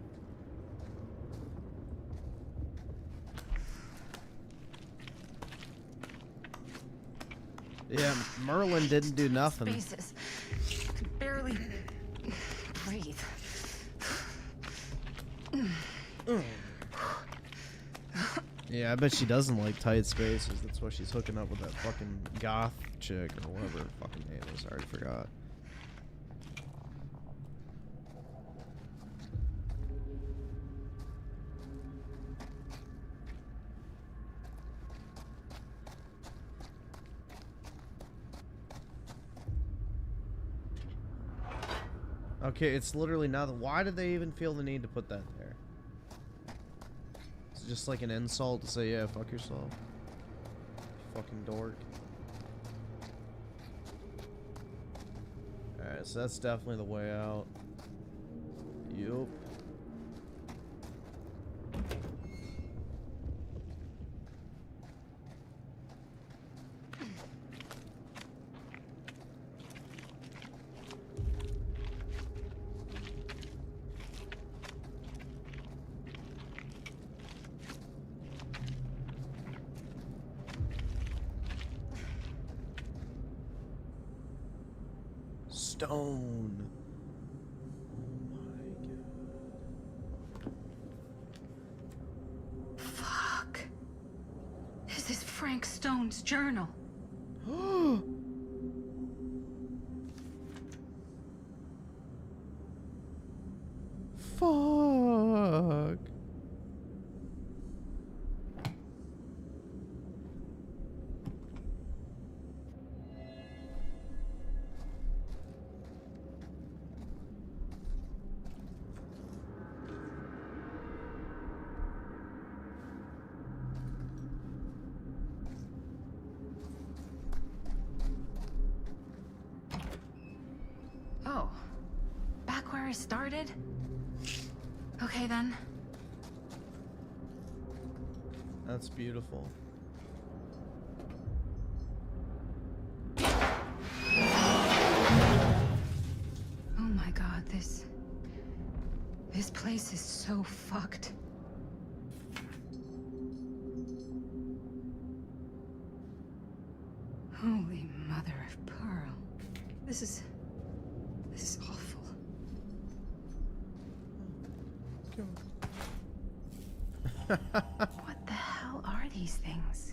Yeah, Merlin didn't do nothing. Spaces. I can barely breathe. Yeah, I bet she doesn't like tight spaces. That's why she's hooking up with that fucking goth chick or whatever her fucking name is. I already forgot. Okay, it's literally nothing. Why did they even feel the need to put that there? It's just like an insult to say, yeah, fuck yourself. You fucking dork. Alright, so that's definitely the way out. Yup. Stone. Fuck. This is Frank Stone's journal. Fuck. Oh. Back where I started? Okay then. That's beautiful. place is so fucked. Holy mother of pearl. This is awful. What the hell are these things?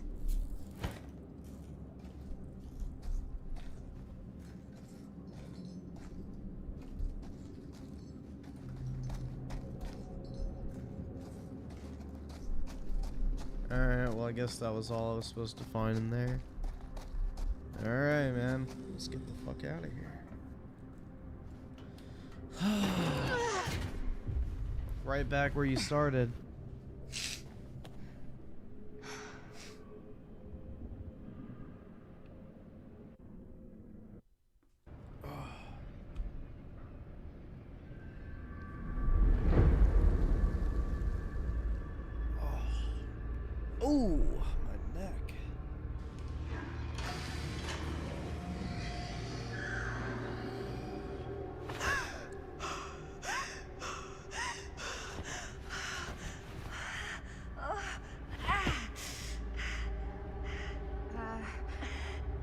Alright, well I guess that was all I was supposed to find in there. Alright, man. Let's get the fuck out of here. Right back where you started. Ooh, my neck.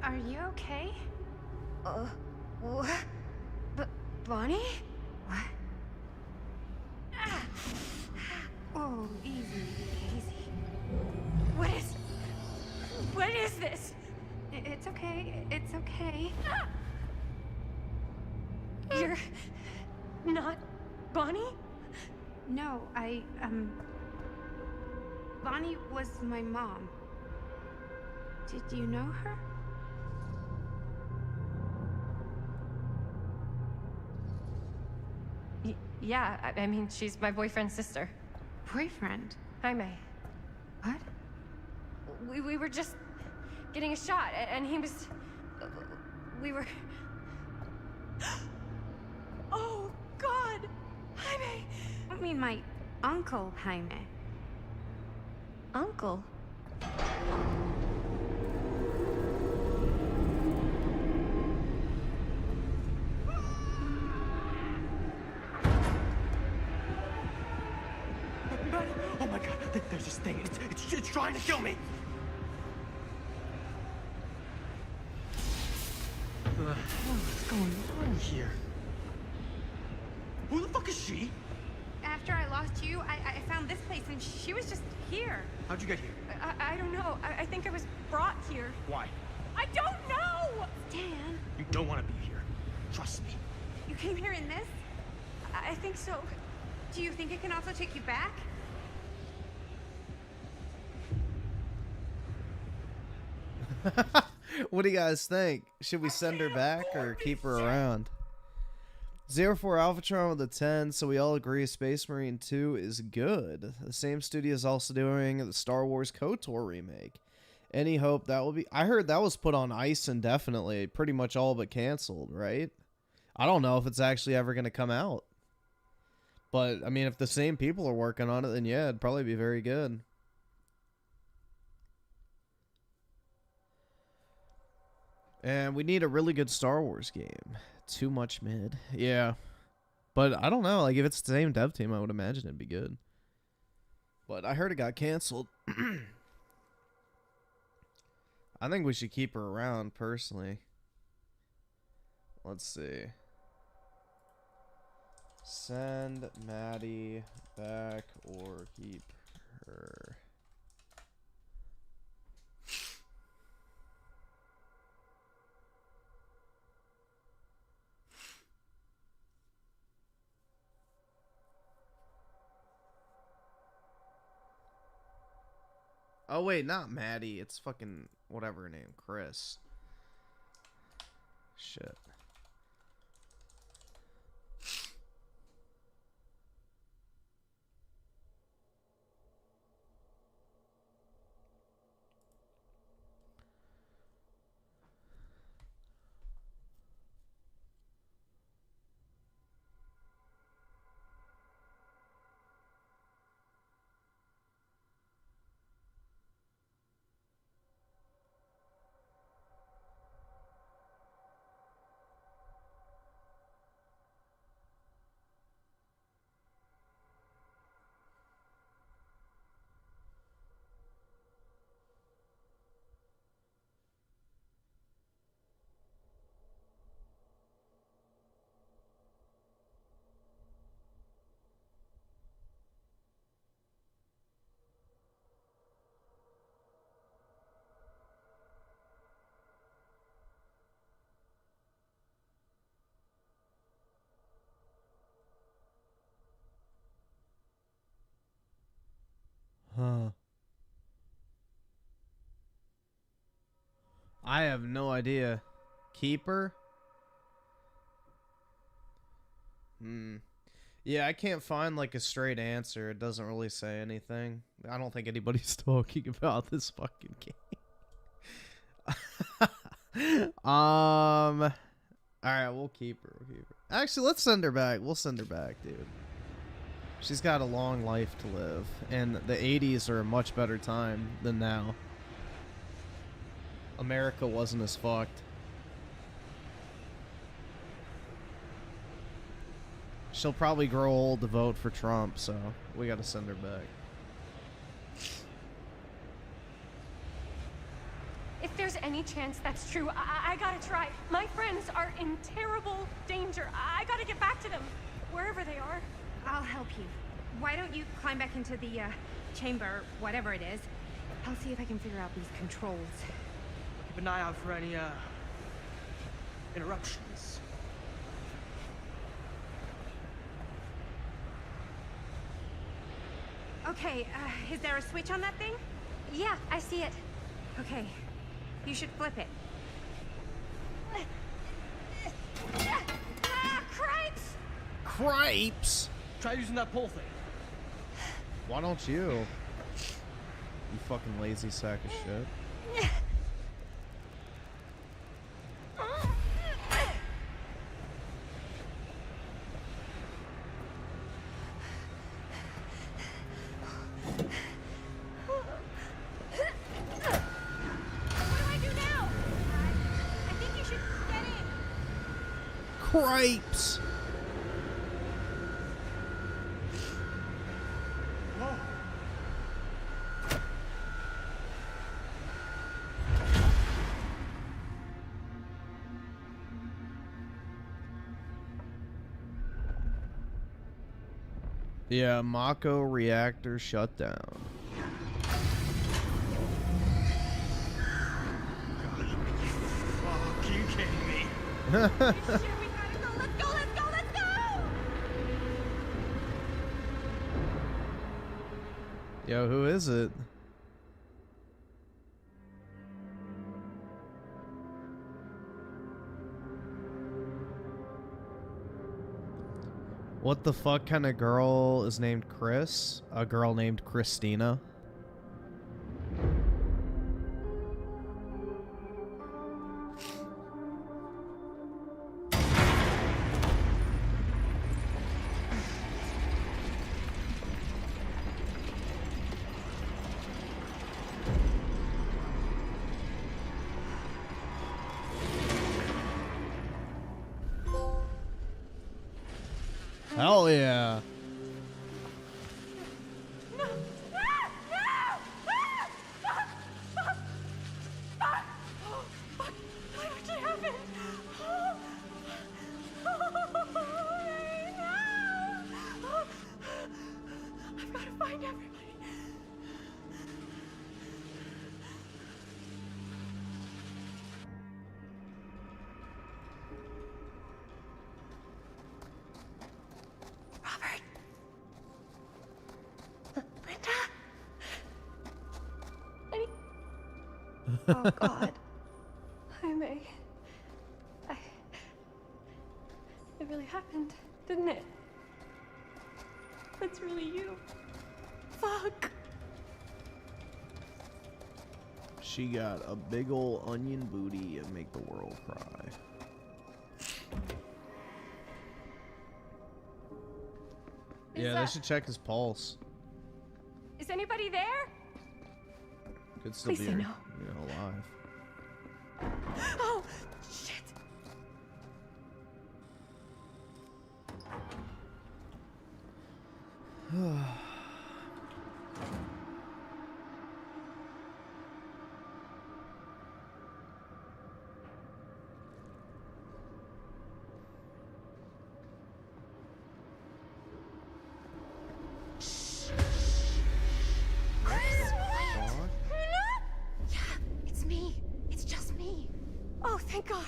Are you okay? What? Bonnie? What? Oh, easy, easy. What is this? It's okay. It's okay. You're not Bonnie? No, Bonnie was my mom. Did you know her? Yeah, I mean, she's my boyfriend's sister. Boyfriend? Hi, May. What? We were just getting a shot, and he was... We were... Oh, God! Jaime! I mean, my uncle, Jaime. Uncle? Oh my god, there's this thing. It's trying to kill me. What the hell is going on here? Who the fuck is she? After I lost you, I found this place, and she was just here. How'd you get here? I don't know. I think I was brought here. Why? I don't know! Dan. You don't want to be here. Trust me. You came here in this? I think so. Do you think it can also take you back? What do you guys think? Should we send her back or keep her around? 04 Alphatron with a 10, so we all agree Space Marine 2 is good. The same studio is also doing the Star Wars KOTOR remake. Any hope that will be... I heard that was put on ice indefinitely, pretty much all but canceled, right? I don't know if it's actually ever going to come out. But, I mean, if the same people are working on it, then yeah, it'd probably be very good. And we need a really good Star Wars game. Too much mid. Yeah. But I don't know. Like, if it's the same dev team, I would imagine it'd be good. But I heard it got canceled. I think we should keep her around, personally. Let's see. Send Maddie back or keep her. Oh, wait, not Maddie. It's fucking whatever her name. Chris. Shit. Huh. I have no idea. Keeper? Yeah, I can't find like a straight answer. It doesn't really say anything. I don't think anybody's talking about this fucking game. Alright, we'll keep her. Actually, let's send her back. We'll send her back, dude. She's got a long life to live, and the 80s are a much better time than now. America wasn't as fucked. She'll probably grow old to vote for Trump, so we gotta send her back. If there's any chance that's true, I gotta try. My friends are in terrible danger. I gotta get back to them, wherever they are. I'll help you. Why don't you climb back into the chamber, whatever it is? I'll see if I can figure out these controls. Keep an eye out for any interruptions. Okay, is there a switch on that thing? Yeah, I see it. Okay, you should flip it. Cripes! Cripes? Try using that pole thing. Why don't you? You fucking lazy sack of shit. Cripes! Yeah, Mako reactor shut down. Fuck, you kidding me? Let's go! Yo, who is it? What the fuck kind of girl is named Chris? A girl named Christina? Hell yeah. I've got to find everybody. Oh God. Hi, May. It really happened, didn't it? That's really you. Fuck. She got a big ol' onion booty and make the world cry. Yeah, they should check his pulse. Is anybody there? Could still Please be, say no. alive. Oh, shit. Thank God.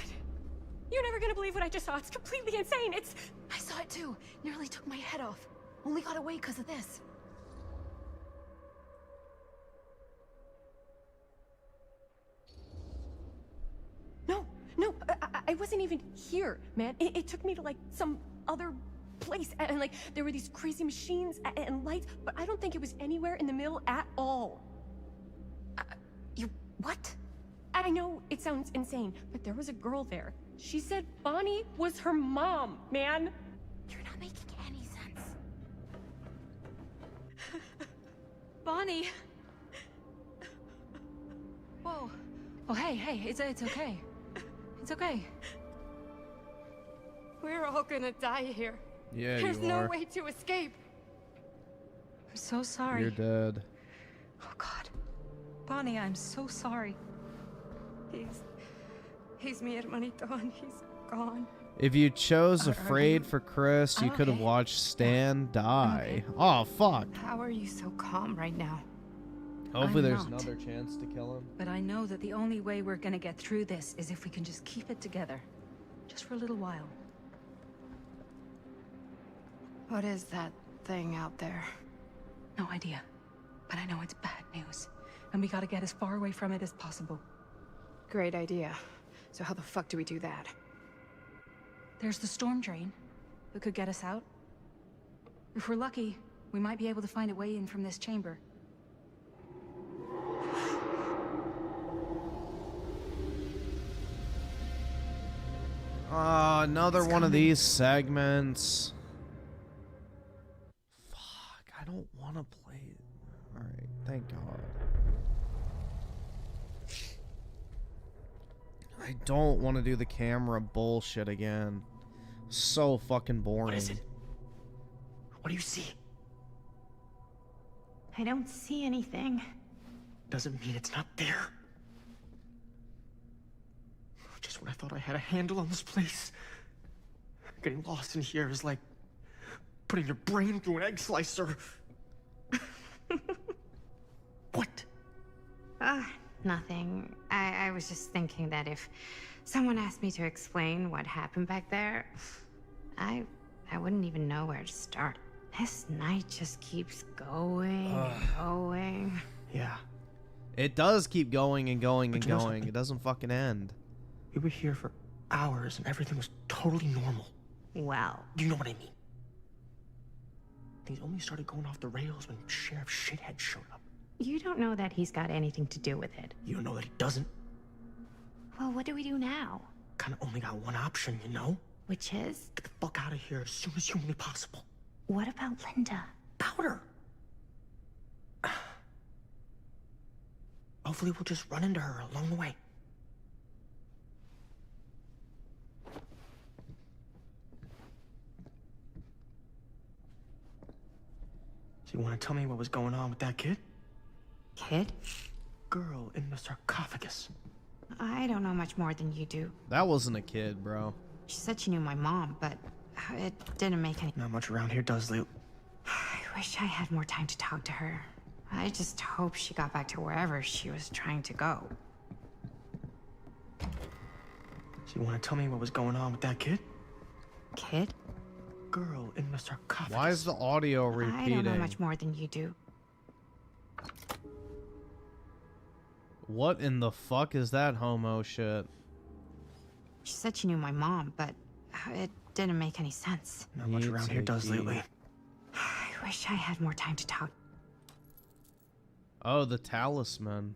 You're never gonna believe what I just saw. It's completely insane. I saw it too. Nearly took my head off. Only got away because of this. I wasn't even here, man. It took me to like some other place, and like there were these crazy machines and lights, but I don't think it was anywhere in the mill at all. You what? I know it sounds insane, but there was a girl there. She said Bonnie was her mom, man. You're not making any sense. Bonnie! Whoa. Oh, hey, it's okay. It's okay. We're all gonna die here. Yeah, There's you no are. way to escape. I'm so sorry. You're dead. Oh, God. Bonnie, I'm so sorry. He's mi hermanito and he's gone. If you chose Are Afraid you- for Chris, you I'm could have okay. watched Stan die. Oh, fuck. How are you so calm right now? Hopefully I'm there's not. another chance to kill him. But I know that the only way we're gonna get through this is if we can just keep it together. Just for a little while. What is that thing out there? No idea. But I know it's bad news. And we gotta get as far away from it as possible. Great idea. So how the fuck do we do that? There's the storm drain that could get us out. If we're lucky, we might be able to find a way in from this chamber. Another one of these segments. Fuck, I don't want to play it. Alright, thank God. I don't want to do the camera bullshit again. So fucking boring. What is it? What do you see? I don't see anything. Doesn't mean it's not there. Just when I thought I had a handle on this place. Getting lost in here is like putting your brain through an egg slicer. What? Nothing. I was just thinking that if someone asked me to explain what happened back there, I wouldn't even know where to start. This night just keeps going and going. Yeah. It does keep going and going But and you know going. something? It doesn't fucking end. We were here for hours and everything was totally normal. Well, You know what I mean? Things only started going off the rails when Sheriff Shithead showed up. you don't know that he's got anything to do with it. You don't know that he doesn't. Well, what do we do now? Kinda only got one option, you know? Which is? Get the fuck out of here as soon as humanly possible. What about Linda? Powder! Hopefully we'll just run into her along the way. So you want to tell me what was going on with that kid? Kid? Girl in the sarcophagus. I don't know much more than you do. That wasn't a kid, bro. She said she knew my mom, but it didn't make any... Not much around here does, lately. I wish I had more time to talk to her. I just hope she got back to wherever she was trying to go. So you want to tell me what was going on with that kid? Kid? Girl in the sarcophagus. Why is the audio I repeating? don't know much more than you do. What in the fuck is that homo shit? She said she knew my mom, but it didn't make any sense. Not much around here does, lately. I wish I had more time to talk. Oh, the talisman.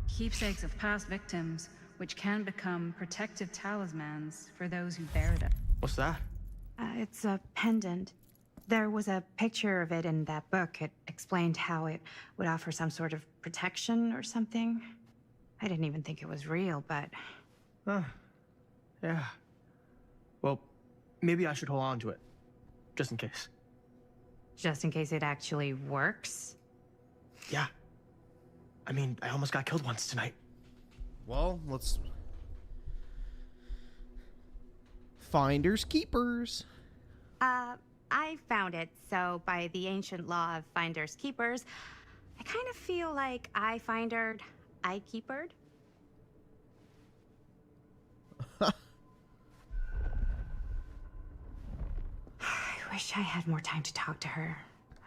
Keepsakes of past victims, which can become protective talismans for those who bear them. What's that? It's a pendant. There was a picture of it in that book. It explained how it would offer some sort of protection or something. I didn't even think it was real, but... Yeah. Well, maybe I should hold on to it. Just in case. Just in case it actually works? Yeah. I mean, I almost got killed once tonight. Well, let's... Finders keepers. I found it, so by the ancient law of finders keepers, I kind of feel like I findered, I keepered. I wish I had more time to talk to her.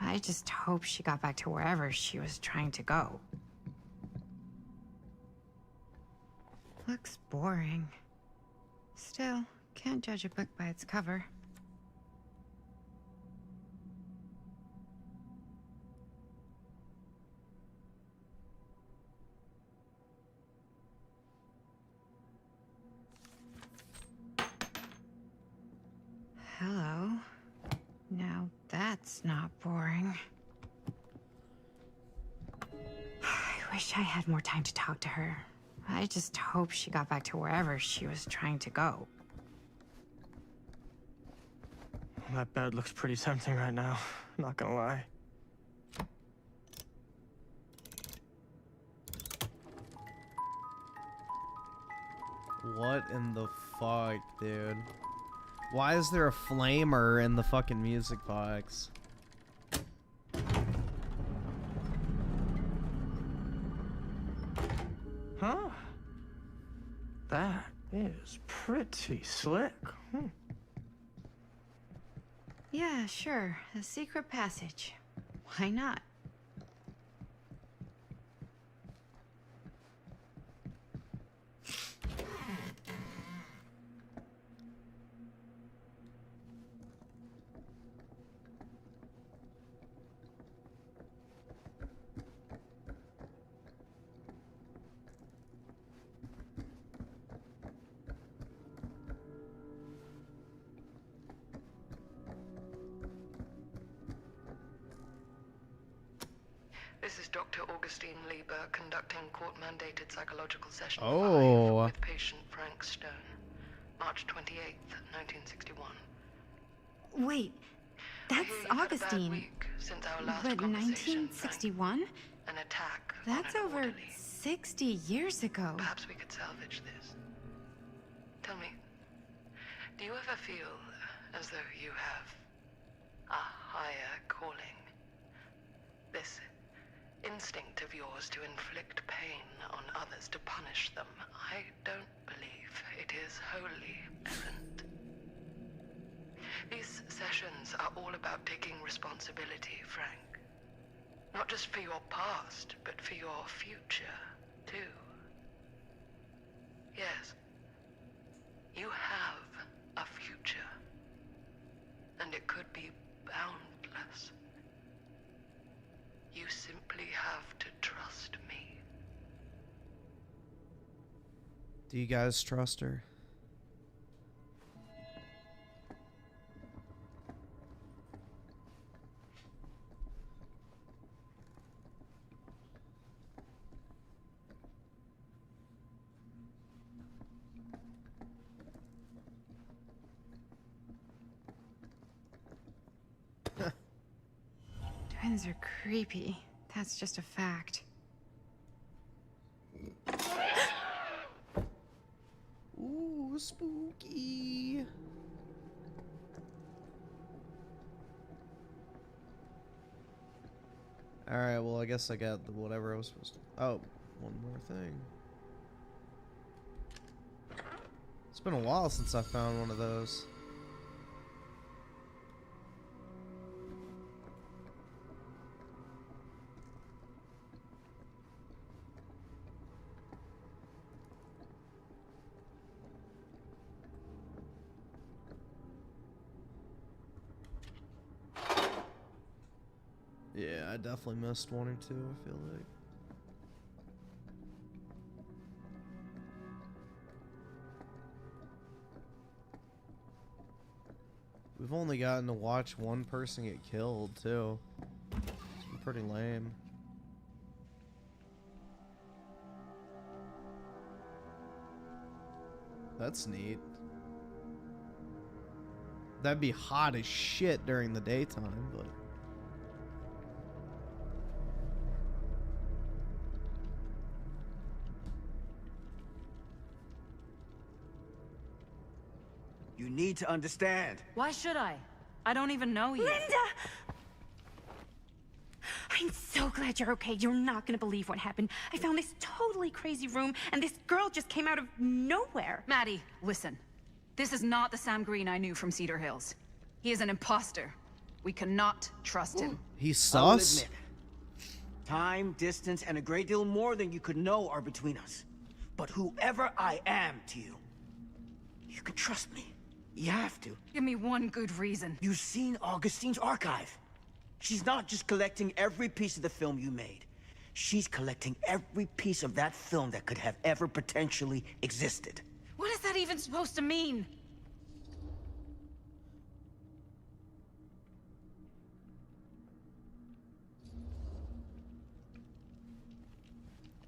I just hope she got back to wherever she was trying to go. Looks boring. Still, can't judge a book by its cover. Hello. Now that's not boring. I wish I had more time to talk to her. I just hope she got back to wherever she was trying to go. That bed looks pretty tempting right now, not gonna lie. What in the fuck, dude? Why is there a flamer in the fucking music box? Huh? That is pretty slick. Yeah, sure. A secret passage. Why not? This is Dr. Augustine Lieber conducting court-mandated psychological session 5 with patient Frank Stone, March 28th, 1961. Wait, that's Augustine. Since our last But conversation, 1961? An attack. That's over 60 years ago. Perhaps we could salvage this. Tell me, do you ever feel as though you have a higher calling? This instinct of yours to inflict pain on others, to punish them, I don't believe it is wholly errant. These sessions are all about taking responsibility, Frank. Not just for your past, but for your future, too. Yes, you have a future, and it could be boundless. You simply have to trust me. Do you guys trust her? Twins are creepy. That's just a fact. Ooh, spooky. Alright, well, I guess I got whatever I was supposed to. Oh, one more thing. It's been a while since I found one of those. Yeah, I definitely missed one or two, I feel like. We've only gotten to watch one person get killed, too. It's been pretty lame. That's neat. That'd be hot as shit during the daytime, but... You need to understand. Why should I? I don't even know you. Linda! I'm so glad you're okay. You're not gonna believe what happened. I found this totally crazy room, and this girl just came out of nowhere. Maddie, listen. This is not the Sam Green I knew from Cedar Hills. He is an imposter. We cannot trust him. He's I'll sus? admit, time, distance, and a great deal more than you could know are between us. But whoever I am to you, You can trust me. You have to. Give me one good reason. You've seen Augustine's archive. She's not just collecting every piece of the film you made. She's collecting every piece of that film that could have ever potentially existed. What is that even supposed to mean?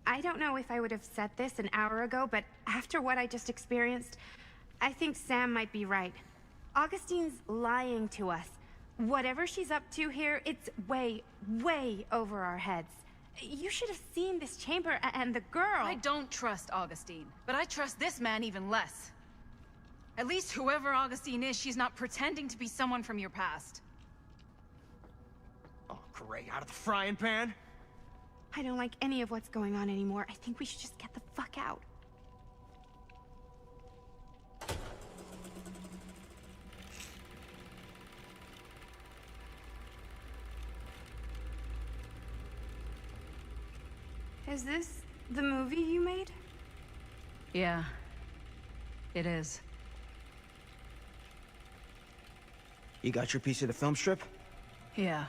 I don't know if I would have said this an hour ago, but after what I just experienced, I think Sam might be right. Augustine's lying to us. Whatever she's up to here, it's way, way over our heads. You should have seen this chamber and the girl. I don't trust Augustine, but I trust this man even less. At least whoever Augustine is, she's not pretending to be someone from your past. Oh, great. Out of the frying pan? I don't like any of what's going on anymore. I think we should just get the fuck out. Is this the movie you made? Yeah, it is. You got your piece of the film strip? Yeah.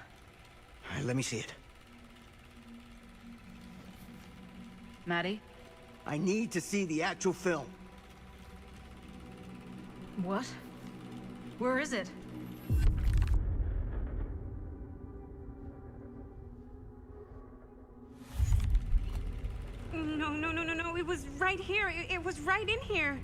All right, let me see it. Maddie? I need to see the actual film. What? Where is it? No. It was right here. It was right in here.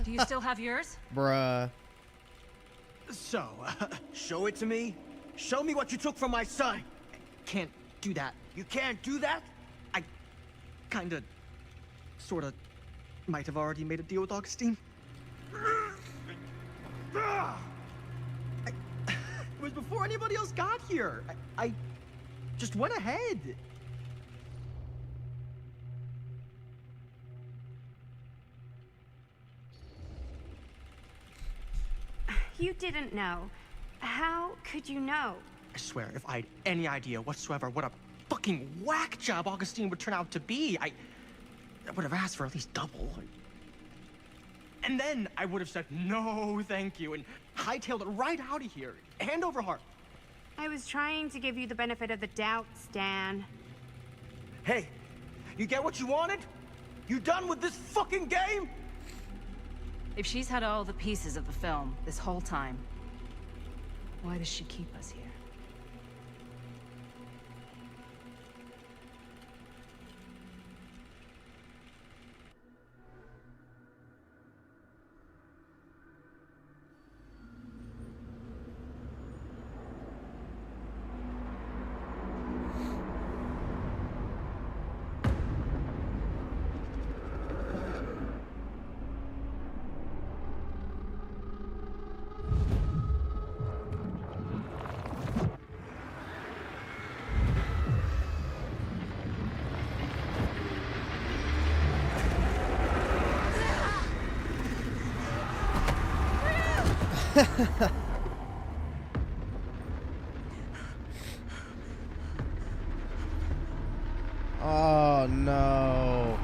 Do you still have yours? Bruh. So, show it to me. Show me what you took from my son. Can't do that. You can't do that? I kinda, sorta, might have already made a deal with Augustine. It was before anybody else got here. I just went ahead. You didn't know. How could you know? I swear, if I had any idea whatsoever what a fucking whack job Augustine would turn out to be, I would have asked for at least double. And then I would have said, no, thank you, and hightailed it right out of here, hand over heart. I was trying to give you the benefit of the doubt, Stan. Hey, you get what you wanted? You done with this fucking game? If she's had all the pieces of the film this whole time, why does she keep us here? Oh no.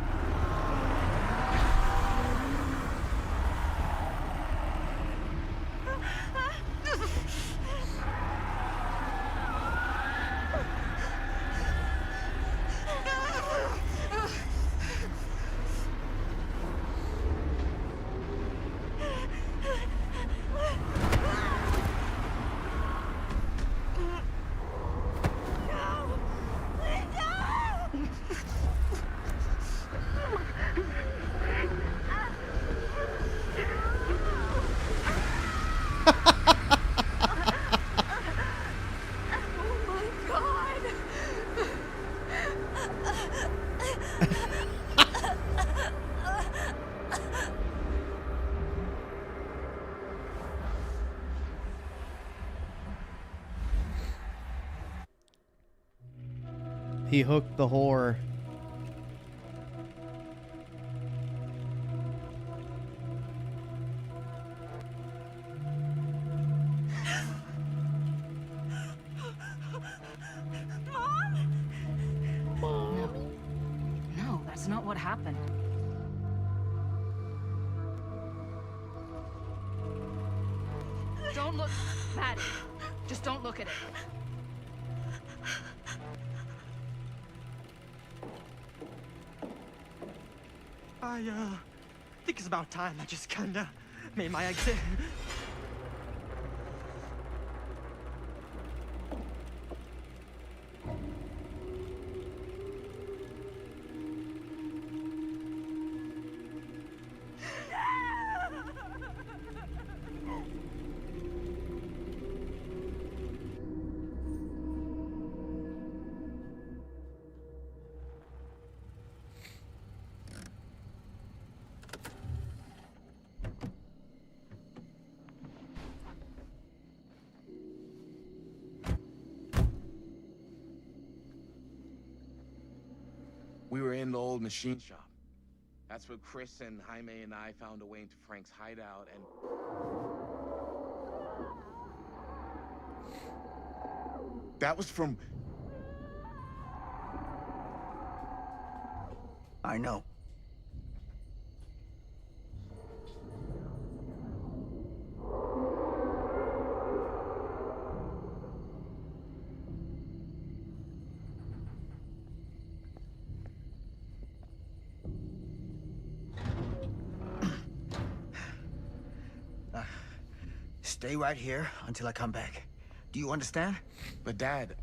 He hooked the whore. That's not what happened. Don't look, Maddie. Just don't look at it. I think it's about time I just kinda made my exit. We were in the old machine shop. That's where Chris and Jaime and I found a way into Frank's hideout and... That was from... I know. Stay right here until I come back. Do you understand? But Dad...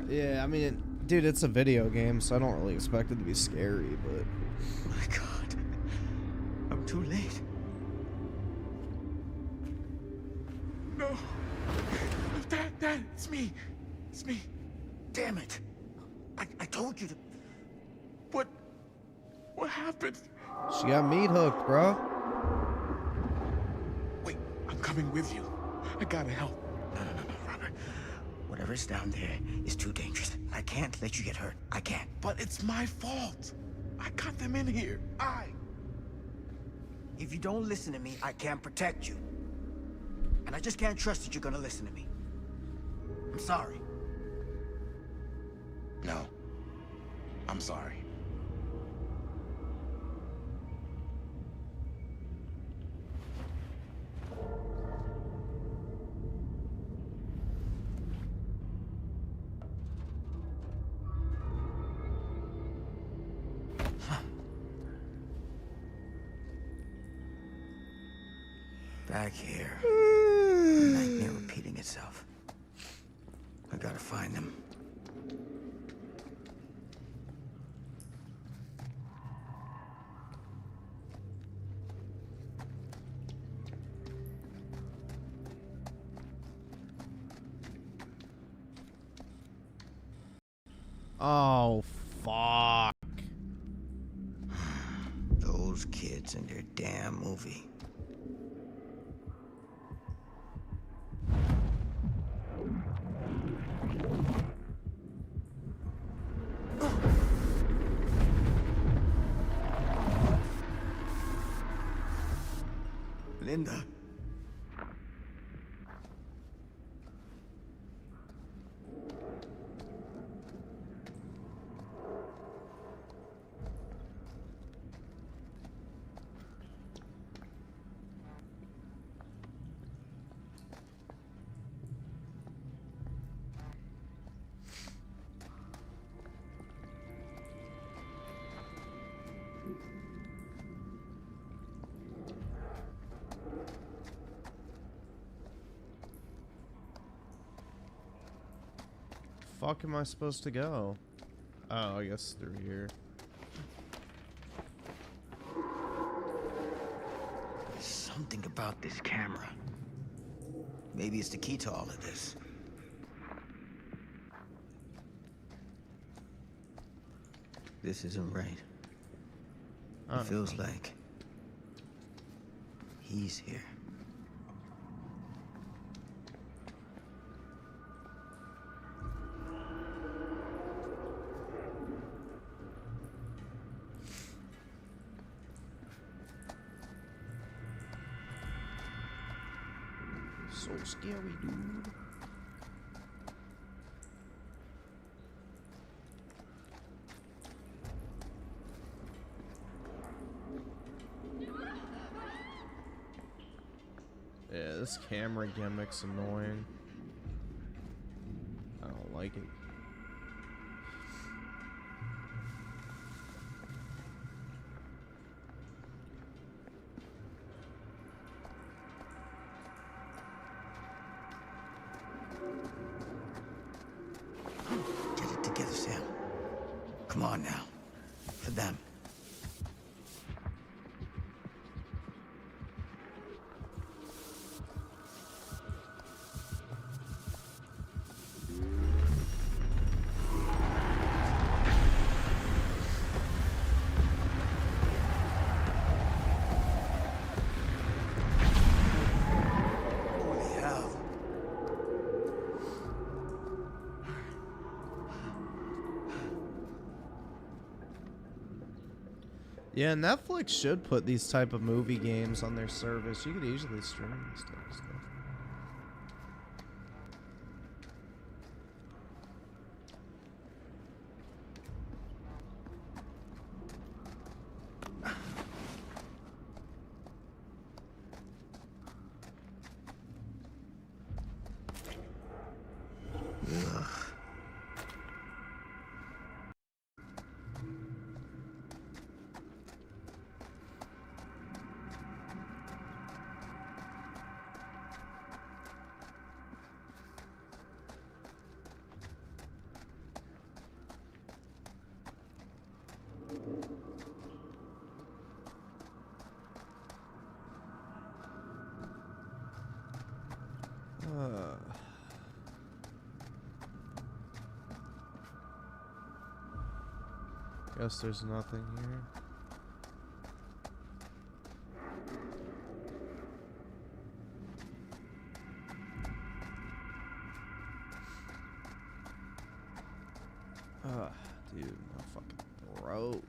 Yeah, I mean, dude, it's a video game, so I don't really expect it to be scary, but... My God. I'm too late. No. Dad, it's me. It's me. Damn it. I told you to... What happened? She got meat hooked, bro. Wait, I'm coming with you. I gotta help. No, Robert. Whatever's down there is too dangerous. I can't let you get hurt. I can't. But it's my fault. I got them in here. If you don't listen to me, I can't protect you. And I just can't trust that you're gonna listen to me. I'm sorry. No. I'm sorry. Back here. A nightmare repeating itself. I gotta find them. Oh, fuck. Those kids and their damn movie. Linda. Fuck am I supposed to go? Oh, I guess through here. Something about this camera. Maybe it's the key to all of this. This isn't right. It feels like he's here. So scary, dude. Yeah, this camera gimmick's annoying. I don't like it. Get it together, Sam. Come on now. For them. Holy hell. Yeah, Netflix should put these type of movie games on their service. You could easily stream this type of stuff. Guess there's nothing here. Dude, my fucking throat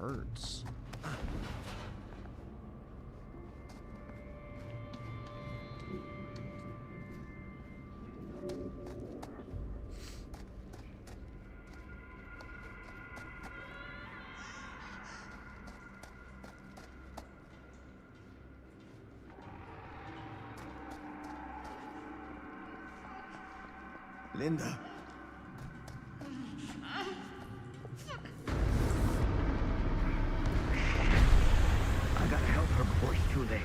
hurts. Linda. I gotta help her before it's too late.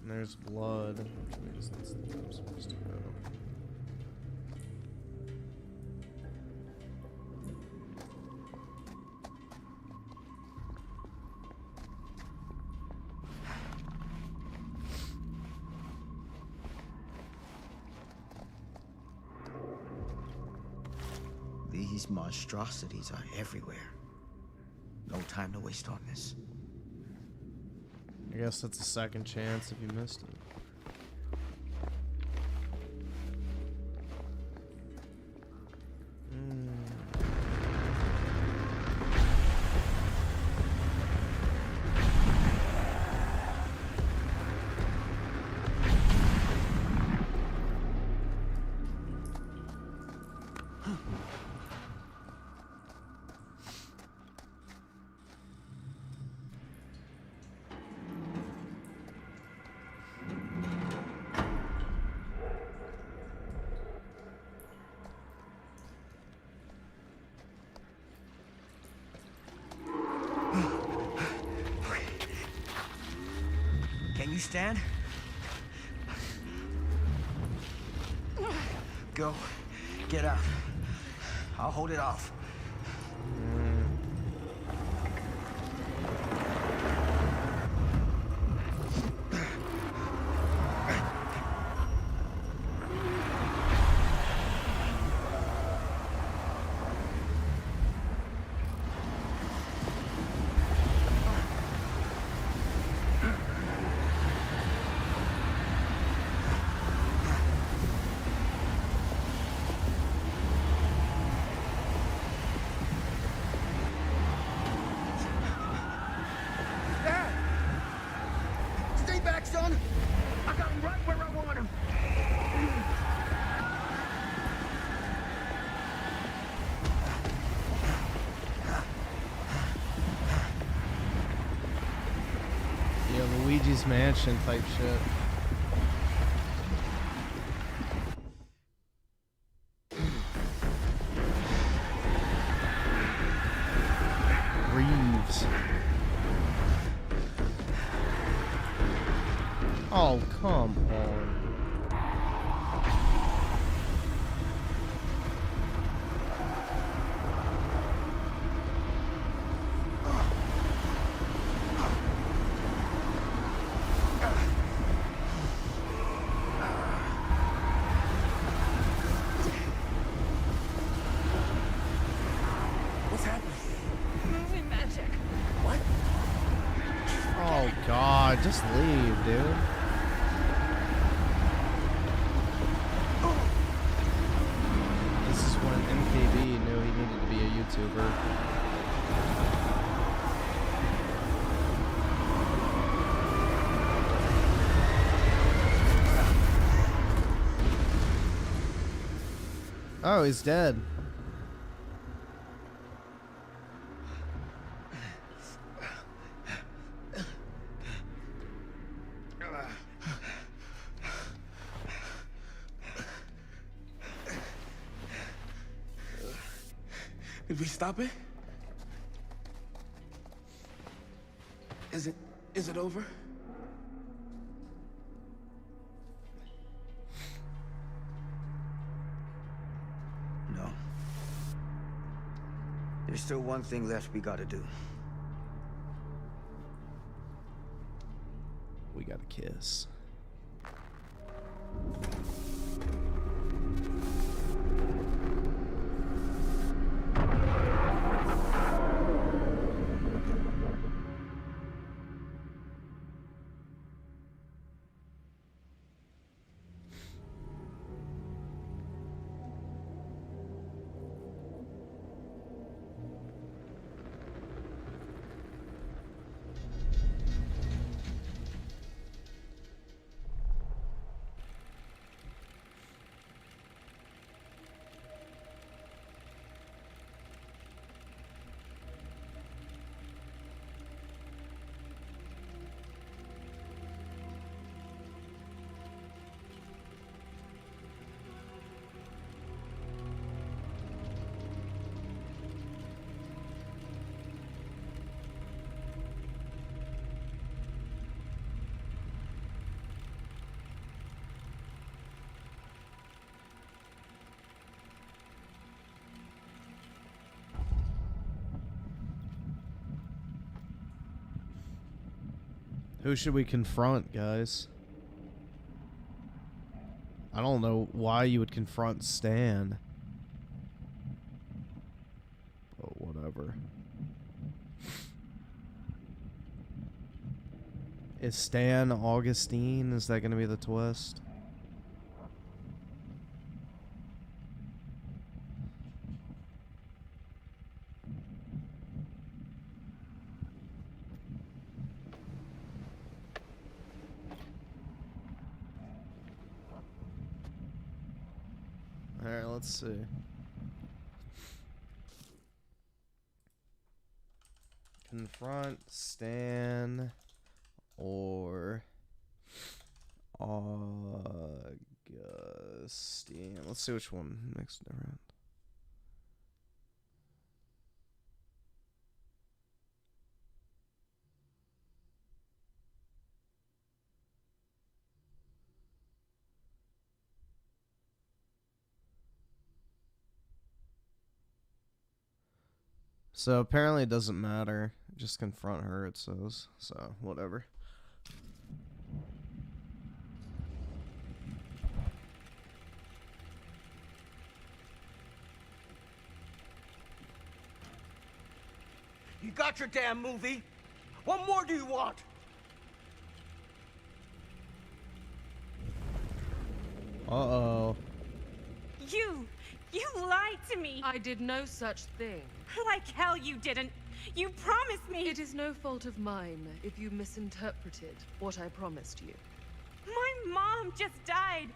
And there's blood, which means that's where I'm supposed to go. These monstrosities are everywhere. No time to waste on this. I guess that's a second chance if you missed it. understand? Go. Get out. I'll hold it off. Stay back, son! I got him right where I want him! Yeah, Luigi's Mansion type shit. Reeves. Oh, come on. What's happening? Movie magic. What? Oh god, just leave, dude. This is when MKB knew he needed to be a YouTuber. Oh, he's dead. Did we stop it? Is it over? No. There's still one thing left we gotta do. We gotta kiss. Who should we confront, guys? I don't know why you would confront Stan. But whatever. Is Stan Augustine? Is that going to be the twist? Alright, let's see. Confront Stan or Augustine. Let's see which one makes a difference. So apparently it doesn't matter. Just confront her, it says. So, whatever. You got your damn movie. What more do you want? Uh-oh. You lied to me. I did no such thing. Like hell you didn't. You promised me. It is no fault of mine if you misinterpreted what I promised you. My mom just died.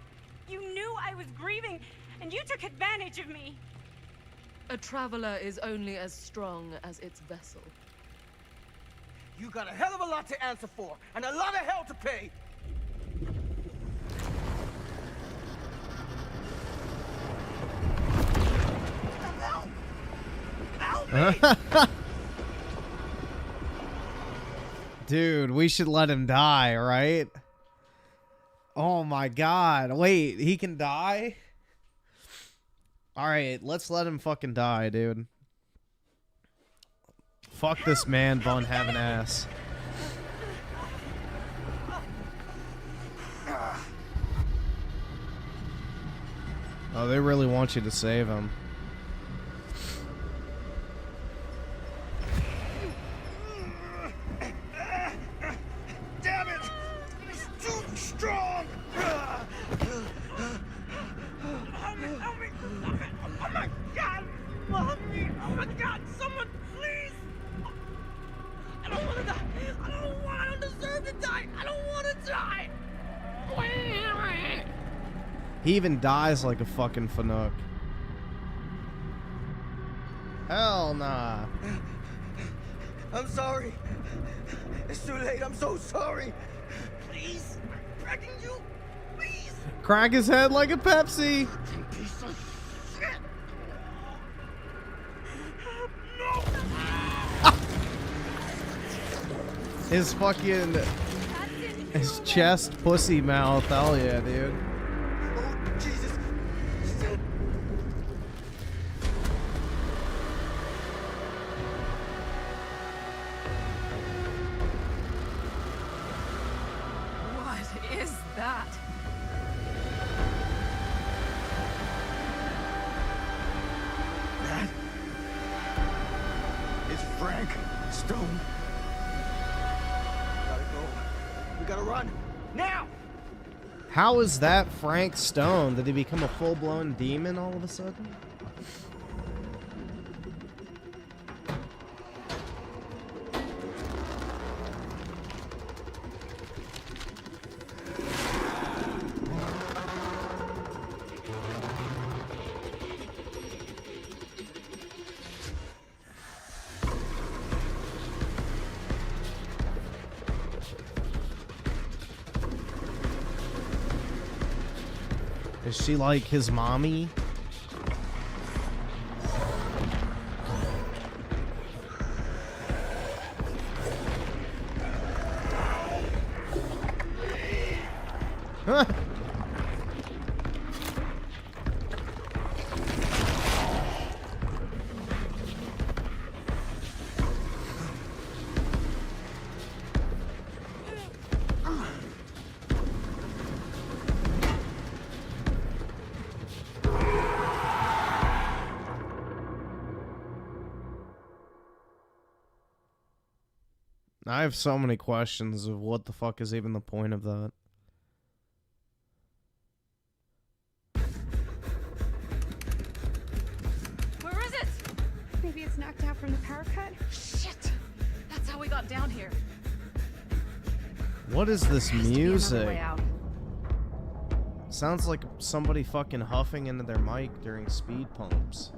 You knew I was grieving, and you took advantage of me. A traveler is only as strong as its vessel. You got a hell of a lot to answer for, and a lot of hell to pay. Dude, we should let him die, right? Oh my god. Wait, he can die? Alright, let's let him fucking die, dude. Fuck this man bun having ass. Oh, they really want you to save him. Damn it! It's too strong! Help me! Oh my god! Help me! Oh my god! Someone, please! I don't want to die! I don't deserve to die! I don't want to die! He even dies like a fucking Fanuc. Hell nah. I'm sorry. It's too late. I'm so sorry. Please, I'm begging you. Please. Crack his head like a Pepsi. Piece of shit. His fucking... His chest pussy mouth. Hell yeah, dude. Jesus. What is that? That is Frank Stone. Gotta go. We gotta run. Now! How is that Frank Stone? Did he become a full-blown demon all of a sudden? Is she like his mommy? Huh. I have so many questions of what the fuck is even the point of that. Where is it? Maybe it's knocked out from the power cut? Shit! That's how we got down here. What is this There has to be another way music? out. Sounds like somebody fucking huffing into their mic during speed pumps.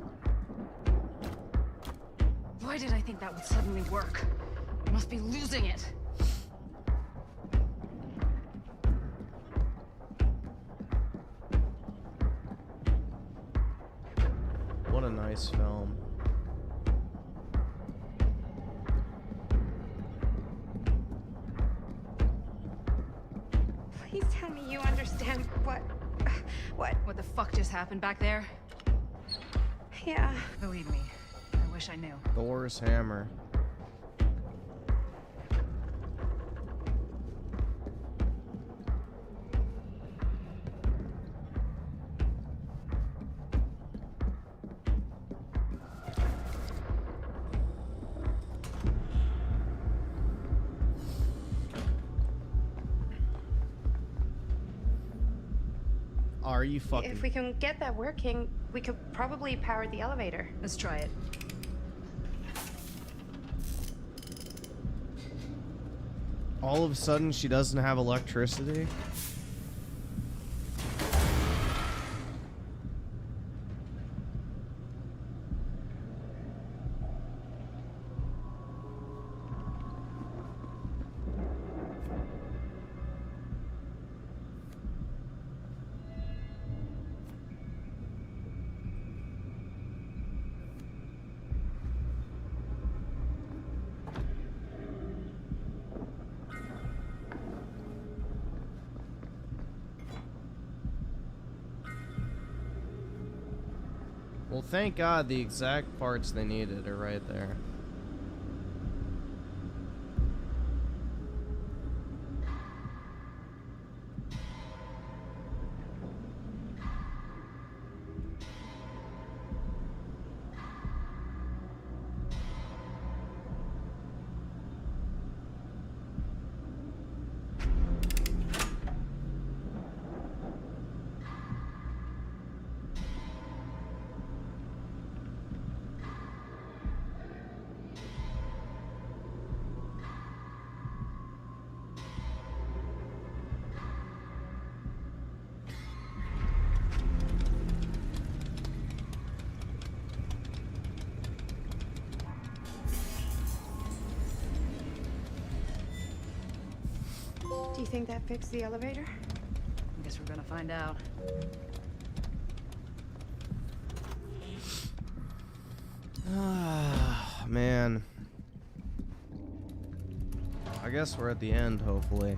Why did I think that would suddenly work? I must be losing it. What a nice film. Please tell me you understand what... What the fuck just happened back there? Yeah. Believe me, I wish I knew. Thor's hammer. Are you fucking... If we can get that working, we could probably power the elevator. Let's try it. All of a sudden, she doesn't have electricity? Well, thank God the exact parts they needed are right there. Do you think that fixed the elevator? I guess we're gonna find out. Ah, man. I guess we're at the end, hopefully.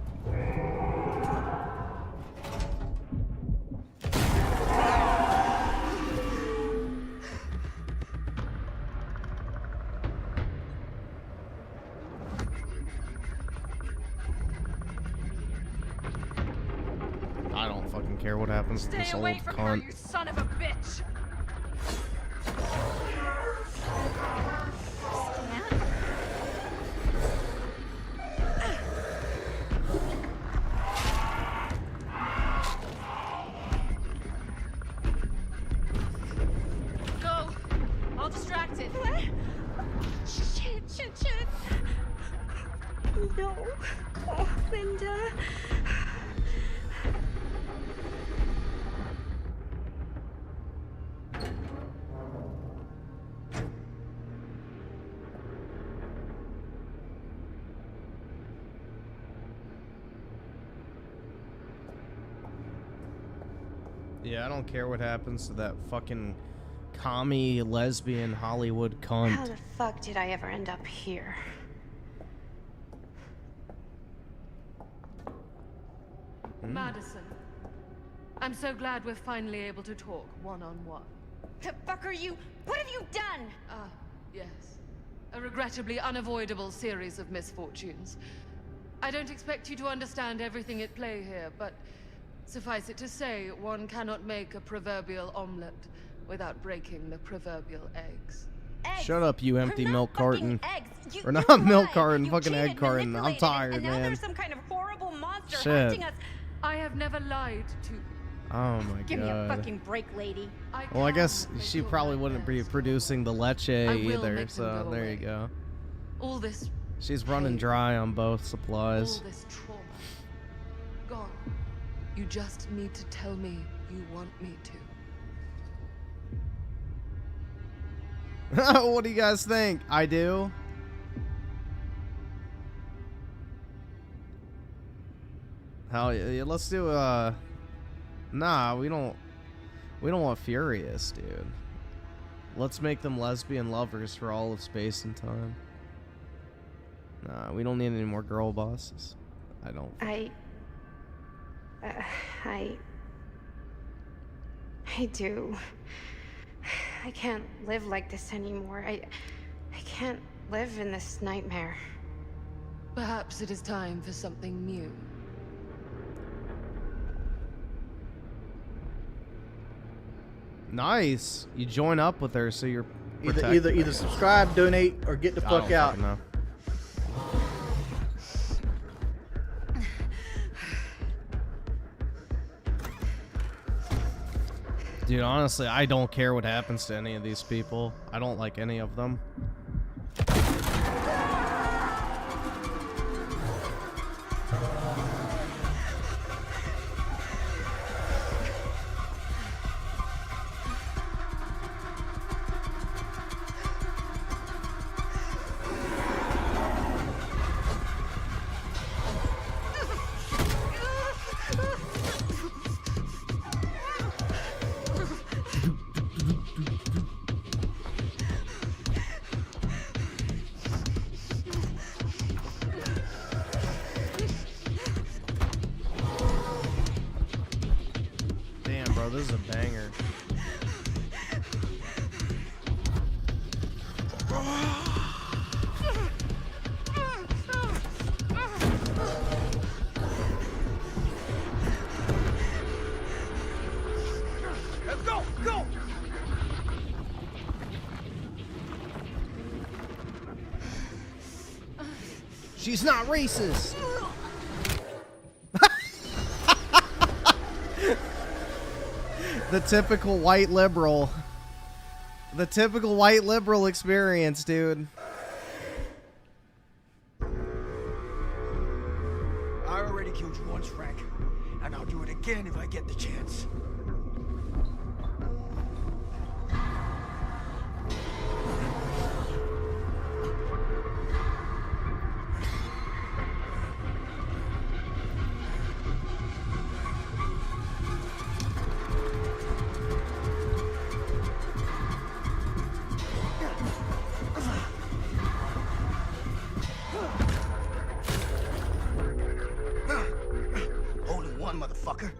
I don't fucking care what happens to this Stay old away from her, cunt. you son of a bitch! Go! I'll distract it. What? Shit. No. Oh, Linda. Yeah, I don't care what happens to that fucking commie lesbian Hollywood cunt. How the fuck did I ever end up here? Madison, I'm so glad we're finally able to talk one-on-one. The fuck are you? What have you done? Ah, yes. A regrettably unavoidable series of misfortunes. I don't expect you to understand everything at play here, but suffice it to say, one cannot make a proverbial omelet without breaking the proverbial eggs. Shut up, you empty milk carton. Eggs. Or not milk carton, fucking egg carton. I'm manipulated, tired, and now man. there's some kind of horrible monster Shit. hunting us. I have never lied to you. Oh my Give me a god. fucking break, lady. Well, I guess she probably wouldn't be producing the leche either, make them so go there away. you go. All this She's running dry on both supplies. all this trauma. Gone. You just need to tell me you want me to. What do you guys think? I do. Hell yeah, let's do nah, we don't want Furious, dude. Let's make them lesbian lovers for all of space and time. Nah, we don't need any more girl bosses. I don't. I do. I can't live like this anymore. I can't live in this nightmare. Perhaps it is time for something new. Nice. You join up with her, so you're Either subscribe, donate, or get the fuck out. No. Dude, honestly, I don't care what happens to any of these people. I don't like any of them. This is a banger. Let's go! Go! She's not racist. The typical white liberal. The typical white liberal experience, dude. I already killed you once, Frank. And I'll do it again if I get the chance. Motherfucker.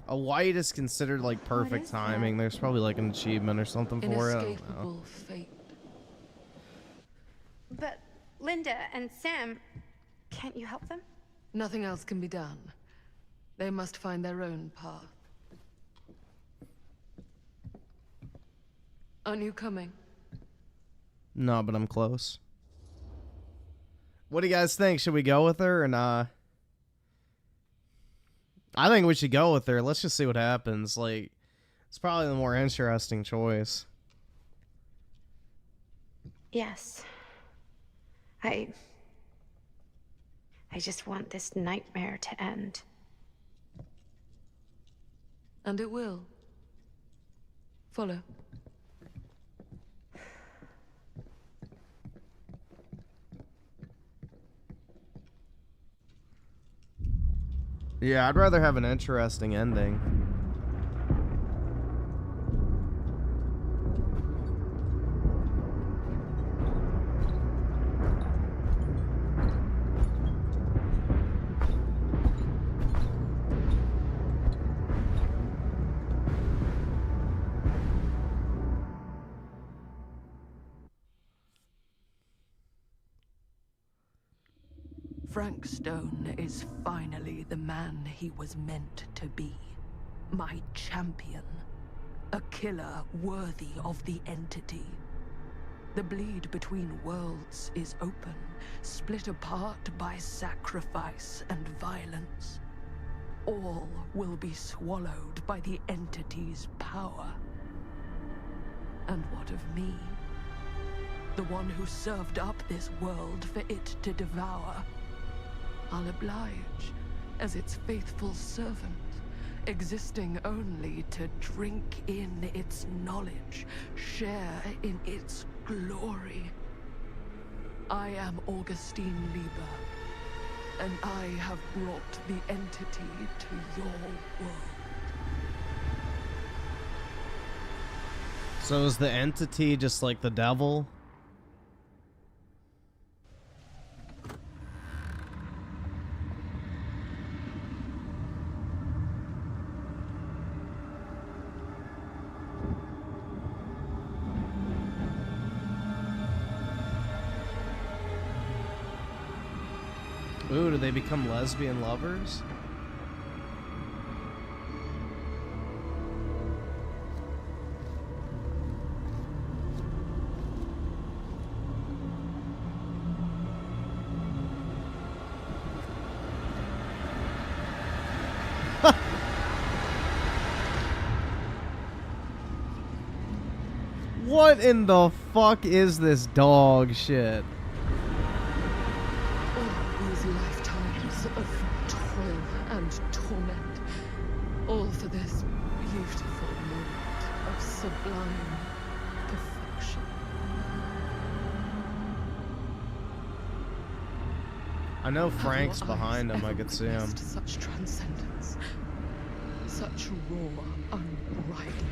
A white is considered like perfect timing. There's probably like an achievement or something for it. I don't know. Fate. But Linda and Sam, can't you help them? Nothing else can be done. They must find their own path. Aren't you coming? No, but I'm close. What do you guys think? Should we go with her or not? I think we should go with her. Let's just see what happens. Like, it's probably the more interesting choice. Yes. I just want this nightmare to end. And it will. Follow. Yeah, I'd rather have an interesting ending. Frank Stone is finally the man he was meant to be. My champion. A killer worthy of the entity. The bleed between worlds is open, split apart by sacrifice and violence. All will be swallowed by the entity's power. And what of me? The one who served up this world for it to devour. I'll oblige as its faithful servant, existing only to drink in its knowledge, share in its glory. I am Augustine Lieber, and I have brought the entity to your world. So is the entity just like the devil? Ooh, do they become lesbian lovers? What in the fuck is this dog shit? All these lifetimes of toil and torment, all for this beautiful moment of sublime perfection. I know Frank's behind him, I could see him. Such transcendence, such raw, unbridled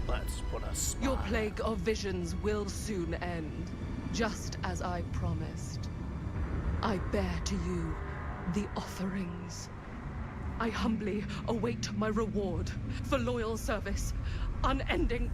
Let's put a smile. Your plague of visions will soon end, just as I promised. I bear to you the offerings. I humbly await my reward for loyal service, unending.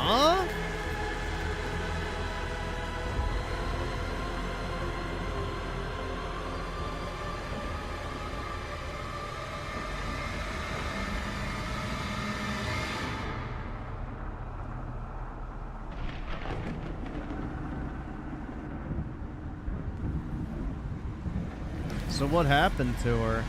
Huh? So what happened to her?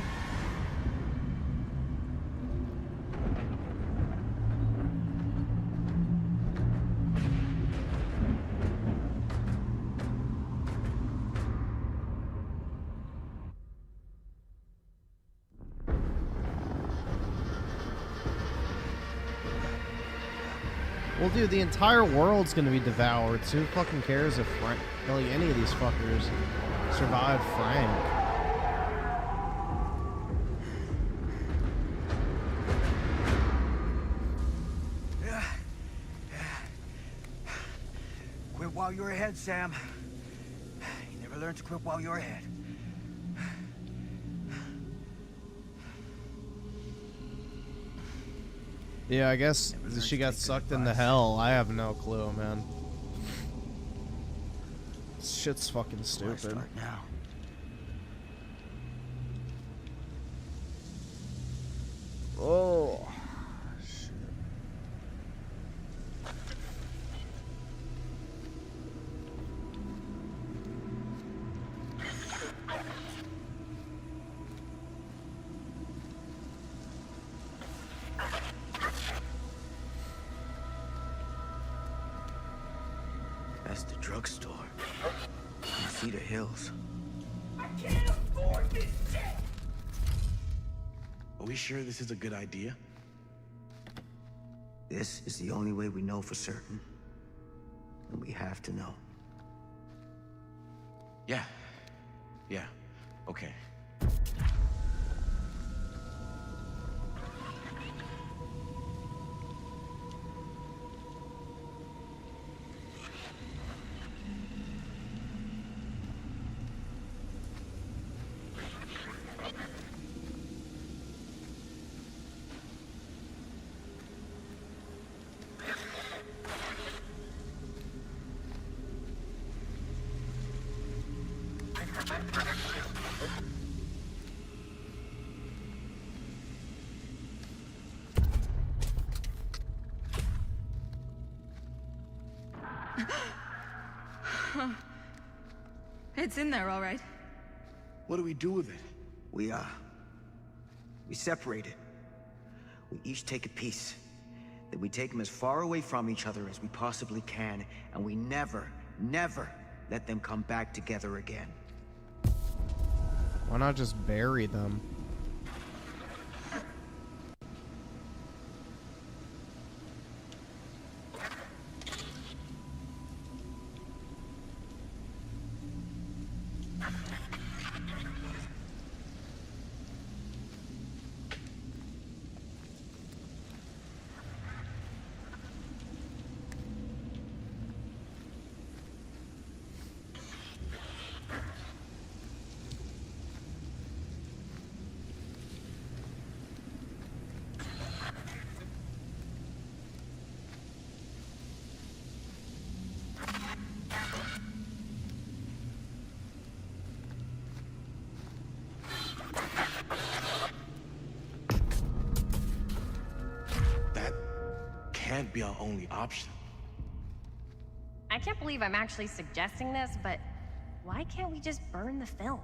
Well, dude, the entire world's gonna be devoured, so who fucking cares if Frank, like, any of these fuckers survive Frank? Quit while you're ahead, Sam. You never learned to quit while you're ahead. Yeah, I guess she got sucked into hell. I have no clue, man. This shit's fucking stupid. Now. Oh. That's the drugstore. In Cedar Hills. I can't afford this shit! Are we sure this is a good idea? This is the only way we know for certain. And we have to know. Yeah. Yeah. Okay. It's in there, all right. What do we do with it? We separate it. We each take a piece. Then we take them as far away from each other as we possibly can, and we never, never let them come back together again. Why not just bury them? Can't be our only option. I can't believe I'm actually suggesting this, but why can't we just burn the film?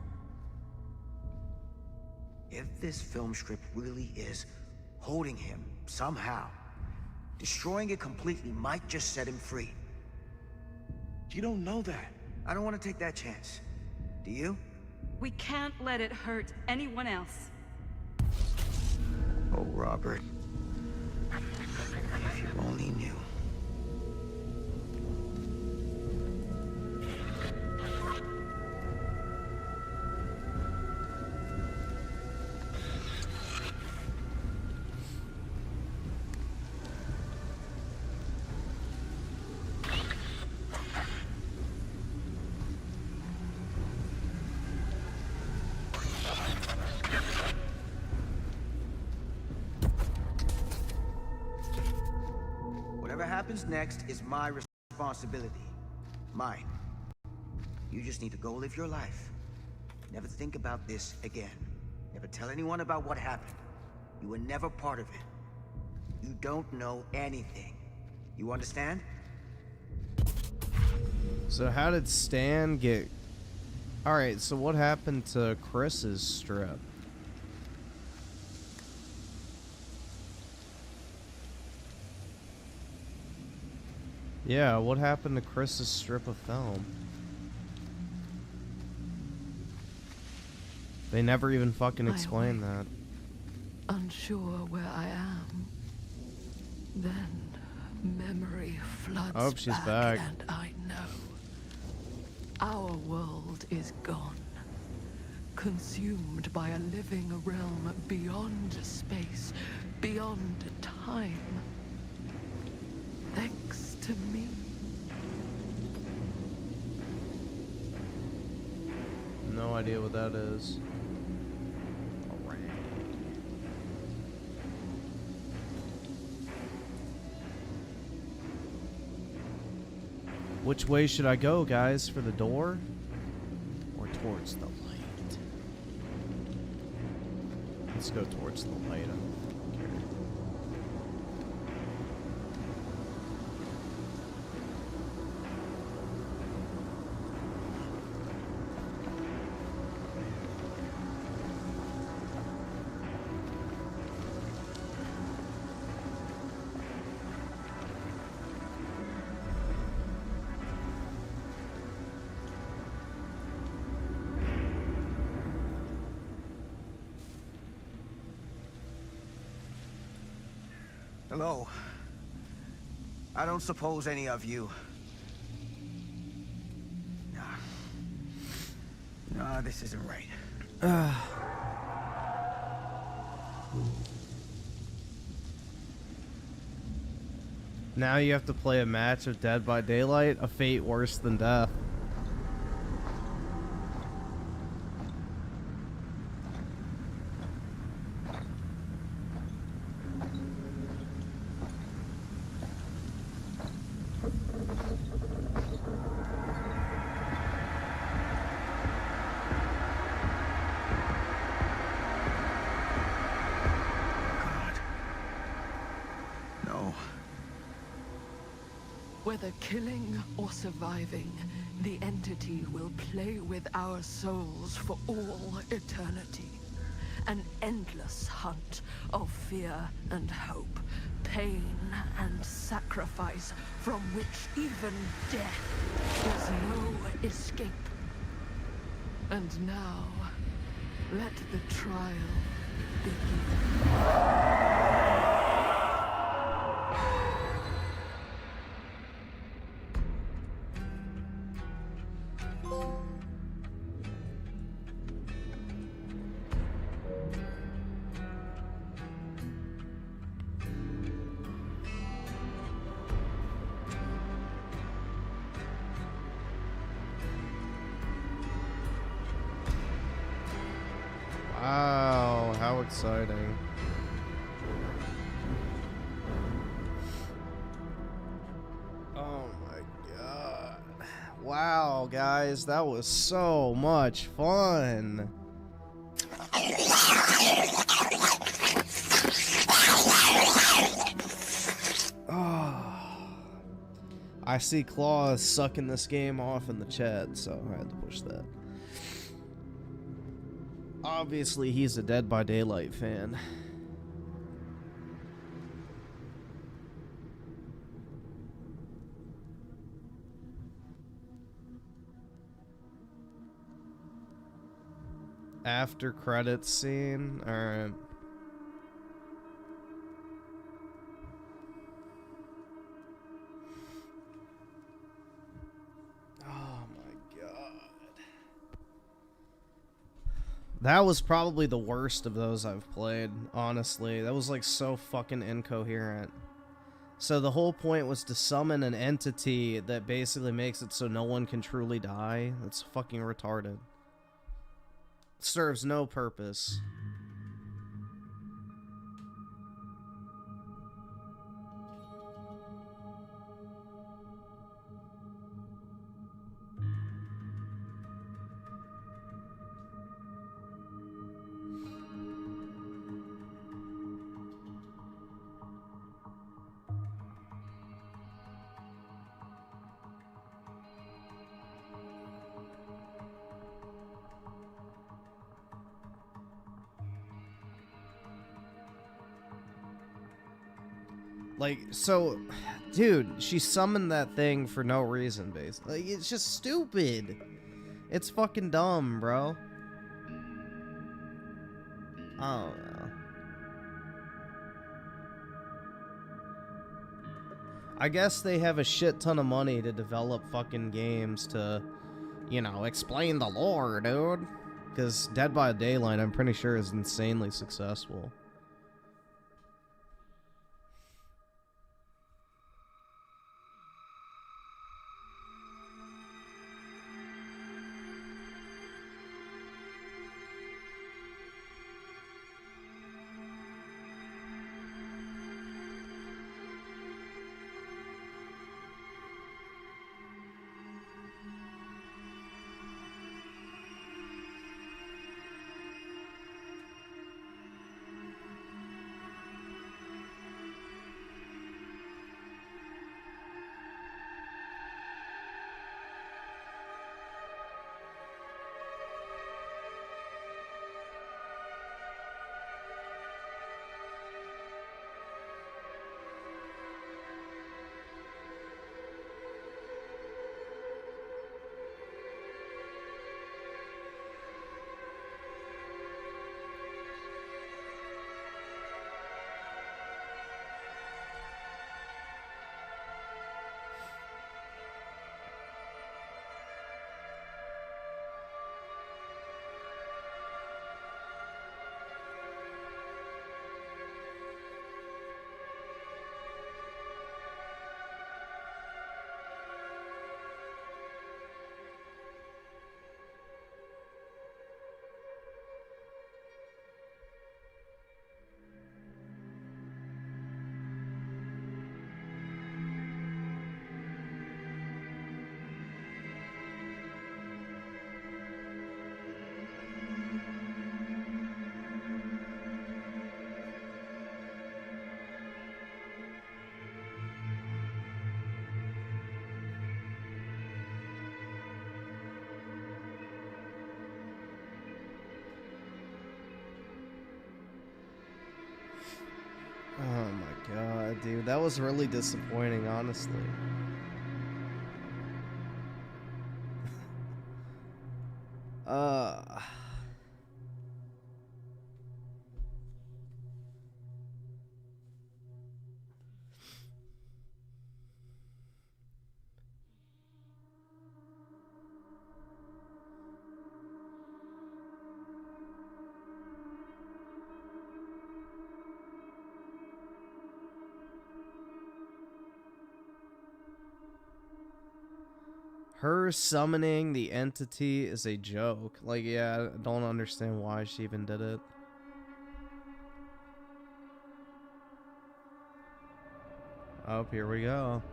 If this film strip really is holding him somehow, destroying it completely might just set him free. You don't know that. I don't want to take that chance. Do you? We can't let it hurt anyone else. Oh, Robert. If you only knew. Whatever happens next is my responsibility. Mine. You just need to go live your life. Never think about this again. Never tell anyone about what happened. You were never part of it. You don't know anything. You understand? So how did Stan get... Alright, so what happened to Chris's strip? Yeah, what happened to Chris's strip of film? They never even fucking explained that. Unsure where I am. Then memory floods I hope she's back. and I know. Our world is gone. Consumed by a living realm beyond space, beyond time. Thanks to me. No idea what that is. Which way should I go, guys? For the door? Or towards the light? Let's go towards the light. I don't care. Hello. I don't suppose any of you... Nah, this isn't right. Now you have to play a match of Dead by Daylight, a fate worse than death. Whether killing or surviving, the entity will play with our souls for all eternity. An endless hunt of fear and hope, pain and sacrifice, from which even death is no escape. And now, let the trial begin. Wow, how exciting. Oh my god. Wow, guys, that was so much fun. Oh. I see Claw sucking this game off in the chat, so I had to push that. Obviously, he's a Dead by Daylight fan. After credits scene? Alright. That was probably the worst of those I've played, honestly. That was like so fucking incoherent. So the whole point was to summon an entity that basically makes it so no one can truly die. That's fucking retarded. Serves no purpose. Like, so, dude, she summoned that thing for no reason, basically. Like, it's just stupid. It's fucking dumb, bro. I don't know. I guess they have a shit ton of money to develop fucking games to, you know, explain the lore, dude. Because Dead by Daylight, I'm pretty sure, is insanely successful. dude, that was really disappointing, honestly. Her summoning the entity is a joke. Like, yeah, I don't understand why she even did it. Oh, here we go.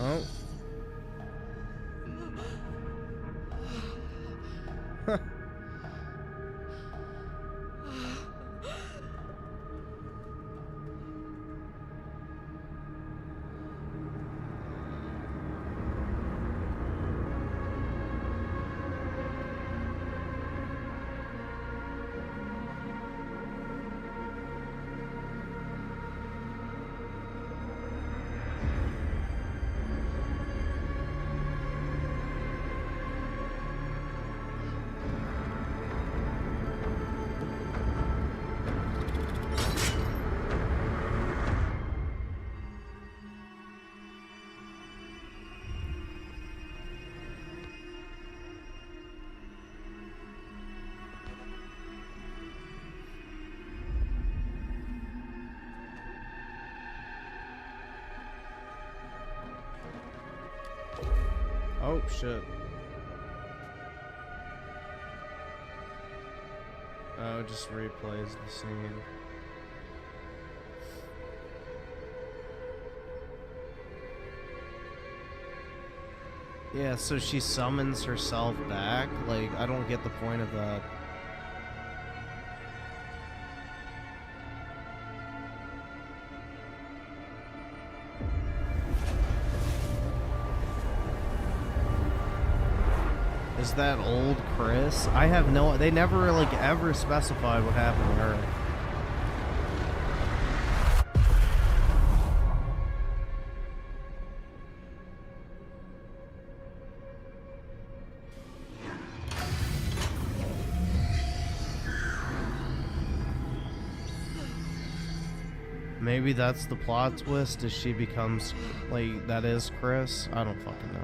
Oh. Oh, shit. Oh, it just replays the scene. Yeah, so she summons herself back? Like, I don't get the point of that. Is that old Chris? I have no... They never, like, ever specified what happened to her. Maybe that's the plot twist, is she becomes, like, that is Chris? I don't fucking know.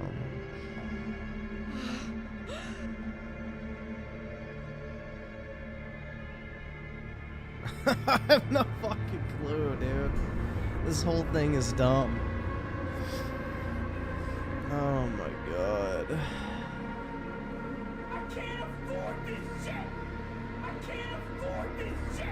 I have no fucking clue, dude. This whole thing is dumb. Oh my god. I can't afford this shit! I can't afford this shit!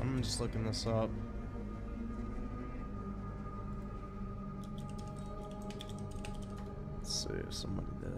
I'm just looking this up. Let's see. if somebody did it.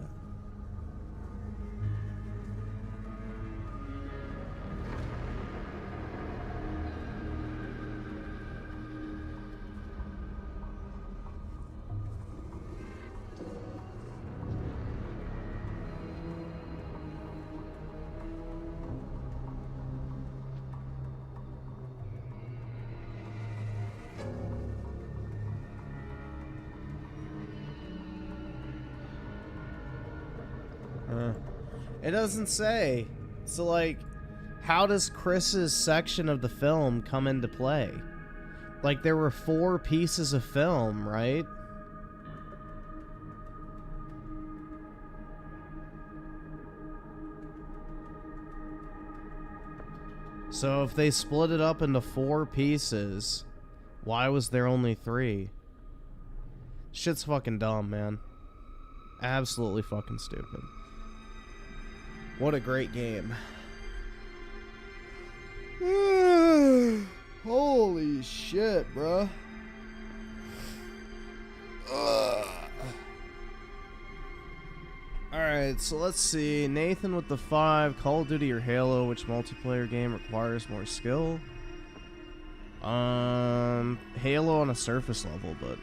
It doesn't say. So, like, how does Chris's section of the film come into play? Like, there were 4 pieces of film, right? So if they split it up into 4 pieces, why was there only 3? Shit's fucking dumb, man. Absolutely fucking stupid. What a great game. Holy shit, bruh. Alright, so let's see. Nathan with the 5. Call of Duty or Halo, which multiplayer game requires more skill? Halo on a surface level, but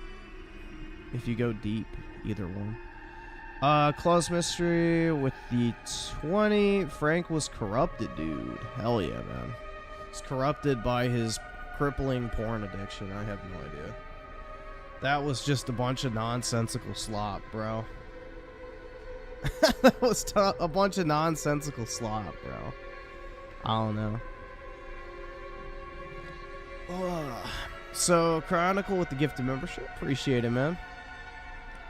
if you go deep, either one. Claus Mystery with the 20. Frank was corrupted, dude. Hell yeah, man. He's corrupted by his crippling porn addiction. I have no idea. That was just a bunch of nonsensical slop, bro. That was a bunch of nonsensical slop, bro. I don't know. So, Chronicle with the gifted membership. Appreciate it, man.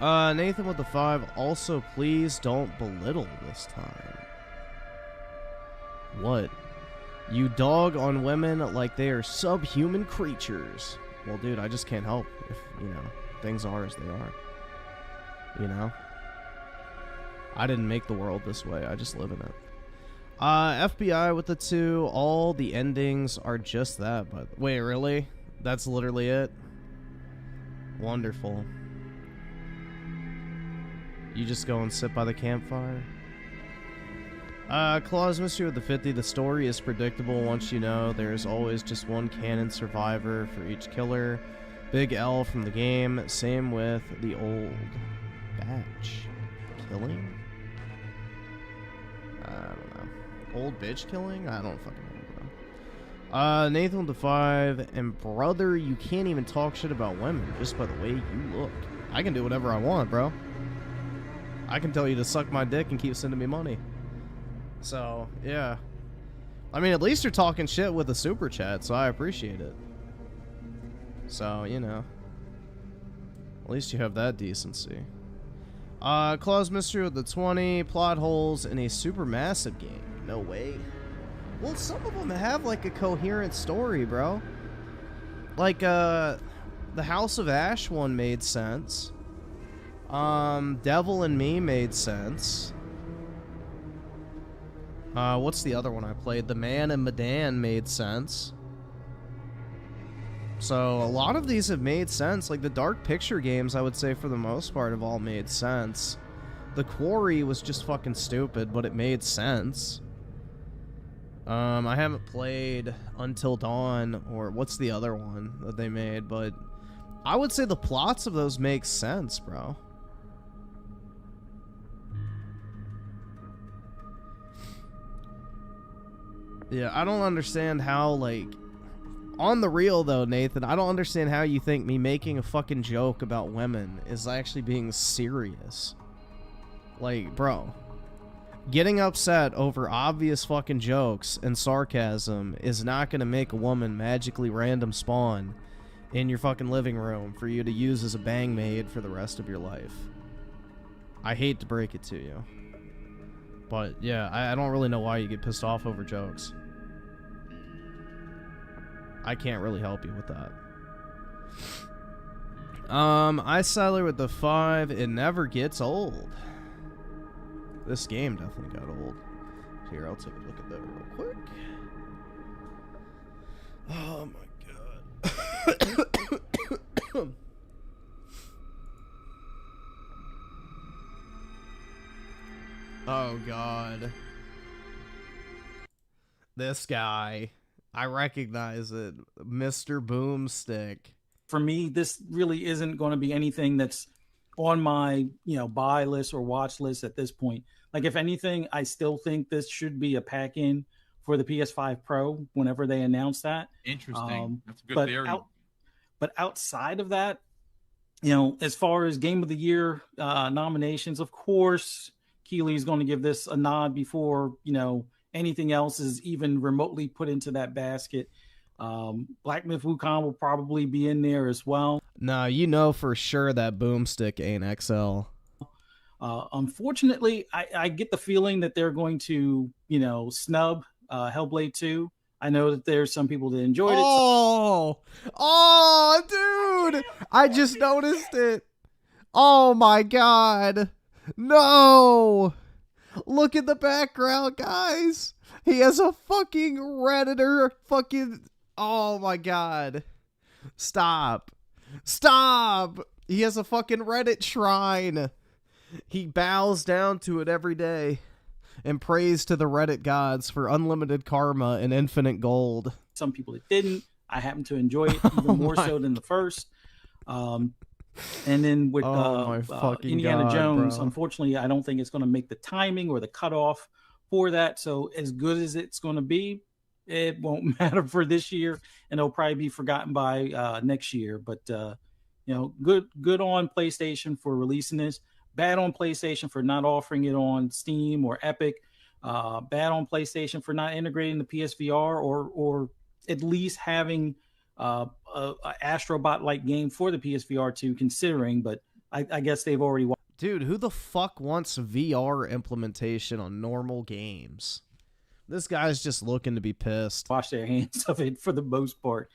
Nathan with the 5. Also, please don't belittle this time. What? You dog on women like they are subhuman creatures. Well, dude, I just can't help if, you know, things are as they are. You know? I didn't make the world this way. I just live in it. FBI with the 2. All the endings are just that. But wait, really? That's literally it? Wonderful. You just go and sit by the campfire? Claus Mystery with the 50. The story is predictable once you know there's always just one canon survivor for each killer. Big L from the game. Same with the old batch. Killing? I don't know. Old bitch killing? I don't fucking know, bro. Nathan with the 5. And brother, you can't even talk shit about women just by the way you look. I can do whatever I want, bro. I can tell you to suck my dick and keep sending me money. So, yeah. I mean, at least you're talking shit with a super chat, so I appreciate it. So, you know. At least you have that decency. Claus Mystery with the 20. Plot holes in a super massive game. No way. Well, some of them have, like, a coherent story, bro. Like, the House of Ash one made sense. Devil and Me made sense. What's the other one I played? The Man and Medan made sense. So, a lot of these have made sense. Like, the Dark Picture games, I would say, for the most part, have all made sense. The Quarry was just fucking stupid, but it made sense. I haven't played Until Dawn, or what's the other one that they made, but I would say the plots of those make sense, bro. Yeah, I don't understand how, like... On the real, though, Nathan, I don't understand how you think me making a fucking joke about women is actually being serious. Like, bro. Getting upset over obvious fucking jokes and sarcasm is not gonna make a woman magically random spawn in your fucking living room for you to use as a bang maid for the rest of your life. I hate to break it to you. But, yeah, I don't really know why you get pissed off over jokes. I can't really help you with that. I Sailor with the 5. It never gets old. This game definitely got old. Here, I'll take a look at that real quick. Oh my god. god. This guy. I recognize it. Mr. Boomstick. For me, this really isn't going to be anything that's on my, buy list or watch list at this point. Like, if anything, I still think this should be a pack-in for the PS5 Pro whenever they announce that. Interesting. That's a good but theory. But outside of that, as far as Game of the Year nominations, of course, Keeley's going to give this a nod before, anything else is even remotely put into that basket. Black Myth Wukong will probably be in there as well. No, for sure that Boomstick ain't XL. Unfortunately, I get the feeling that they're going to, snub Hellblade 2. I know that there's some people that enjoyed it. Oh, dude! I just noticed it. Oh my god. No! Look at the background, guys. He has a fucking Redditor Oh my god. Stop. He has a fucking Reddit shrine. He bows down to it every day and prays to the Reddit gods for unlimited karma and infinite gold. Some people that didn't. I happen to enjoy it even more so than the first. And then with Indiana Jones, bro. Unfortunately, I don't think it's going to make the timing or the cutoff for that. So as good as it's going to be, it won't matter for this year, and it'll probably be forgotten by next year. But good on PlayStation for releasing this. Bad on PlayStation for not offering it on Steam or Epic. Bad on PlayStation for not integrating the PSVR or at least having a Astrobot-like game for the PSVR 2, considering. But I guess they've already. Dude, who the fuck wants VR implementation on normal games? This guy's just looking to be pissed. Wash their hands of it for the most part.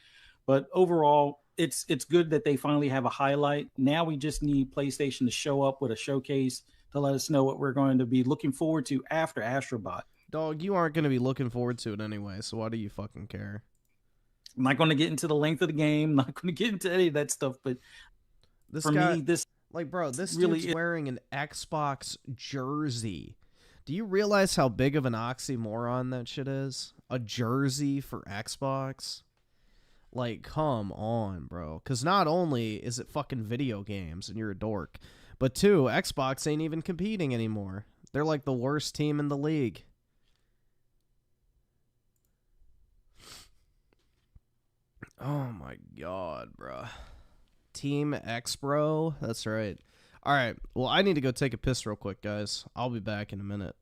But overall, it's good that they finally have a highlight. Now we just need PlayStation to show up with a showcase to let us know what we're going to be looking forward to after Astrobot. Dog, you aren't going to be looking forward to it anyway, so why do you fucking care? I'm not going to get into the length of the game. I'm not going to get into any of that stuff. But this for guy, me, this really dude's wearing an Xbox jersey. Do you realize how big of an oxymoron that shit is? A jersey for Xbox? Like, come on, bro. Because not only is it fucking video games and you're a dork, but two, Xbox ain't even competing anymore. They're like the worst team in the league. Oh my god, bro. Team X, bro. That's right. All right. Well, I need to go take a piss real quick, guys. I'll be back in a minute.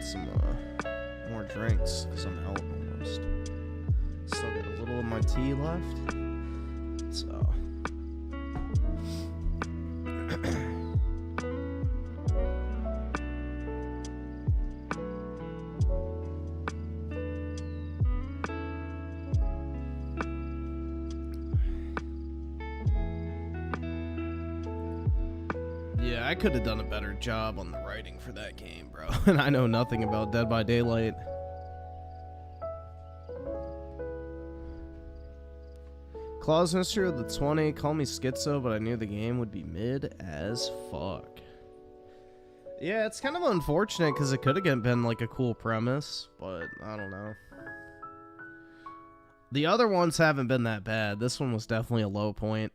some more drinks because I'm out almost. Still got a little of my tea left. So. Yeah, I could have done a better job on the writing for that game, bro. And I know nothing about Dead by Daylight. Claus Mystery of the 20, call me schizo, but I knew the game would be mid as fuck. Yeah, it's kind of unfortunate because it could have been like a cool premise, but I don't know. The other ones haven't been that bad. This one was definitely a low point.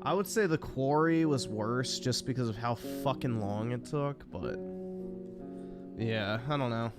I would say the Quarry was worse just because of how fucking long it took, but yeah, I don't know.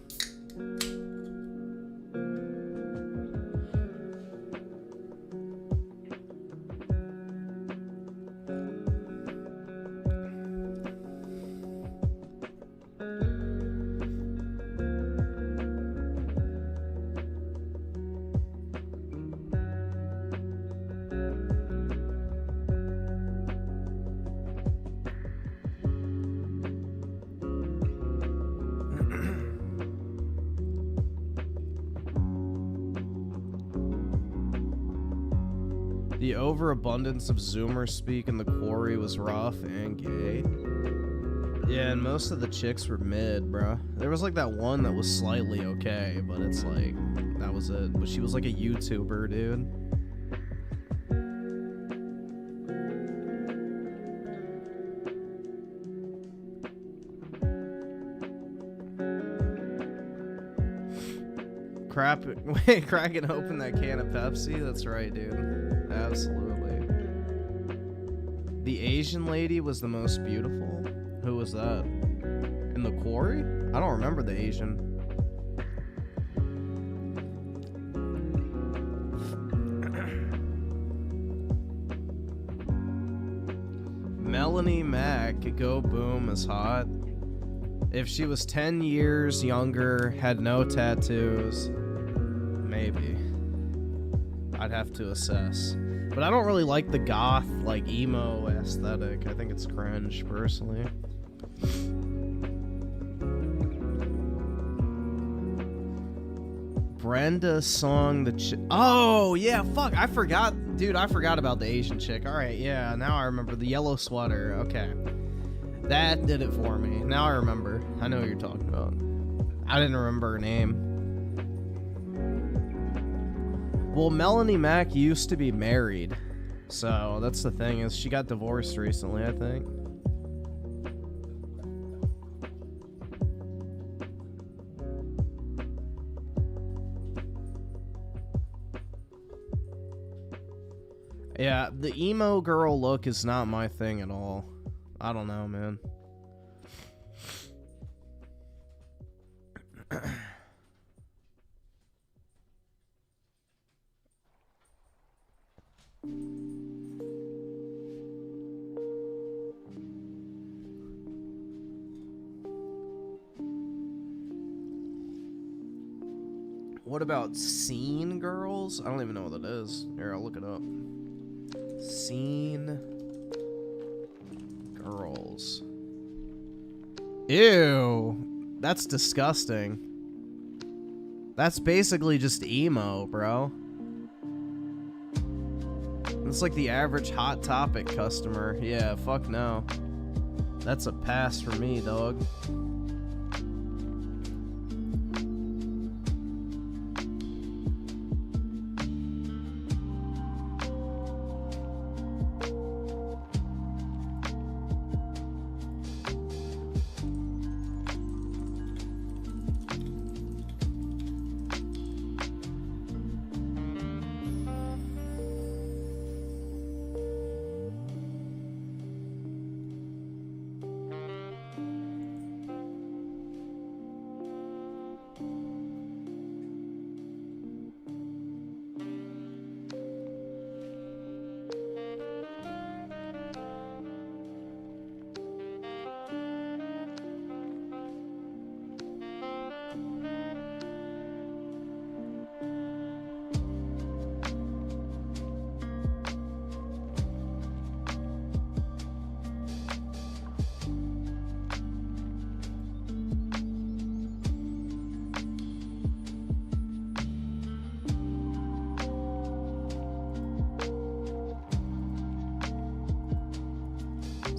The overabundance of Zoomer speak in the Quarry was rough and gay. Yeah, and most of the chicks were mid, bro. There was like that one that was slightly okay, but it's like, that was it. But she was like a YouTuber, dude. Wait, cracking open that can of Pepsi? That's right, dude. Absolutely. The Asian lady was the most beautiful. Who was that? In the Quarry? I don't remember the Asian. Melanie Mack could go boom is hot. If she was 10 years younger, had no tattoos, maybe. I'd have to assess. But I don't really like the goth, like, emo aesthetic. I think it's cringe, personally. Brenda song oh, yeah, fuck, I forgot. Dude, I forgot about the Asian chick. Alright, yeah, now I remember. The yellow sweater, okay. That did it for me. Now I remember. I know what you're talking about. I didn't remember her name. Well, Melanie Mack used to be married. So, that's the thing, is she got divorced recently, I think. Yeah, the emo girl look is not my thing at all. I don't know, man. What about Scene Girls? I don't even know what that is. Here, I'll look it up. Scene Girls. Ew. That's disgusting. That's basically just emo, bro. It's like the average Hot Topic customer. Yeah, fuck no. That's a pass for me, dog.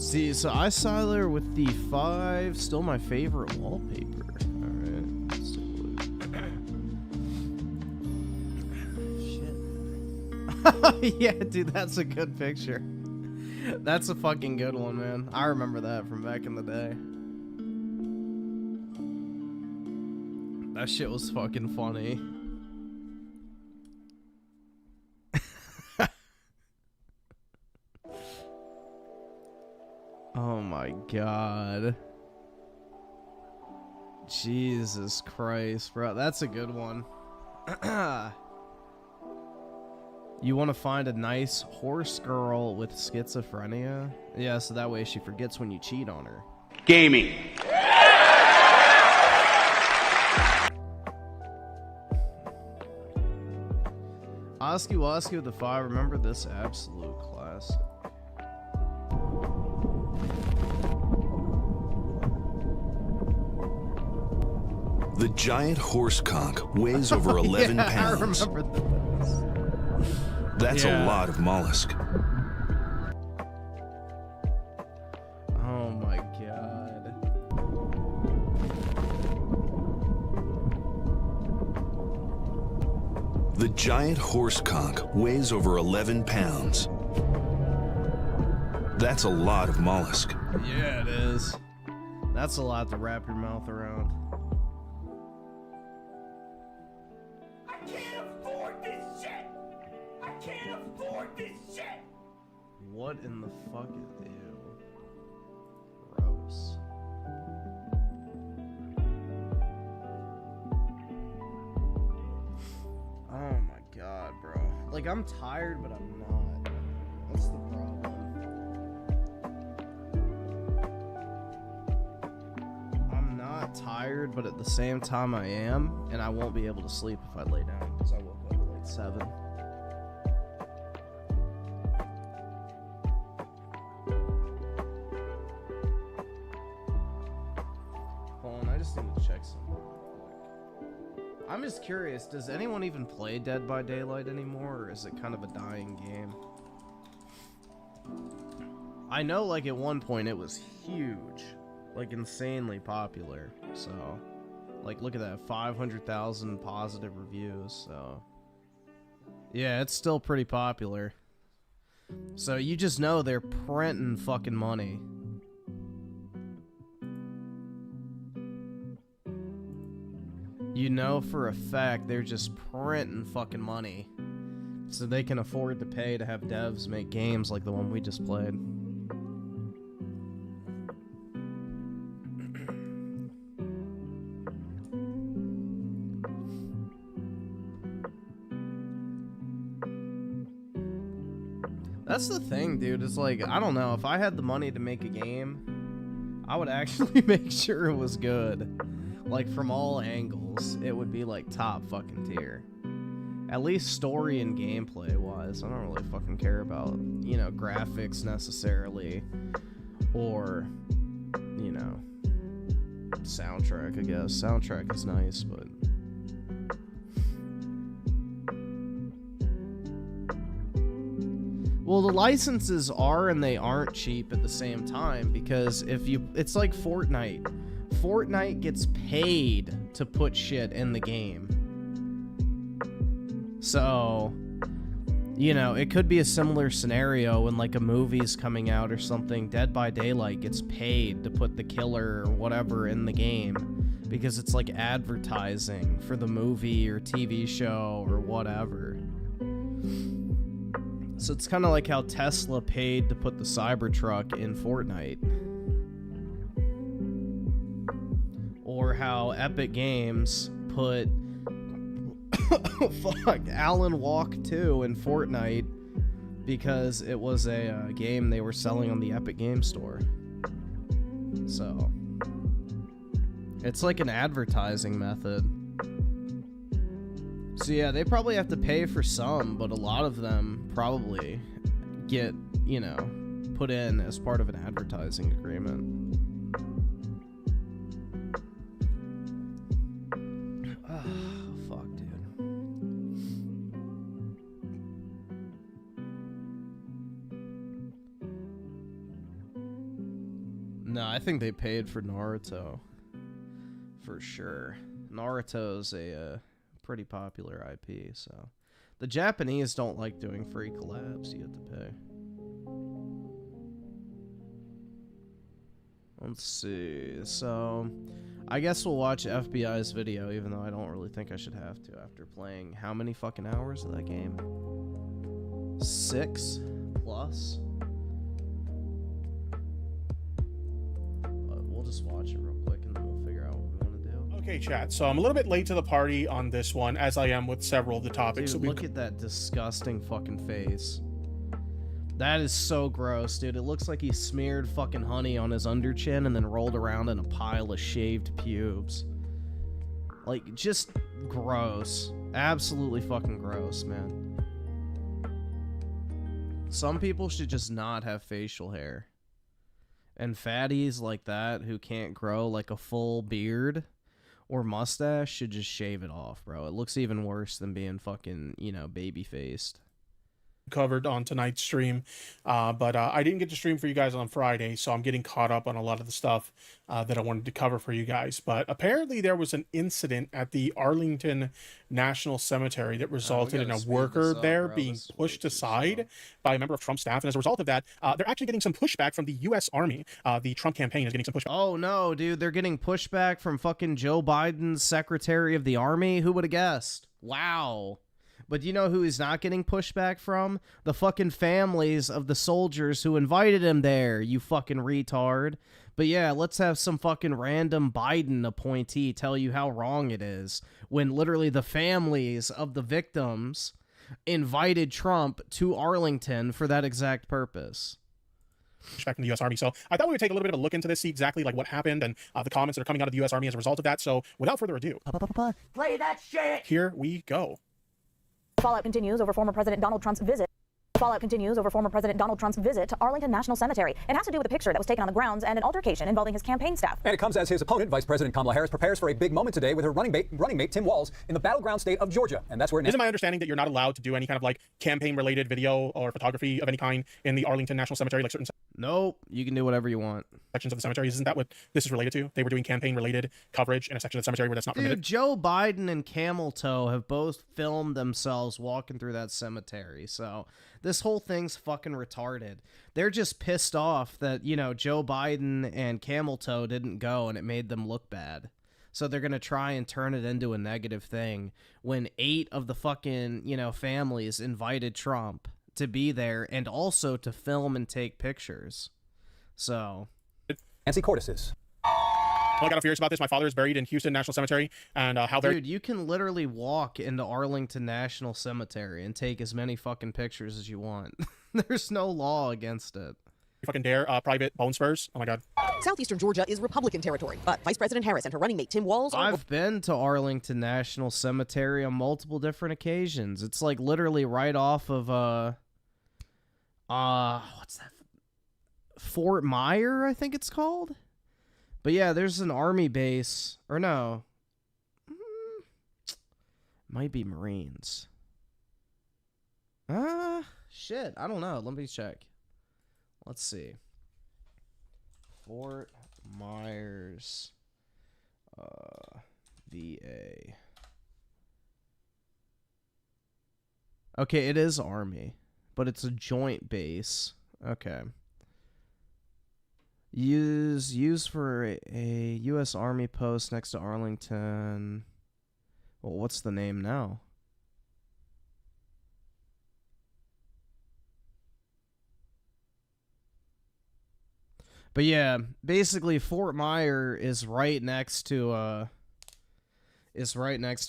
See, so I Siler with the 5, still my favorite wallpaper. Alright, let's take a look. Shit. Yeah, dude, that's a good picture. That's a fucking good one, man. I remember that from back in the day. That shit was fucking funny. Oh my god. Jesus Christ, bro. That's a good one. You want to find a nice horse girl with schizophrenia? Yeah, so that way she forgets when you cheat on her. Gaming. Oski Woski with the 5. Remember this absolute classic. The giant horse conch weighs over 11 yeah, pounds. I remember this. That's a lot of mollusk. Oh my god. The giant horse conch weighs over 11 pounds. That's a lot of mollusk. Yeah, it is. That's a lot to wrap your mouth around. I can't afford this shit! I can't afford this shit! What in the fuck is ew? Gross. Oh my god, bro. Like, I'm tired, but I'm not. That's the problem. I'm not tired, but at the same time I am, and I won't be able to sleep if I lay down, because I woke up at like 7. Hold on, I just need to check something real quick. I'm just curious, does anyone even play Dead by Daylight anymore, or is it kind of a dying game? I know, like, at one point it was huge. Like, insanely popular, so... Like, look at that, 500,000 positive reviews, so... Yeah, it's still pretty popular. So you just know they're printing fucking money. You know for a fact they're just printing fucking money. So they can afford to pay to have devs make games like the one we just played. That's the thing, dude. It's like, I don't know. If I had the money to make a game, I would actually make sure it was good. Like, from all angles, it would be, like, top fucking tier. At least story and gameplay-wise. I don't really fucking care about, you know, graphics necessarily. Or, you know, soundtrack, I guess. Soundtrack is nice, but... Well, the licenses are and they aren't cheap at the same time, because if you... It's like Fortnite. Fortnite gets paid to put shit in the game. So, you know, it could be a similar scenario when, like, a movie's coming out or something. Dead by Daylight gets paid to put the killer or whatever in the game, because it's like advertising for the movie or TV show or whatever. So it's kind of like how Tesla paid to put the Cybertruck in Fortnite. Or how Epic Games put Alan Walk 2 in Fortnite because it was a game they were selling on the Epic Game Store. So it's like an advertising method. So yeah, they probably have to pay for some, but a lot of them probably get, you know, put in as part of an advertising agreement. Fuck, dude. I think they paid for Naruto. For sure. Naruto's a pretty popular IP, so. The Japanese don't like doing free collabs. You have to pay. Let's see. So, I guess we'll watch FBI's video, even though I don't really think I should have to after playing how many fucking hours of that game? 6 plus? But we'll just watch it real quick and then we'll figure out what we want to do. Okay, chat. So I'm a little bit late to the party on this one, as I am with several of the topics. Dude, look at that disgusting fucking face. That is so gross, dude. It looks like he smeared fucking honey on his underchin and then rolled around in a pile of shaved pubes. Like, just gross. Absolutely fucking gross, man. Some people should just not have facial hair. And fatties like that who can't grow like a full beard or mustache should just shave it off, bro. It looks even worse than being fucking, you know, baby-faced. Covered on tonight's stream, but I didn't get to stream for you guys on Friday, so I'm getting caught up on a lot of the stuff that I wanted to cover for you guys. But apparently there was an incident at the Arlington National Cemetery that resulted in a worker there being pushed aside by a member of Trump's staff, and as a result of that, they're actually getting some pushback from the U.S. Army. The Trump campaign is getting some pushback. Oh no, dude, they're getting pushback from fucking Joe Biden's Secretary of the Army? Who would have guessed? Wow. But you know who he's not getting pushback from? The fucking families of the soldiers who invited him there, you fucking retard. But yeah, let's have some fucking random Biden appointee tell you how wrong it is when literally the families of the victims invited Trump to Arlington for that exact purpose. Back from the U.S. Army. So I thought we would take a little bit of a look into this, see exactly like what happened and the comments that are coming out of the U.S. Army as a result of that. So without further ado, play that shit! Here we go. Fallout continues over former President Donald Trump's visit. Fallout continues over former President Donald Trump's visit to Arlington National Cemetery. It has to do with a picture that was taken on the grounds and an altercation involving his campaign staff. And it comes as his opponent, Vice President Kamala Harris, prepares for a big moment today with her running mate Tim Walz in the battleground state of Georgia. And that's where it is. My understanding that you're not allowed to do any kind of like campaign-related video or photography of any kind in the Arlington National Cemetery, like certain. Nope, you can do whatever you want. Sections of the cemetery. Isn't that what this is related to? They were doing campaign-related coverage in a section of the cemetery where that's not permitted. Dude, Joe Biden and Camel Toe have both filmed themselves walking through that cemetery, so this whole thing's fucking retarded. They're just pissed off that, you know, Joe Biden and Camel Toe didn't go and it made them look bad. So they're going to try and turn it into a negative thing when 8 of the fucking, you know, families invited Trump to be there and also to film and take pictures. So Nancy Cordes. I got furious about this. My father is buried in Houston National Cemetery, and how they're... Dude, you can literally walk into Arlington National Cemetery and take as many fucking pictures as you want. There's no law against it. You fucking dare private bone spurs? Oh my god. Southeastern Georgia is Republican territory, but Vice President Harris and her running mate Tim Walz are... I've been to Arlington National Cemetery on multiple different occasions. It's like literally right off of what's that? Fort Myer, I think it's called. But yeah, there's an army base, or no, might be Marines. Shit, I don't know. Let me check. Let's see. Fort Myers, VA. Okay, it is Army, but it's a joint base. Okay. Used for a U.S. Army post next to Arlington. Well, what's the name now? But yeah, basically Fort Myer is right next to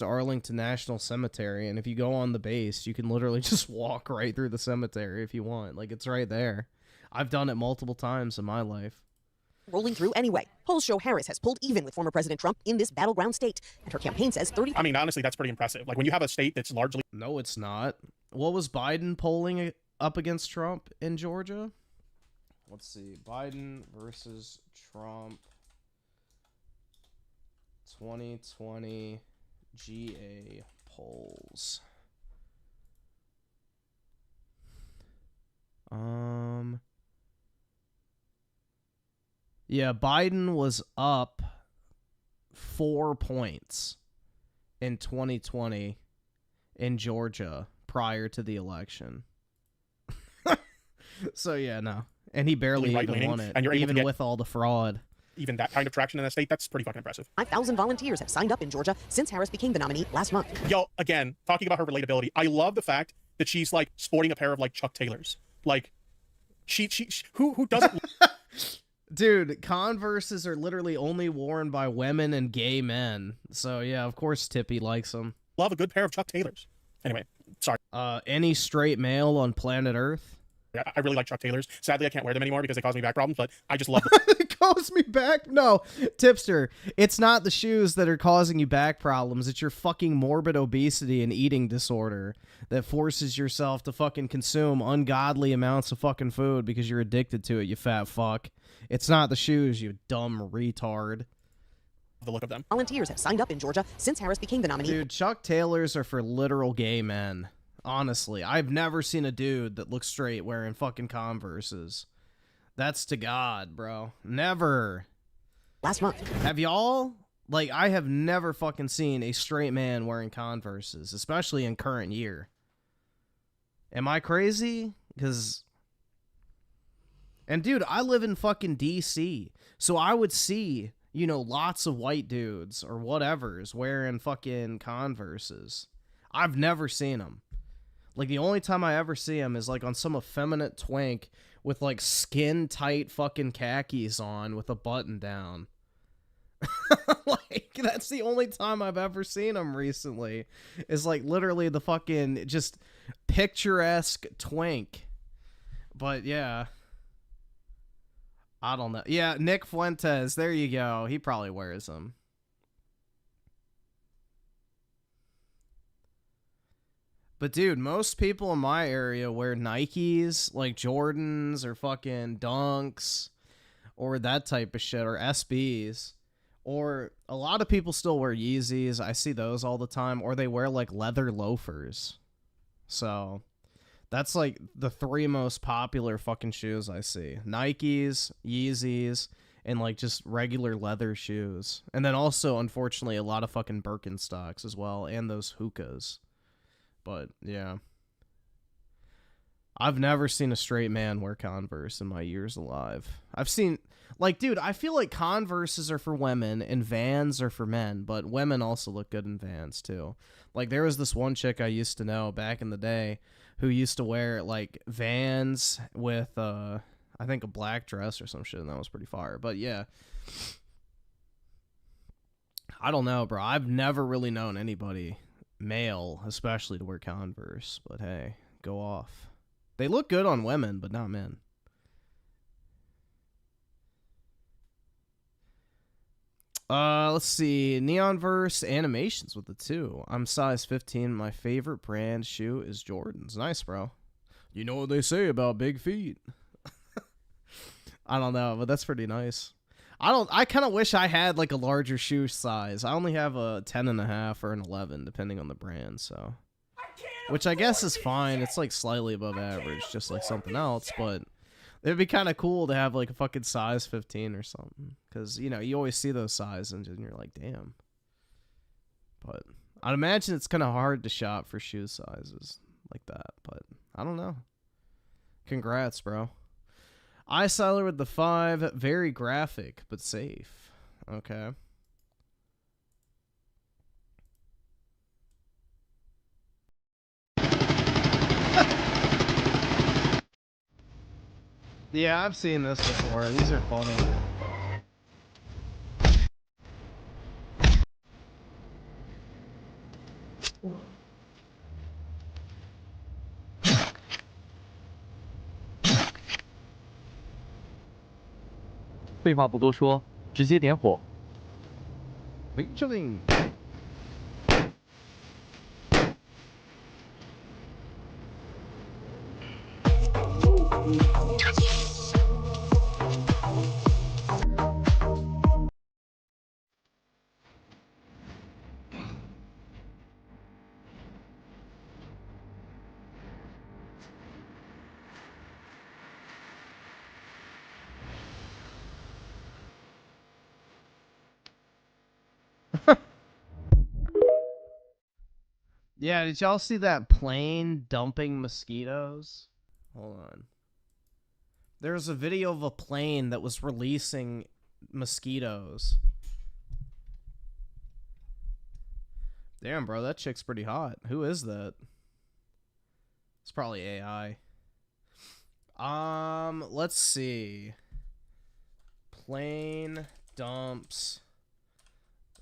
Arlington National Cemetery, and if you go on the base, you can literally just walk right through the cemetery if you want. Like, it's right there. I've done it multiple times in my life. Rolling through anyway. Polls show Harris has pulled even with former President Trump in this battleground state, and her campaign says 30... I mean, honestly, that's pretty impressive. Like, when you have a state that's largely... No, it's not. What was Biden polling up against Trump in Georgia? Let's see. Biden versus Trump 2020 GA polls. Yeah, Biden was up 4 points in 2020 in Georgia prior to the election. So yeah, no. And he barely even won it, and you're able even to get with all the fraud. even that kind of traction in that state, that's pretty fucking impressive. 5,000 volunteers have signed up in Georgia since Harris became the nominee last month. Yo, again, talking about her relatability, I love the fact that she's like sporting a pair of like Chuck Taylors. Like, she who doesn't? Dude, Converses are literally only worn by women and gay men. So yeah, of course Tippy likes them. Love a good pair of Chuck Taylors. Anyway, sorry. Any straight male on planet Earth? Yeah, I really like Chuck Taylors. Sadly, I can't wear them anymore because they cause me back problems, but I just love them. It caused me back? No, Tipster, it's not the shoes that are causing you back problems. It's your fucking morbid obesity and eating disorder that forces yourself to fucking consume ungodly amounts of fucking food because you're addicted to it, you fat fuck. It's not the shoes, you dumb retard. The look of them. Volunteers have signed up in Georgia since Harris became the nominee. Dude, Chuck Taylors are for literal gay men. Honestly, I've never seen a dude that looks straight wearing fucking Converses. That's to God, bro. Never. Last month. Have y'all? Like, I have never fucking seen a straight man wearing Converses, especially in current year. Am I crazy? Because... And dude, I live in fucking DC, so I would see, you know, lots of white dudes or whatevers wearing fucking Converses. I've never seen them. Like, the only time I ever see him is, like, on some effeminate twink with, like, skin-tight fucking khakis on with a button down. Like, that's the only time I've ever seen him recently. Is, like, literally the fucking just picturesque twink. But, yeah. I don't know. Yeah, Nick Fuentes. There you go. He probably wears them. But dude, most people in my area wear Nikes, like Jordans or fucking Dunks or that type of shit, or SBs. Or a lot of people still wear Yeezys. I see those all the time. Or they wear like leather loafers. So that's like the 3 most popular fucking shoes I see. Nikes, Yeezys, and like just regular leather shoes. And then also, unfortunately, a lot of fucking Birkenstocks as well, and those hookahs. But, yeah. I've never seen a straight man wear Converse in my years alive. I've seen... Like, dude, I feel like Converses are for women and Vans are for men, but women also look good in Vans, too. Like, there was this one chick I used to know back in the day who used to wear, like, Vans with, I think a black dress or some shit, and that was pretty fire. But, yeah. I don't know, bro. I've never really known anybody... male especially to wear Converse, but hey, go off. They look good on women, but not men. Let's see. Neonverse animations with the 2. I'm size 15. My favorite brand shoe is Jordan's. Nice, bro. You know what they say about big feet. I don't know, but that's pretty nice. I kind of wish I had like a larger shoe size. I only have a 10.5 or an 11, depending on the brand, so. Which I guess is fine. It's like slightly above average, just like something else, but it'd be kind of cool to have like a fucking size 15 or something. Because, you know, you always see those sizes and you're like, damn. But I'd imagine it's kind of hard to shop for shoe sizes like that, but I don't know. Congrats, bro. Eyesiler with the 5, very graphic, but safe. Okay. Yeah, I've seen this before. These are funny. “废话不多说，直接点火。” Featuring. Yeah, did y'all see that plane dumping mosquitoes? Hold on. There's a video of a plane that was releasing mosquitoes. Damn, bro, that chick's pretty hot. Who is that? It's probably AI. Let's see. Plane dumps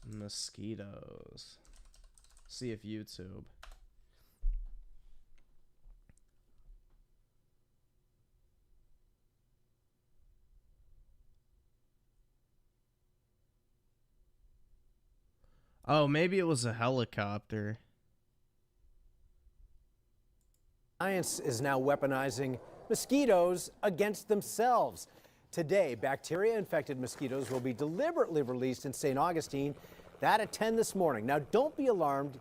mosquitoes. See if YouTube. Oh, maybe it was a helicopter. Science is now weaponizing mosquitoes against themselves. Today, bacteria-infected mosquitoes will be deliberately released in St. Augustine. That at 10 this morning. Now, don't be alarmed.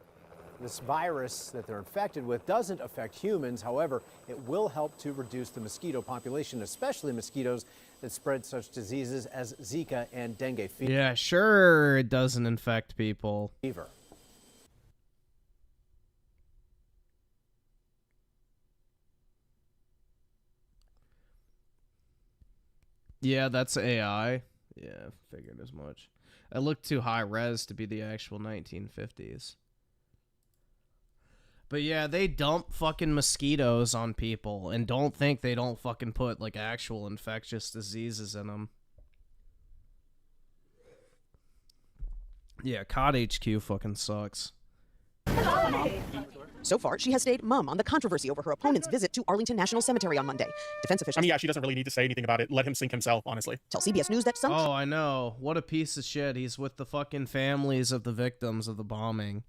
This virus that they're infected with doesn't affect humans. However, it will help to reduce the mosquito population, especially mosquitoes that spread such diseases as Zika and dengue fever. Yeah, sure, it doesn't infect people. Yeah, that's AI. Yeah, figured as much. It looked too high res to be the actual 1950s. But yeah, they dump fucking mosquitoes on people and don't think they don't fucking put like actual infectious diseases in them. Yeah, COD HQ fucking sucks. So far, she has stayed mum on the controversy over her opponent's visit to Arlington National Cemetery on Monday. Defense officials... I mean, yeah, she doesn't really need to say anything about it. Let him sink himself, honestly. Tell CBS News that some... Oh, I know. What a piece of shit. He's with the fucking families of the victims of the bombing.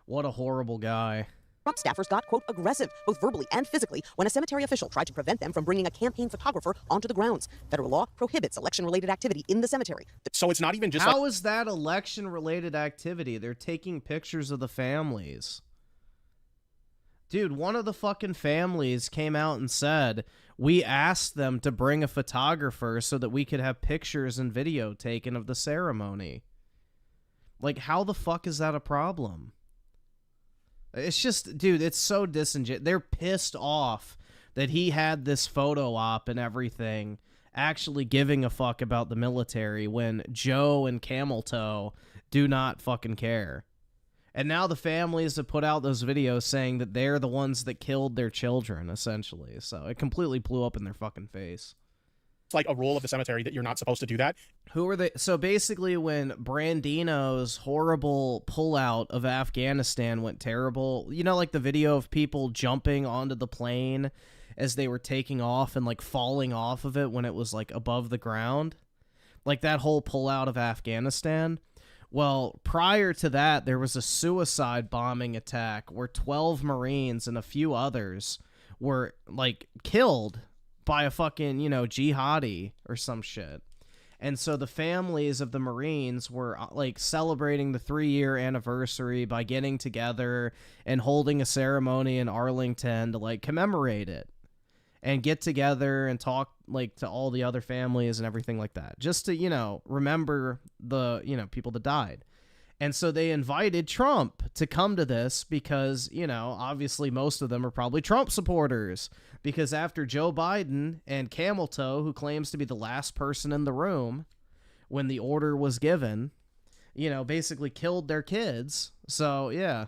What a horrible guy. Trump staffers got, quote, aggressive, both verbally and physically, when a cemetery official tried to prevent them from bringing a campaign photographer onto the grounds. Federal law prohibits election-related activity in the cemetery. So it's not even just How is that election-related activity? They're taking pictures of the families. Dude, one of the fucking families came out and said, we asked them to bring a photographer so that we could have pictures and video taken of the ceremony. Like, how the fuck is that a problem? It's just, dude, it's so disingenuous. They're pissed off that he had this photo op and everything, actually giving a fuck about the military when Joe and Camel Toe do not fucking care. And now the families have put out those videos saying that they're the ones that killed their children, essentially. So it completely blew up in their fucking face. It's like a rule of the cemetery that you're not supposed to do that. Who are they? So basically when Brandino's horrible pullout of Afghanistan went terrible, you know, like the video of people jumping onto the plane as they were taking off and like falling off of it when it was like above the ground? Like that whole pullout of Afghanistan? Well, prior to that, there was a suicide bombing attack where 12 Marines and a few others were like killed by a fucking, you know, jihadi or some shit. And so the families of the Marines were like celebrating the 3-year anniversary by getting together and holding a ceremony in Arlington to like commemorate it and get together and talk like to all the other families and everything like that, just to, you know, remember the, you know, people that died. And so they invited Trump to come to this because, you know, obviously most of them are probably Trump supporters, because after Joe Biden and Camel Toe, who claims to be the last person in the room when the order was given, you know, basically killed their kids. So, yeah.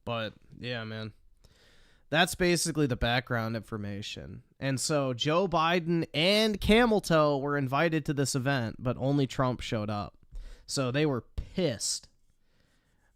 But, yeah, man. That's basically the background information. And so Joe Biden and Camel Toe were invited to this event, but only Trump showed up. So they were pissed.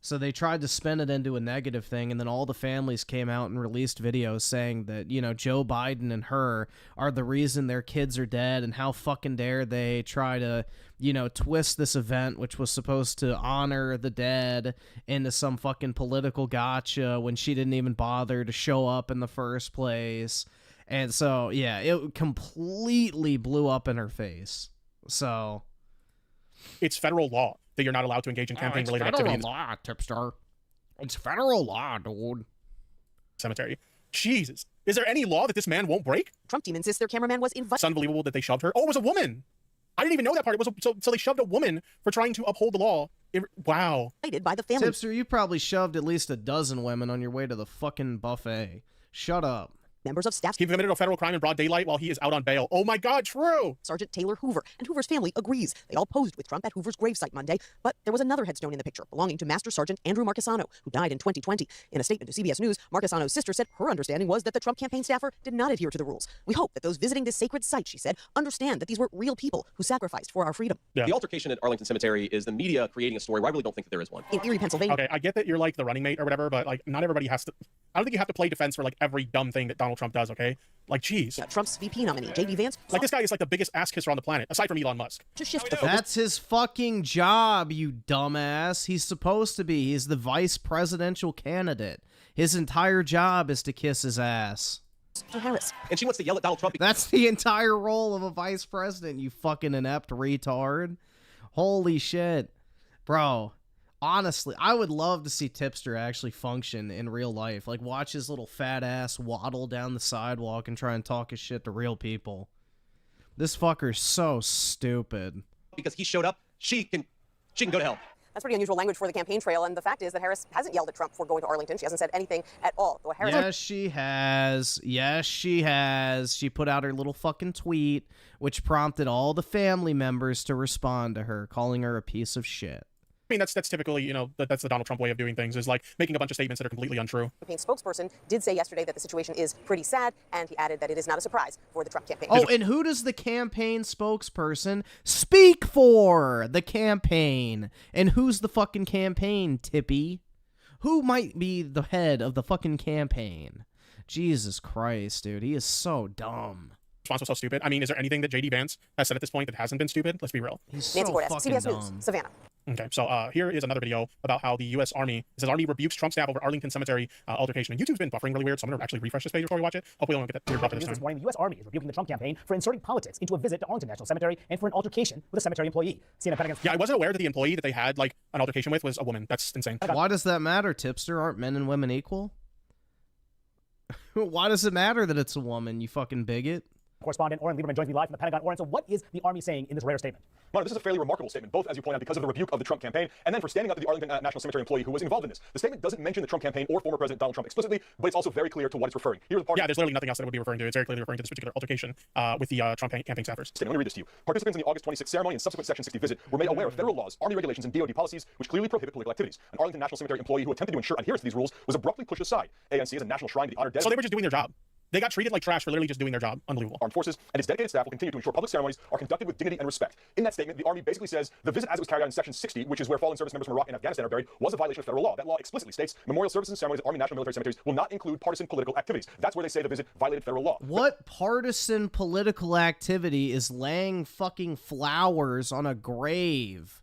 So they tried to spin it into a negative thing, and then all the families came out and released videos saying that, you know, Joe Biden and her are the reason their kids are dead, and how fucking dare they try to, you know, twist this event, which was supposed to honor the dead, into some fucking political gotcha when she didn't even bother to show up in the first place. And so, yeah, it completely blew up in her face. So it's federal law that you're not allowed to engage in campaign-related activity. It's federal law, Tipster. It's federal law, dude. Cemetery. Jesus. Is there any law that this man won't break? Trump team insists their cameraman was invited. It's unbelievable that they shoved her. Oh, it was a woman. I didn't even know that part. It was so they shoved a woman for trying to uphold the law. Wow. By the family. Tipster, you probably shoved at least a dozen women on your way to the fucking buffet. Shut up. Members of staff. He committed a federal crime in broad daylight while he is out on bail. Oh my God, true! Sergeant Taylor Hoover, and Hoover's family agrees. They all posed with Trump at Hoover's gravesite Monday, but there was another headstone in the picture belonging to Master Sergeant Andrew Marchesano, who died in 2020. In a statement to CBS News, Marchesano's sister said her understanding was that the Trump campaign staffer did not adhere to the rules. We hope that those visiting this sacred site, she said, understand that these were real people who sacrificed for our freedom. Yeah. The altercation at Arlington Cemetery is the media creating a story where I really don't think that there is one. In Erie, Pennsylvania. Okay, I get that you're like the running mate or whatever, but like not everybody has to. I don't think you have to play defense for like every dumb thing that Donald Trump does, okay? Like, geez. Trump's VP nominee, J.D. Vance. Like, this guy is like the biggest ass kisser on the planet, aside from Elon Musk. To shift the That's his fucking job, you dumbass. He's supposed to be. He's the vice presidential candidate. His entire job is to kiss his ass. Harris. And she wants to yell at Donald Trump. That's the entire role of a vice president, you fucking inept retard. Holy shit. Bro. Honestly, I would love to see Tipster actually function in real life. Like, watch his little fat ass waddle down the sidewalk and try and talk his shit to real people. This fucker's so stupid. Because he showed up, she can go to hell. That's pretty unusual language for the campaign trail, and the fact is that Harris hasn't yelled at Trump for going to Arlington. She hasn't said anything at all. Though Harris Yes, she has. Yes, she has. She put out her little fucking tweet, which prompted all the family members to respond to her, calling her a piece of shit. I mean, that's typically, you know, that's the Donald Trump way of doing things, is like making a bunch of statements that are completely untrue. Campaign spokesperson did say yesterday that the situation is pretty sad, and he added that it is not a surprise for the Trump campaign. Oh, and who does the campaign spokesperson speak for? The campaign. And who's the fucking campaign, Tippy? Who might be the head of the fucking campaign? Jesus Christ, dude. He is so dumb. Response was so stupid. I mean, is there anything that J.D. Vance has said at this point that hasn't been stupid? Let's be real. He's Nancy so Cortez, fucking CBS dumb. News, Savannah. Okay, so here is another video about how the U.S. Army, it says Army rebukes Trump staff over Arlington Cemetery altercation. And YouTube's been buffering really weird, so I'm going to actually refresh this page before we watch it. Hopefully I don't get that weird buffer this time. This morning, the U.S. Army is rebuking the Trump campaign for inserting politics into a visit to Arlington National Cemetery and for an altercation with a cemetery employee. CNN Pentagon. Yeah, I wasn't aware that the employee that they had like an altercation with was a woman. That's insane. Why does that matter, Tipster? Aren't men and women equal? Why does it matter that it's a woman, you fucking bigot? Correspondent Oren Lieberman joins me live from the Pentagon. Oren, so what is the Army saying in this rare statement? Mano, this is a fairly remarkable statement, both, as you point out, because of the rebuke of the Trump campaign, and then for standing up to the Arlington National Cemetery employee who was involved in this. The statement doesn't mention the Trump campaign or former President Donald Trump explicitly, but it's also very clear to what it's referring. Here's the part. Yeah, there's literally nothing else that it would be referring to. It's very clearly referring to this particular altercation with the Trump campaign staffers. Let me read this to you. Participants in the August 26th ceremony and subsequent Section 60 visit were made aware of federal laws, Army regulations, and DoD policies which clearly prohibit political activities. An Arlington National Cemetery employee who attempted to ensure adherence to these rules was abruptly pushed aside. ANC is a national shrine to the honored dead. So they were just doing their job. They got treated like trash for literally just doing their job. Unbelievable. Armed forces and its dedicated staff will continue to ensure public ceremonies are conducted with dignity and respect. In that statement, the Army basically says the visit as it was carried out in Section 60, which is where fallen service members from Iraq and Afghanistan are buried, was a violation of federal law. That law explicitly states memorial services and ceremonies at Army National Military Cemeteries will not include partisan political activities. That's where they say the visit violated federal law. What partisan political activity is laying fucking flowers on a grave?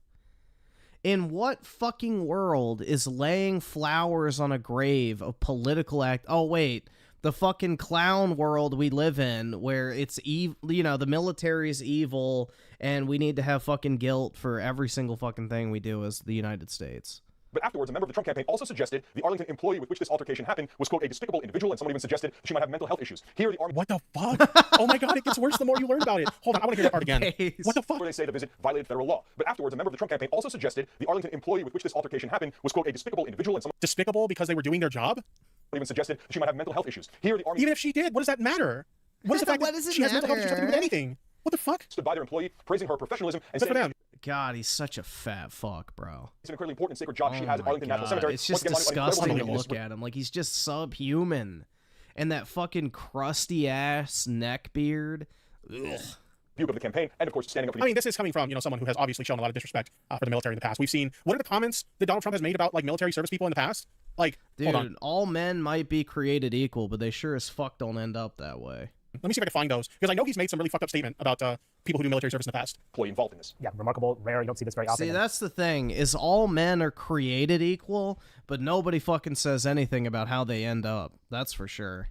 In what fucking world is laying flowers on a grave a political act? Oh, wait. The fucking clown world we live in, where it's evil, you know, the military's evil, and we need to have fucking guilt for every single fucking thing we do as the United States. But afterwards, a member of the Trump campaign also suggested the Arlington employee with which this altercation happened was, quote, a despicable individual, and someone even suggested she might have mental health issues. Here, the Army... What the fuck? Oh my God, it gets worse the more you learn about it. Hold on, I want to hear that part again. What the fuck? Where they say the visit violated federal law. But afterwards, a member of the Trump campaign also suggested the Arlington employee with which this altercation happened was, quote, a despicable individual, and someone... Despicable because they were doing their job? Even suggested she might have mental health issues. Here, the Army... Even if she did, what does that matter? What is the fact that she has mental health issues to do with anything? What the fuck? Stood by their employee, praising her professionalism and saying... for them. God, he's such a fat fuck, bro. It's an incredibly important and sacred job she has at Arlington National Cemetery. It's just disgusting to look at him. Like, he's just subhuman. And that fucking crusty ass neck beard. Ugh. View of the campaign, and of course standing up for the... I mean, this is coming from, you know, someone who has obviously shown a lot of disrespect for the military in the past. We've seen, what are the comments that Donald Trump has made about, like, military service people in the past? Like, dude, hold on. All men might be created equal, but they sure as fuck don't end up that way. Let me see if I can find those, because I know he's made some really fucked up statement about people who do military service in the past. Employee involved in this. Yeah, remarkable, rare. You don't see this very often. See, that's the thing, is all men are created equal, but nobody fucking says anything about how they end up. That's for sure.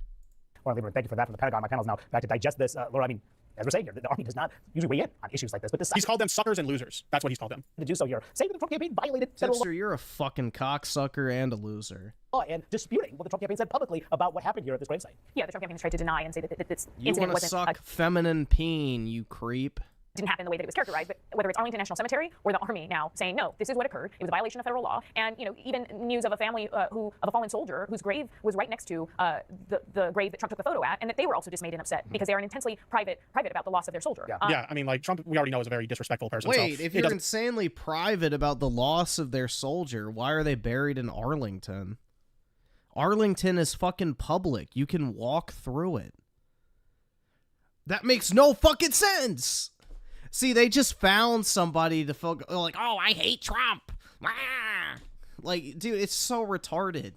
Well, Lieberman, thank you for that from the Pentagon. My panel's now back to digest this. Laura, I mean, as we're saying here, the Army does not usually weigh in on issues like this, but this... He's called them suckers and losers. That's what he's called them. To do so here, saying that the Trump campaign violated federal law. You're a fucking cocksucker and a loser. And disputing what the Trump campaign said publicly about what happened here at this gravesite. Yeah, the Trump campaign tried to deny and say that this you incident wasn't... You want to suck feminine peen, you creep. didn't happen the way that it was characterized, but whether it's Arlington National Cemetery or the Army now saying, no, this is what occurred. It was a violation of federal law. And, even news of a family of a fallen soldier whose grave was right next to the grave that Trump took the photo at, and that they were also dismayed and upset because they are intensely private about the loss of their soldier. Yeah, I mean, like, Trump, we already know, is a very disrespectful person. Wait, so if you're insanely private about the loss of their soldier, why are they buried in Arlington? Arlington is fucking public. You can walk through it. That makes no fucking sense. See, they just found somebody to like, oh, I hate Trump. Ah! Like, dude, it's so retarded.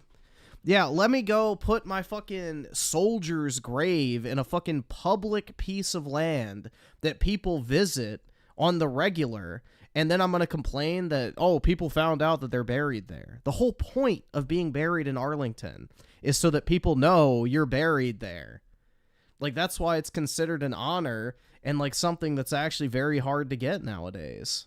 Yeah, let me go put my fucking soldier's grave in a fucking public piece of land that people visit on the regular, and then I'm going to complain that, oh, people found out that they're buried there. The whole point of being buried in Arlington is so that people know you're buried there. Like, that's why it's considered an honor and, like, something that's actually very hard to get nowadays.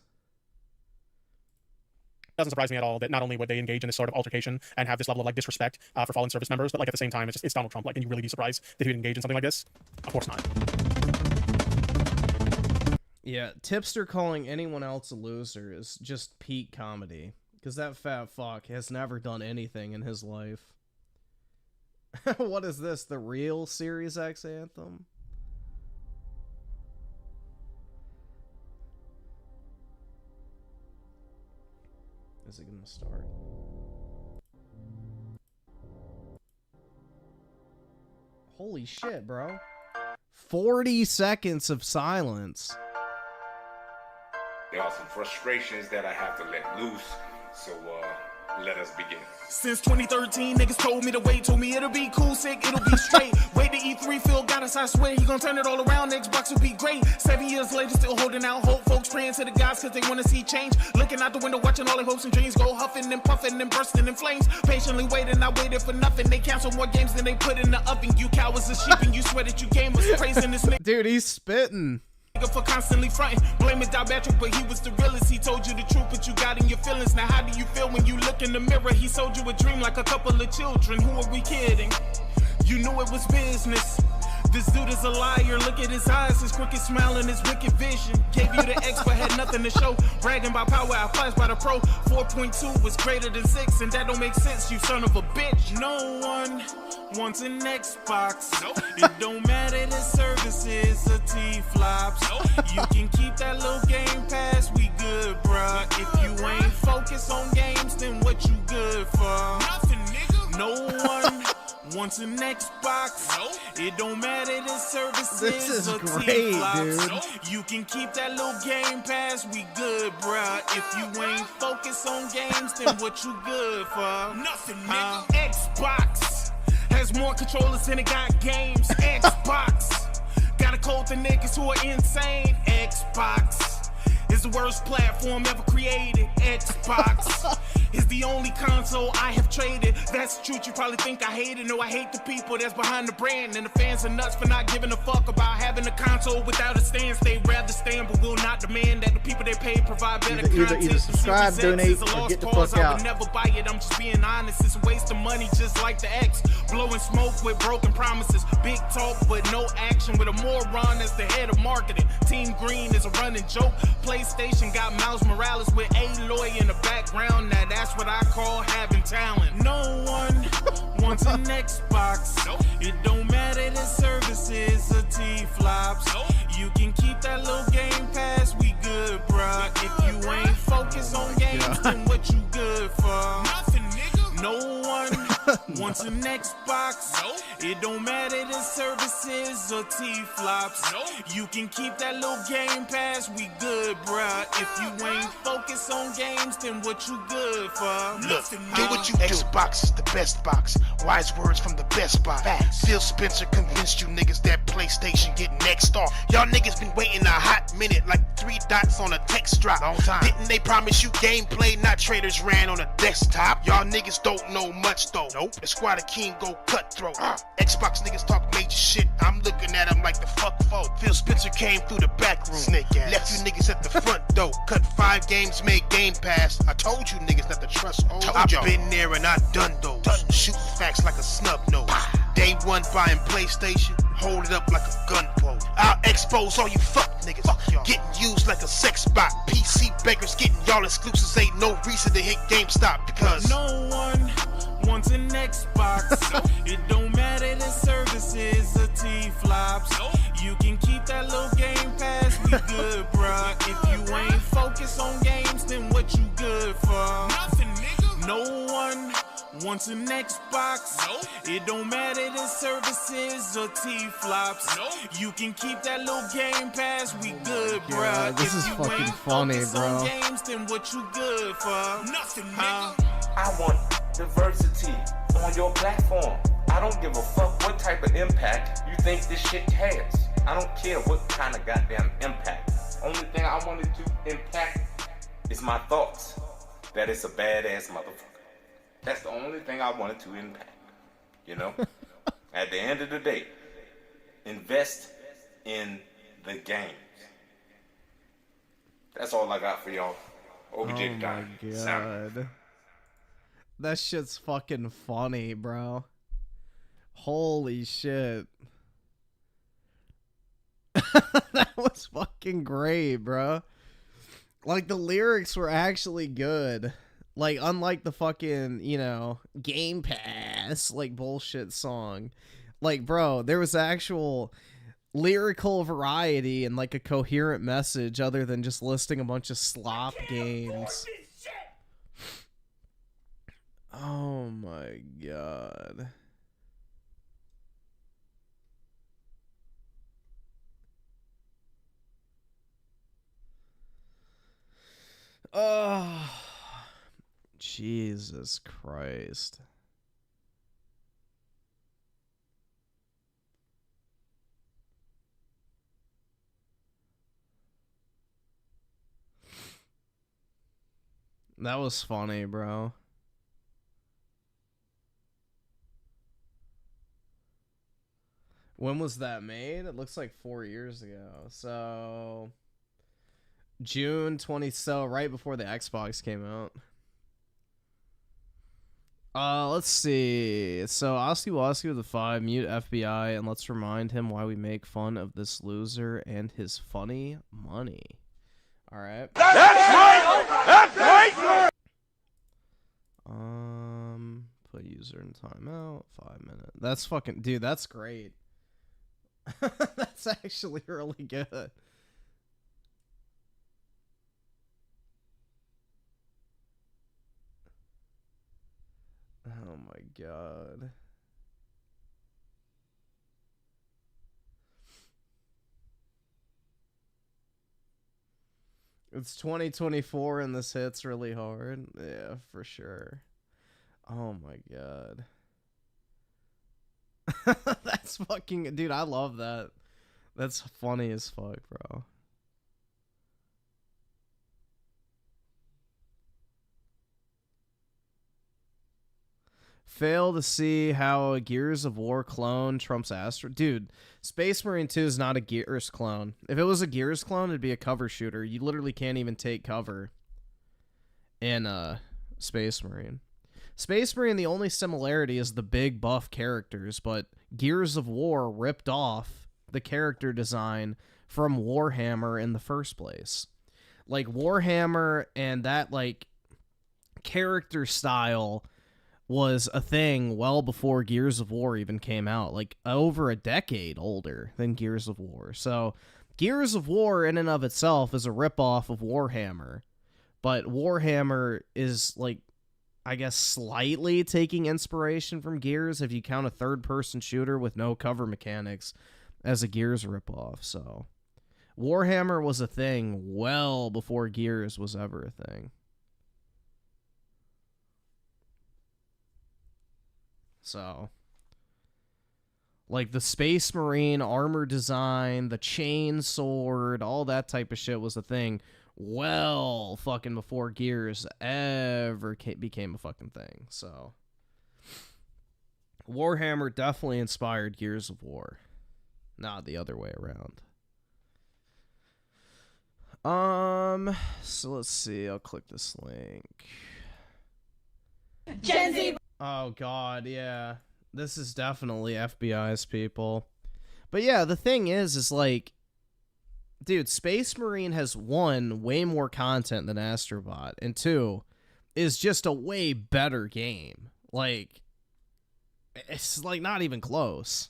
It doesn't surprise me at all that not only would they engage in this sort of altercation and have this level of, like, disrespect for fallen service members, but, like, at the same time, it's Donald Trump. Like, can you really be surprised that he would engage in something like this? Of course not. Yeah, Tipster calling anyone else a loser is just peak comedy, because that fat fuck has never done anything in his life. What is this, the real Series X anthem? Is it gonna start? Holy shit, bro. 40 seconds of silence. There are some frustrations that I have to let loose, so let us begin. Since 2013, niggas told me to wait, told me it'll be cool, sick, it'll be straight. Wait to E3, Phil got us, I swear, he gon' turn it all around, Xbox will be great. 7 years later, still holding out hope, folks praying to the gods cause they wanna see change. Looking out the window, watching all their hopes and dreams go huffing and puffing and bursting in flames. Patiently waiting, I waited for nothing, they cancel more games than they put in the oven. You cowards are sheep and you swear that you gamers, praising this nigga. Dude, he's spitting. For constantly fronting, blame is diametric, but he was the realest. He told you the truth, but you got in your feelings. Now how do you feel when you look in the mirror? He sold you a dream like a couple of children. Who are we kidding? You knew it was business. This dude is a liar, look at his eyes, his crooked smile and his wicked vision. Gave you the X but had nothing to show. Bragging by power, I flash by the pro. 4.2 was greater than 6, and that don't make sense, you son of a bitch. No one wants an Xbox. Nope. It don't matter the services or T-flops. Nope. You can keep that little game pass, we good, bruh. If you ain't focused on games, then what you good for? Nothing, nigga. No one wants an Xbox. Nope. It don't matter the services. This is or great, T-flops. dude. You can keep that little game pass, we good, bruh. If you ain't focused on games, then what you good for? Nothing, nigga. Xbox has more controllers than it got games. Xbox got a code to niggas who are insane. Xbox is the worst platform ever created. Xbox is the only console I have traded. That's the truth, you probably think I hate it. No, I hate the people that's behind the brand. And the fans are nuts for not giving a fuck about having a console without a stance. They'd rather stand, but will not demand that the people they pay provide better content. Either subscribe, donate, or get the fuck I out. would never buy it, I'm just being honest. It's a waste of money just like the X. Blowing smoke with broken promises. Big talk, but no action with a moron as the head of marketing. Team Green is a running joke. PlayStation got Miles Morales with Aloy in the background. Now that's what I call having talent. No one wants an Xbox. Nope. It don't matter the services or T-flops. Nope. You can keep that little game pass, we good, bruh. If you ain't focused on games, then what you good for? Nothing, nigga. No one wants an Xbox. Nope. It don't matter the services or T-flops. Nope. You can keep that little game pass, we good, bruh. If you ain't focused on games, then what you good for? Look, do what you do. Xbox is the best box. Wise words from the best box. Facts. Phil Spencer convinced you niggas that PlayStation get next off. Y'all niggas been waiting a hot minute, like 3 dots on a text drop. Long time. Didn't they promise you gameplay, not traders ran on a desktop? Y'all niggas don't know much though. Nope. The Squad of King go cutthroat. Xbox niggas talk major shit. I'm looking at them like the fuck folk. Phil Spencer came through the back room. Snake ass. Left you niggas at the front door. Cut 5 games, made Game Pass. I told you niggas not to trust. I've been there and I done those. Shooting facts like a snub nose. Day one buying PlayStation, hold it up like a gun pole. I'll expose all you fuck niggas. Getting used like a sex bot. PC beggars getting y'all exclusives. Ain't no reason to hit GameStop because no one wants an Xbox. It don't matter the services or T-flops. You can keep that little Game Pass, we good, bruh. If you ain't focused on games, then what you good for? Nothing, nigga. No one wants an Xbox. It don't matter the services or T-flops. You can keep that little Game Pass, we good, bruh. God, this is if you fucking ain't funny, focused bro. on games, then what you good for? Nothing, nigga. I want diversity on your platform. I don't give a fuck what type of impact you think this shit has. I don't care what kind of goddamn impact. Only thing I wanted to impact is my thoughts. That it's a badass motherfucker. That's the only thing I wanted to impact. You know? At the end of the day, invest in the games. That's all I got for y'all. OBJ Oh my time. god. That shit's fucking funny, bro. Holy shit. That was fucking great, bro. Like, the lyrics were actually good. Like, unlike the fucking, you know, Game Pass, like, bullshit song. Like, bro, there was actual lyrical variety and, like, a coherent message other than just listing a bunch of slop games. Oh my god. Oh, Jesus Christ. That was funny, bro. When was that made? It looks like 4 years ago. So June 20, so right before the Xbox came out. Let's see. So Oski Woski with a 5, mute FBI, and let's remind him why we make fun of this loser and his funny money. Alright. That's right! That's right! Put user in timeout, 5 minutes. That's fucking, dude, that's great. That's actually really good. Oh my god. It's 2024 and this hits really hard. Yeah, for sure. Oh my god. That's fucking, dude, I love that. That's funny as fuck, bro. Fail to see how a Gears of War clone trumps Astro. Dude, Space Marine 2 is not a Gears clone. If it was a Gears clone, it'd be a cover shooter. You literally can't even take cover in Space Marine. Space Marine, the only similarity is the big buff characters, but Gears of War ripped off the character design from Warhammer in the first place. Like, Warhammer and that, like, character style was a thing well before Gears of War even came out, like over a decade older than Gears of War. So Gears of War in and of itself is a ripoff of Warhammer, but Warhammer is, like, I guess slightly taking inspiration from Gears if you count a third-person shooter with no cover mechanics as a Gears ripoff. So Warhammer was a thing well before Gears was ever a thing. So, like, the Space Marine armor design, the chain sword, all that type of shit was a thing well fucking before Gears ever became a fucking thing. So, Warhammer definitely inspired Gears of War, not the other way around. So let's see, I'll click this link. Gen Z. Oh god, yeah. This is definitely FBI's people. But yeah, the thing is like, dude, Space Marine has, one, way more content than Astrobot, and two, is just a way better game. Like, it's like not even close.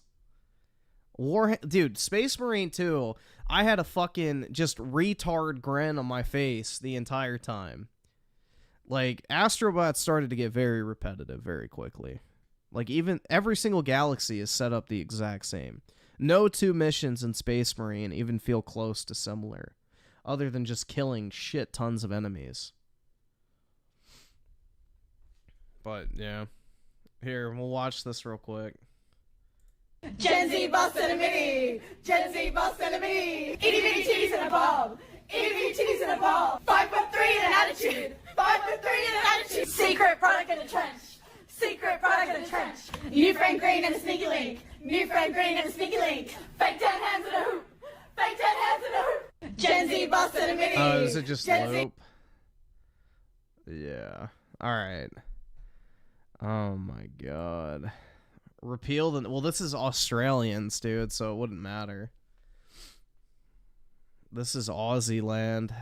Dude, Space Marine 2, I had a fucking just retard grin on my face the entire time. Like, Astrobot started to get very repetitive very quickly. Like, even every single galaxy is set up the exact same. No two missions in Space Marine even feel close to similar, other than just killing shit tons of enemies. But, yeah. Here, we'll watch this real quick. Gen Z boss and a mini. Gen Z boss and a mini. Itty bitty titties and a bulb. Itty bitty titties and a bulb. 5'3" and an attitude. 5'3" and an attitude. Secret product in the trench. Secret product in the trench. New friend green and a sneaky link. New friend green and a sneaky link. Fake 10 hands in a hoop. Fake 10 hands in a hoop. Gen Z boss and a mini. Oh, is it just Gen loop? Yeah. Alright. Oh my god. Repeal the... Well, this is Australians, dude, so it wouldn't matter. This is Aussie land.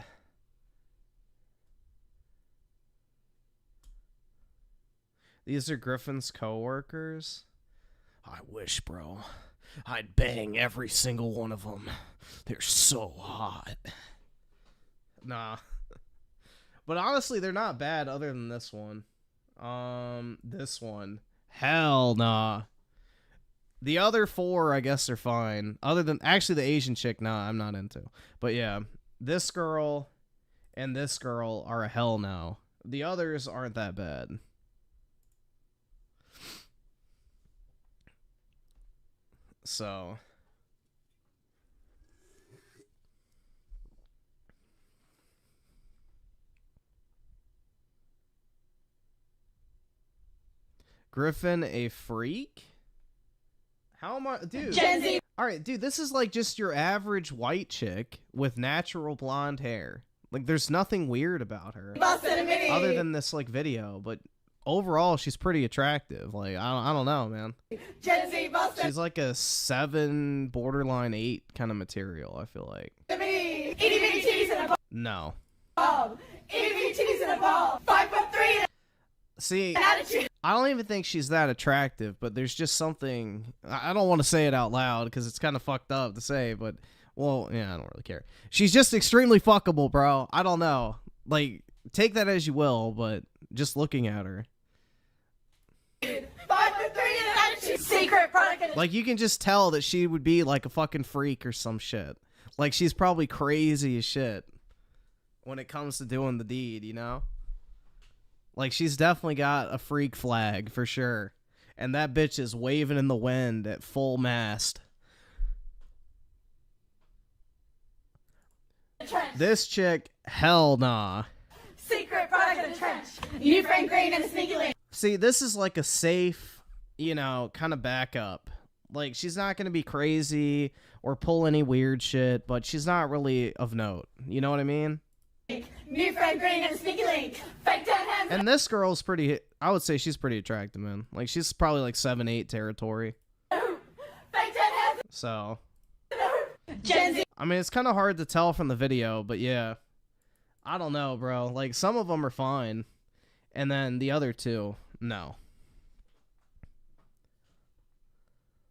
These are Griffin's co-workers. I wish, bro. I'd bang every single one of them. They're so hot. Nah. But honestly, they're not bad other than this one. This one. Hell nah. The other four, I guess, are fine. Other than, actually, the Asian chick, nah, I'm not into. But yeah, this girl and this girl are a hell no. The others aren't that bad. So... Griffin a freak? How am I... Dude. Gen Z. Alright, dude, this is like just your average white chick with natural blonde hair. Like, there's nothing weird about her. Boss and a mini. Other than this, like, video. But overall, she's pretty attractive. Like, I don't know, man. Gen Z boss and She's like a 7, borderline 8 kind of material, I feel like. a mini. Itty bitty titties and a No. bulb. Itty bitty titties and a bulb. 5'3" See, and an attitude. I don't even think she's that attractive, but there's just something... I don't want to say it out loud because it's kind of fucked up to say, but... Well, yeah, I don't really care. She's just extremely fuckable, bro. I don't know. Like, take that as you will, but just looking at her... 5'3" and an attitude. Secret product in the Like, you can just tell that she would be like a fucking freak or some shit. Like, she's probably crazy as shit when it comes to doing the deed, you know? Like, she's definitely got a freak flag, for sure. And that bitch is waving in the wind at full mast. trench. This chick, hell nah. Secret product in the trench. New friend green and a sneaky link. See, this is like a safe, you know, kind of backup. Like, she's not going to be crazy or pull any weird shit, but she's not really of note. You know what I mean? New friend green and a sneaky link. Fake 10 hands. And this girl's pretty, I would say she's pretty attractive, man. Like, she's probably like 7-8 territory. Fake 10 hands. So, Gen Z. I mean, it's kind of hard to tell from the video, but yeah. I don't know, bro. Like, some of them are fine. And then the other two, no.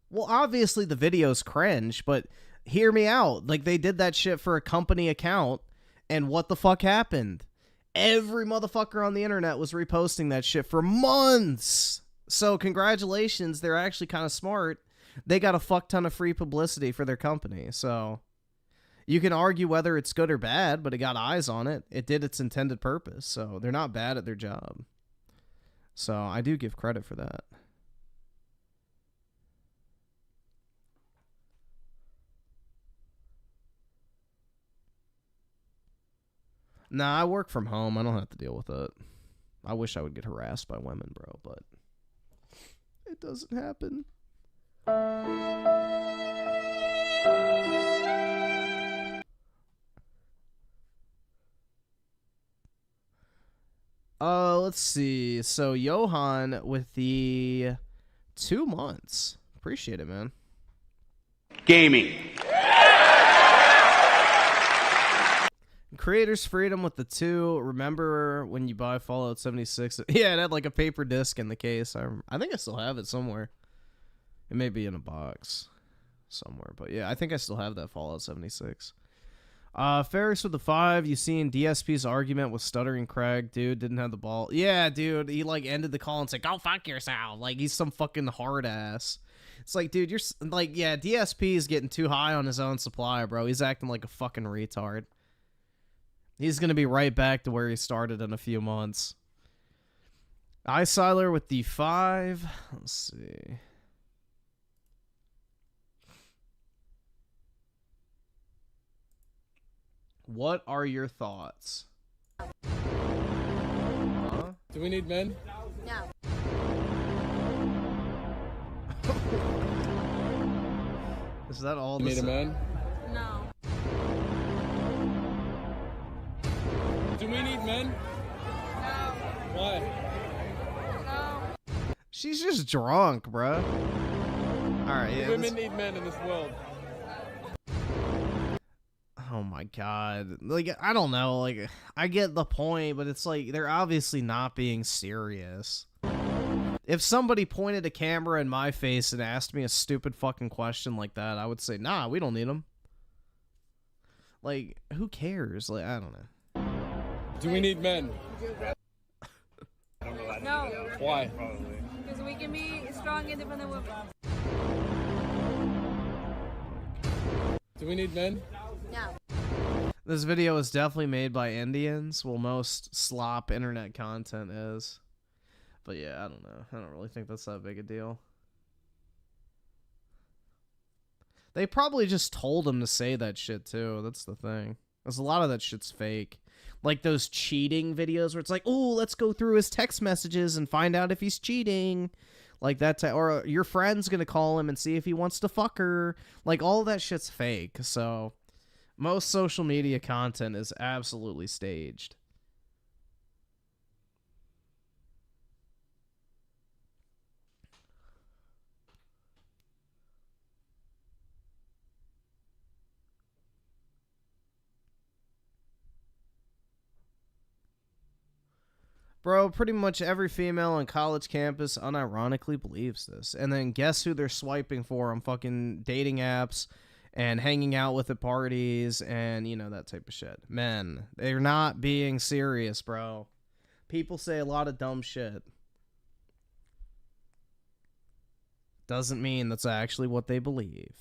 Well, obviously the video's cringe, but hear me out. Like, they did that shit for a company account, and what the fuck happened? Every motherfucker on the internet was reposting that shit for months. So, congratulations, they're actually kind of smart. They got a fuck ton of free publicity for their company, so... You can argue whether it's good or bad, but it got eyes on it. It did its intended purpose, so they're not bad at their job. So, I do give credit for that. Nah, I work from home. I don't have to deal with it. I wish I would get harassed by women, bro, but it doesn't happen. Let's see. So, Johan with the 2 months. Appreciate it, man. Gaming. Creators Freedom with the 2. Remember when you buy Fallout 76? Yeah, it had like a paper disc in the case. I think I still have it somewhere. It may be in a box somewhere, but yeah, I think I still have that Fallout 76. Ferris with the 5. You seen DSP's argument with Stuttering Craig? Dude didn't have the ball. Yeah, dude, he like ended the call and said, "Go fuck yourself." Like he's some fucking hard ass. It's like, dude, you're like, yeah, DSP is getting too high on his own supply, bro. He's acting like a fucking retard. He's going to be right back to where he started in a few months. Siler with the 5. Let's see. What are your thoughts? Do we need men? No. Is that all? Need a man? No. Do we need men? No. Why? No. She's just drunk, bruh. Alright, yeah. Women need men in this world. Oh my god. Like, I don't know. Like, I get the point, but it's like, they're obviously not being serious. If somebody pointed a camera in my face and asked me a stupid fucking question like that, I would say, nah, we don't need them. Like, who cares? Like, I don't know. Do we need men? No. Why? Because we can be strong, independent women. Do we need men? No. This video is definitely made by Indians. Well, most slop internet content is. But yeah, I don't know. I don't really think that's that big a deal. They probably just told him to say that shit too. That's the thing. Because a lot of that shit's fake. Like those cheating videos where it's like, oh, let's go through his text messages and find out if he's cheating. Like that, or your friend's gonna call him and see if he wants to fuck her. Like all that shit's fake. So most social media content is absolutely staged. Bro, pretty much every female on college campus unironically believes this. And then guess who they're swiping for on fucking dating apps and hanging out with at parties and, you know, that type of shit. Men. They're not being serious, bro. People say a lot of dumb shit. Doesn't mean that's actually what they believe.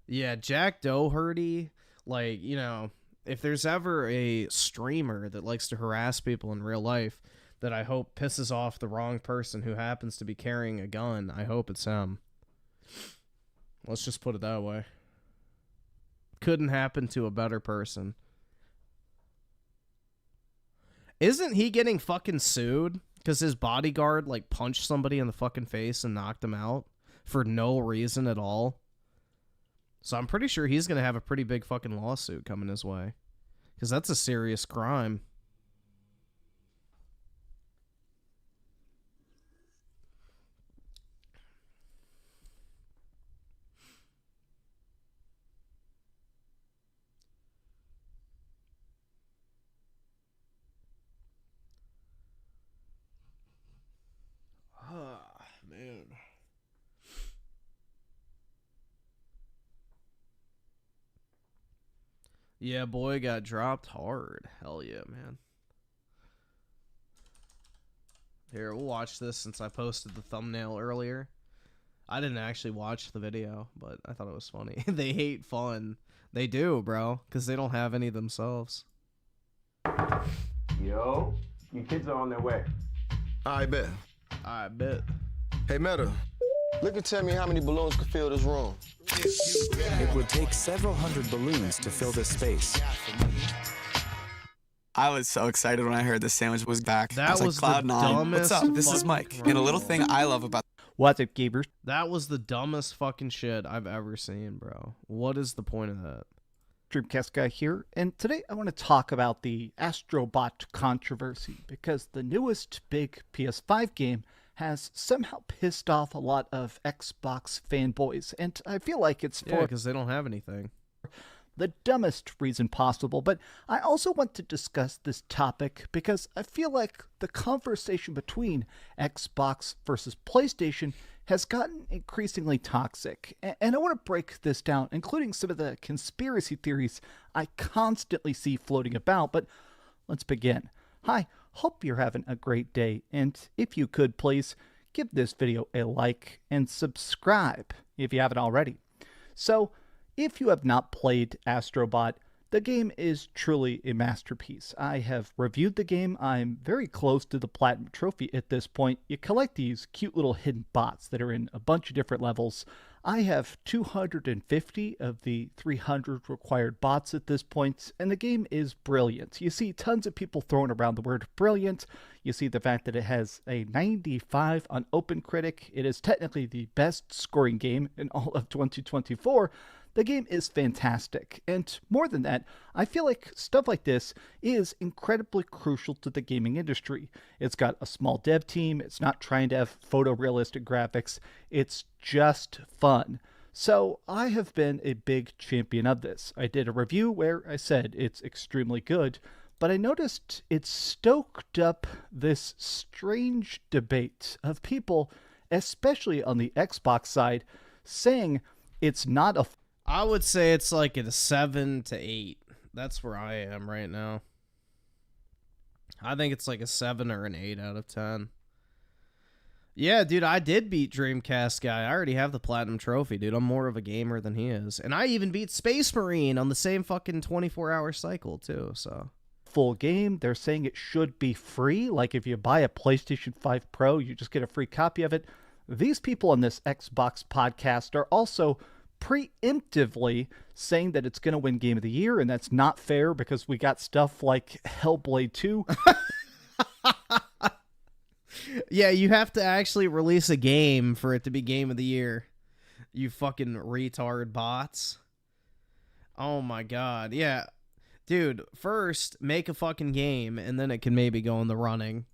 Yeah, Jack Doherty, like, you know, if there's ever a streamer that likes to harass people in real life that I hope pisses off the wrong person who happens to be carrying a gun, I hope it's him. Let's just put it that way. Couldn't happen to a better person. Isn't he getting fucking sued? Because his bodyguard, like, punched somebody in the fucking face and knocked him out for no reason at all. So I'm pretty sure he's going to have a pretty big fucking lawsuit coming his way. Because that's a serious crime. Ah, man. Yeah, boy got dropped hard. Hell yeah, man. Here, we'll watch this since I posted the thumbnail earlier. I didn't actually watch the video, but I thought it was funny. They hate fun. They do, bro, because they don't have any themselves. Yo, your kids are on their way. I bet. I bet. Hey, Meta, look and tell me how many balloons could fill this room. It would take several hundred balloons to fill this space. I was so excited when I heard the sandwich was back. That I was was like, the Cloud9. dumbest What's up? This is Mike. fucking- And a little thing I love about What's up, gamers? That was the dumbest fucking shit I've ever seen, bro. What is the point of that? Dreamcast Guy here, and today I want to talk about the Astrobot controversy, because the newest big PS5 game has somehow pissed off a lot of Xbox fanboys, and I feel like it's for because they don't have anything. The dumbest reason possible. But I also want to discuss this topic because I feel like the conversation between Xbox versus PlayStation has gotten increasingly toxic. And I want to break this down, including some of the conspiracy theories I constantly see floating about. But let's begin. Hi, hope you're having a great day. And if you could, please give this video a like and subscribe if you haven't already. So, if you have not played Astrobot, the game is truly a masterpiece. I have reviewed the game. I'm very close to the Platinum Trophy at this point. You collect these cute little hidden bots that are in a bunch of different levels. I have 250 of the 300 required bots at this point, and the game is brilliant. You see tons of people throwing around the word brilliant. You see the fact that it has a 95 on OpenCritic. It is technically the best scoring game in all of 2024. The game is fantastic, and more than that, I feel like stuff like this is incredibly crucial to the gaming industry. It's got a small dev team, it's not trying to have photorealistic graphics, it's just fun. So I have been a big champion of this. I did a review where I said it's extremely good, but I noticed it stoked up this strange debate of people, especially on the Xbox side, saying it's not a... I would say it's like a 7 to 8. That's where I am right now. I think it's like a 7 or an 8 out of 10. Yeah, dude, I did beat Dreamcast Guy. I already have the Platinum Trophy, dude. I'm more of a gamer than he is. And I even beat Space Marine on the same fucking 24-hour cycle, too, so... Full game. They're saying it should be free. Like, if you buy a PlayStation 5 Pro, you just get a free copy of it. These people on this Xbox podcast are also preemptively saying that it's going to win Game of the Year, and that's not fair because we got stuff like Hellblade 2. Yeah, you have to actually release a game for it to be Game of the Year. You fucking retard bots. Oh my god. Yeah. Dude, first, make a fucking game, and then it can maybe go in the running.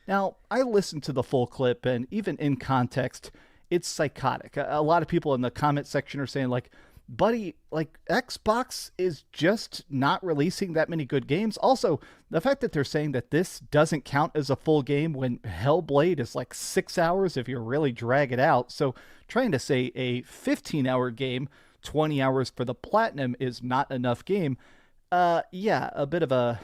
Now, I listened to the full clip, and even in context, it's psychotic. A lot of people in the comment section are saying, like, buddy, like, Xbox is just not releasing that many good games. Also, the fact that they're saying that this doesn't count as a full game when Hellblade is like 6 hours if you really drag it out. So trying to say a 15-hour game, 20 hours for the Platinum is not enough game. Yeah, a bit of a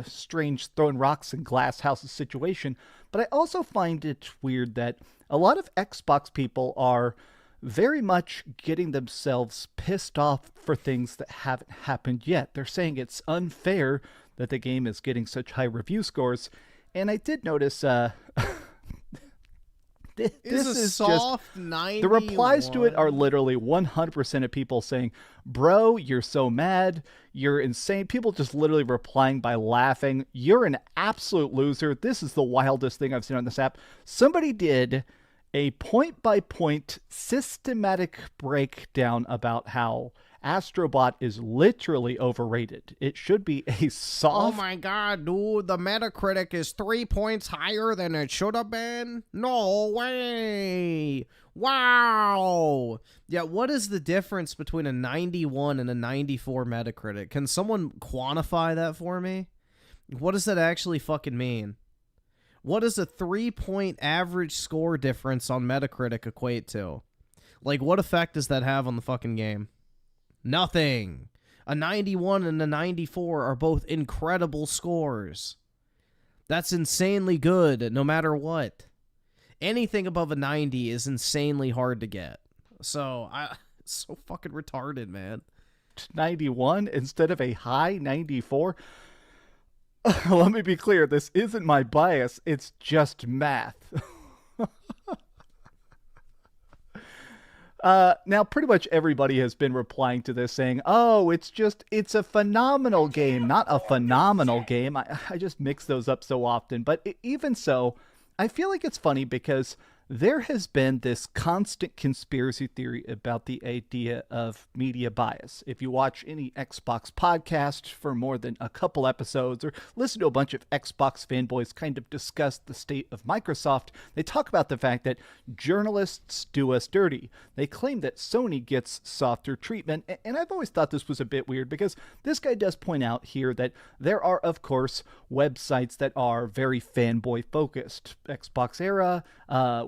strange throwing rocks in glass houses situation. But I also find it weird that a lot of Xbox people are very much getting themselves pissed off for things that haven't happened yet. They're saying it's unfair that the game is getting such high review scores. And I did notice this is soft just 91. The replies to it are literally 100% of people saying, bro, you're so mad, you're insane. People just literally replying by laughing. You're an absolute loser. This is the wildest thing I've seen on this app. Somebody did a point-by-point systematic breakdown about how Astrobot is literally overrated. It should be a soft... Oh my god, dude, the Metacritic is 3 points higher than it should have been? No way! Wow! Yeah, what is the difference between a 91 and a 94 Metacritic? Can someone quantify that for me? What does that actually fucking mean? What does a 3-point average score difference on Metacritic equate to? Like, what effect does that have on the fucking game? Nothing. A 91 and a 94 are both incredible scores. That's insanely good, no matter what. Anything above a 90 is insanely hard to get. So, it's so fucking retarded, man. 91 instead of a high 94? Let me be clear, this isn't my bias, it's just math. Now, pretty much everybody has been replying to this saying, oh, it's a phenomenal game, not a phenomenal game. I just mix those up so often. But even so, I feel like it's funny because there has been this constant conspiracy theory about the idea of media bias. If you watch any Xbox podcast for more than a couple episodes or listen to a bunch of Xbox fanboys kind of discuss the state of Microsoft, they talk about the fact that journalists do us dirty. They claim that Sony gets softer treatment, and I've always thought this was a bit weird because this guy does point out here that there are, of course, websites that are very fanboy focused. Xbox Era,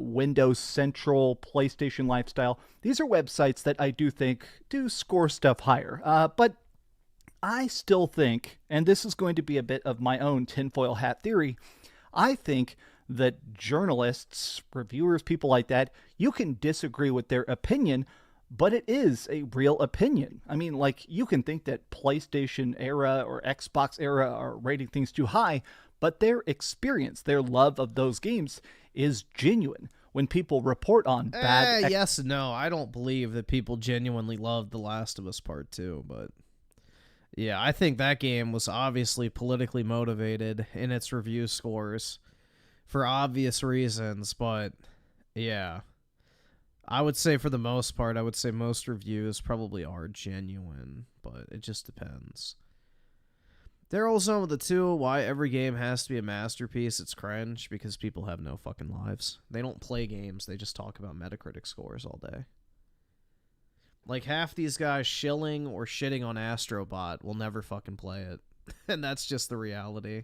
Windows Central, PlayStation Lifestyle. These are websites that I do think do score stuff higher. But I still think, and this is going to be a bit of my own tinfoil hat theory, I think that journalists, reviewers, people like that, you can disagree with their opinion, but it is a real opinion. I mean, like, you can think that PlayStation Era or Xbox Era are rating things too high, but their experience, their love of those games is genuine. When people report on bad... yes and no. I don't believe that people genuinely loved The Last of Us Part 2, but... yeah, I think that game was obviously politically motivated in its review scores for obvious reasons, but yeah. I would say for the most part, I would say most reviews probably are genuine, but it just depends. They're also with the two, why every game has to be a masterpiece. It's cringe because people have no fucking lives. They don't play games, they just talk about Metacritic scores all day. Like, half these guys shilling or shitting on Astrobot will never fucking play it. And that's just the reality.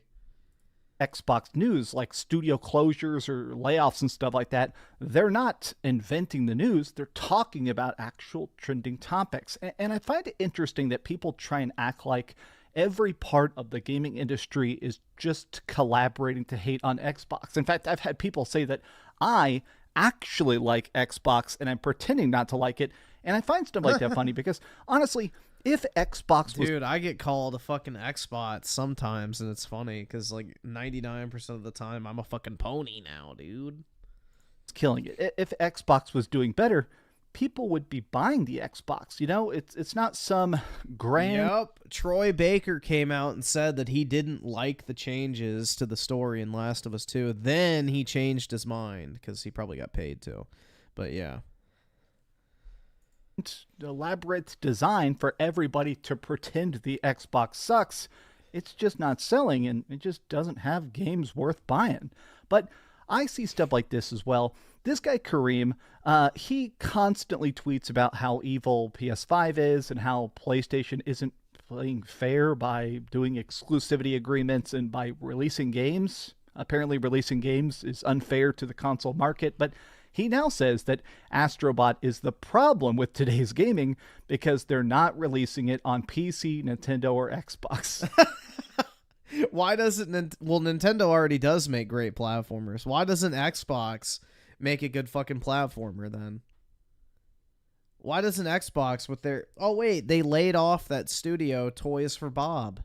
Xbox news, like studio closures or layoffs and stuff like that, they're not inventing the news. They're talking about actual trending topics. And I find it interesting that people try and act like every part of the gaming industry is just collaborating to hate on Xbox. In fact, I've had people say that I actually like Xbox and I'm pretending not to like it. And I find stuff like that funny because, honestly, if Xbox was... Dude, I get called a fucking Xbot sometimes, and it's funny because, like, 99% of the time, I'm a fucking pony now, dude. It's killing it. If Xbox was doing better, people would be buying the Xbox. You know, it's not some grand... Yep. Troy Baker came out and said that he didn't like the changes to the story in Last of Us 2. Then he changed his mind because he probably got paid to. But, yeah. Elaborate design for everybody to pretend the Xbox sucks. It's just not selling, and it just doesn't have games worth buying. But I see stuff like this as well. This guy Kareem, he constantly tweets about how evil PS5 is and how PlayStation isn't playing fair by doing exclusivity agreements and by releasing games. Apparently releasing games is unfair to the console market, but he now says that Astrobot is the problem with today's gaming because they're not releasing it on PC, Nintendo, or Xbox. Why doesn't... Well, Nintendo already does make great platformers. Why doesn't Xbox make a good fucking platformer then? Why doesn't Xbox with their... Oh, wait, they laid off that studio, Toys for Bob.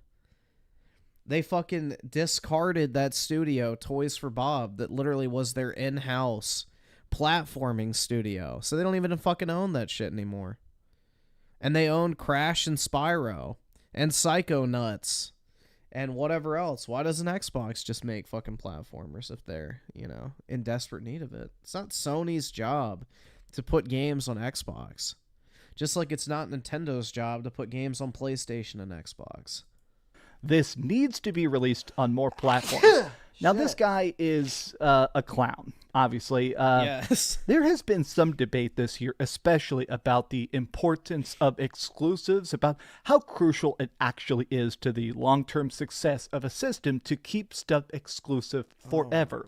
They fucking discarded that studio, Toys for Bob, that literally was their in-house platforming studio. So they don't even fucking own that shit anymore. And they own Crash and Spyro and Psychonauts and whatever else. Why doesn't Xbox just make fucking platformers if they're, you know, in desperate need of it? It's not Sony's job to put games on Xbox. Just like it's not Nintendo's job to put games on PlayStation and Xbox. This needs to be released on more platforms. Now, this guy is a clown, obviously. Yes. There has been some debate this year, especially about the importance of exclusives, about how crucial it actually is to the long-term success of a system to keep stuff exclusive forever.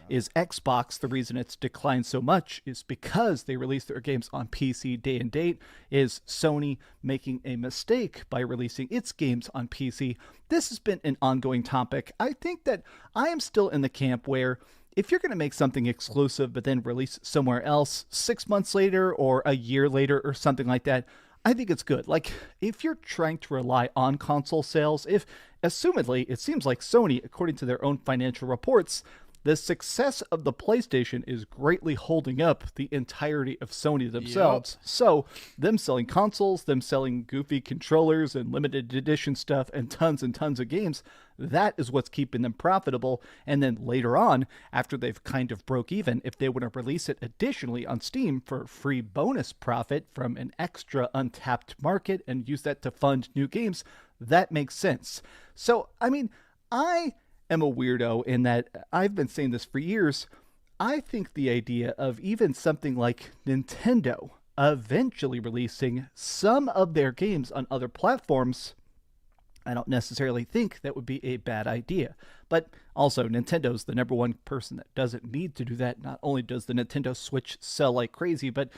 Is Xbox, the reason it's declined so much is because they release their games on PC day and date? Is Sony making a mistake by releasing its games on PC? This has been an ongoing topic. I think that I am still in the camp where if you're going to make something exclusive but then release somewhere else 6 months later or a year later or something like that, I think it's good. Like, if you're trying to rely on console sales, if, assumedly, it seems like Sony, according to their own financial reports, the success of the PlayStation is greatly holding up the entirety of Sony themselves. So, them selling consoles, them selling goofy controllers and limited edition stuff and tons of games, that is what's keeping them profitable. And then later on, after they've kind of broke even, if they want to release it additionally on Steam for free bonus profit from an extra untapped market and use that to fund new games, that makes sense. So, I mean, I am a weirdo in that I've been saying this for years. I think the idea of even something like Nintendo eventually releasing some of their games on other platforms, I don't necessarily think that would be a bad idea. But also, Nintendo's the number one person that doesn't need to do that. Not only does the Nintendo Switch sell like crazy, but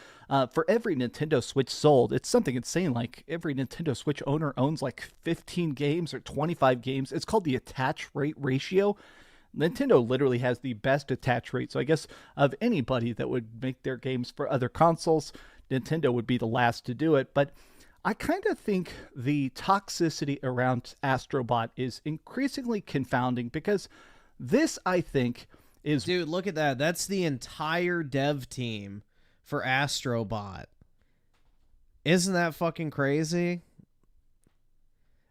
for every Nintendo Switch sold, it's something insane. Like, every Nintendo Switch owner owns like 15 games or 25 games. It's called the attach rate ratio. Nintendo literally has the best attach rate. So I guess of anybody that would make their games for other consoles, Nintendo would be the last to do it. But I kind of think the toxicity around Astrobot is increasingly confounding because this, I think, is... Dude, look at that. That's the entire dev team for Astrobot. Isn't that fucking crazy?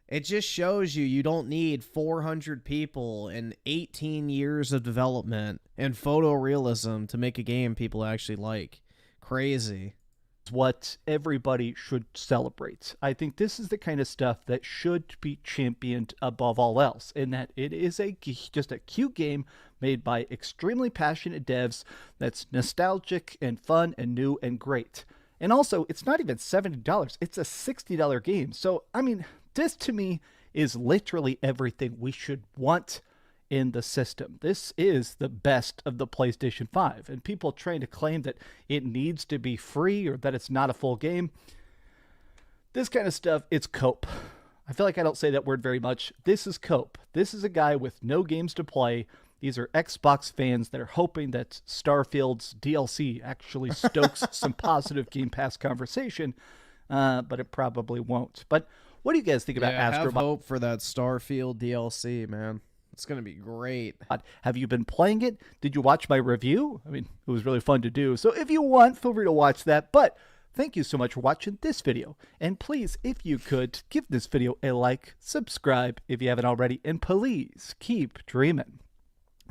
It just shows you don't need 400 people and 18 years of development and photorealism to make a game people actually like. Crazy. What everybody should celebrate. I think this is the kind of stuff that should be championed above all else, in that it is just a cute game made by extremely passionate devs that's nostalgic and fun and new and great. And also, it's not even $70, it's a $60 game. So, I mean, this to me is literally everything we should want in the system. This is the best of the PlayStation 5, and people trying to claim that it needs to be free or that it's not a full game. This kind of stuff, it's cope. I feel like I don't say that word very much. This is cope. This is a guy with no games to play. These are Xbox fans that are hoping that Starfield's DLC actually stokes some positive Game Pass conversation, but it probably won't. But what do you guys think about Astrobot? Have hope for that Starfield DLC, man. It's going to be great. Have you been playing it? Did you watch my review? I mean, it was really fun to do. So if you want, feel free to watch that. But thank you so much for watching this video. And please, if you could, give this video a like, subscribe if you haven't already, and please keep dreaming.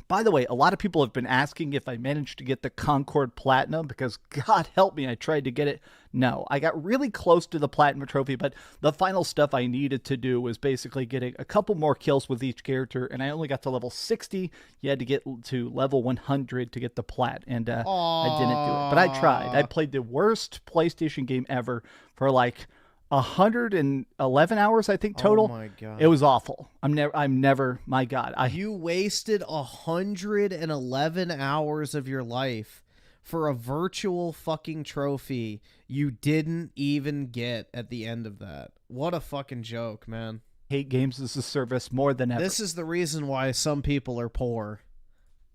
By the way, a lot of people have been asking if I managed to get the Concord Platinum, because God help me, I tried to get it. No, I got really close to the Platinum Trophy, but the final stuff I needed to do was basically getting a couple more kills with each character, and I only got to level 60. You had to get to level 100 to get the Plat, and I didn't do it. But I tried. I played the worst PlayStation game ever for like 111 hours, I think, total. Oh my God. It was awful. I'm never, my God. You wasted 111 hours of your life for a virtual fucking trophy you didn't even get at the end of that. What a fucking joke, man. Hate games as a service more than ever. This is the reason why some people are poor.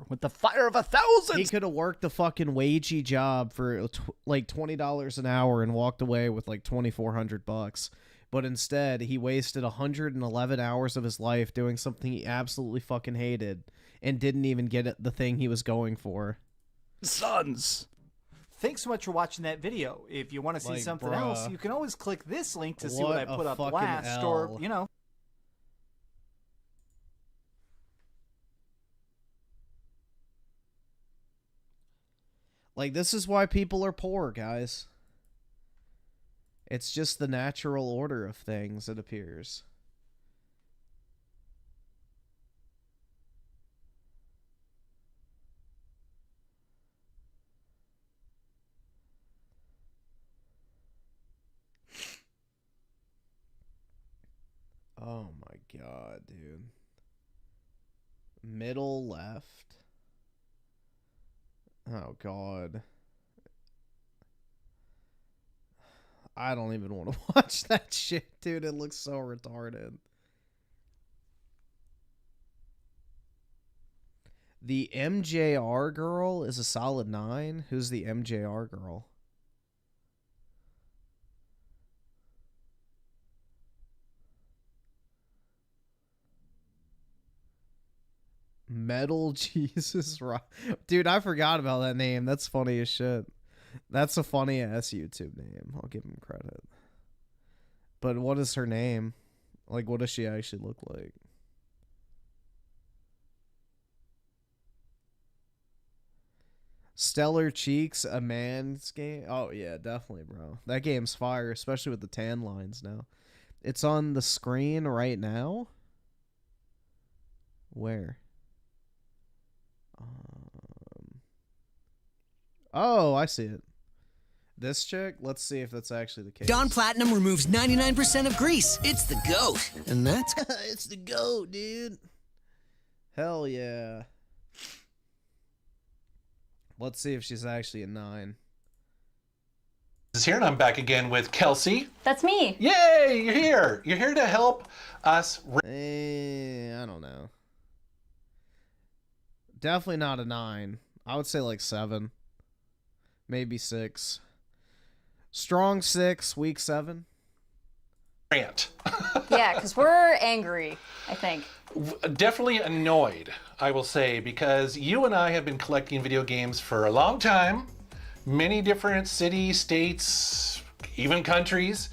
With the fire of 1,000! He could have worked a fucking wagey job for like $20 an hour and walked away with like $2,400. But instead, he wasted 111 hours of his life doing something he absolutely fucking hated and didn't even get the thing he was going for. Sons! Thanks so much for watching that video. If you want to see Like, something bruh. else, you can always click this link to see What what I a put up fucking last, or, L. you know. Like, this is why people are poor, guys. It's just the natural order of things, it appears. Oh my God, dude. Middle left. Oh, God. I don't even want to watch that shit, dude. It looks so retarded. The MJR girl is a solid 9. Who's the MJR girl? Metal Jesus Rock. Dude, I forgot about that name. That's funny as shit. That's a funny ass YouTube name. I'll give him credit. But what is her name? Like, what does she actually look like? Stellar Cheeks, a man's game. Oh yeah, definitely, bro. That game's fire, especially with the tan lines now. It's on the screen right now. Where? Oh, I see it. This chick? Let's see if that's actually the case. Dawn Platinum removes 99% of grease. It's the GOAT. And that's... It's the GOAT, dude. Hell yeah. Let's see if she's actually a 9. Is here, and I'm back again with Kelsey. That's me. Yay, you're here. You're here to help us. I don't know. Definitely not a 9. I would say like 7. Maybe 6. Strong 6, weak 7. Rant. Yeah, because we're angry, I think. Definitely annoyed, I will say, because you and I have been collecting video games for a long time. Many different cities, states, even countries.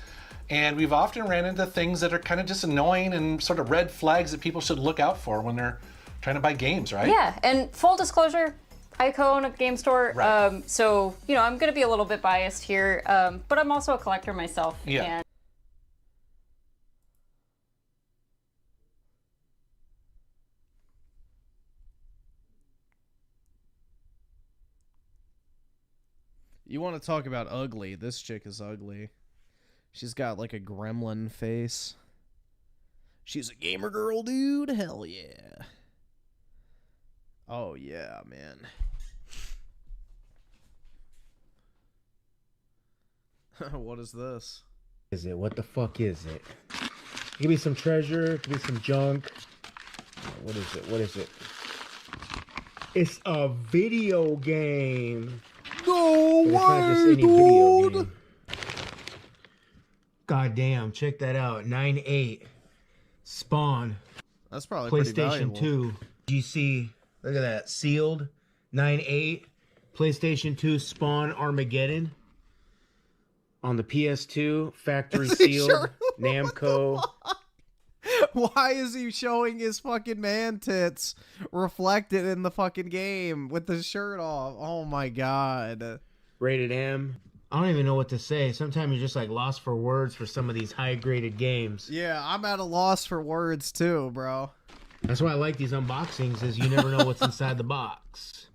And we've often ran into things that are kind of just annoying and sort of red flags that people should look out for when they're trying to buy games, right? Yeah, and full disclosure, I co-own a game store, Right. so, you know, I'm going to be a little bit biased here, but I'm also a collector myself. Yeah. And You want to talk about ugly? This chick is ugly. She's got like a gremlin face. She's a gamer girl, dude. Hell yeah. Oh yeah, man. What is this? Is it? What the fuck is it? Give me some treasure. Give me some junk. What is it? What is it? It's a video game. No It's not just any video game. God damn, check that out. 9.8. Spawn. That's probably pretty PlayStation valuable. 2. GC. Look at that. Sealed. 9.8. PlayStation 2 Spawn Armageddon. On the PS2. Factory sealed. Sure? Namco. Why is he showing his fucking man tits reflected in the fucking game with the shirt off? Oh my god. Rated M. I don't even know what to say. Sometimes you're just like lost for words for some of these high graded games. Yeah, I'm at a loss for words too, bro. That's why I like these unboxings, is you never know what's inside the box.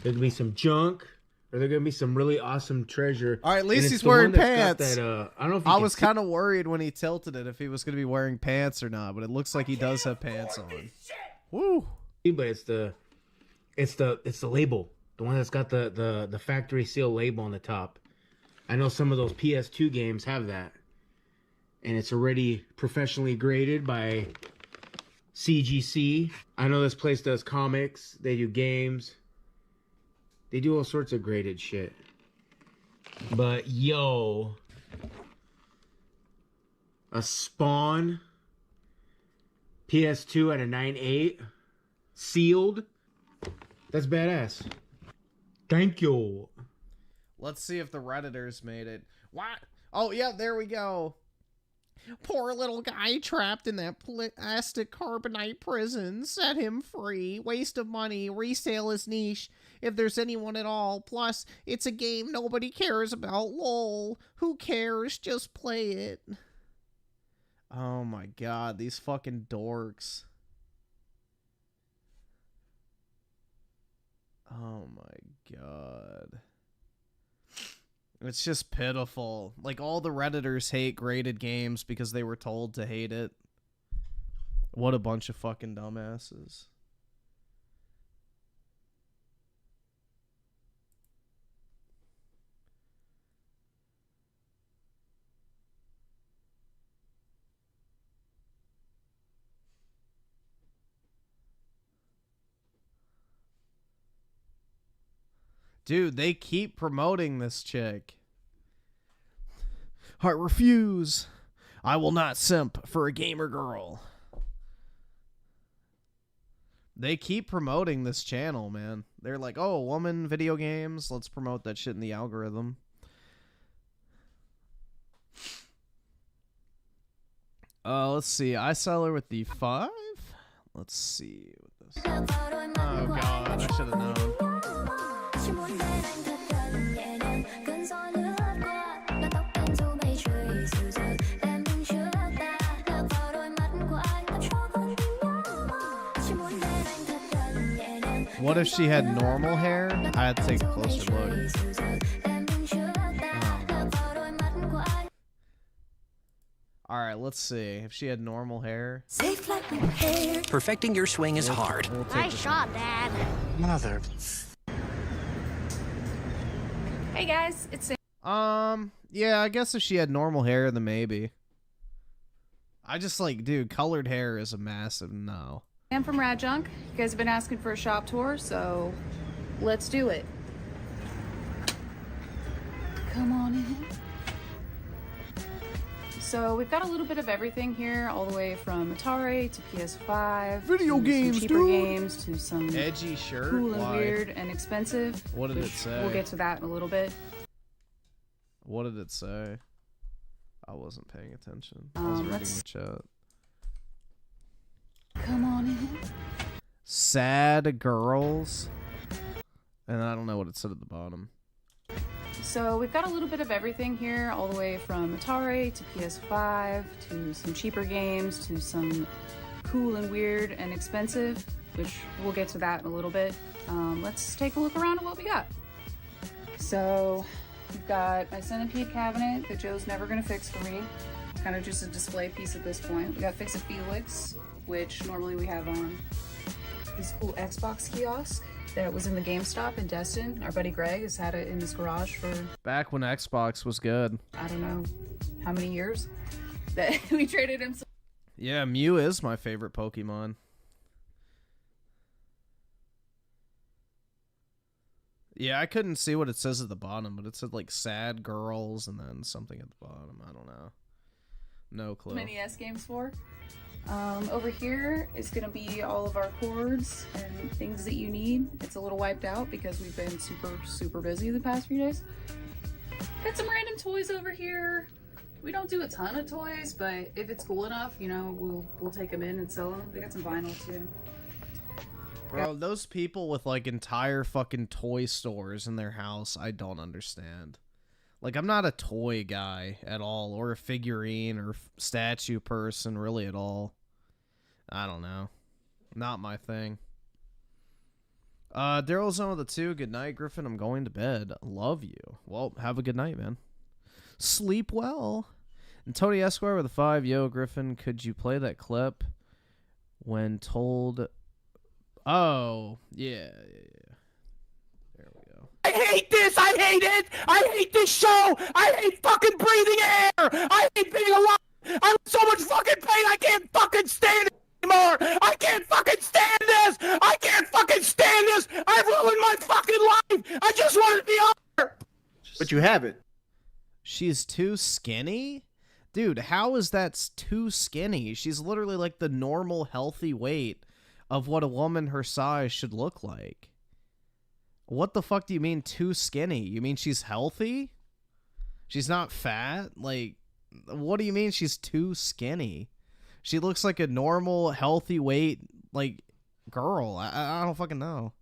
There could be some junk, or there could be some really awesome treasure. All right, at And least it's he's the one wearing that's got pants. That, I don't know if you I can was see- kind of worried when he tilted it if he was going to be wearing pants or not, but it looks like he does have pants on. Woo! But it's the label, the one that's got the factory seal label on the top. I know some of those PS2 games have that, and it's already professionally graded by CGC. I know this place does comics. They do games. They do all sorts of graded shit. But yo, a Spawn PS2 at a 9.8 sealed. That's badass. Thank you. Let's see if the Redditors made it. What? Oh, yeah, there we go. Poor little guy trapped in that plastic carbonite prison. Set him free. Waste of money. Resale is niche, if there's anyone at all. Plus, it's a game nobody cares about. Lol. Who cares? Just play it. Oh my god, these fucking dorks. Oh my god. It's just pitiful. Like, all the Redditors hate graded games because they were told to hate it. What a bunch of fucking dumbasses. Dude, they keep promoting this chick. I refuse. I will not simp for a gamer girl. They keep promoting this channel, man. They're like, oh, woman video games. Let's promote that shit in the algorithm. Let's see. I sell her with the 5. Let's see what this. Oh god, I should have known. What if she had normal hair? I had to take a closer look. Alright, let's see. If she had normal hair. Perfecting your swing is hard. Nice shot, Dad. Mother. Hey guys, it's Yeah, I guess if she had normal hair, then maybe. I just like, dude, colored hair is a massive no. I'm from Rad Junk. You guys have been asking for a shop tour, so let's do it. Come on in. So we've got a little bit of everything here, all the way from Atari to PS5, video to games, some cheaper dude. games, to some Edgy shirt. cool and Why? weird and expensive. What did it which say? We'll get to that in a little bit. What did it say? I wasn't paying attention. I was reading the chat. Come on in. Sad girls. And I don't know what it said at the bottom. So we've got a little bit of everything here, all the way from Atari to PS5, to some cheaper games, to some cool and weird and expensive, which we'll get to that in a little bit. Let's take a look around at what we got. So we've got my centipede cabinet that Joe's never gonna fix for me. It's kind of just a display piece at this point. We got Fix It Felix, which normally we have on this cool Xbox kiosk that was in the GameStop in Destin. Our buddy Greg has had it in his garage for Back when Xbox was good. I don't know how many years that we traded him. Yeah, Mew is my favorite Pokemon. Yeah, I couldn't see what it says at the bottom, but it said like sad girls and then something at the bottom. I don't know. No clue. NES games for. Over here is going to be all of our cords and things that you need. It's a little wiped out because we've been super busy the past few days. Got some random toys over here. We don't do a ton of toys, but if it's cool enough, you know, we'll take them in and sell them. We got some vinyl too. Bro, those people with like entire fucking toy stores in their house, I don't understand. Like, I'm not a toy guy at all, or a figurine or statue person, really at all. I don't know. Not my thing. Daryl's on with the 2. Good night, Griffin. I'm going to bed. Love you. Well, have a good night, man. Sleep well. And Tony Esquire with a 5. Yo, Griffin, could you play that clip when told... Oh, yeah. There we go. I hate this! I hate it! I hate this show! I hate fucking breathing air! I hate being alive! I'm in so much fucking pain I can't fucking stand it anymore! I can't fucking stand this! I can't fucking stand this! I've ruined my fucking life! I just want to be on here! But you haven't. She's too skinny? Dude, how is that too skinny? She's literally like the normal healthy weight of what a woman her size should look like. What the fuck do you mean too skinny? You mean she's healthy? She's not fat? Like, what do you mean she's too skinny? She looks like a normal, healthy weight, like, girl. I don't fucking know.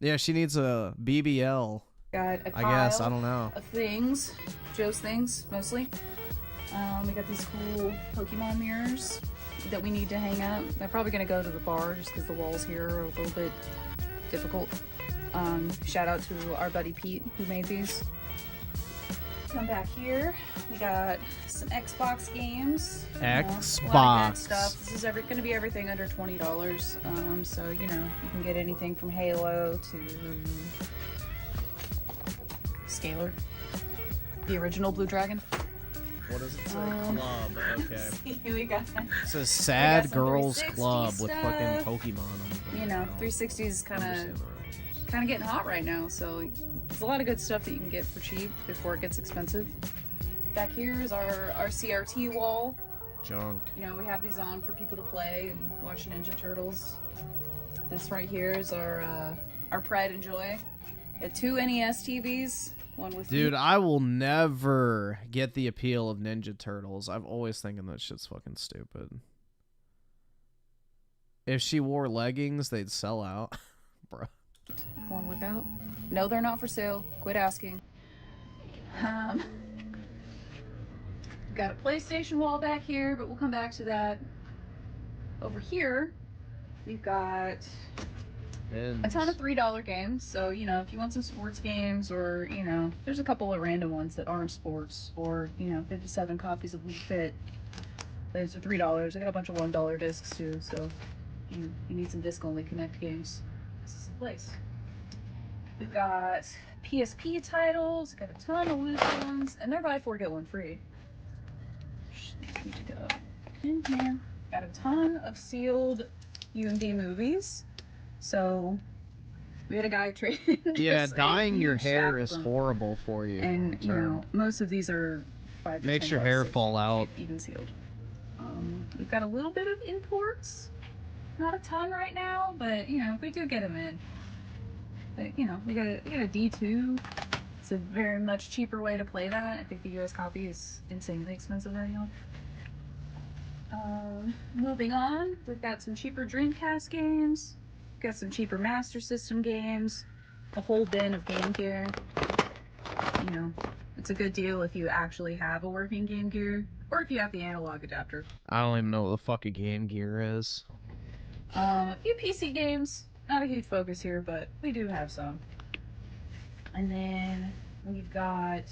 Yeah, she needs a BBL. Got a I guess, I pile don't know. of things, Joe's things, mostly. We got these cool Pokemon mirrors that we need to hang up. They're probably going to go to the bar just because the walls here are a little bit difficult. Shout out to our buddy Pete who made these. Come back here. We got some Xbox games. Xbox. A lot of good stuff. This is going to be everything under $20. So, you know, you can get anything from Halo to Scalar. The original Blue Dragon. What does it say? Club. Okay. We got It's a sad some girls 360 club with stuff. fucking Pokemon on it. You know, 360 is kind of getting hot right now, so there's a lot of good stuff that you can get for cheap before it gets expensive. Back here is our CRT wall. Junk. You know, we have these on for people to play and watch Ninja Turtles. This right here is our pride and joy. Got 2 NES TVs, one with Dude, I will never get the appeal of Ninja Turtles. I've always thinking that shit's fucking stupid. If she wore leggings, they'd sell out. Bro. One workout. No, they're not for sale. Quit asking. Got a PlayStation wall back here, but we'll come back to that. Over here, we've got a ton of $3 games. So, you know, if you want some sports games or, you know, there's a couple of random ones that aren't sports or, you know, 57 copies of Wii Fit. Those are $3. I got a bunch of $1 discs too, so you need some disc-only Connect games. This is the place. We've got PSP titles, got a ton of loose ones, and they're buy 4 get 1 free. Need to go in here. Got a ton of sealed UMD movies. So we had a guy trade. Yeah, dyeing your hair is horrible for you. And you know, most of these are 5 to makes 10 your bucks hair if fall out. even sealed. We've got a little bit of imports. Not a ton right now, but you know, we do get them in. But you know, we got a D2. It's a very much cheaper way to play that. I think the US copy is insanely expensive right now. Moving on, we've got some cheaper Dreamcast games. Got some cheaper Master System games. A whole bin of Game Gear. You know, it's a good deal if you actually have a working Game Gear, or if you have the analog adapter. I don't even know what the fuck a Game Gear is. A few PC games. Not a huge focus here, but we do have some. And then we've got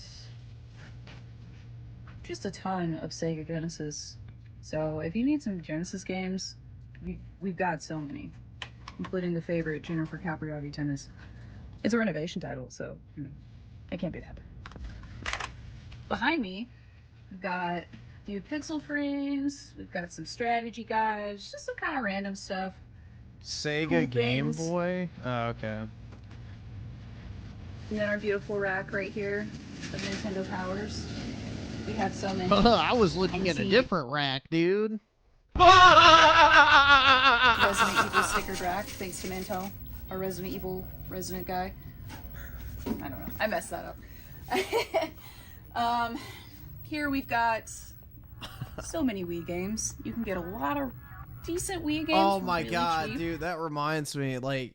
just a ton of Sega Genesis. So if you need some Genesis games, we've got so many, including the favorite Jennifer Capriati Tennis. It's a renovation title, so it can't be that bad. Behind me, we've got a few pixel frames. We've got some strategy guides, just some kind of random stuff. Sega Cool Game things. Boy? Oh, okay. And then our beautiful rack right here of Nintendo Powers. We have so many. I was looking at a different rack, dude. Resident Evil stickered rack, thanks to Mantel, our Resident Evil resident guy. I don't know. I messed that up. Here we've got so many Wii games. You can get a lot of decent Wii games. Oh for my really god, cheap. dude, that reminds me, like,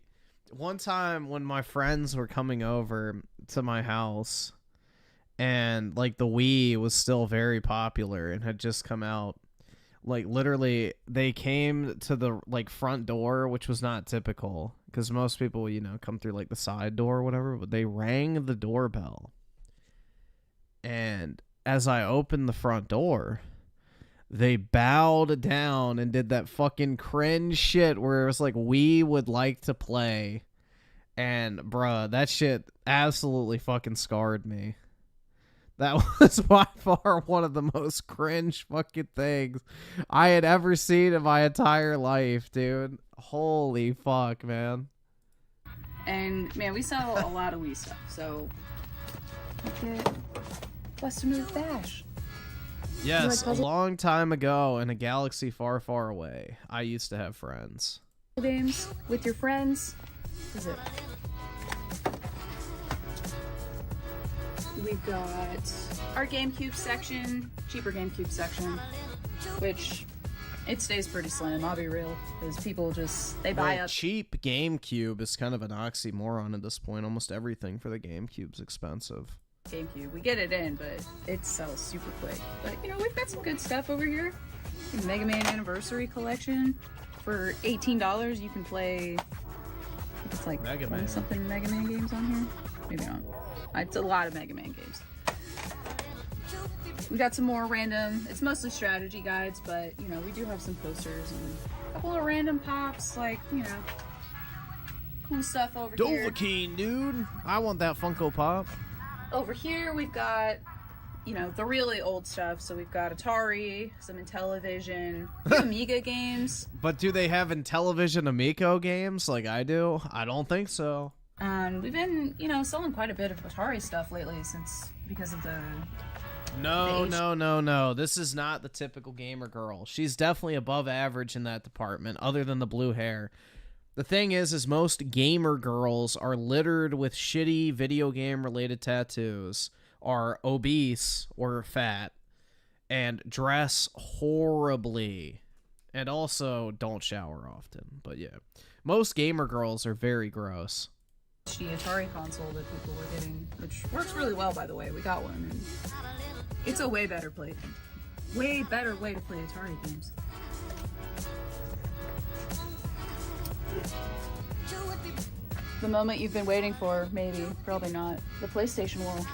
one time when my friends were coming over to my house, and, like, the Wii was still very popular and had just come out, like, literally, they came to the, like, front door, which was not typical, because most people, you know, come through, like, the side door or whatever, but they rang the doorbell, and as I opened the front door, they bowed down and did that fucking cringe shit where it was like, we would like to play. And, bruh, that shit absolutely fucking scarred me. That was by far one of the most cringe fucking things I had ever seen in my entire life, dude. Holy fuck, man. And, man, we sell a lot of Wii stuff, so look at Bust a Move Bash. Yes, a long time ago in a galaxy far, far away, I used to have friends. Games with your friends. What is it? We've got our GameCube section, cheaper GameCube section, which it stays pretty slim, I'll be real, because people just, they buy Well, up. cheap GameCube is kind of an oxymoron at this point. Almost everything for the GameCube's expensive. GameCube. We get it in, but it sells super quick. But, you know, we've got some good stuff over here. Mega Man Anniversary Collection. For $18, you can play, I think it's like Mega Man. 20-something Mega Man games on here. Maybe not. It's a lot of Mega Man games. We got some more random, it's mostly strategy guides, but, you know, we do have some posters and a couple of random pops, like, you know, cool stuff over here. Dovahkiin, dude. I want that Funko Pop. Over here, we've got, you know, the really old stuff. So we've got Atari, some Intellivision, Amiga games. But do they have Intellivision Amico games like I do? I don't think so. We've been, you know, selling quite a bit of Atari stuff lately because of the... No. This is not the typical gamer girl. She's definitely above average in that department, other than the blue hair. The thing is most gamer girls are littered with shitty video game related tattoos, are obese or fat, and dress horribly, and also don't shower often. But yeah, most gamer girls are very gross. The Atari console that people were getting, which works really well, by the way. We got one, and it's a way better way to play Atari games. The moment you've been waiting for, maybe, probably not, the PlayStation Wall.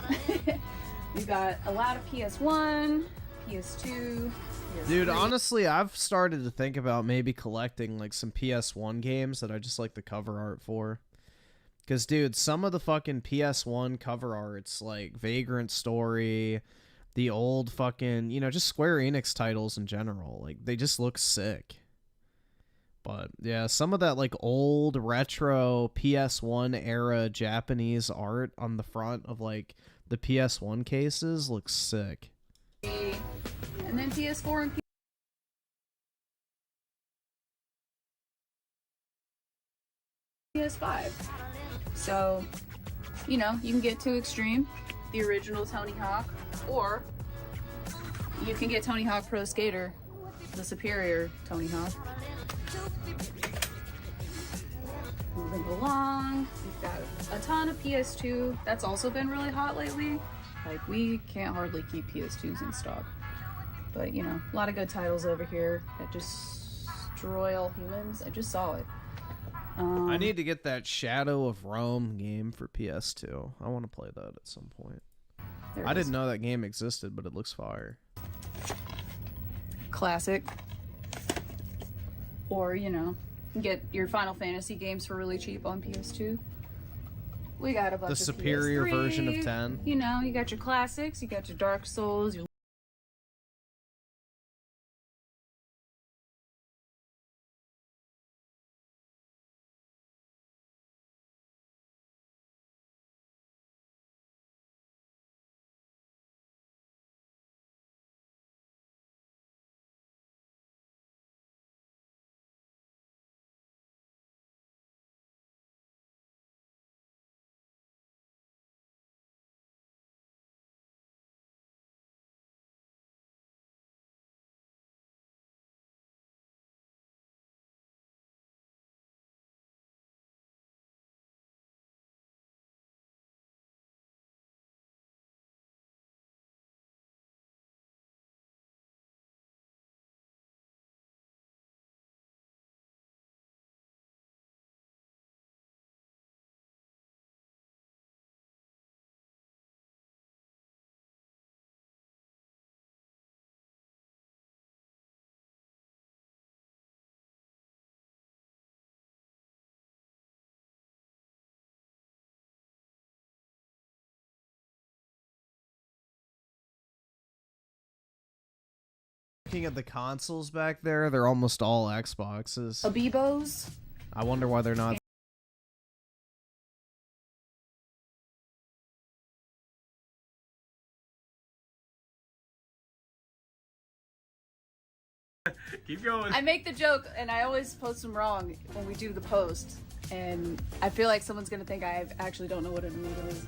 We've got a lot of PS1, PS2, PS3. Dude, honestly, I've started to think about maybe collecting like some PS1 games that I just like the cover art for. Because, dude, some of the fucking PS1 cover arts, like Vagrant Story, the old fucking, you know, just Square Enix titles in general, like, they just look sick. But, yeah, some of that, like, old, retro PS1 era Japanese art on the front of, like, the PS1 cases looks sick. And then PS4 and PS5. So, you know, you can get to Extreme, the original Tony Hawk, or you can get Tony Hawk Pro Skater, the superior Tony Hawk. Moving along, we've got a ton of PS2. That's also been really hot lately. Like, we can't hardly keep PS2s in stock. But, you know, a lot of good titles over here that just destroy all humans. I just saw it. I need to get that Shadow of Rome game for PS2. I want to play that at some point. I didn't know that game existed, but it looks fire. Classic. Or, you know, get your Final Fantasy games for really cheap on PS2. We got a bunch of the superior PS3, version of 10. You know, you got your classics, you got your Dark Souls, your Looking at the consoles back there, they're almost all Xboxes. Amiibos. I wonder why they're not. Keep going. I make the joke, and I always post them wrong when we do the post, and I feel like someone's gonna think I actually don't know what an amiibo is.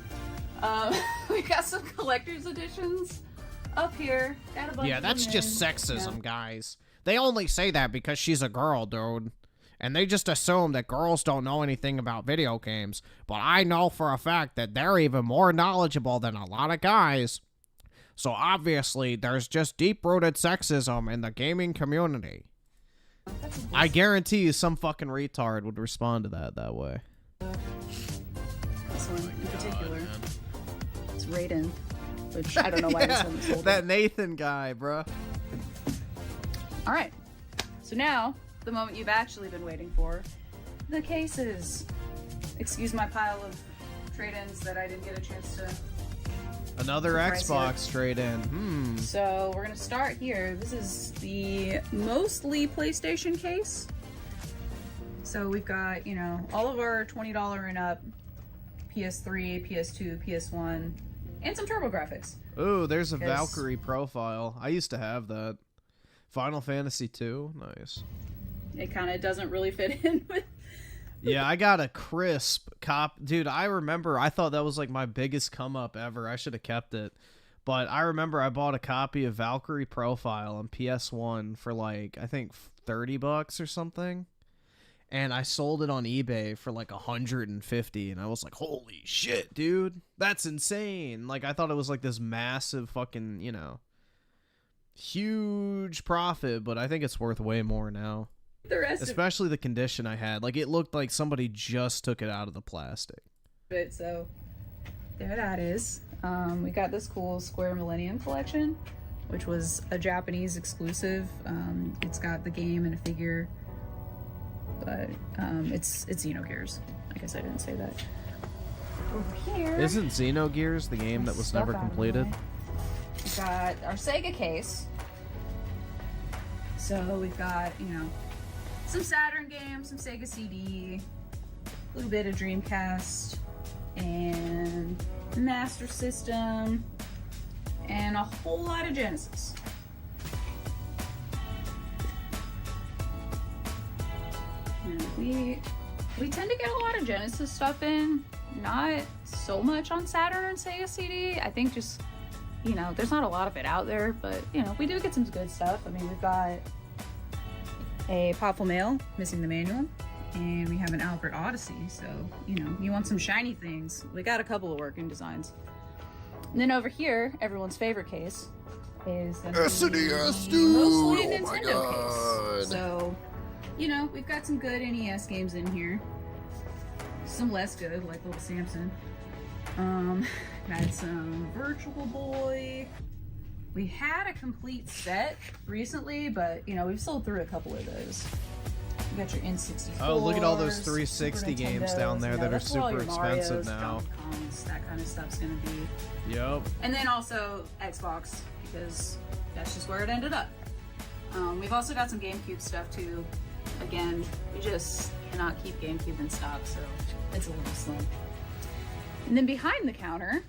We got some collector's editions up here. Got a bunch Yeah, of that's them just in. sexism, Yeah. guys. They only say that because she's a girl, dude. And they just assume that girls don't know anything about video games. But I know for a fact that they're even more knowledgeable than a lot of guys. So obviously, there's just deep-rooted sexism in the gaming community. I guarantee you some fucking retard would respond to that way. This one in particular. It's Raiden, which I don't know why this one's sold. That Nathan guy, bruh. All right, so now the moment you've actually been waiting for, the cases. Excuse my pile of trade-ins that I didn't get a chance to. Another price Xbox trade-in. So we're gonna start here. This is the mostly PlayStation case. So we've got, you know, all of our $20 and up PS3, PS2, PS1, and some TurboGrafx. Ooh, there's a Because- Valkyrie profile. I used to have that. Final Fantasy 2, nice. It kind of doesn't really fit in with Yeah, I got a crisp dude. I remember I thought that was like my biggest come up ever. I should have kept it. But I remember I bought a copy of Valkyrie Profile on PS1 for like, I think $30 or something. And I sold it on eBay for like 150, and I was like, holy shit, dude. That's insane. Like, I thought it was like this massive fucking, you know, huge profit, but I think it's worth way more now. Especially the condition I had. Like, it looked like somebody just took it out of the plastic. But so there that is. We got this cool Square Millennium collection, which was a Japanese exclusive. It's got the game and a figure, but it's Xenogears. I guess I didn't say that. Over here, isn't Xenogears the game that was never completed? We got our Sega case. So we've got, you know, some Saturn games, some Sega CD, a little bit of Dreamcast, and Master System, and a whole lot of Genesis. And we tend to get a lot of Genesis stuff in, not so much on Saturn and Sega CD. I think just, you know, there's not a lot of it out there, but, you know, we do get some good stuff. I mean, we've got a Popful Mail, missing the manual, and we have an Albert Odyssey, so, you know, you want some shiny things. We got a couple of working designs. And then over here, everyone's favorite case is the SNES, mostly dude. Nintendo case. So, you know, we've got some good NES games in here. Some less good, like Little Samson. Had some Virtual Boy. We had a complete set recently, but, you know, we've sold through a couple of those. You got your N64. Oh, look at all those 360 games down there that are super expensive now. Kongs, that kind of stuff's gonna be. Yep. And then also Xbox, because that's just where it ended up. We've also got some GameCube stuff too. Again, we just cannot keep GameCube in stock, so it's a little slim. And then behind the counter,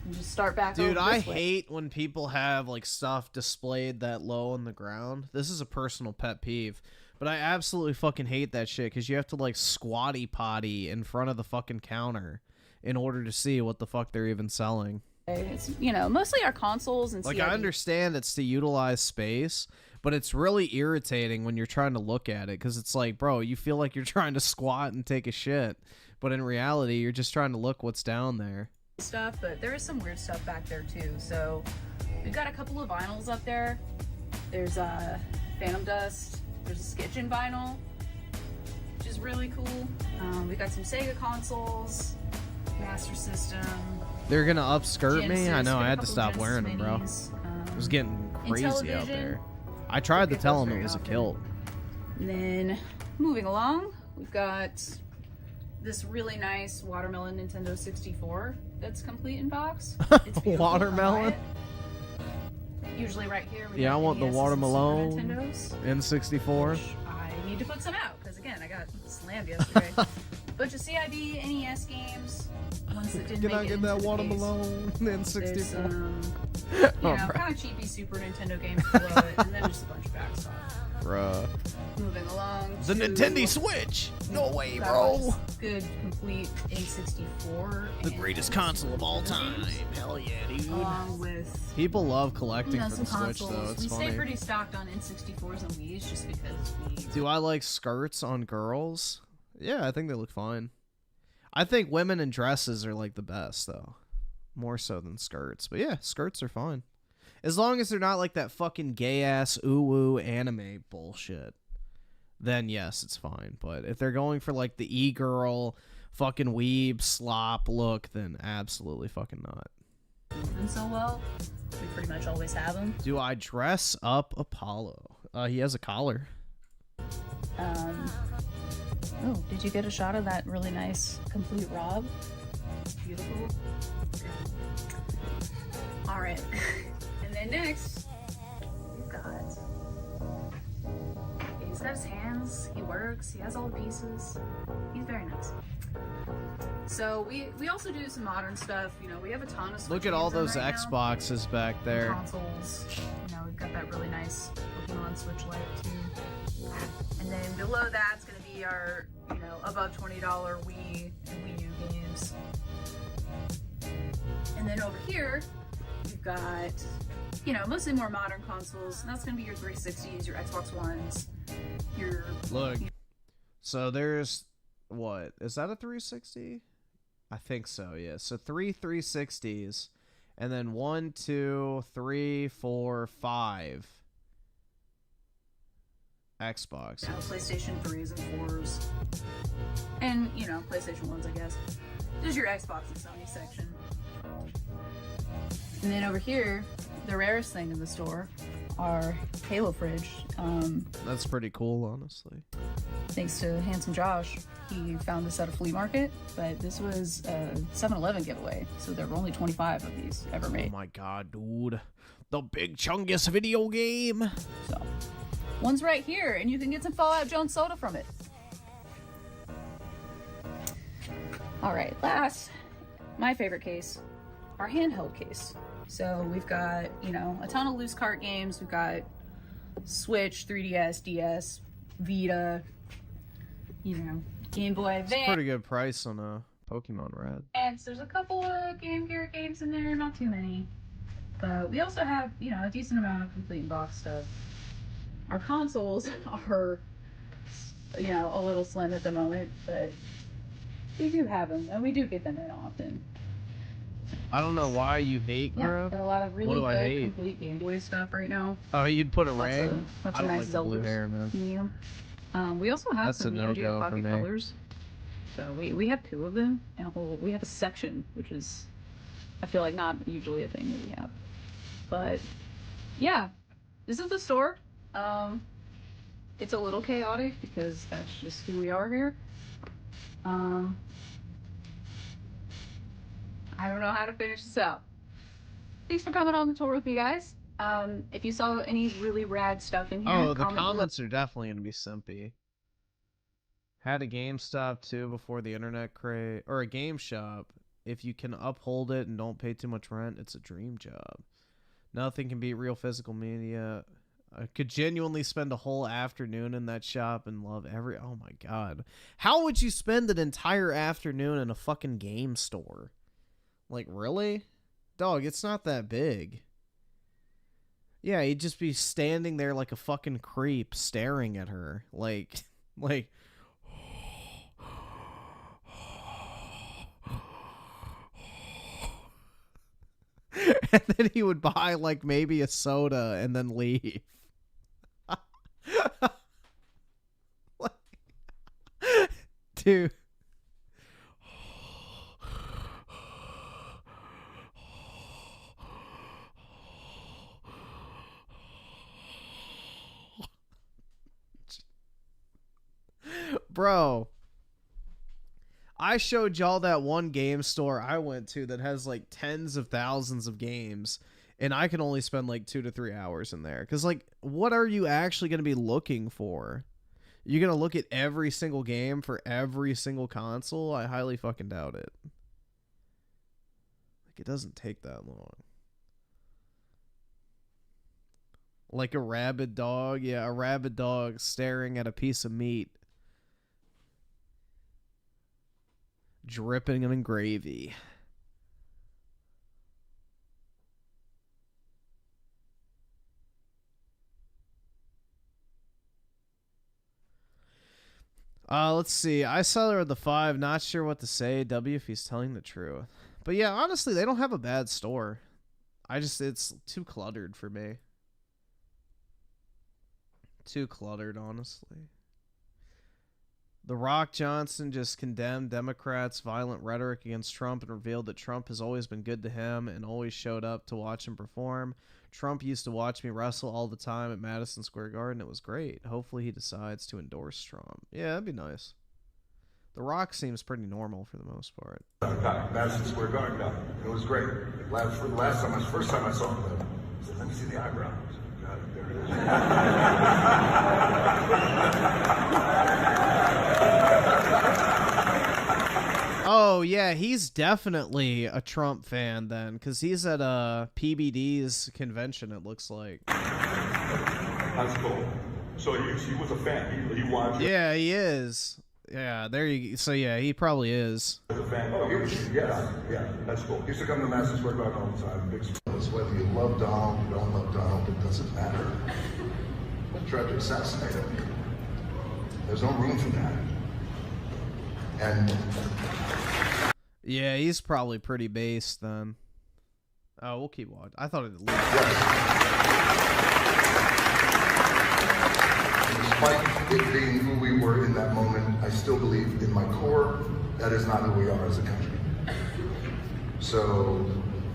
and just start back over Dude, this I way. hate when people have like stuff displayed that low on the ground. This is a personal pet peeve, but I absolutely fucking hate that shit because you have to like squatty potty in front of the fucking counter in order to see what the fuck they're even selling. It's, you know, mostly our consoles and Like, CID. I understand it's to utilize space, but it's really irritating when you're trying to look at it because it's like, bro, you feel like you're trying to squat and take a shit, but in reality, you're just trying to look what's down there. Stuff, but there is some weird stuff back there too. So we've got a couple of vinyls up there. There's Phantom Dust. There's a Skitchin vinyl, which is really cool. We've got some Sega consoles, Master System. They're gonna upskirt me? Genesis, I know, got a I had to couple stop Genesis wearing them, bro. minis, It was getting crazy out Intellivision. there. I tried to Don't tell get them those it was a very kilt. And then moving along, we've got this really nice watermelon Nintendo 64 that's complete in box. It's beautiful. Watermelon? Usually right here. We Yeah, I have want the NESs and Super watermelon Nintendos. N64. I need to put some out because again, I got slammed yesterday. Bunch of CID, NES games, ones that didn't Can make I it get into that the watermelon There's N64? some, you know, Alright. kind of cheapy Super Nintendo games below it, and then just a bunch of back stuff. Bruh. Moving along. The to- Nintendo Switch! No way, got bro! a bunch of Good, complete N64. The and greatest console of all time. games, Hell yeah, dude. Along with People love collecting you know, for some the Switch, though. consoles. It's We funny. stay pretty stocked on N64s and Wii's just because we. Do I like skirts on girls? Yeah, I think they look fine. I think women in dresses are like the best, though. More so than skirts. But yeah, skirts are fine. As long as they're not like that fucking gay-ass ooh-woo anime bullshit, then yes, it's fine. But if they're going for like the e-girl, fucking weeb, slop look, then absolutely fucking not. And so well, we pretty much always have them. Do I dress up Apollo? He has a collar. Oh, did you get a shot of that really nice complete Rob? It's beautiful. All right. And then next, we've got. He's got his hands. He works. He has all the pieces. He's very nice. So we also do some modern stuff. You know, we have a ton of Switch Look at all games those in right Xboxes back now. there. Consoles. You know, we've got that really nice Pokemon Switch Lite too. And then below that's going to be our, you know, above $20 Wii and Wii U games. And then over here, we've got, you know, mostly more modern consoles. And that's going to be your 360s, your Xbox Ones, your... Look. So there's... What? Is that a 360? I think so, yeah. So 3 360s. And then 1, 2, 3, 4, 5 Xbox. You know, PlayStation 3s and 4s. And, you know, PlayStation 1s, I guess. There's your Xbox and Sony section. And then over here, the rarest thing in the store, our Halo fridge. That's pretty cool, honestly. Thanks to Handsome Josh, he found this at a flea market, but this was a 7-Eleven giveaway, so there were only 25 of these ever made. Oh my god, dude. The big chungus video game. So, one's right here, and you can get some Fallout Jones soda from it. Alright, last, my favorite case, our handheld case. So we've got, you know, a ton of loose cart games. We've got Switch, 3DS, DS, Vita, you know, Game Boy Advance. Pretty good price on a Pokemon Red. And there's a couple of Game Gear games in there, not too many. But we also have, you know, a decent amount of complete box stuff. Our consoles are, you know, a little slim at the moment, but we do have them, and we do get them in often. I don't know why you hate Griff. Got a lot of really What do I good hate? complete Game Boy stuff right now. Oh, you'd put a Lots ring? of I don't nice like the blue Zeldas. hair, man. Yeah. We also have That's some a Neo no-go Geo for Pocket me. Colors. So we have two of them, and we have a section, which is, I feel like, not usually a thing that we have. But yeah, this is the store. It's a little chaotic because that's just who we are here. I don't know how to finish this out. Thanks for coming on the tour with me, guys. If you saw any really rad stuff in here, Oh, the comment below. comments are definitely going to be simpy. Had a GameStop too before the internet craze, or a game shop. If you can uphold it and don't pay too much rent, it's a dream job. Nothing can beat real physical media. I could genuinely spend a whole afternoon in that shop and love every... Oh my god. How would you spend an entire afternoon in a fucking game store? Like, really? Dog, it's not that big. Yeah, you'd just be standing there like a fucking creep staring at her. Like... And then he would buy, like, maybe a soda and then leave. Dude. Bro. I showed y'all that one game store I went to that has like tens of thousands of games, and I can only spend like 2 to 3 hours in there. Because, like, what are you actually going to be looking for? You're going to look at every single game for every single console? I highly fucking doubt it. Like, it doesn't take that long. Like a rabid dog? Yeah, a rabid dog staring at a piece of meat. Dripping in gravy. Let's see. I saw her at the 5. Not sure what to say. W if he's telling the truth. But yeah, honestly, they don't have a bad store. It's too cluttered for me. Too cluttered, honestly. The Rock Johnson just condemned Democrats' violent rhetoric against Trump and revealed that Trump has always been good to him and always showed up to watch him perform. Trump used to watch me wrestle all the time at Madison Square Garden. It was great. Hopefully he decides to endorse Trump. Yeah, that'd be nice. The Rock seems pretty normal for the most part. Madison Square Garden, it was great. First time I saw him, I said, let me see the eyebrows. Got it, there it is. Oh, Oh, yeah, he's definitely a Trump fan then, because he's at PBD's convention, it looks like. That's cool. So he was a fan. He wanted to... Yeah, he is. Yeah, there you. So yeah, he probably is. As a fan. Oh, yeah, that's cool. He used to come to Madison Square Garden all the time. Big spoilers. Whether you love Donald, you don't love Donald, it doesn't matter. They tried to assassinate him. There's no room for that. And yeah, he's probably pretty based then. Oh, we'll keep watching. I thought it. Despite it being who we were in that moment, I still believe in my core that is not who we are as a country. So,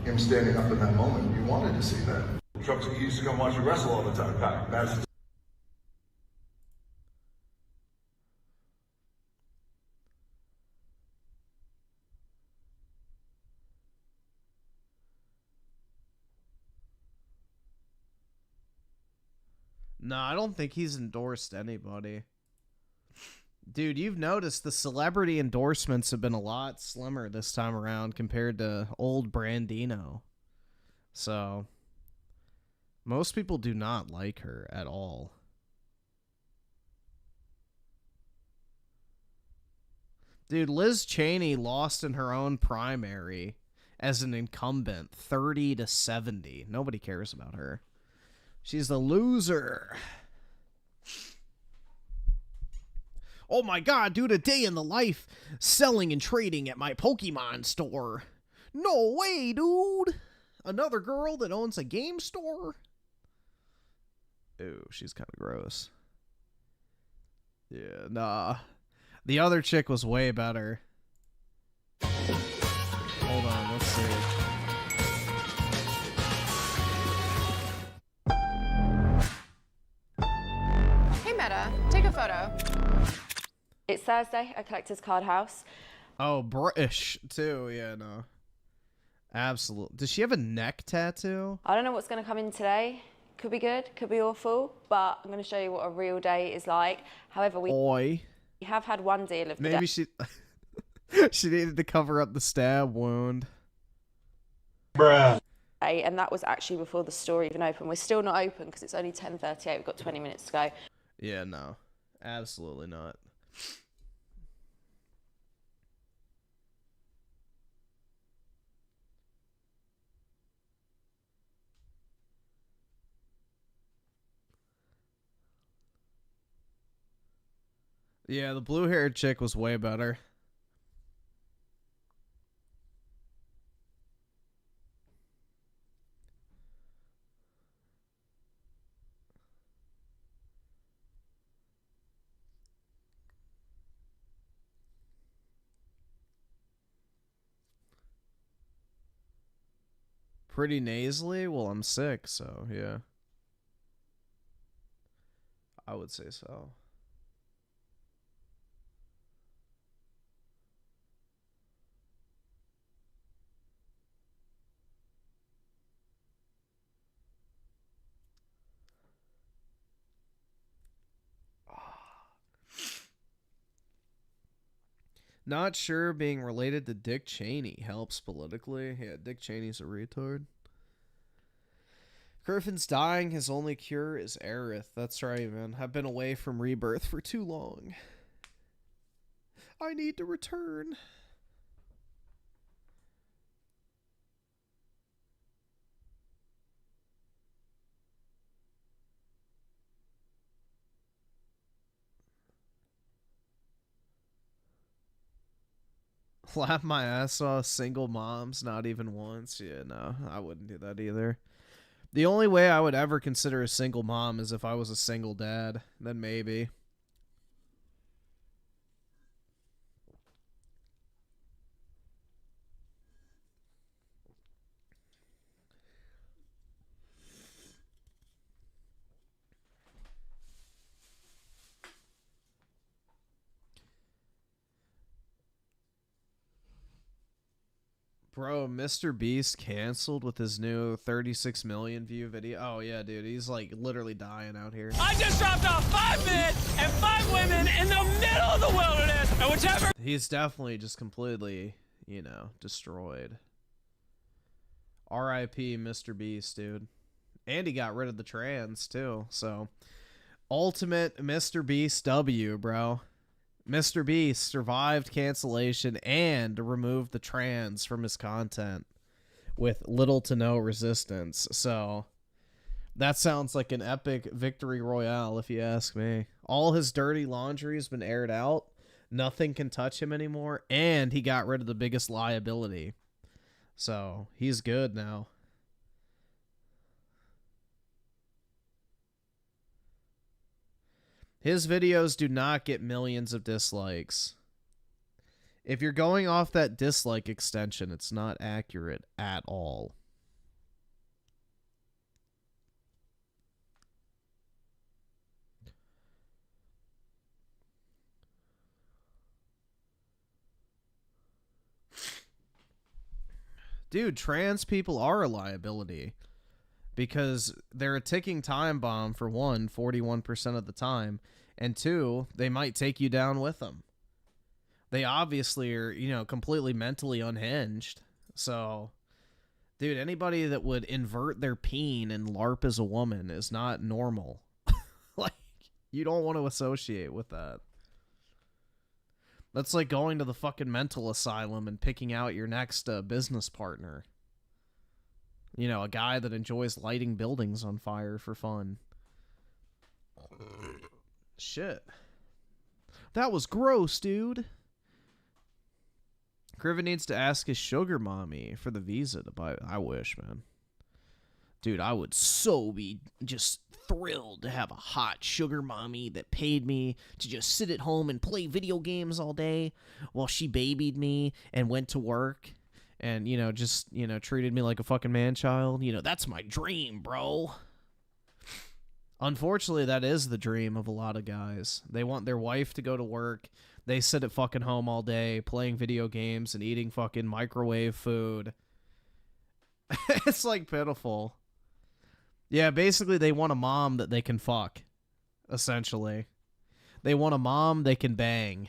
him standing up in that moment, you wanted to see that. Trump's, he used to come watch you wrestle all the time. Madison. No, I don't think he's endorsed anybody. Dude, you've noticed the celebrity endorsements have been a lot slimmer this time around compared to old Brandino. So, most people do not like her at all. Dude, Liz Cheney lost in her own primary as an incumbent, 30-70. Nobody cares about her. She's the loser. Oh my god, dude, a day in the life selling and trading at my Pokemon store. No way, dude. Another girl that owns a game store? Ooh, she's kind of gross. Yeah, nah. The other chick was way better. Hold on, let's see. Take a photo. It's Thursday at Collector's Card House. Oh, British too. Yeah, no. Absolutely. Does she have a neck tattoo? I don't know what's going to come in today. Could be good, could be awful, but I'm going to show you what a real day is like. However, we have had one deal of the Maybe day. she needed to cover up the stab wound. Bruh. And that was actually before the store even opened. We're still not open because it's only 10:38. We've got 20 minutes to go. Yeah, no. Absolutely not. Yeah, the blue-haired chick was way better. Pretty nasally? Well, I'm sick, so yeah. I would say so. Not sure being related to Dick Cheney helps politically. Yeah, Dick Cheney's a retard. Griffin's dying. His only cure is Aerith. That's right, man. I've been away from Rebirth for too long. I need to return. Laugh my ass off, single moms, not even once. Yeah, no, I wouldn't do that either. The only way I would ever consider a single mom is if I was a single dad. Then maybe. Bro, Mr. Beast canceled with his new 36 million view video. Oh, yeah, dude. He's, like, literally dying out here. I just dropped off 5 men and 5 women in the middle of the wilderness, and whichever... He's definitely just completely you know, destroyed. R.I.P. Mr. Beast, dude. And he got rid of the trans, too. So, ultimate Mr. Beast W, bro. Mr. Beast survived cancellation and removed the trans from his content with little to no resistance. So, that sounds like an epic victory royale, if you ask me. All his dirty laundry has been aired out. Nothing can touch him anymore. And he got rid of the biggest liability. So, he's good now. His videos do not get millions of dislikes. If you're going off that dislike extension, it's not accurate at all. Dude, trans people are a liability because they're a ticking time bomb for one, 41% of the time, and two, they might take you down with them. They obviously are, you know, completely mentally unhinged. So, dude, anybody that would invert their peen and LARP as a woman is not normal. Like, you don't want to associate with that. That's like going to the fucking mental asylum and picking out your next business partner. You know, a guy that enjoys lighting buildings on fire for fun. Shit. That was gross, dude. Griffin needs to ask his sugar mommy for the visa to buy. I wish, man. Dude, I would so be just thrilled to have a hot sugar mommy that paid me to just sit at home and play video games all day while she babied me and went to work and, you know, just, you know, treated me like a fucking man-child. You know, that's my dream, bro. Unfortunately, that is the dream of a lot of guys. They want their wife to go to work. They sit at fucking home all day playing video games and eating fucking microwave food. It's like pitiful. Yeah, basically they want a mom that they can fuck, essentially. They want a mom they can bang.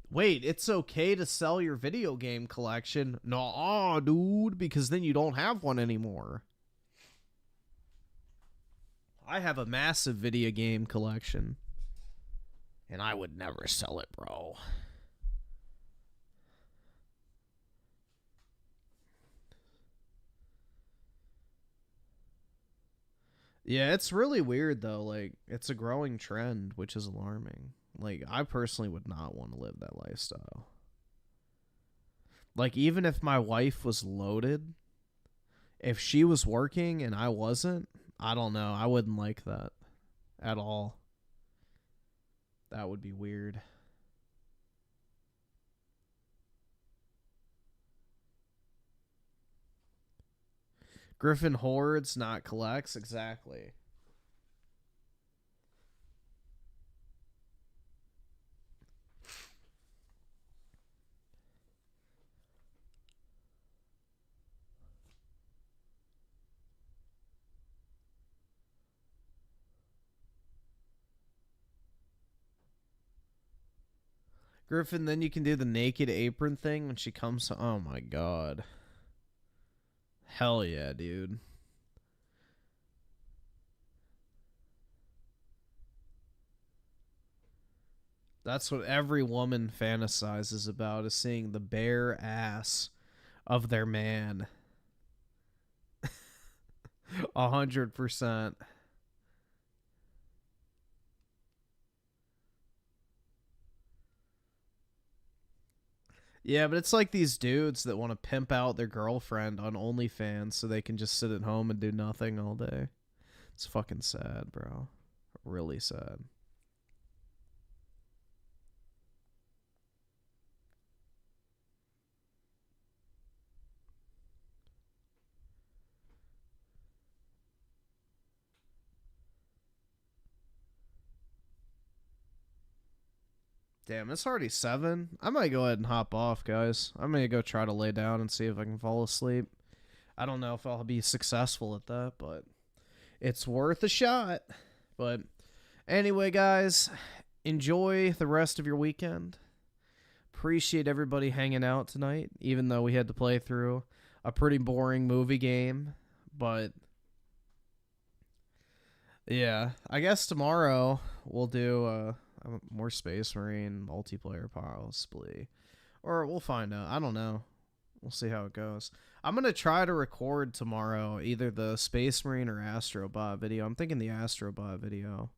Wait, it's okay to sell your video game collection? Nah, dude, because then you don't have one anymore. I have a massive video game collection, and I would never sell it, bro. Yeah, it's really weird, though. Like, it's a growing trend, which is alarming. Like, I personally would not want to live that lifestyle. Like, even if my wife was loaded, if she was working and I wasn't, I don't know. I wouldn't like that at all. That would be weird. Griffin hoards, not collects. Exactly. Griffin, then you can do the naked apron thing when she comes. Oh my god. Hell yeah, dude. That's what every woman fantasizes about, is seeing the bare ass of their man. 100%. Yeah, but it's like these dudes that want to pimp out their girlfriend on OnlyFans so they can just sit at home and do nothing all day. It's fucking sad, bro. Really sad. Damn, it's already 7. I might go ahead and hop off, guys. I'm gonna go try to lay down and see if I can fall asleep. I don't know if I'll be successful at that, but it's worth a shot. But anyway, guys, enjoy the rest of your weekend. Appreciate everybody hanging out tonight, even though we had to play through a pretty boring movie game. But yeah, I guess tomorrow we'll do more Space Marine multiplayer possibly. Or we'll find out. I don't know. We'll see how it goes. I'm going to try to record tomorrow either the Space Marine or Astrobot video. I'm thinking the Astrobot video,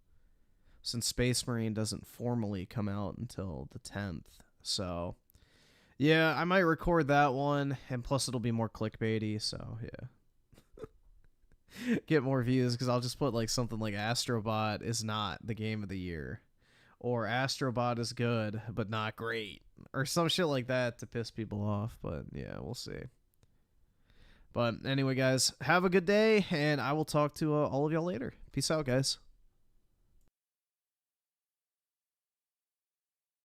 since Space Marine doesn't formally come out until the 10th. So, yeah, I might record that one, and plus it'll be more clickbaity, so, yeah. Get more views, because I'll just put, like, something like Astrobot is not the game of the year. Or Astrobot is good, but not great. Or some shit like that to piss people off, but, yeah, we'll see. But, anyway, guys, have a good day, and I will talk to all of y'all later. Peace out, guys.